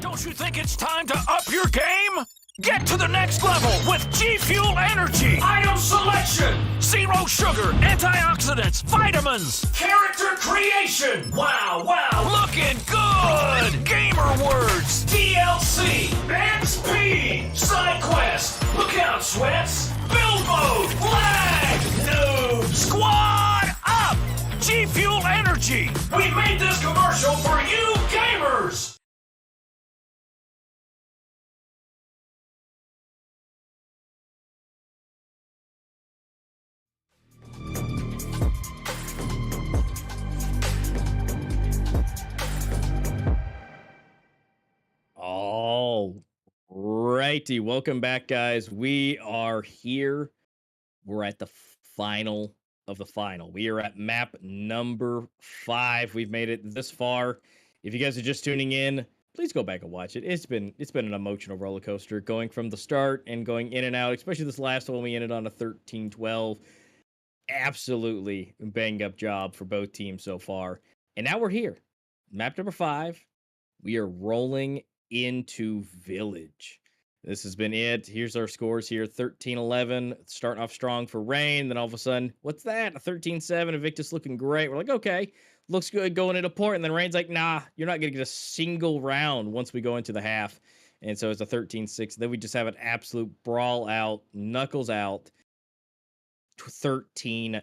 Don't you think it's time to up your game? Get to the next level with G Fuel Energy. Item selection. Zero sugar, antioxidants, vitamins. Character creation. Wow, wow, looking good. Gamer words. DLC. XP. Side quest. Look out, sweats. Build mode. Flag. Noob. Squad up. G Fuel Energy. We made this commercial for you gamers. All righty, welcome back, guys. We are here. We're at the final of the final. We are at map number 5. We've made it this far. If you guys are just tuning in, please go back and watch it. It's been an emotional roller coaster going from the start and going in and out, especially this last one. We ended on a 13-12. Absolutely banged up job for both teams so far. And now we're here. Map number 5. We are rolling into Village. This has been it. Here's our scores here. 13-11, starting off strong for Rain. Then all of a sudden, what's that? A 13-7. INVICTUS looking great. We're like, okay, looks good going into port. And then Rain's like, nah, you're not going to get a single round once we go into the half. And so it's a 13-6. Then we just have an absolute brawl out, knuckles out, 13-12.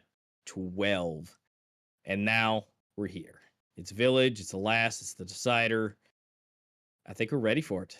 And now we're here. It's Village. It's the last. It's the decider. I think we're ready for it.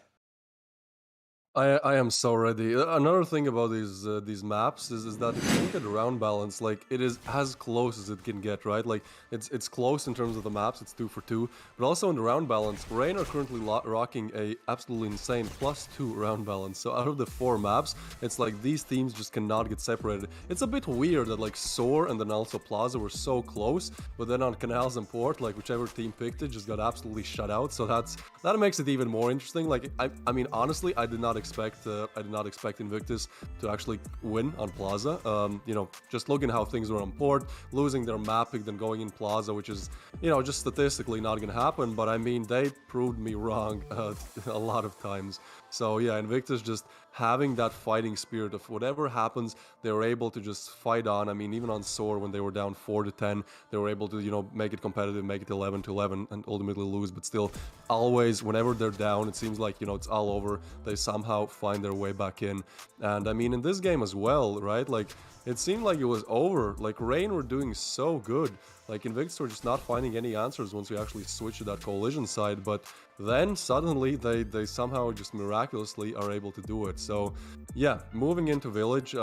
I am so ready. Another thing about these maps is that if you look at the round balance, like it is as close as it can get, right? Like it's close in terms of the maps, it's 2 for 2, but also in the round balance, Rain are currently rocking a absolutely insane +2 round balance. So out of the 4 maps, it's like these teams just cannot get separated. It's a bit weird that like Soar and then also Plaza were so close, but then on Canals and Port, like whichever team picked it just got absolutely shut out. So that makes it even more interesting. Like I mean honestly, I did not expect INVICTUS to actually win on Plaza. You know, just looking how things were on Port, losing their map pick, then going in Plaza, which is, you know, just statistically not gonna happen. But I mean, they proved me wrong a lot of times. So yeah, INVICTUS just having that fighting spirit of whatever happens, they were able to just fight on. I mean, even on Soar when they were down 4-10, they were able to, you know, make it competitive, make it 11-11, and ultimately lose. But still, always, whenever they're down, it seems like, you know, it's all over. They somehow find their way back in. And I mean, in this game as well, right? Like, it seemed like it was over. Like, Rain were doing so good. Like, INVICTUS were just not finding any answers once we actually switched to that coalition side. But then suddenly they somehow just miraculously are able to do it. So yeah, moving into Village,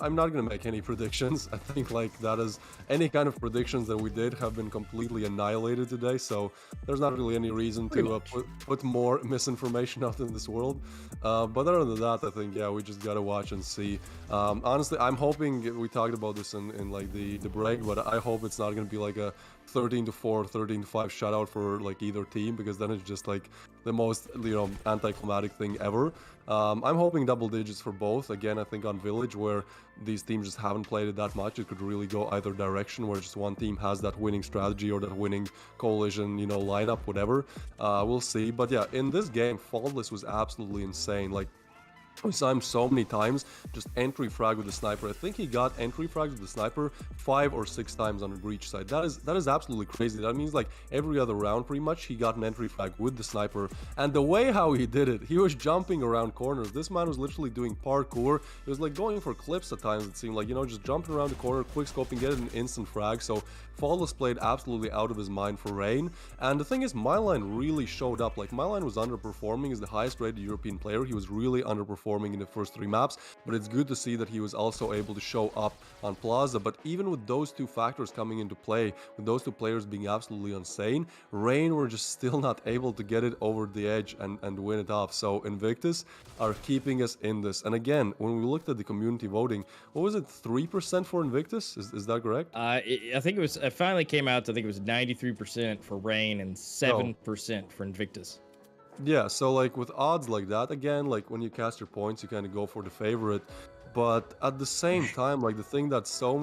I'm not gonna make any predictions. I think like that is any kind of predictions that we did have been completely annihilated today. So there's not really any reason to put more misinformation out in this world. But other than that, I think we just gotta watch and see. Honestly, I'm hoping we talked about this in like the break, but I hope it's not gonna be like a 13-4, 13-5 shutout for like either team, because then it's just like the most anticlimactic thing ever. I'm hoping double digits for both. Again, I think on Village, where these teams just haven't played it that much, it could really go either direction, where just one team has that winning strategy or that winning coalition, lineup, whatever. We'll see. But yeah, in this game, Faultless was absolutely insane. Like, we saw him so many times just entry frag with the sniper. I think he got entry frags with the sniper 5 or 6 times on the breach side. That is absolutely crazy. That means like every other round pretty much he got an entry frag with the sniper. And the way how he did it, he was jumping around corners. This man was literally doing parkour. He was like going for clips at times, it seemed like, just jumping around the corner, quick scoping, get an instant frag. So Faultless played absolutely out of his mind for Rain. And the thing is, Myline really showed up. Like, Myline was underperforming as the highest rated European player. He was really underperforming in the first 3 maps, but it's good to see that he was also able to show up on Plaza. But even with those 2 factors coming into play, with those 2 players being absolutely insane, Rain were just still not able to get it over the edge and win it off. So Invictus are keeping us in this. And again, when we looked at the community voting, what was it, 3% for Invictus? Is that correct? I think it finally came out to, I think it was 93% for Rain and 7% for Invictus. Yeah, so like with odds like that, again, like when you cast your points, you kind of go for the favorite. But at the same time, like the fact that so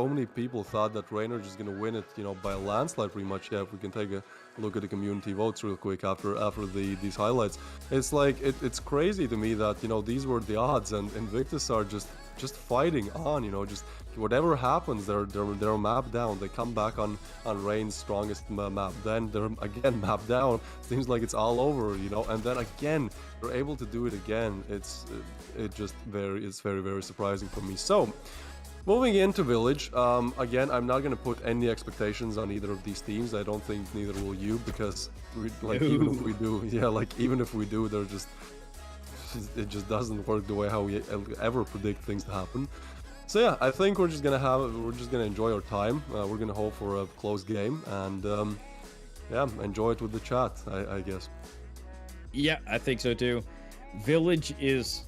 many people thought that Rain are just gonna win it, by a landslide pretty much. Yeah, if we can take a look at the community votes real quick after these highlights, it's like it's crazy to me that these were the odds, and Invictus are just fighting on, just whatever happens, they're mapped down. They come back on Rain's strongest map, then they're again mapped down. Seems like it's all over, and then again they're able to do it again. It's very, very surprising for me. So moving into Village, again, I'm not gonna put any expectations on either of these teams. I don't think neither will you, because even if we do, they're just, it just doesn't work the way how we ever predict things to happen. So yeah, I think we're just gonna enjoy our time. We're gonna hope for a close game, and enjoy it with the chat, I guess. Yeah, I think so too. Village is,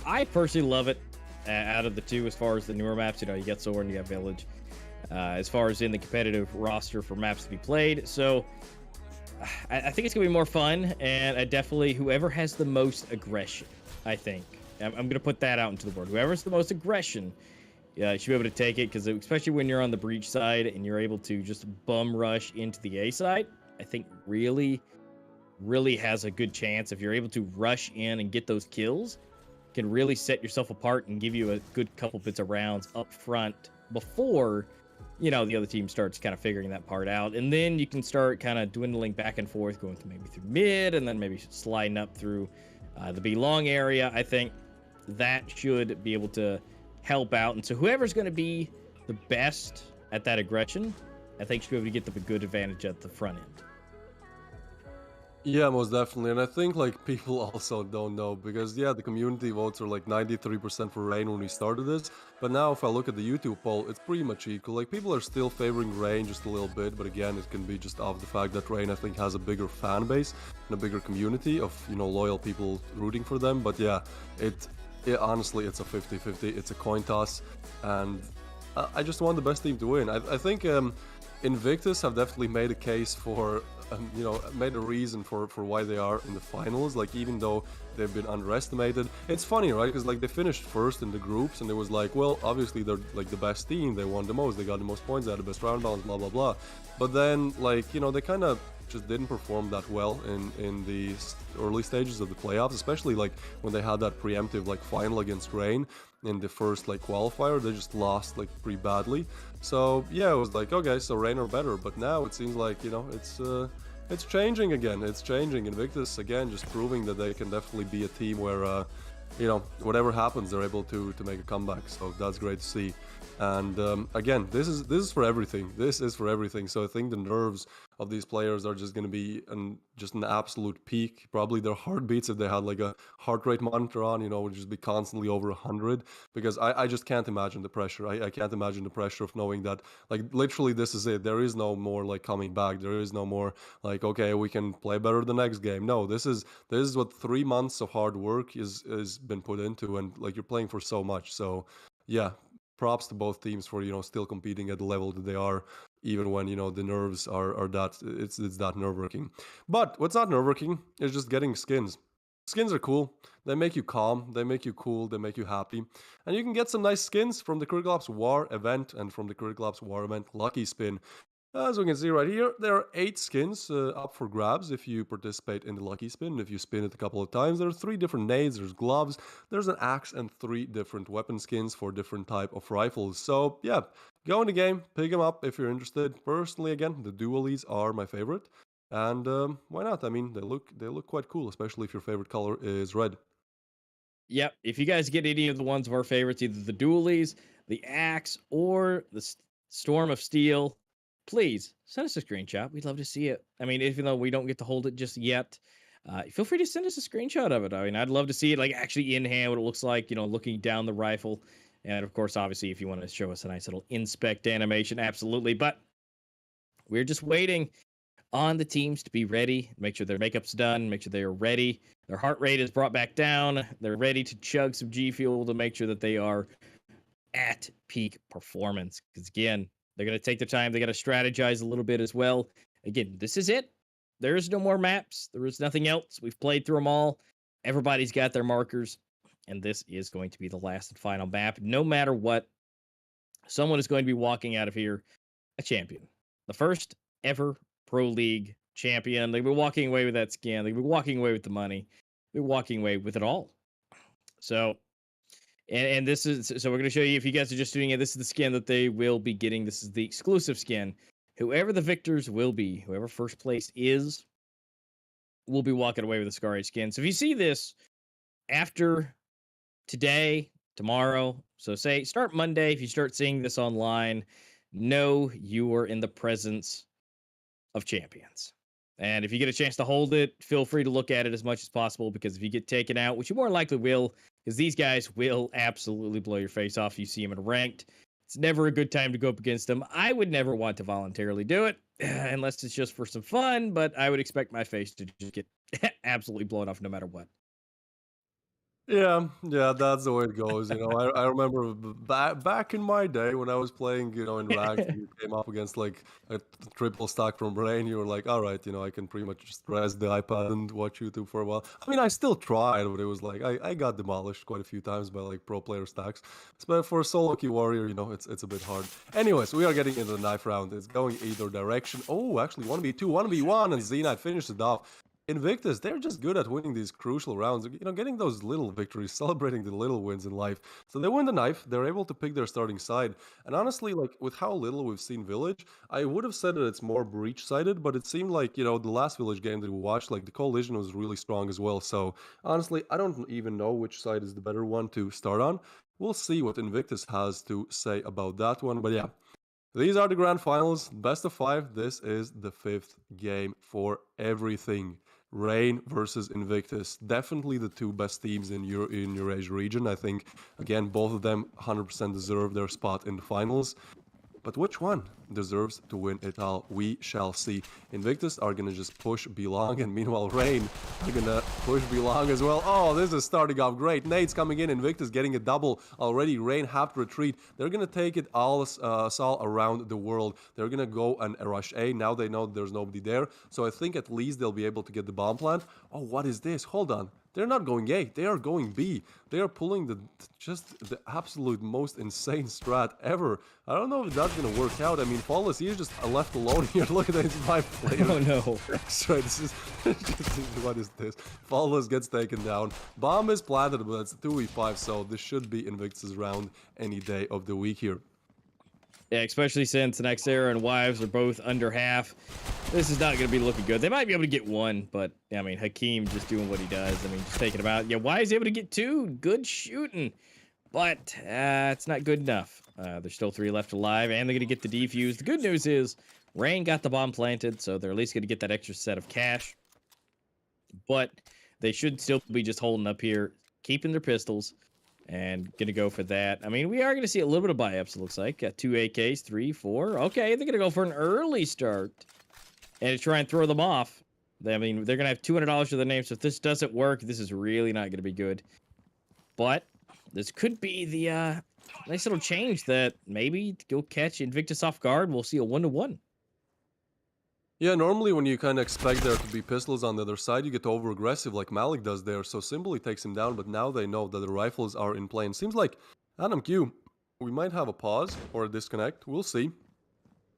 I personally love it out of the 2 as far as the newer maps. You got Soar and you got Village. As far as in the competitive roster for maps to be played, so I think it's gonna be more fun, and I definitely, whoever has the most aggression, I think. I'm gonna put that out into the board. Whoever's the most aggression, should be able to take it, because especially when you're on the breach side and you're able to just bum rush into the A side, I think really has a good chance. If you're able to rush in and get those kills, can really set yourself apart and give you a good couple bits of rounds up front before the other team starts kind of figuring that part out. And then you can start kind of dwindling back and forth, going to maybe through mid, and then maybe sliding up through the B long area. I think that should be able to help out. And so whoever's going to be the best at that aggression, I think should be able to get them a good advantage at the front end. Yeah, most definitely. And I think like people also don't know, because the community votes are like 93% for Rain when we started this, but now if I look at the YouTube poll, it's pretty much equal. Like, people are still favoring Rain just a little bit, but again, it can be just off the fact that Rain, I think, has a bigger fan base and a bigger community of loyal people rooting for them. But yeah, honestly, it's a 50-50. It's a coin toss, and I just want the best team to win. I think Invictus have definitely made a case for made a reason for why they are in the finals. Like, even though they've been underestimated, it's funny, right? Because like they finished first in the groups, and it was like, well, obviously they're like the best team, they won the most, they got the most points, they had the best round balance, blah blah blah. But then like they kind of just didn't perform that well in the early stages of the playoffs, especially like when they had that preemptive like final against Rain in the first like qualifier. They just lost like pretty badly. So yeah, it was like, okay, so Rain are better. But now it seems like it's changing again. It's changing. Invictus again just proving that they can definitely be a team where whatever happens, they're able to make a comeback. So that's great to see. And again, this is for everything. This is for everything. So I think the nerves of these players are just going to be just an absolute peak. Probably their heartbeats, if they had like a heart rate monitor on, would just be constantly over 100. Because I just can't imagine the pressure. I can't imagine the pressure of knowing that, like, literally this is it. There is no more like coming back. There is no more like, okay, we can play better the next game. No, this is what 3 months of hard work is been put into, and like you're playing for so much. So yeah, props to both teams for still competing at the level that they are, even when the nerves are that it's that nerve-wracking. But what's not nerve-wracking is just getting skins. Skins are cool. They make you calm, they make you cool, they make you happy. And you can get some nice skins from the Critical Ops War event and from the Critical Ops War event Lucky Spin. As we can see right here, there are 8 skins up for grabs if you participate in the Lucky Spin. If you spin it a couple of times, there are 3 different nades, there's gloves, there's an axe, and 3 different weapon skins for different type of rifles. So yeah, go in the game, pick them up if you're interested. Personally, again, the dualies are my favorite. And why not? I mean, they look quite cool, especially if your favorite color is red. Yep. If you guys get any of the ones of our favorites, either the dualies, the axe, or the storm of steel, please send us a screenshot. We'd love to see it. I mean, even though we don't get to hold it just yet, feel free to send us a screenshot of it. I mean, I'd love to see it, like, actually in hand, what it looks like, looking down the rifle. And of course, obviously, if you want to show us a nice little inspect animation, absolutely. But we're just waiting on the teams to be ready, make sure their makeup's done, make sure they are ready. Their heart rate is brought back down. They're ready to chug some G Fuel to make sure that they are at peak performance. Because again, they're going to take their time. They got to strategize a little bit as well. Again, this is it. There is no more maps. There is nothing else. We've played through them all. Everybody's got their markers. And this is going to be the last and final map. No matter what, someone is going to be walking out of here a champion. The first ever Pro League champion. They'll be walking away with that skin. They'll be walking away with the money. They're walking away with it all. So, and this is, so we're going to show you, if you guys are just doing it, this is the skin that they will be getting. This is the exclusive skin. Whoever the victors will be, whoever first place is, will be walking away with the Scar skin. So if you see this after today, tomorrow, so say start Monday, if you start seeing this online, know you are in the presence of champions. And if you get a chance to hold it, feel free to look at it as much as possible, because if you get taken out, which you more likely will, because these guys will absolutely blow your face off if you see them in ranked. It's never a good time to go up against them. I would never want to voluntarily do it, unless it's just for some fun, but I would expect my face to just get absolutely blown off no matter what. Yeah, that's the way it goes. I remember back in my day when I was playing, in ranked, and you came up against like a triple stack from Brain. You were like, all right, I can pretty much just press the iPad and watch YouTube for a while. I mean, I still tried, but it was like I got demolished quite a few times by like pro player stacks. But for a solo queue warrior, it's a bit hard. Anyways, we are getting into the knife round. It's going either direction. Oh, actually, 1v2, 1v1, and Z-Knight finished it off. INVICTUS, they're just good at winning these crucial rounds, getting those little victories, celebrating the little wins in life. So they win the knife, they're able to pick their starting side. And honestly, like, with how little we've seen Village, I would have said that it's more breach-sided, but it seemed like, the last Village game that we watched, like, the coalition was really strong as well. So honestly, I don't even know which side is the better one to start on. We'll see what INVICTUS has to say about that one, but yeah. These are the grand finals, best of 5. This is the 5th game for everything. Reign versus INVICTUS. Definitely the 2 best teams in Eurasia region. I think, again, both of them 100% deserve their spot in the finals. But which one deserves to win it all? We shall see. INVICTUS are going to just push Belong, and meanwhile Reign are going to push Belong as well. Oh, this is starting off great. Nate's coming in, INVICTUS getting a double already. Reign have to retreat. They're going to take it all around the world. They're going to go and rush A. Now they know there's nobody there. So I think at least they'll be able to get the bomb plant. Oh, what is this? Hold on. They're not going A, they are going B. They are pulling the absolute most insane strat ever. I don't know if that's going to work out. I mean, Flawless, he's just left alone here. Look at these 5 players. Oh no. Extra, what is this? Flawless gets taken down. Bomb is planted, but it's 2v5, so this should be INVICTUS' round any day of the week here. Yeah, especially since Nexera and Wives are both under half. This is not going to be looking good. They might be able to get 1, but, I mean, Hakeem just doing what he does. I mean, just taking him out. Yeah, Wives able to get 2. Good shooting. But it's not good enough. There's still 3 left alive, and they're going to get the defuse. The good news is Rain got the bomb planted, so they're at least going to get that extra set of cash. But they should still be just holding up here, keeping their pistols, and going to go for that. I mean, we are going to see a little bit of buy-ups, it looks like. Got 2 AKs, 3, 4. Okay, they're going to go for an early start and to try and throw them off. I mean, they're going to have $200 to their name, so if this doesn't work, this is really not going to be good. But this could be the nice little change that maybe go catch INVICTUS off guard. We'll see a 1-1. Yeah, normally when you kind of expect there to be pistols on the other side, you get over-aggressive like Malik does there, so simply takes him down, but now they know that the rifles are in play. And seems like Adam Q, we might have a pause or a disconnect, we'll see.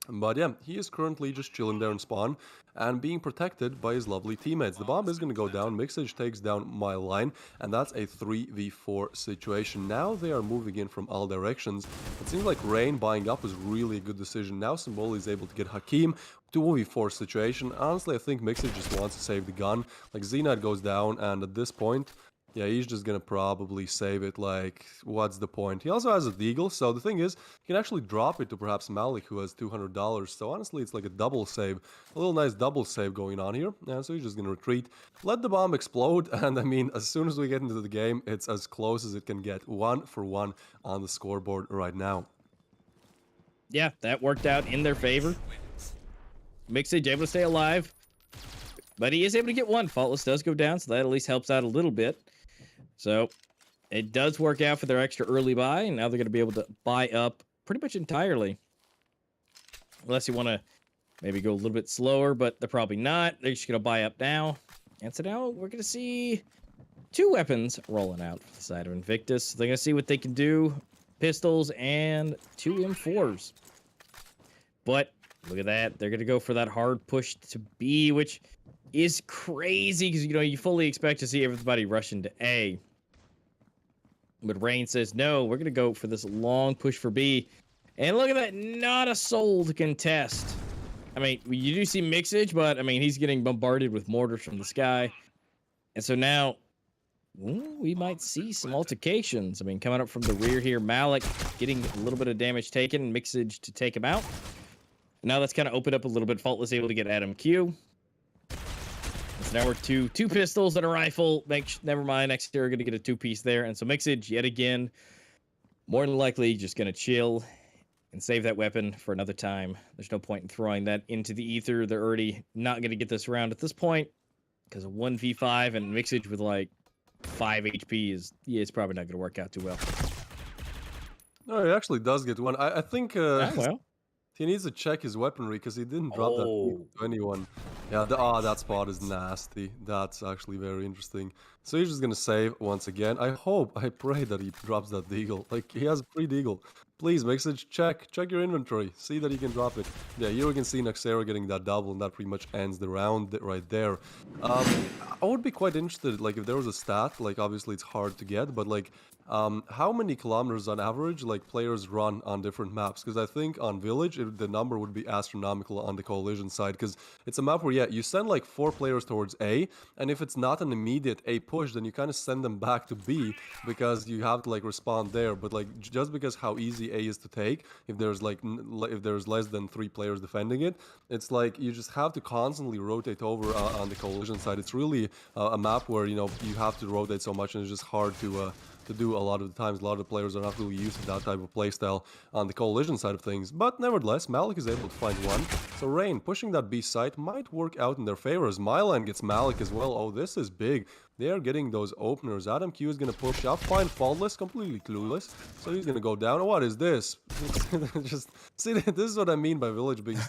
But yeah, he is currently just chilling there in spawn and being protected by his lovely teammates. The bomb is going to go down, Mixage takes down my line, and that's a 3v4 situation. Now they are moving in from all directions. It seems like Rain buying up was really a good decision. Now Symbol is able to get Hakim. 2v4 situation. Honestly, I think Mixage just wants to save the gun. Like, Z-Knight goes down, and at this point, yeah, he's just gonna probably save it. Like, what's the point? He also has a deagle, so the thing is, you can actually drop it to perhaps Malik, who has $200. So honestly, it's like a double save. A little nice double save going on here. Yeah, so he's just gonna retreat, let the bomb explode, and I mean, as soon as we get into the game, it's as close as it can get. 1-for-1 on the scoreboard right now. Yeah, that worked out in their favor. Mixage able to stay alive, but he is able to get one. Faultless does go down, so that at least helps out a little bit. So it does work out for their extra early buy, and now they're going to be able to buy up pretty much entirely. Unless you want to maybe go a little bit slower, but they're probably not. They're just going to buy up now. And so now we're going to see 2 weapons rolling out for the side of INVICTUS. They're going to see what they can do. Pistols and 2 M4s. But look at that. They're going to go for that hard push to B, which is crazy because, you know, you fully expect to see everybody rush into A. But Rain says, no, we're going to go for this long push for B. And look at that. Not a soul to contest. I mean, you do see Mixage, but, I mean, he's getting bombarded with mortars from the sky. And so now, we might see some altercations. I mean, coming up from the rear here, Malik getting a little bit of damage taken. Mixage to take him out. Now that's kind of opened up a little bit. Faultless able to get Adam Q. So now we're two pistols and a rifle. Never mind. Next year we're going to get a 2-piece there. And so Mixage, yet again, more than likely just going to chill and save that weapon for another time. There's no point in throwing that into the ether. They're already not going to get this round at this point because of 1v5 and Mixage with like 5 HP it's probably not going to work out too well. No, he actually does get one. I think well. He needs to check his weaponry because he didn't drop that to anyone. Yeah, that spot is nasty. That's actually very interesting. So he's just gonna save once again. I pray that he drops that deagle. Like, he has a free deagle. Please, Mixage, check your inventory. See that he can drop it. Yeah, here we can see Naxera getting that double, and that pretty much ends the round right there. I would be quite interested, like, if there was a stat, like, obviously it's hard to get, but, like, how many kilometers on average, like, players run on different maps? Because I think on Village, the number would be astronomical on the Coalition side, because it's a map where, yeah, you send, like, 4 players towards A, and if it's not an immediate A push, then you kind of send them back to B, because you have to, like, respond there. But, like, just because how easy A is to take, if there's, like, if there's less than 3 players defending it, it's like you just have to constantly rotate over on the Coalition side. It's really a map where, you know, you have to rotate so much, and it's just hard to do a lot of the times. A lot of the players are not really used to that type of playstyle on the Coalition side of things. But nevertheless, Malik is able to find one. So Rain pushing that B site might work out in their favor as Mylan gets Malik as well. Oh, this is big. They are getting those openers. Adam Q is going to push up, find Faultless, completely clueless. So he's going to go down. What is this? Just see, this is what I mean by Village being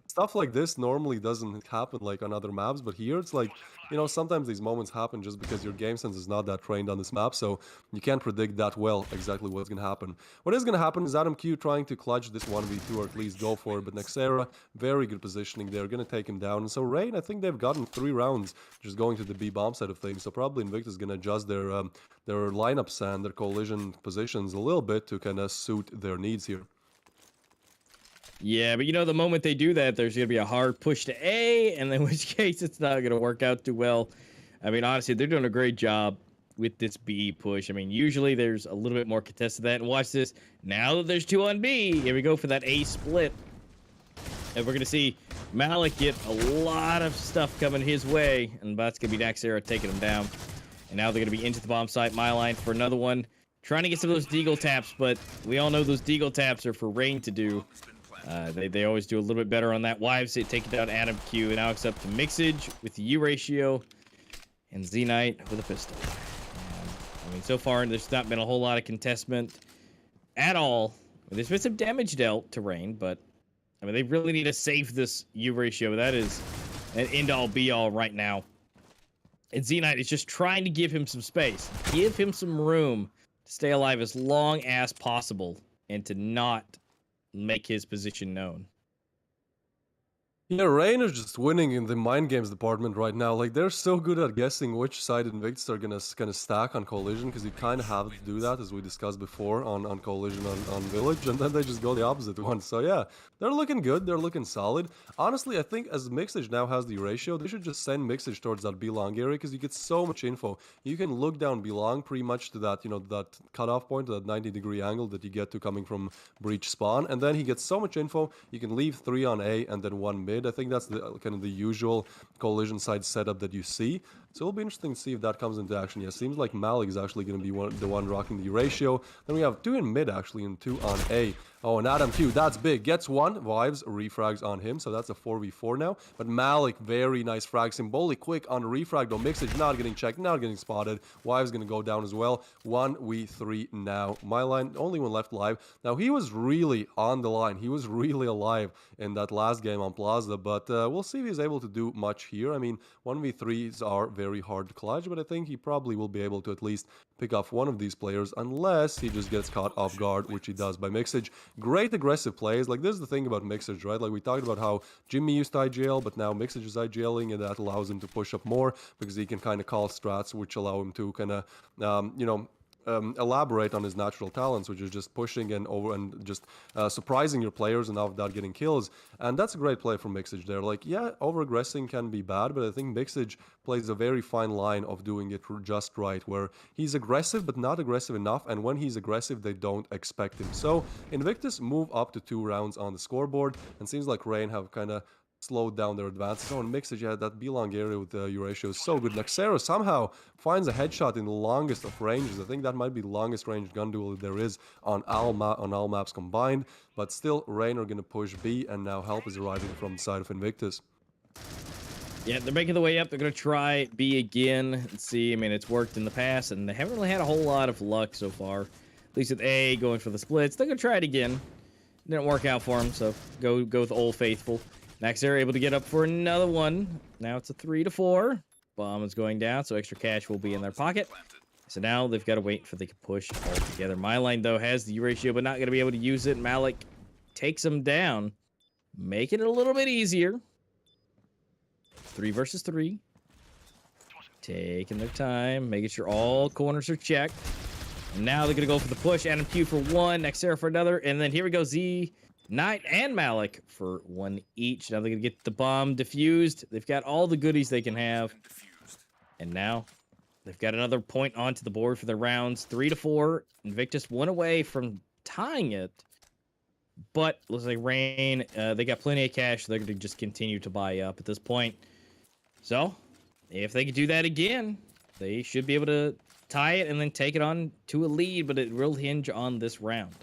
stuff like this normally doesn't happen like on other maps, but here it's like, you know, sometimes these moments happen just because your game sense is not that trained on this map, so you can't predict that well exactly what's going to happen. What is going to happen is Adam Q trying to clutch this 1v2 or at least go for it, but Naxera, very good positioning. They're going to take him down. And so Rain, I think they've gotten 3 rounds just going to the B bomb side of things, so probably INVICTUS is going to adjust their lineups and their Coalition positions a little bit to kind of suit their needs here. Yeah, but you know, the moment they do that, there's going to be a hard push to A, and in which case it's not going to work out too well. I mean, honestly, they're doing a great job with this B push. I mean, usually there's a little bit more contest to that. And watch this. Now that there's 2 on B, here we go for that A split. And we're going to see Malik get a lot of stuff coming his way. And that's going to be Naxera taking him down. And now they're going to be into the bomb site. Myline for another one. Trying to get some of those deagle taps, but we all know those deagle taps are for Rain to do. They always do a little bit better on that. Wives, they take it down Adam Q. And now it's up to Mixage with the U-ratio. And Z-Knight with a pistol. I mean, so far, there's not been a whole lot of contestment at all. There's been some damage dealt to Rain, but I mean, they really need to save this U-ratio. That is an end-all, be-all right now. And Z-Knight is just trying to give him some space. Give him some room to stay alive as long as possible and to not make his position known. Yeah, Rain is just winning in the mind games department right now. Like, they're so good at guessing which side Invictus are gonna stack on Collision, because you kind of have to do that, as we discussed before, on Collision on Village, and then they just go the opposite one. So yeah, they're looking good, they're looking solid. Honestly, I think as Mixage now has the ratio, they should just send Mixage towards that B-long area, because you get so much info. You can look down B-long pretty much to that, you know, that cutoff point, that 90-degree angle that you get to coming from Breach spawn, and then he gets so much info, you can leave 3 on A and then 1 mid. I think that's the kind of the usual Collision side setup that you see. So it'll be interesting to see if that comes into action. Yeah, seems like Malik is actually going to be the one rocking the ratio. Then we have 2 in mid actually and 2 on A. Oh, and Adam Q, that's big. Gets 1. Wives refrags on him, so that's a 4v4 now. But Malik, very nice frag. Symbolic quick on refrag, though. Mixage not getting checked, not getting spotted. Wives going to go down as well. 1v3 now. My line, only one left live. Now, he was really on the line. He was really alive in that last game on Plaza, but we'll see if he's able to do much here. I mean, 1v3s are very hard to clutch, but I think he probably will be able to at least pick off one of these players, unless he just gets caught off guard, which he does by Mixage. Great aggressive plays. Like, this is the thing about Mixage, right? Like, we talked about how Jimmy used to IGL, but now Mixage is IGLing, and that allows him to push up more, because he can kind of call strats, which allow him to kind of, you know, elaborate on his natural talents, which is just pushing and over and just surprising your players and without getting kills. And that's a great play from Mixage there. Like, yeah, over aggressing can be bad, but I think Mixage plays a very fine line of doing it just right, where he's aggressive but not aggressive enough, and when he's aggressive they don't expect him. So Invictus move up to 2 rounds on the scoreboard, and seems like Rain have kind of slowed down their advances. Oh, and Mixage, yeah, that B-long area with the Eurasia is so good. Naxera somehow finds a headshot in the longest of ranges. I think that might be the longest range gun duel there is on all maps combined. But still, Rain are going to push B, and now help is arriving from the side of Invictus. Yeah, they're making the way up. They're going to try B again and see. I mean, it's worked in the past, and they haven't really had a whole lot of luck so far. At least with A going for the splits. They're going to try it again. Didn't work out for them, so go with Old Faithful. Naxera able to get up for another one. Now it's a 3-4. Bomb is going down, so extra cash will be in their pocket. So now they've got to wait for they can push all together. Myline, though, has the ratio, but not going to be able to use it. Malik takes him down, making it a little bit easier. 3 versus 3. Taking their time, making sure all corners are checked. And now they're going to go for the push. Adam Q for 1, Naxera for another, and then here we go, Z, Knight, and Malik for 1 each. Now they're going to get the bomb defused. They've got all the goodies they can have. And now they've got another point onto the board for their rounds. 3-4. Invictus 1 away from tying it. But looks like Rain, they got plenty of cash. So they're going to just continue to buy up at this point. So if they could do that again, they should be able to tie it and then take it on to a lead. But it will hinge on this round.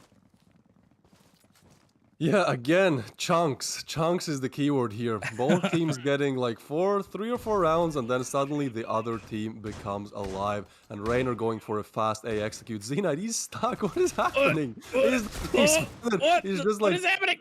Yeah, again, chunks. Chunks is the keyword here. Both teams getting like 3 or 4 rounds, and then suddenly the other team becomes alive. And Rain are going for a fast A execute. Z-Knight, he's stuck. What is happening? He's just like... What is happening?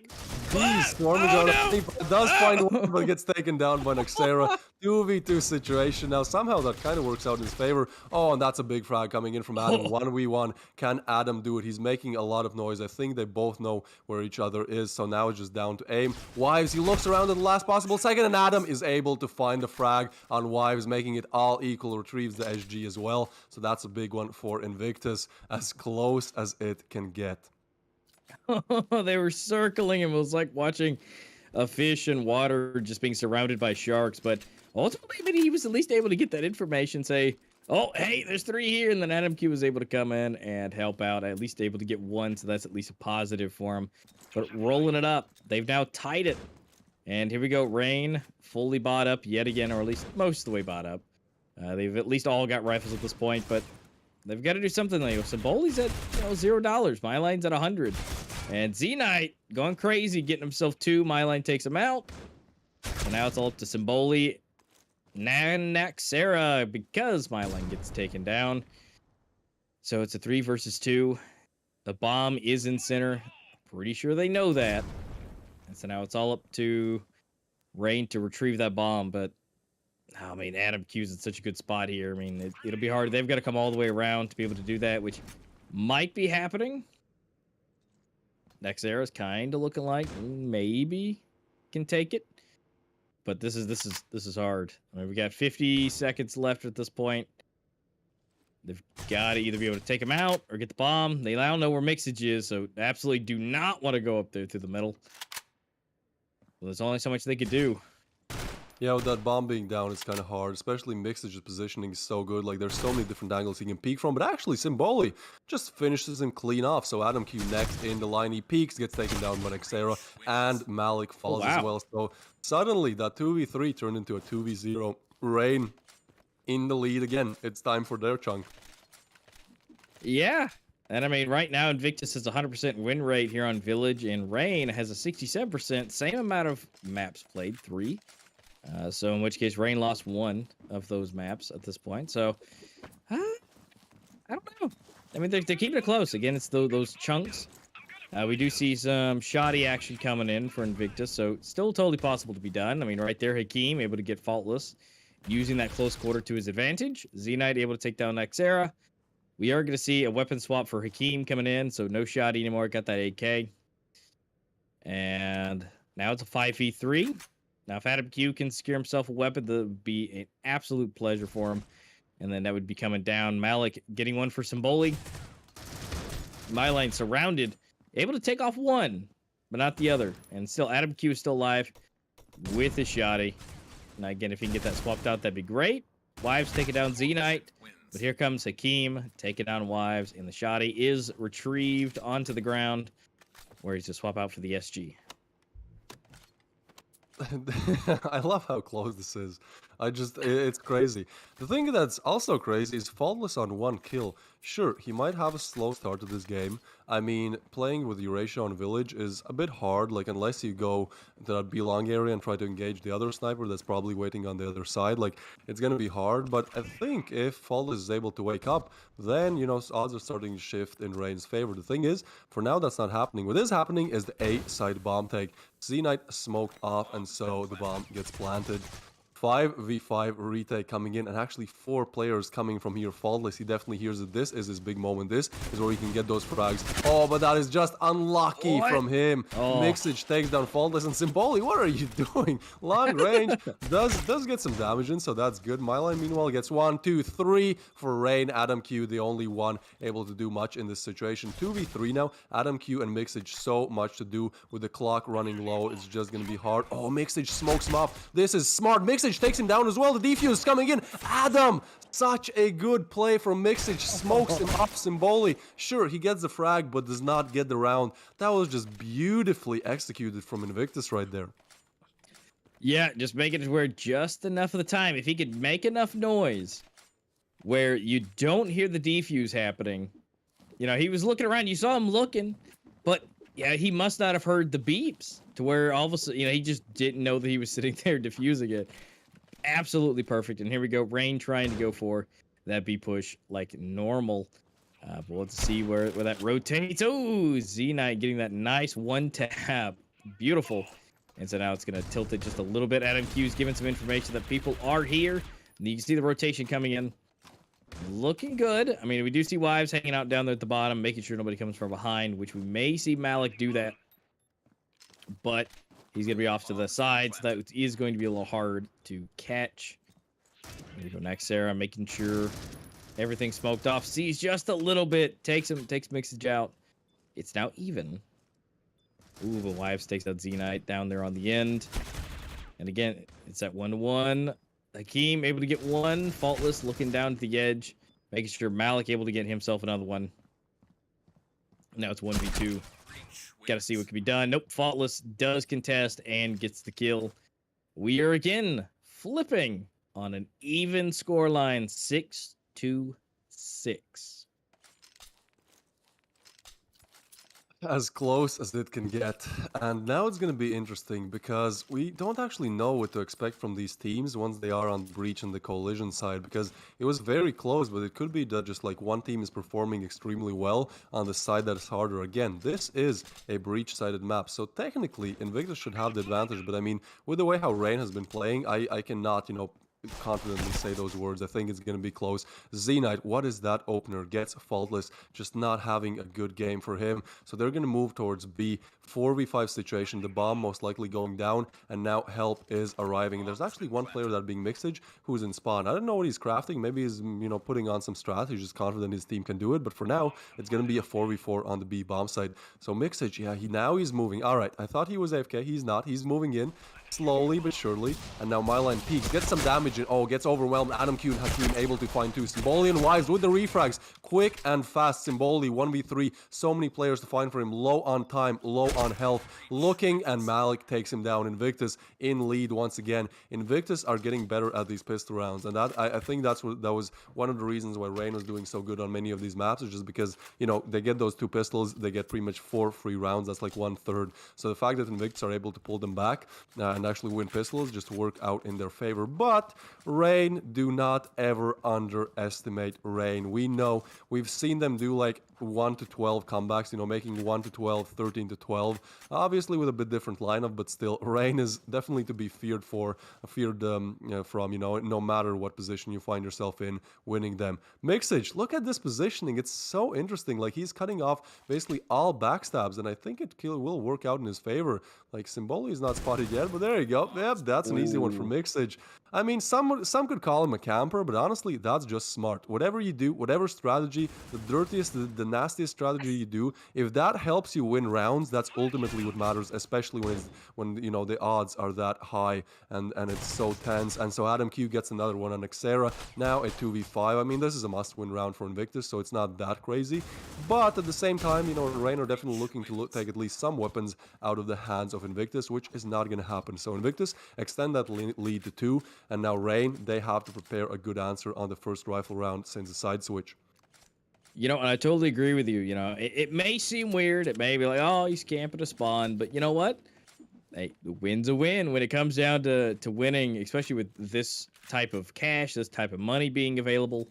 He's swarming out. He does find one, but gets taken down by Naxera. 2v2 situation. Now, somehow that kind of works out in his favor. Oh, and that's a big frag coming in from Adam. 1v1. Can Adam do it? He's making a lot of noise. I think they both know where each other is, so now it's just down to aim. Wives, he looks around at the last possible second, and Adam is able to find the frag on Wives, making it all equal, retrieves the SG as well. So that's a big one for Invictus, as close as it can get. They were circling him. It was like watching a fish in water just being surrounded by sharks. But ultimately, I mean, he was at least able to get that information, say, oh, hey, there's 3 here. And then Adam Q was able to come in and help out, at least able to get 1. So that's at least a positive for him. But rolling it up, they've now tied it And here we go. Rain fully bought up yet again, or at least most of the way bought up. They've at least all got rifles at this point, but they've got to do something. Like, Symboli's at $0. My line's at 100. And Z-Knight going crazy, getting himself 2. My line takes him out. So now it's all up to Symboli. Nanaxera, because my line gets taken down. So it's a 3 versus 2. The bomb is in center. Pretty sure they know that. And so now it's all up to Rain to retrieve that bomb. But, I mean, Adam Q's in such a good spot here. I mean, it'll be hard. They've got to come all the way around to be able to do that, which might be happening. Nexera's kind of looking like maybe can take it. But this is hard. I mean, we got 50 seconds left at this point. They've got to either be able to take him out or get the bomb. They now know where Mixage is, so absolutely do not want to go up there through the middle. Well, there's only so much they could do. Yeah, with that bomb being down, it's kind of hard, especially Mixage's positioning is so good. Like, there's so many different angles he can peek from, but actually, Symboli just finishes him clean off. So Adam Q next in the line, he peeks, gets taken down by Nexera, and Malik falls as well. So suddenly, that 2v3 turned into a 2v0. Rain in the lead again. It's time for their chunk. Yeah. And I mean, right now, Invictus has a 100% win rate here on Village, and Rain has a 67%, same amount of maps played, 3. So in which case, Rain lost 1 of those maps at this point. So, I don't know. I mean, they're keeping it close. Again, it's those chunks. We do see some shoddy action coming in for Invictus, so still totally possible to be done. I mean, right there, Hakeem able to get Faultless, using that close quarter to his advantage. Z-Knight able to take down Nexera. We are going to see a weapon swap for Hakeem coming in, so no shoddy anymore. Got that AK. And now it's a 5v3. Now, if Adam Q can secure himself a weapon, that would be an absolute pleasure for him. And then that would be coming down. Malik getting one for Symboli. My line surrounded. Able to take off one, but not the other. And still, Adam Q is still alive with his shoddy. Now, again, if he can get that swapped out, that'd be great. Wives taking down Z-Knight. But here comes Hakeem taking down Wives. And the shoddy is retrieved onto the ground, where he's to swap out for the SG. I love how close this is. It's crazy. The thing that's also crazy is Faultless on 1 kill. Sure, he might have a slow start to this game. I mean, playing with Eurasia on Village is a bit hard, like, unless you go to that B-long area and try to engage the other sniper that's probably waiting on the other side. Like, it's gonna be hard, but I think if Faultless is able to wake up, then, you know, odds are starting to shift in Rain's favor. The thing is, for now, that's not happening. What is happening is the A-side bomb take. Z-Knight smoked off, and so the bomb gets planted. 5v5 retake coming in, and actually 4 players coming from here. Faultless, he definitely hears that this is his big moment. This is where he can get those frags. Oh, but that is just unlucky from him. Mixage takes down Faultless, and Symboli, what are you doing? Long range does get some damage in, so that's good. My line, meanwhile, gets 1, 2, 3 for Rain. Adam Q, the only one able to do much in this situation. 2v3 now. Adam Q and Mixage, so much to do with the clock running low. It's just gonna be hard. Oh, Mixage smokes him off. This is smart. Mixage takes him down as well. The defuse coming in. Adam, such a good play from Mixage. Smokes him up. Symboli, sure, he gets the frag, but does not get the round. That was just beautifully executed from Invictus right there. Yeah, just making it where just enough of the time. If he could make enough noise where you don't hear the defuse happening. You know, he was looking around. You saw him looking, but yeah, he must not have heard the beeps to where all of a sudden, you know, he just didn't know that he was sitting there diffusing it. Absolutely perfect. And here we go. Rain trying to go for that B push like normal. But let's see where that rotates. Oh, Z-Knight getting that nice 1 tap. Beautiful. And so now it's going to tilt it just a little bit. Adam Q's giving some information that people are here. And you can see the rotation coming in. Looking good. I mean, we do see Wives hanging out down there at the bottom, making sure nobody comes from behind, which we may see Malik do that. But he's going to be off to the side, so that is going to be a little hard to catch. Here we go next, Sarah, making sure everything's smoked off. Sees just a little bit. Takes Mixage out. It's now even. Ooh, but Wives takes that Z-Knight down there on the end. And again, it's at 1-1. Hakeem able to get 1. Faultless looking down at the edge. Making sure Malik able to get himself another one. Now it's 1v2. Got to see what can be done. Nope, Faultless does contest and gets the kill. We are again flipping on an even scoreline, 6-6. As close as it can get. And now it's going to be interesting because we don't actually know what to expect from these teams once they are on Breach and the Coalition side, because it was very close, but it could be that just like one team is performing extremely well on the side that is harder. Again, this is a Breach-sided map, so technically Invictus should have the advantage, but I mean, with the way how Rain has been playing, I cannot, confidently say those words. I think it's going to be close. Z-Knight, what is that opener? Gets Faultless, just not having a good game for him. So they're going to move towards B. 4v5 situation, the bomb most likely going down, and now help is arriving. There's actually one player, that being Mixage, who's in spawn. I don't know what he's crafting. Maybe he's, putting on some strat. He's just confident his team can do it. But for now, it's going to be a 4v4 on the B bomb side. So Mixage, yeah, he's moving. All right, I thought he was AFK. He's not. He's moving in. Slowly but surely, and now Myline peaks, gets some damage in, gets overwhelmed. Adam Q and Hakim able to find two. Symboli and Wives with the refrags, quick and fast. Symboli 1v3, so many players to find for him, low on time, low on health, looking, and Malik takes him down. Invictus in lead once again. Invictus are getting better at these pistol rounds, and that I think that was one of the reasons why Rain was doing so good on many of these maps, is just because they get those two pistols, they get pretty much 4 free rounds. That's like 1/3. So the fact that Invictus are able to pull them back and actually win pistols just work out in their favor. But Rain, do not ever underestimate Rain. We know, we've seen them do like 1-12 comebacks, making 1-12, 13-12. Obviously with a bit different lineup, but still, Rain is definitely to be feared from, no matter what position you find yourself in, winning them. Mixage, look at this positioning. It's so interesting. Like, he's cutting off basically all backstabs, and I think it will work out in his favor. Like, Symboli is not spotted yet, but there you go. Yep, that's an easy one for Mixage. I mean, some could call him a camper, but honestly, that's just smart. Whatever you do, whatever strategy, the dirtiest, the nastiest strategy you do, if that helps you win rounds, that's ultimately what matters, especially when the odds are that high and it's so tense. And so Adam Q gets another one on Xera, now a 2v5. I mean, this is a must-win round for Invictus, so it's not that crazy. But at the same time, Rain are definitely looking to take at least some weapons out of the hands of Invictus, which is not going to happen. So Invictus extend that lead to 2, and now Rain, they have to prepare a good answer on the first rifle round since the side switch. And I totally agree with you. It may seem weird. It may be like, oh, he's camping a spawn. But you know what? Hey, the win's a win when it comes down to winning, especially with this type of cash, this type of money being available,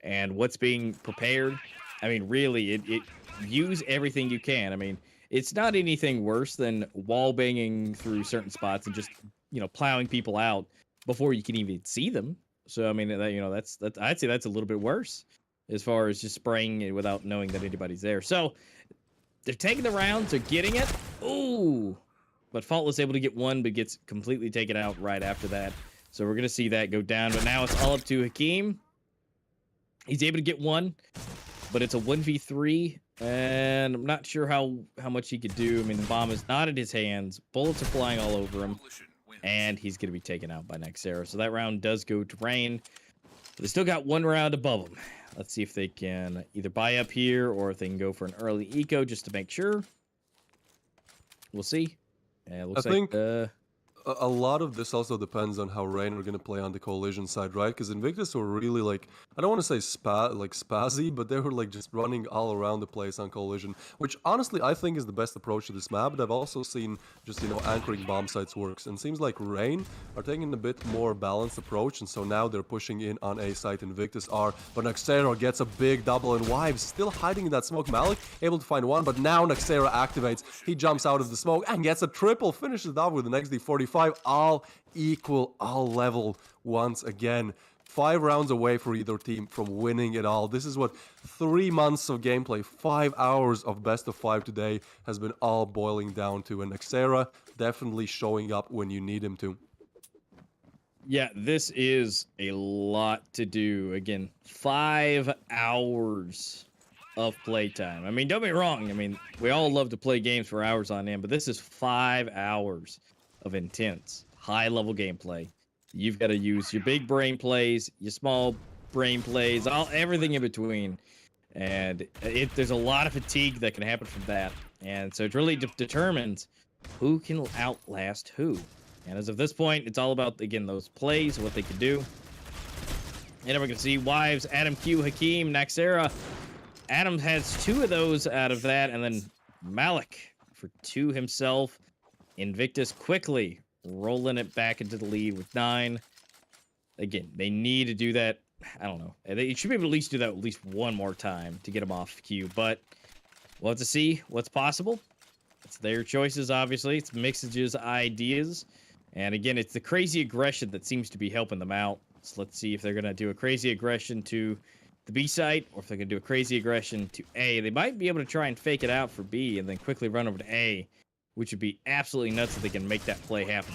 and what's being prepared. I mean, really, it use everything you can. I mean, it's not anything worse than wall banging through certain spots and just, plowing people out before you can even see them. So, I mean, that's I'd say that's a little bit worse as far as just spraying it without knowing that anybody's there. So they're taking the rounds, they're getting it. Ooh, but Faultless able to get one, but gets completely taken out right after that. So we're going to see that go down, but now it's all up to Hakim. He's able to get one, but it's a 1v3, and I'm not sure how much he could do. I mean, the bomb is not in his hands. Bullets are flying all over him, and he's going to be taken out by Nexera. So that round does go to Rain. But they still got one round above them. Let's see if they can either buy up here or if they can go for an early eco just to make sure. We'll see. Yeah, it looks like a lot of this also depends on how Rain are going to play on the Coalition side, right? Because Invictus were really like, I don't want to say spazzy, but they were like just running all around the place on Coalition, which honestly I think is the best approach to this map. But I've also seen just, anchoring bomb sites works. And it seems like Rain are taking a bit more balanced approach, and so now they're pushing in on A site. Invictus are, but Nexera gets a big double, and Wives still hiding in that smoke. Malik able to find one, but now Nexera activates. He jumps out of the smoke and gets a triple, finishes it off with an XD45. All equal, all level once again. 5 rounds away for either team from winning it all. This is what 3 months of gameplay, 5 hours of best of 5 today has been all boiling down to. And Nexera definitely showing up when you need him to. Yeah, this is a lot to do. Again, 5 hours of playtime. I mean, don't get me wrong. I mean, we all love to play games for hours on end, but this is 5 hours of intense, high-level gameplay. You've got to use your big brain plays, your small brain plays, everything in between. And there's a lot of fatigue that can happen from that. And so it really determines who can outlast who. And as of this point, it's all about, again, those plays, what they can do. And we're going to see Wives, Adam Q, Hakeem, Naxera. Adam has 2 of those out of that, and then Malik for 2 himself. Invictus quickly rolling it back into the lead with 9. Again, they need to do that. I don't know. They should be able to at least do that at least one more time to get them off Q, but we'll have to see what's possible. It's their choices, obviously. It's Mixage's ideas. And again, it's the crazy aggression that seems to be helping them out. So let's see if they're going to do a crazy aggression to the B site, or if they're going to do a crazy aggression to A. They might be able to try and fake it out for B and then quickly run over to A, which would be absolutely nuts if they can make that play happen.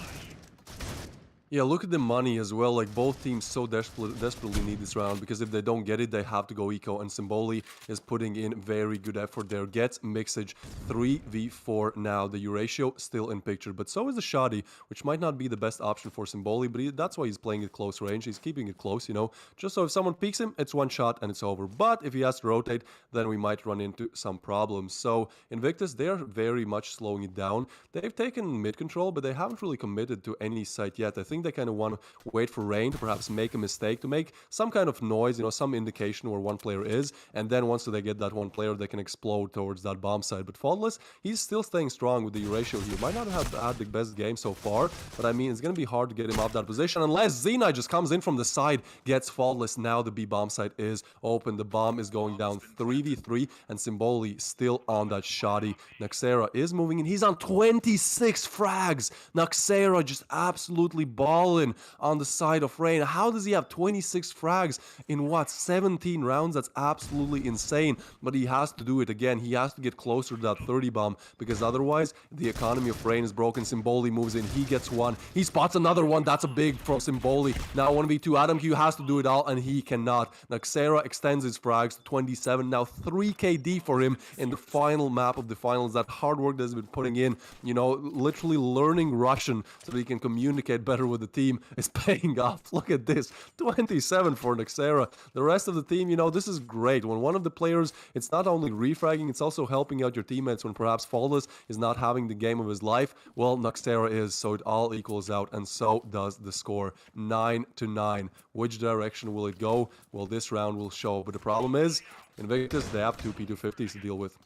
Yeah, look at the money as well. Like, both teams so desperately need this round, because if they don't get it, they have to go eco, and Symboli is putting in very good effort there. Gets Mixage 3v4 now. The Eurasia still in picture, but so is the Shoddy, which might not be the best option for Symboli, but that's why he's playing it close range. He's keeping it close, you know, just so if someone peeks him, it's one shot and it's over. But if he has to rotate, then we might run into some problems. So Invictus, they are very much slowing it down. They've taken mid control, but they haven't really committed to any site yet. I think they kind of want to wait for Rain to perhaps make a mistake, to make some kind of noise, you know, some indication where one player is, and then once they get that one player, they can explode towards that bomb side. But Faultless, he's still staying strong with the Eurasia here. Might not have had the best game so far, but I mean, it's going to be hard to get him off that position unless Xena just comes in from the side, gets Faultless. Now the B bomb site is open. The bomb is going down 3v3, and Symboli still on that Shoddy. Naxera is moving in. He's on 26 frags. Naxera just absolutely balling on the side of Rain. How does he have 26 frags in what, 17 rounds? That's absolutely insane. But he has to do it again. He has to get closer to that 30 bomb, because otherwise the economy of Rain is broken. Symboli moves in. He gets one. He spots another one. That's a big from Symboli. Now 1v2. Adam Q has to do it all, and he cannot. Naxera extends his frags to 27. Now 3 KD for him in the final map of the finals. That hard work that he's been putting in, you know, literally learning Russian so that he can communicate better with the team is paying off. Look at this, 27 for Naxera. The rest of the team, you know, this is great. When one of the players, it's not only refragging, it's also helping out your teammates when perhaps Faultless is not having the game of his life. Well, Naxera is, so it all equals out, and so does the score. 9-9. Which direction will it go? Well, this round will show, but the problem is, Invictus, they have 2 P250s to deal with.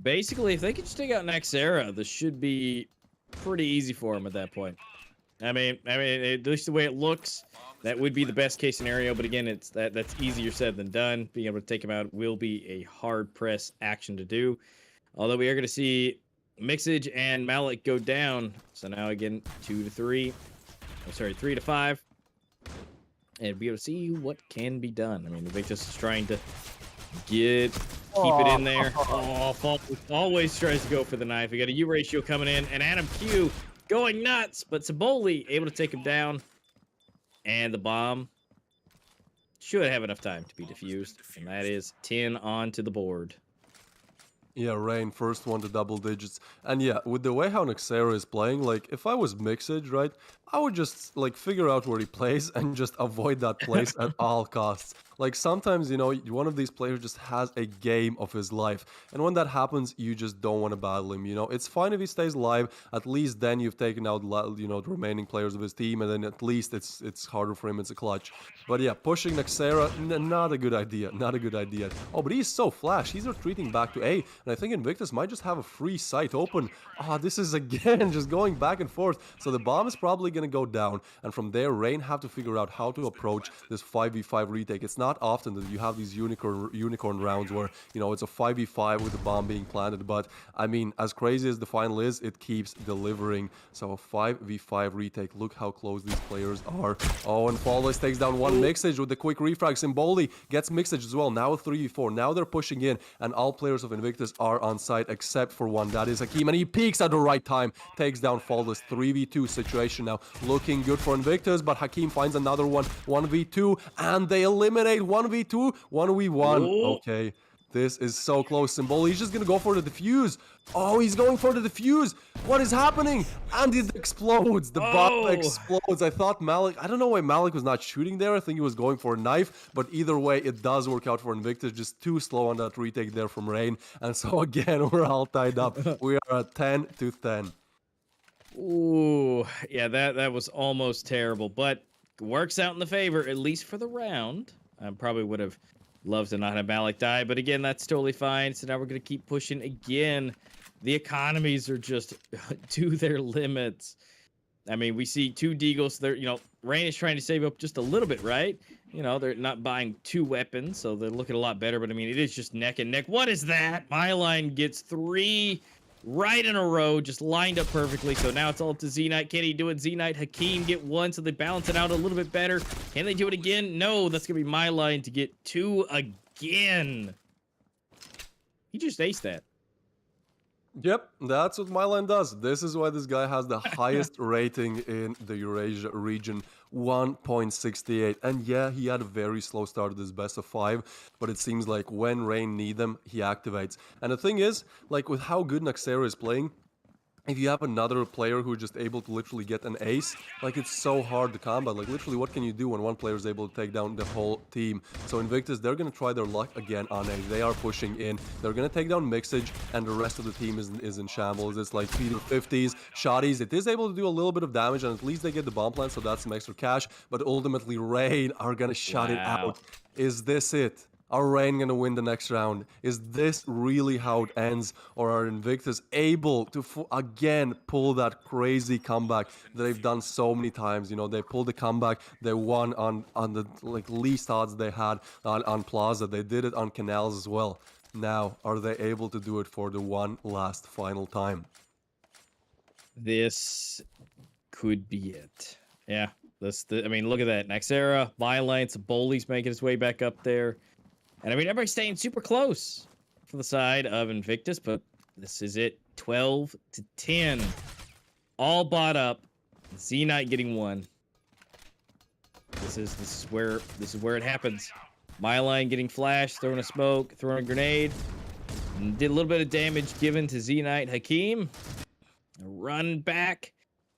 Basically, if they could just take out Naxera, this should be pretty easy for him at that point. I mean, at least the way it looks, that would be the best case scenario. But again, that's easier said than done. Being able to take him out will be a hard press action to do. Although we are going to see Mixage and Malik go down. So now again, 2-3. Oh, sorry, 3-5. And be able to see what can be done. I mean, Invictus is trying to keep it in there. Oh, Faultless always tries to go for the knife. We got a Eurasia coming in, and Adam Q going nuts, but Symboli able to take him down. And the bomb should have enough time to be defused. And that is 10 onto the board. Yeah, Rain, first one to double digits. And yeah, with the way how Naxera is playing, like, if I was Mixage, right, I would just, like, figure out where he plays and just avoid that place at all costs. Like, sometimes, you know, one of these players just has a game of his life. And when that happens, you just don't want to battle him, you know. It's fine if he stays alive. At least then you've taken out, you know, the remaining players of his team. And then at least it's harder for him. It's a clutch. But yeah, pushing Naxera, not a good idea. Not a good idea. Oh, but he's so flash. He's retreating back to A. And I think Invictus might just have a free site open. Ah, this is again just going back and forth. So the bomb is probably going to go down. And from there, Rain have to figure out how to approach this 5v5 retake. It's not often that you have these unicorn rounds where, you know, it's a 5v5 with the bomb being planted. But, I mean, as crazy as the final is, it keeps delivering. So a 5v5 retake. Look how close these players are. Oh, and Faultless takes down one Mixage with the quick refrag. Symboli gets Mixage as well. Now a 3v4. Now they're pushing in. And all players of Invictus are on site except for one. That is Hakeem. And he peeks at the right time. Takes down Faultless. 3v2 situation now. Looking good for Invictus. But Hakeem finds another one. 1v2. And they eliminate 1v2. 1v1. Okay. This is so close. Symbol, he's just gonna go for the defuse. Oh, he's going for the defuse. What is happening? And it explodes. The bomb explodes. I thought Malik, I don't know why Malik was not shooting there. I think he was going for a knife, but either way, it does work out for Invictus. Just too slow on that retake there from Rain. And so again, we're all tied up. We are at 10-10. Ooh, yeah, that was almost terrible, but works out in the favor, at least for the round. I probably would have loved to not have Malik die, but again, that's totally fine. So now we're going to keep pushing again. The economies are just to their limits. I mean, we see two Deagles. They're, Rain is trying to save up just a little bit, right? They're not buying two weapons, so they're looking a lot better, but I mean, it is just neck and neck. What is that? My line gets 3 right in a row, just lined up perfectly. So now it's all up to Z-Knight. Can he do it? Z-Knight, Hakeem get 1, so they balance it out a little bit better. Can they do it again? No, that's going to be my line to get 2 again. He just aced that. Yep, that's what Myline does. This is why this guy has the highest rating in the Eurasia region, 1.68. And yeah, he had a very slow start at this best of 5, but it seems like when Rain need them, he activates. And the thing is, like with how good Naxera is playing, if you have another player who's just able to literally get an ace, like it's so hard to combat. Like literally, what can you do when one player is able to take down the whole team? So Invictus, they're going to try their luck again on ace. They are pushing in. They're going to take down Mixage, and the rest of the team is in shambles. It's like Peter 50s, Shotties. It is able to do a little bit of damage, and at least they get the bomb plant, so that's some extra cash. But ultimately, Rain are going to shut it out. Is this it? Are Rain going to win the next round? Is this really how it ends? Or are Invictus able to again pull that crazy comeback that they've done so many times? They pulled the comeback. They won on the least odds they had on Plaza. They did it on Canals as well. Now, are they able to do it for the one last final time? This could be it. Yeah. I mean, look at that. Naxera, Violence, Boley's making his way back up there. And I mean, everybody's staying super close for the side of Invictus, but this is it. 12-10. All bought up. Z-Knight getting 1. This is where it happens. Myline getting flashed, throwing a smoke, throwing a grenade. And did a little bit of damage given to Z-Knight. Hakeem. Run back.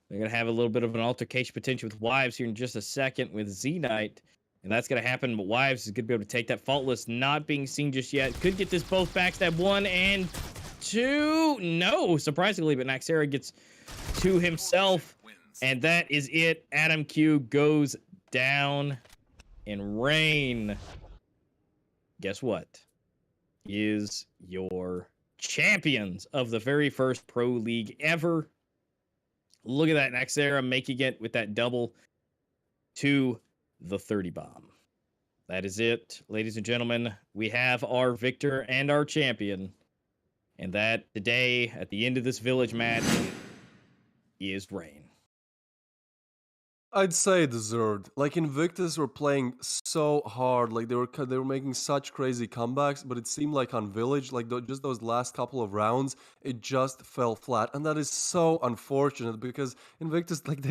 They're gonna have a little bit of an altercation potential with Wives here in just a second with Z-Knight. And that's going to happen, but Wives is going to be able to take that Faultless, not being seen just yet. Could get this both backstab 1 and 2. No, surprisingly, but Naxera gets 2 himself. And that is it. Adam Q goes down. And Rain, guess what? Is your champions of the very first Pro League ever. Look at that, Naxera making it with that double to the 30 bomb. That is it, ladies and gentlemen. We have our victor and our champion. And that today, at the end of this village match, is Rain. I'd say deserved. Like Invictus were playing so hard, like they were making such crazy comebacks, but it seemed like on Village, like just those last couple of rounds, it just fell flat, and that is so unfortunate because Invictus, like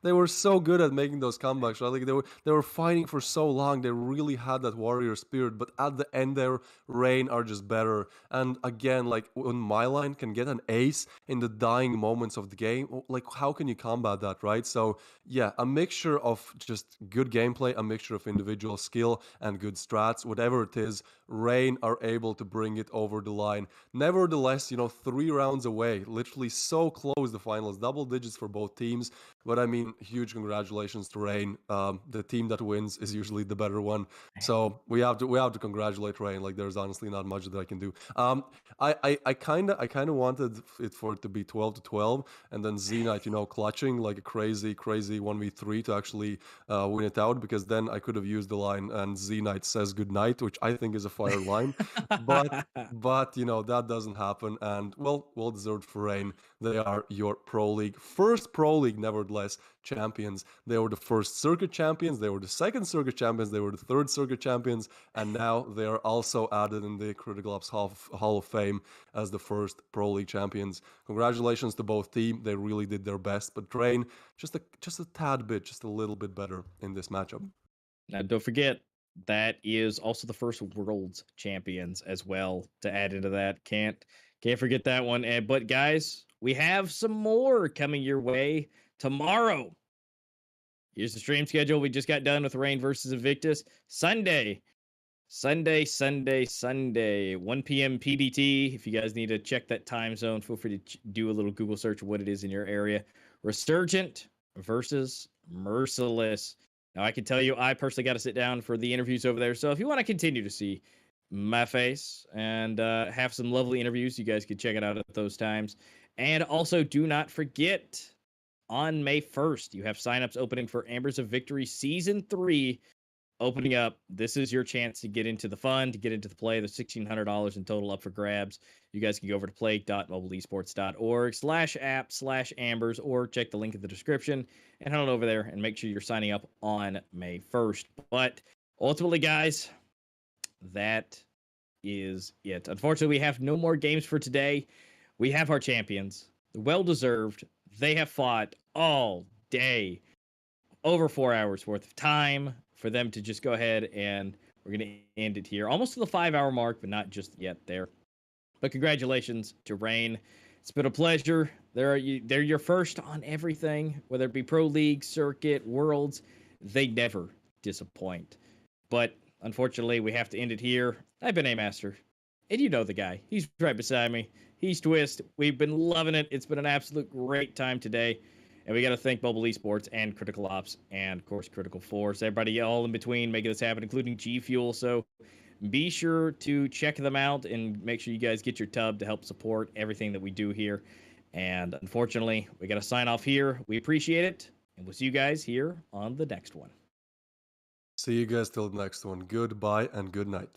they were so good at making those comebacks, right? Like they were fighting for so long, they really had that warrior spirit, but at the end there, Rain are just better. And again, like when Myline can get an ace in the dying moments of the game, like how can you combat that, right? So yeah, a mixture of just good gameplay, a mixture of individual skill and good strats, whatever it is, Rain are able to bring it over the line. Nevertheless, 3 rounds away, literally so close, the finals, double digits for both teams. But I mean, huge congratulations to Rain. The team that wins is usually the better one. So we have to congratulate Rain. Like there's honestly not much that I can do. I kind of wanted it for it to be 12-12, and then Z-Knight, clutching like a crazy 1v3 to actually win it out, because then I could have used the line and Z-Knight says goodnight, which I think is a fire line. But that doesn't happen, and well deserved for Rain. They are your Pro League, first Pro League, nevertheless, champions. They were the first circuit champions, they were the second circuit champions, they were the third circuit champions, and now they are also added in the Critical Ops Hall of Fame as the first Pro League champions. Congratulations to both teams. They really did their best, but Rain just a tad bit, just a little bit better in this matchup. Now, don't forget, that is also the first world's champions as well to add into that. Can't forget that one. But guys, we have some more coming your way tomorrow. Here's the stream schedule. We just got done with Rain versus Invictus. Sunday, 1 p.m. PDT. If you guys need to check that time zone, feel free to do a little Google search of what it is in your area. Resurgent versus Merciless. Now, I can tell you, I personally got to sit down for the interviews over there. So if you want to continue to see my face and have some lovely interviews, you guys can check it out at those times. And also, do not forget, on May 1st, you have signups opening for Ambers of Victory Season 3 opening up. This is your chance to get into the fun, to get into the play. There's $1,600 in total up for grabs. You guys can go over to play.mobileesports.org/app/ambers or check the link in the description and head on over there and make sure you're signing up on May 1st. But ultimately, guys, that is it. Unfortunately, we have no more games for today. We have our champions. Well-deserved. They have fought all day. Over 4 hours worth of time for them to just go ahead, and we're going to end it here. Almost to the 5-hour mark, but not just yet there. But congratulations to Rain. It's been a pleasure. They're your first on everything, whether it be Pro League, Circuit, Worlds. They never disappoint. But unfortunately, we have to end it here. I've been A-Master, and you know the guy. He's right beside me. He's Twist. We've been loving it. It's been an absolute great time today. And we got to thank Mobile Esports and Critical Ops and, of course, Critical Force. Everybody all in between making this happen, including G Fuel. So be sure to check them out and make sure you guys get your tub to help support everything that we do here. And unfortunately, we got to sign off here. We appreciate it. And we'll see you guys here on the next one. See you guys till the next one. Goodbye and good night.